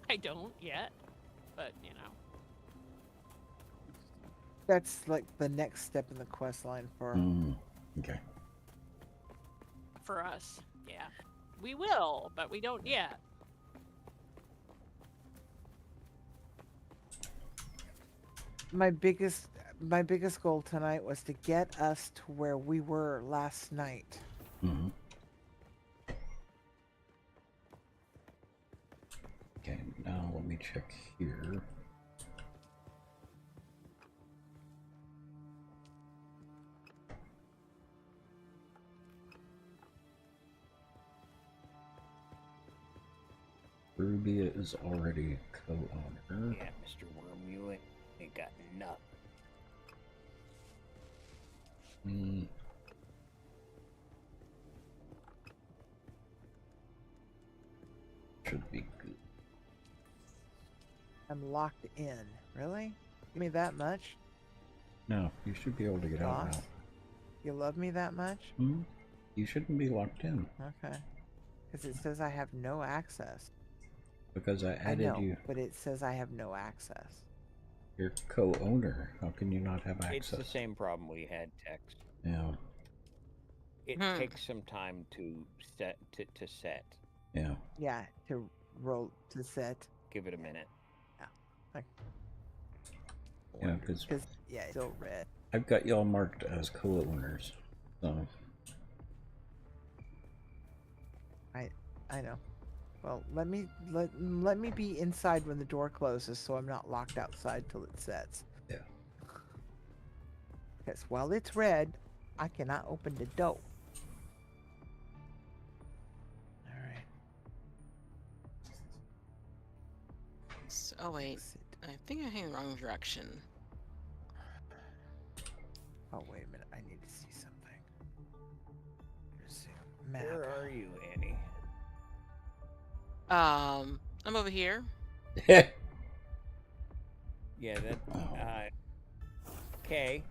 I don't yet, but you know. that's like the next step in the quest line for. Okay. For us, yeah. We will, but we don't yet. My biggest goal tonight was to get us to where we were last night. Okay, now let me check here. Rubia is already co-owner. Yeah, Mr. Worm, you ain't got nothing. Should be good. I'm locked in. Really? Give me that much? No, you should be able to get out Boss? now. You love me that much? You shouldn't be locked in. Okay. Because it says I have no access. Because I I added know, you. but it says I have no access. You're co-owner. How can you not have access? It's the same problem we had, Tex. Yeah. It takes some time to set. Yeah. Yeah, to roll to set. Give it a minute. Yeah. Yeah, because yeah, it's still red. I've got y'all marked as co-owners. So. I know. Well, let me be inside when the door closes, so I'm not locked outside till it sets. Yeah. Because while it's red, I cannot open the door. All right. So, oh wait, I think I'm heading the wrong direction. Oh wait a minute, I need to see something. Resume map. Where are you, Annie? I'm over here. Yeah, that. Okay.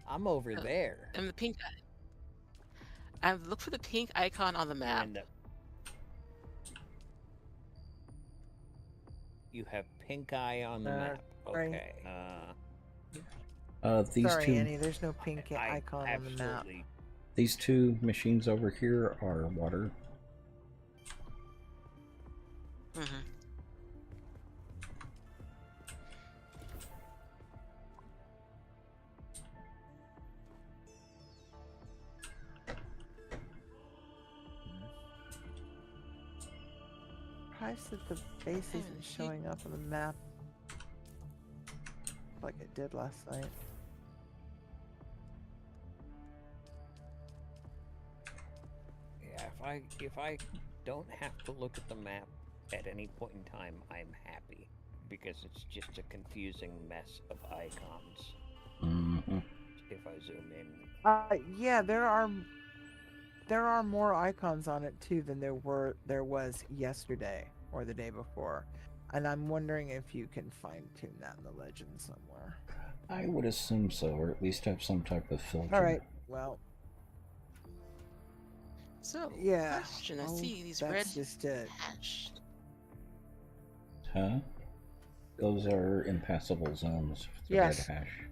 I'm over there. And the pink. I look for the pink icon on the map. And you have pink eye on the map. Okay. These Sorry, two. Annie, there's no pink icon on the map. These two machines over here are water. Surprised that the base isn't showing up on the map like it did last night. Yeah, if I don't have to look at the map at any point in time, I'm happy, because it's just a confusing mess of icons. If I zoom in. Yeah, there are more icons on it too than there was yesterday or the day before, and I'm wondering if you can fine tune that in the legend somewhere. I would assume so, or at least have some type of filter. All right. Well. So yeah. Question: I see these red hatched. Huh? Those are impassable zones. The yes. Red hash.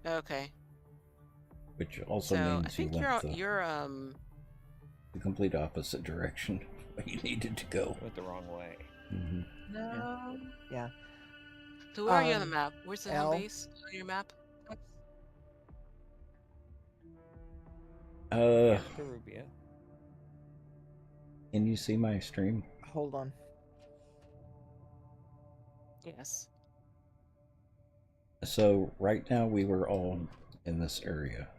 Okay. Which also so means I think you went you're the complete opposite direction where you needed to go. Went the wrong way. No. Yeah. So where are you on the map? Where's the L? home base on your map? Rubia. Can you see my stream? Hold on. Yes. So right now we were all in this area.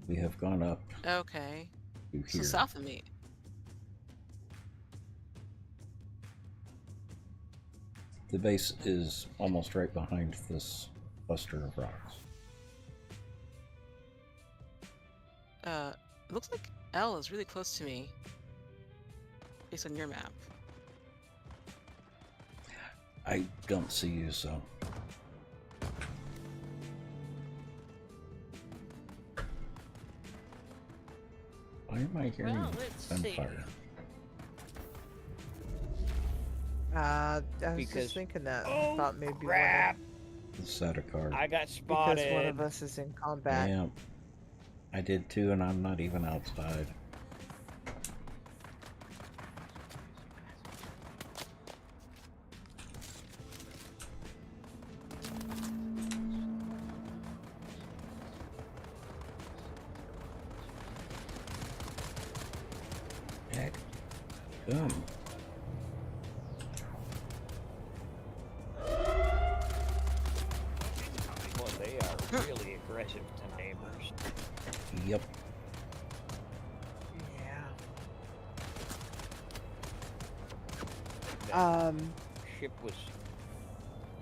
We have gone up. Okay. To so here. South of me. The base is almost right behind this cluster of rocks. It looks like L is really close to me. Based on your map. I don't see you, so. Why am I hearing gunfire? I was Because just thinking that. oh Thought maybe crap! Set a card. I got because spotted. one of us is in combat. Yeah, I did too, and I'm not even outside. Heck, come. Well, they are really aggressive to neighbors. Yep. Yeah. Ship was.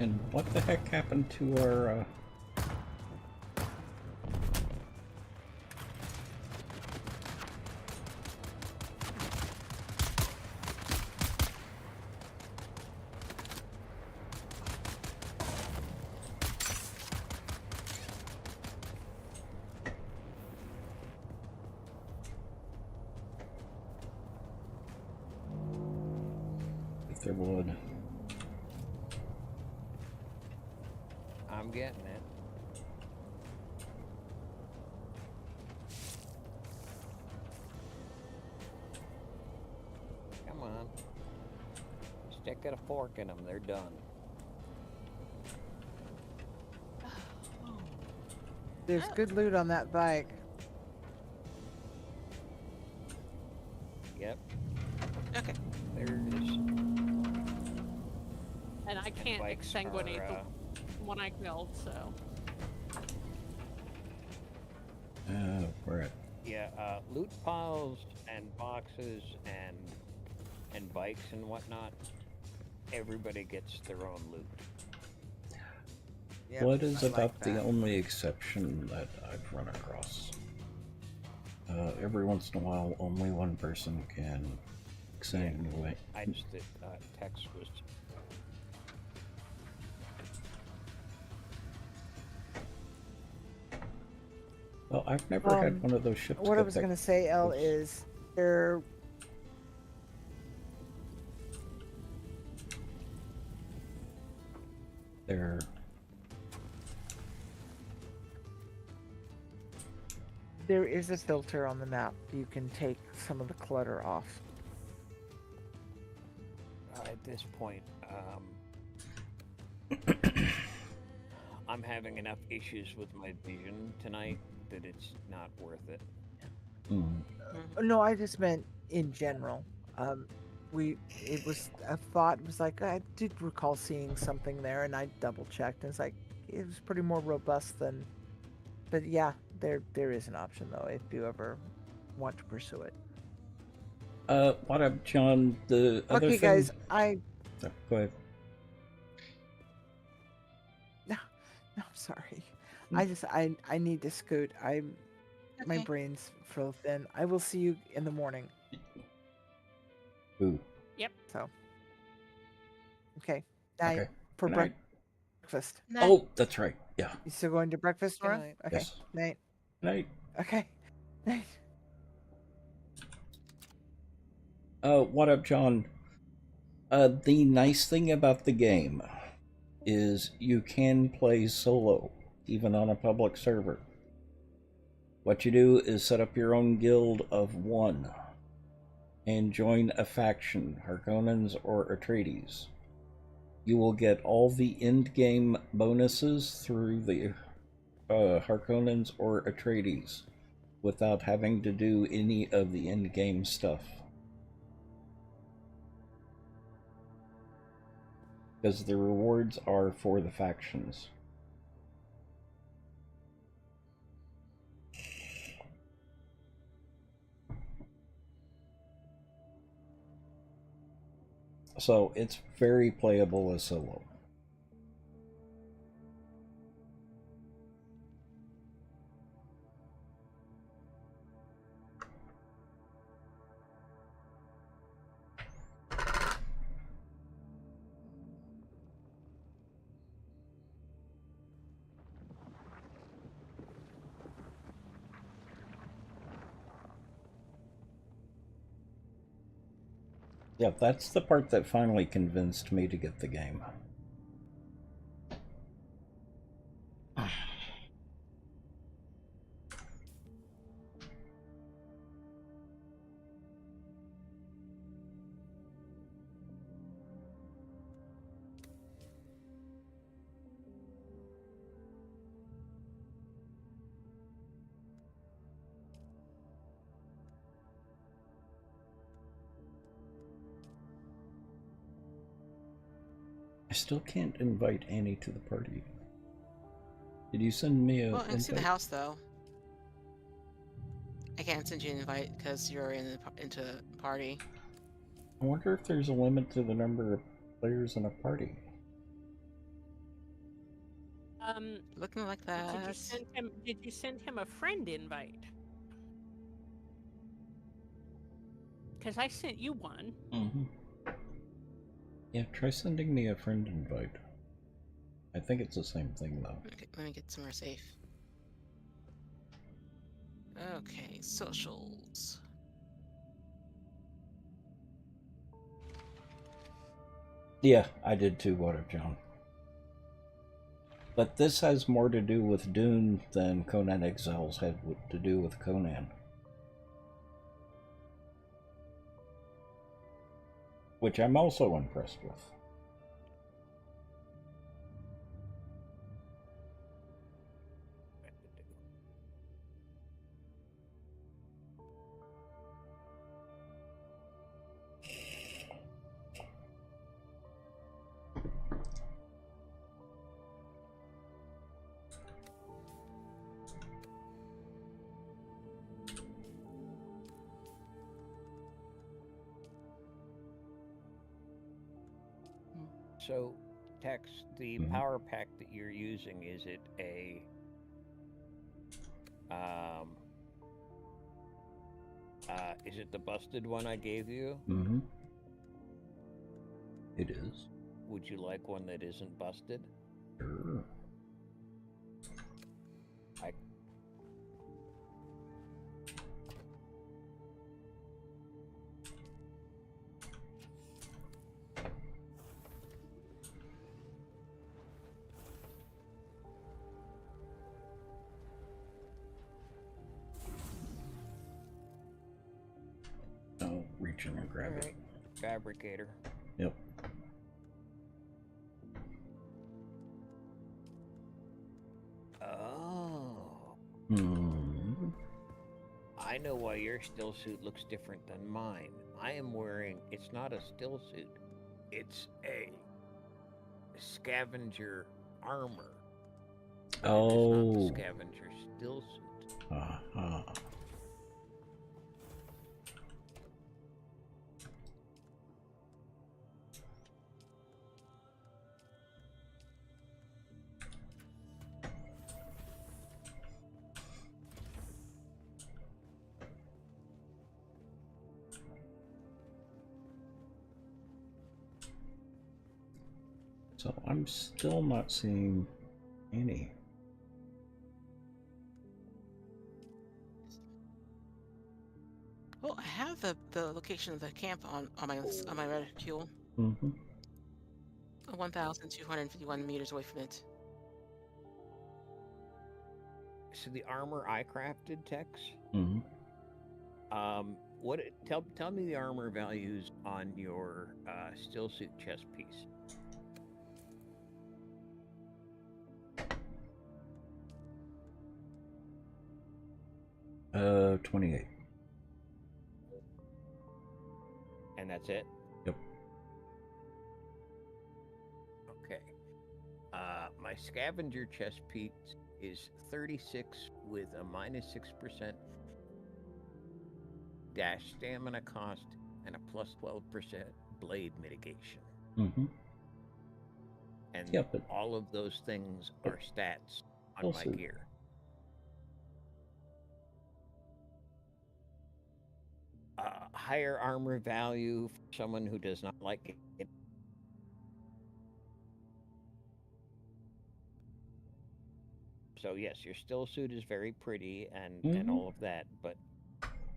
And what the heck happened to our, if there would. I'm getting it. Come on. Stick a fork in them. They're done. There's good loot on that bike. Yep. Okay. There it is. And I can't bikes exsanguinate are, the one I killed, so. We're at. Yeah, loot piles and boxes and bikes and whatnot. Everybody gets their own loot. Yep, What is I about like the that. only exception that I've run across? Every once in a while, only one person can exsanguinate. I just did text was. Well, I've never had one of those ships. What I was going to say, Elle, is there. There is a filter on the map. You can take some of the clutter off. At this point, I'm having enough issues with my vision tonight that it's not worth it. No, I just meant in general. It was a thought. It was like I did recall seeing something there, and I double checked, and it's like it was pretty more robust than. But yeah, there is an option though if you ever want to pursue it. What up, John? The other Okay, thing... guys, Go ahead. No, I'm sorry. I need to scoot. My brain's frozen thin. I will see you in the morning. Ooh. Yep. So. Okay. Night Okay. for Good night. breakfast. Oh, that's right. Yeah. You still going to breakfast, Nora? night. Okay. Yes. Night. Night. Okay. Night. What up, John? The nice thing about the game is you can play solo, even on a public server. What you do is set up your own guild of one and join a faction, Harkonnens or Atreides. You will get all the end-game bonuses through the Harkonnens or Atreides without having to do any of the end-game stuff. Because the rewards are for the factions. So it's very playable as solo. Yeah, that's the part that finally convinced me to get the game. I still can't invite Annie to the party. Did you send me a Well, I can see the invite? house though. I can't send you an invite because you're into a party. I wonder if there's a limit to the number of players in a party. Looking like that. Did you send him a friend invite? Because I sent you one. Mm-hmm. Yeah, try sending me a friend invite. I think it's the same thing though. Okay, let me get somewhere safe. Okay, socials. Yeah, I did too, Water John. But this has more to do with Dune than Conan Exiles had to do with Conan. Which I'm also impressed with. So, Tex, the power pack that you're using, is it a is it the busted one I gave you? Mm-hmm. It is. Would you like one that isn't busted? Sure. I'll reach in and grab it. Fabricator. Yep. Oh. I know why your still suit looks different than mine. I am wearing, it's not a still suit. It's a scavenger armor. Oh. It is not the scavenger still suit. Uh-huh. So I'm still not seeing any. Well, I have the location of the camp on my reticule. Mm-hmm. 1,251 meters away from it. So the armor I crafted, Tex. Mm-hmm. Tell me the armor values on your still suit chest piece. 28. And that's it? Yep. Okay. My scavenger chest piece is 36 with a -6% dash stamina cost and a +12% blade mitigation. Mm-hmm. And yeah, but all of those things are stats on my gear. Higher armor value for someone who does not like it. So yes, your still suit is very pretty and all of that, but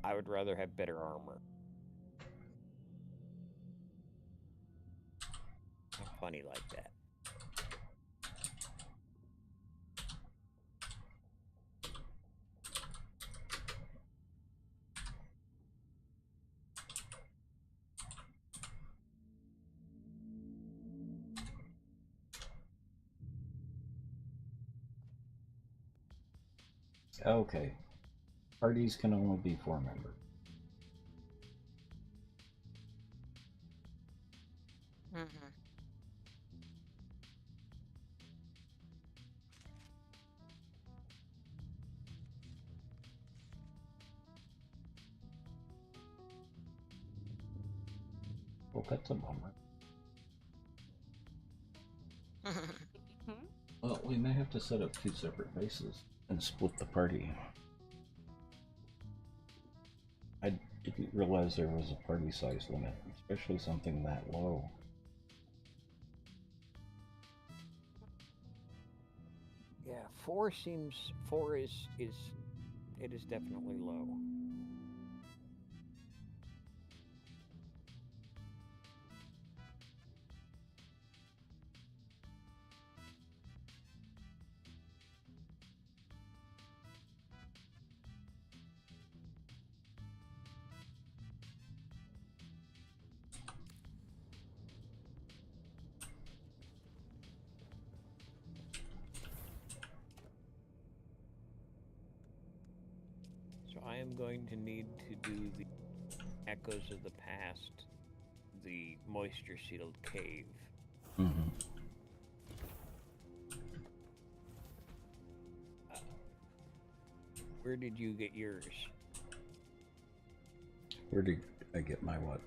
I would rather have better armor. funny like that. Okay. Parties can only be 4 members. Mm-hmm. Well, that's a bummer. Well, we may have to set up 2 separate bases and split the party. I didn't realize there was a party size limit, especially something that low. Yeah, 4 is it is definitely low. I am going to need to do the Echoes of the Past, the moisture sealed cave. Mm-hmm. Where did you get yours? Where did I get my what?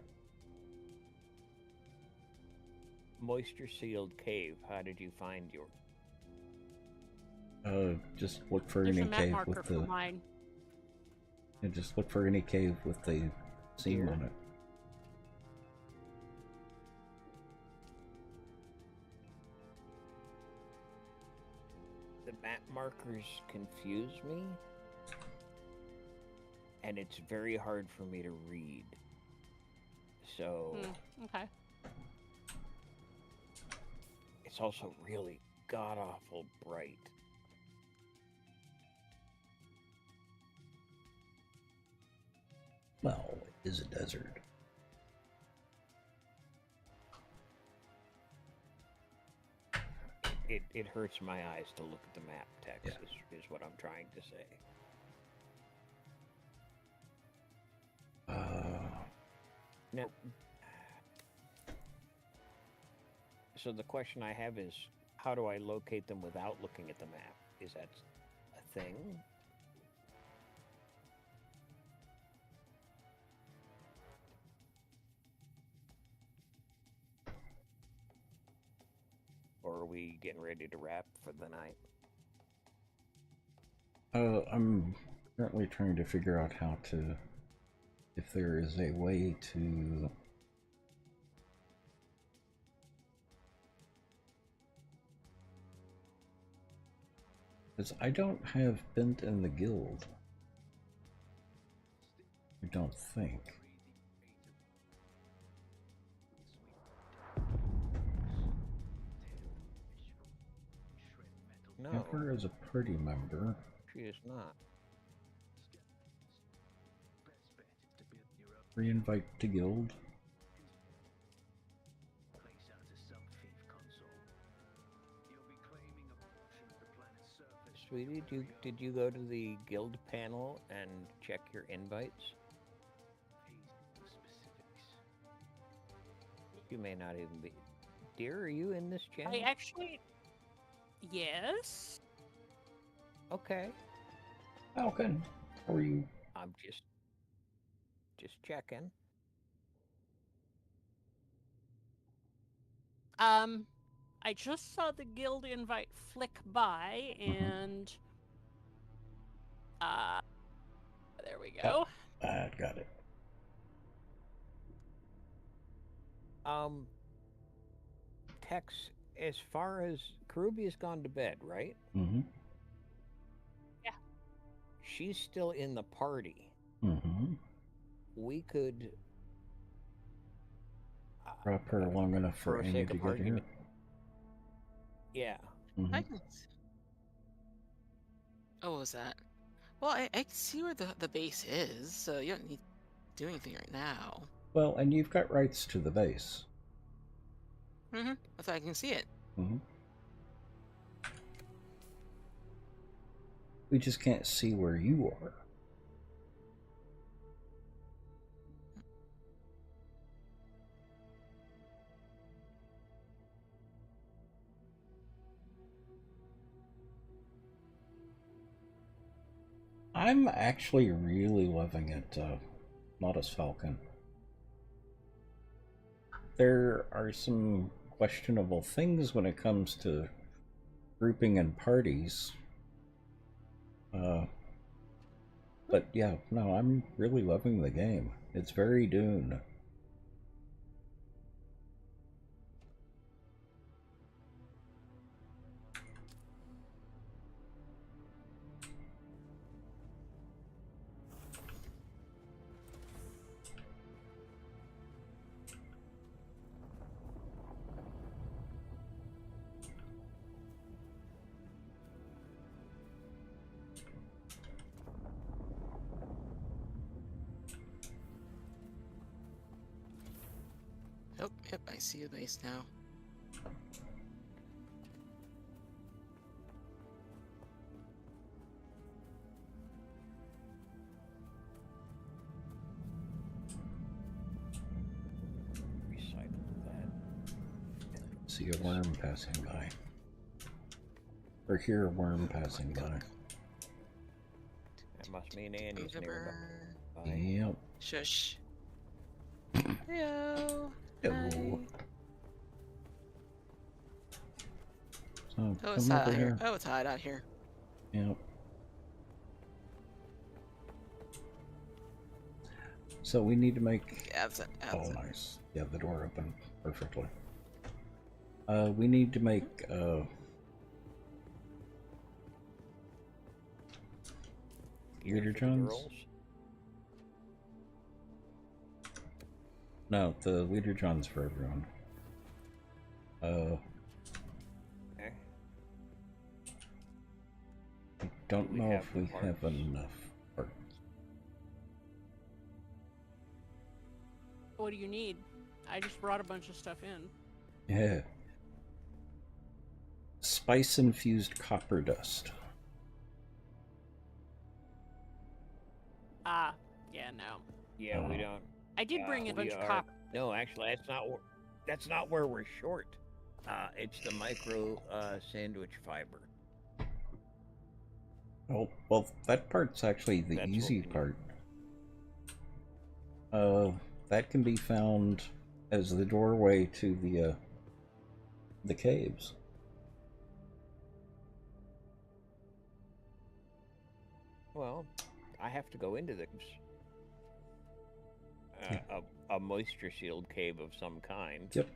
Moisture sealed cave. How did you find yours? Just look for There's any a map cave marker with for the. mine. And just look for any cave with the seam on it. The map markers confuse me, and it's very hard for me to read. So Okay. It's also really god-awful bright. Well, it is a desert. It hurts my eyes to look at the map text, is what I'm trying to say. Now, so the question I have is, how do I locate them without looking at the map? Is that a thing? Or are we getting ready to wrap for the night? I'm currently trying to figure out how to, if there is a way to because I don't have Bent in the Guild. I don't think. No. Emperor is a party member. She is not. Re-invite to guild. Sweetie, did you go to the guild panel and check your invites? You may not even be. Dear, are you in this channel? I actually... Yes. Okay. Falcon, how are you? I'm just checking. I just saw the guild invite flick by, and there we go. Got it. Tex, as far as Karubia's gone to bed, right? Mm-hmm. Yeah. She's still in the party. Mm-hmm. We could drop her long enough for Amy to get here. Yeah. I can. Oh, what was that? Well, I can see where the base is, so you don't need to do anything right now. Well, and you've got rights to the base. That's why I can see it. We just can't see where you are. I'm actually really loving it, Modest Falcon. There are some questionable things when it comes to grouping in parties. But yeah, no, I'm really loving the game. It's very Dune. Oh, yep, I see the base now. See a worm passing by. Or hear a worm passing by. That must mean Andy's nearby. Yep. Shush. Hello. Hello. So, Oh, it's come hot over out here. here. Oh, it's hot out here. Yep. So we need to make... Oh, nice. Yeah, the door opened perfectly. We need to make, Leader Johns? No, the Leader Johns for everyone. Okay. I don't know if we have enough parts. What do you need? I just brought a bunch of stuff in. Yeah. Spice-infused copper dust. Ah, yeah, no. Yeah, we don't. I did bring a bunch of copper. No, actually, that's not where we're short. It's the micro sandwich fiber. Oh, well, that part's actually the easy part. That can be found as the doorway to the caves. Well, I have to go into the a moisture sealed cave of some kind. Yep.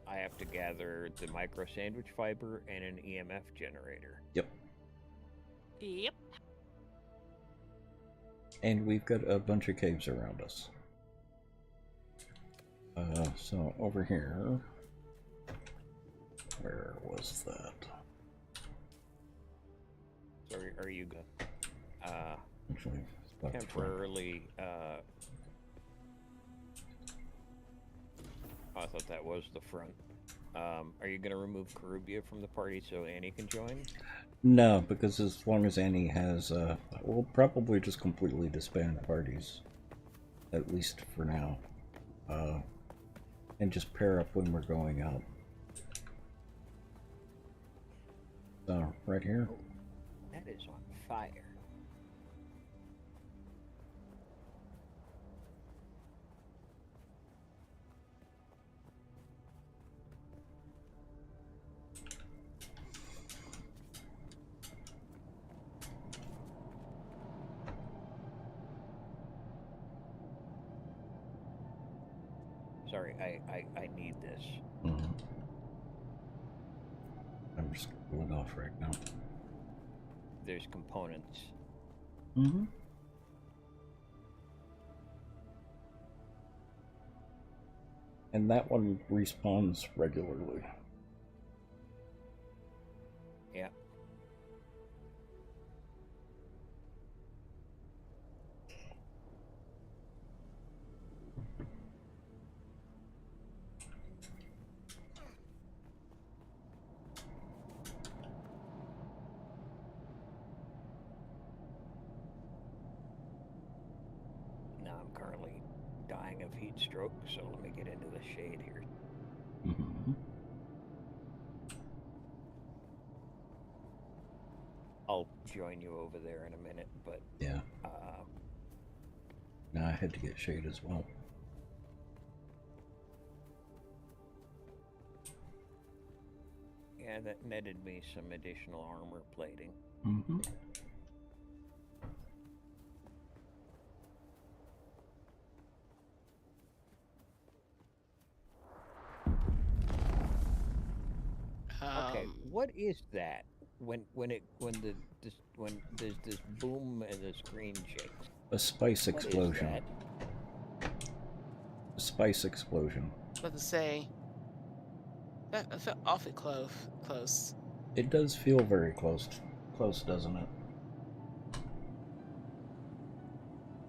I have to gather the micro sandwich fiber and an EMF generator. Yep. Yep. And we've got a bunch of caves around us. So over here, where was that? So are you good? Actually, it's about temporarily. I thought that was the front. Are you going to remove Karubia from the party so Annie can join? No, because as long as Annie has, we'll probably just completely disband parties, at least for now, and just pair up when we're going out. So, right here. Oh, that is on fire. Sorry, I need this. Mm-hmm. I'm just going off right now. There's components. Mm-hmm. And that one respawns regularly. I'm currently dying of heat stroke, so let me get into the shade here. Mm-hmm. I'll join you over there in a minute, but yeah. Now I had to get shade as well. Yeah, that netted me some additional armor plating. Mm-hmm. Okay, what is that? When there's this boom and the screen shakes. A spice explosion. What is that? A spice explosion. What to say? That felt awfully close. It does feel very close, doesn't it?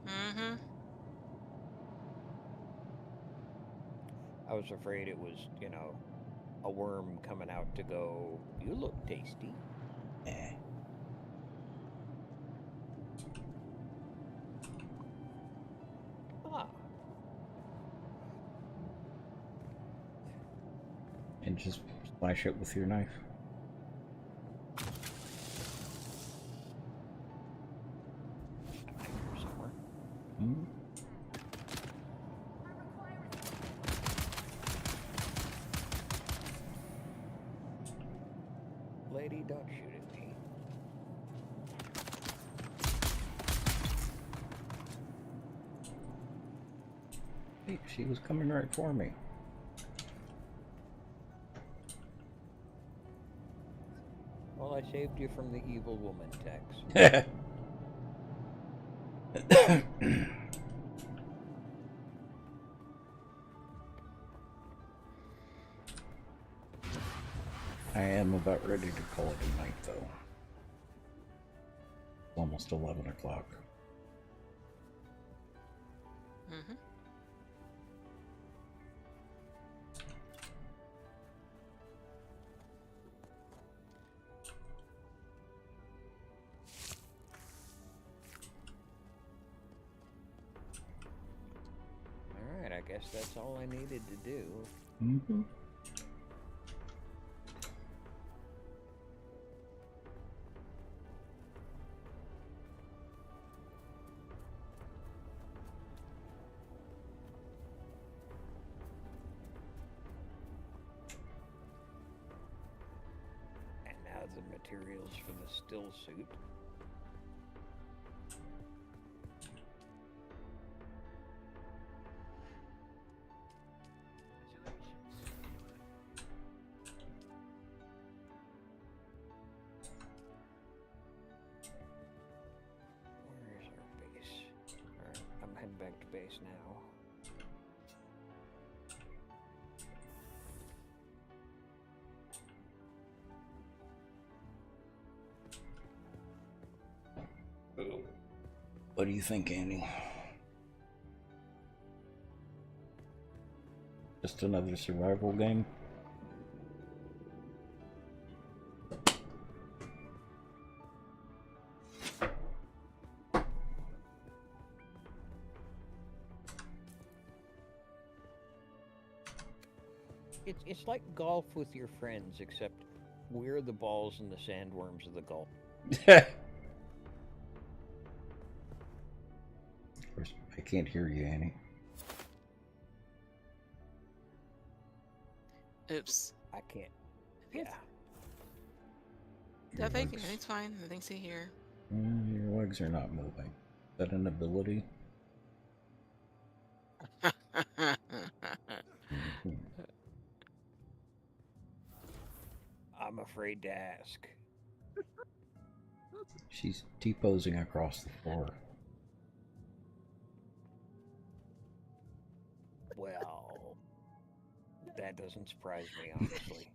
Mm-hmm. I was afraid it was, you know, a worm coming out to go, you look tasty. Ah. And just splash it with your knife. Somewhere. Mm-hmm. Lady, don't shoot at me. Hey, she was coming right for me. Well, I saved you from the evil woman, Tex. I am about ready to call it a night, though. It's almost 11 o'clock. Mm-hmm. Alright, I guess that's all I needed to do. Mm-hmm. And now the materials for the still suit. Where's our base? Alright, I'm heading back to base now. What do you think, Annie? Just another survival game? It's like golf with your friends, except we're the balls and the sandworms of the golf. Of course, I can't hear you, Annie. Oops. I can't. Yeah. Your Thank you. legs. It's fine. Nothing's here. Your legs are not moving. Is that an ability? Mhm. I'm afraid to ask. She's T-posing across the floor. Well, that doesn't surprise me, honestly.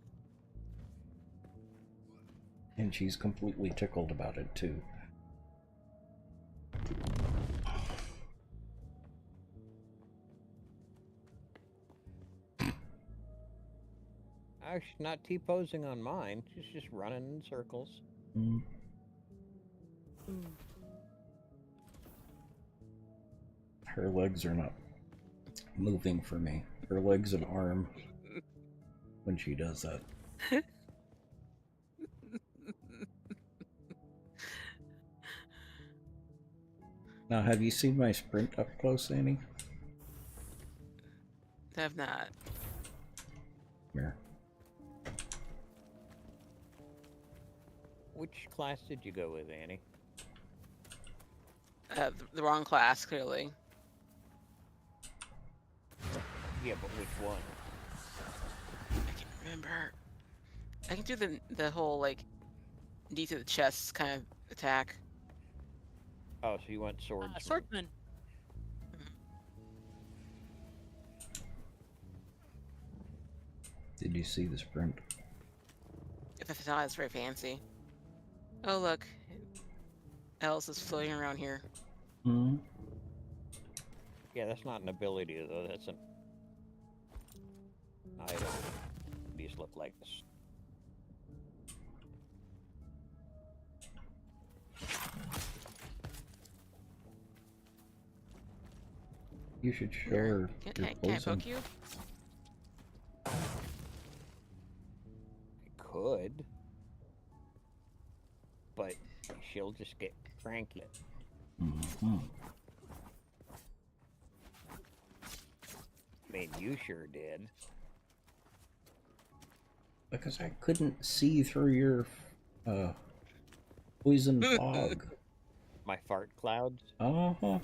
And she's completely tickled about it, too. She's not T-posing on mine. She's just running in circles. her legs are not moving for me. Her legs and arm when she does that. Now, have you seen my sprint up close, Annie? Have not. Here. Which class did you go with, Annie? The wrong class, clearly. Yeah, but which one? I can't remember. I can do the whole, like, knee to the chest kind of attack. Oh, so you went swordsman. Swordsman. Did you see the sprint? If it's not, it's very fancy. Oh, look. Alice is floating around here. Hmm. Yeah, that's not an ability, though. That's an item. These look like this. You should show her your Can I poke you? I could. But she'll just get cranky. Mm-hmm. I mean, you sure did. Because I couldn't see through your poison fog. My fart clouds? Uh-huh.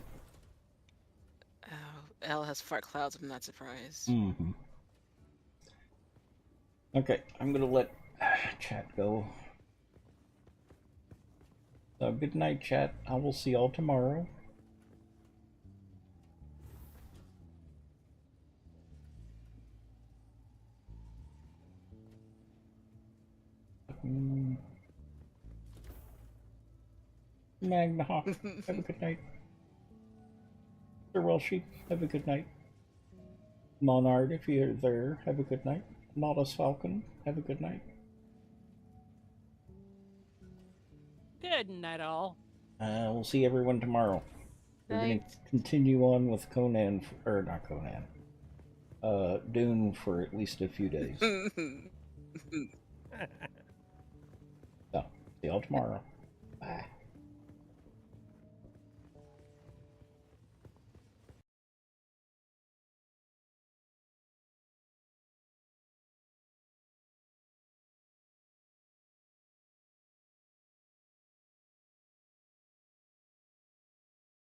Oh, Elle has fart clouds, I'm not surprised. Mm-hmm. Okay, I'm gonna let chat go. So, good night, chat. I will see y'all tomorrow. Magna Hawk, have a good night. Sir Welshie, have a good night. Monard, if you're there, have a good night. Modest Falcon, have a good night. Good night, all. We'll see everyone tomorrow. We're going to continue on with Conan, or not Conan, Dune for at least a few days. So, see y'all tomorrow.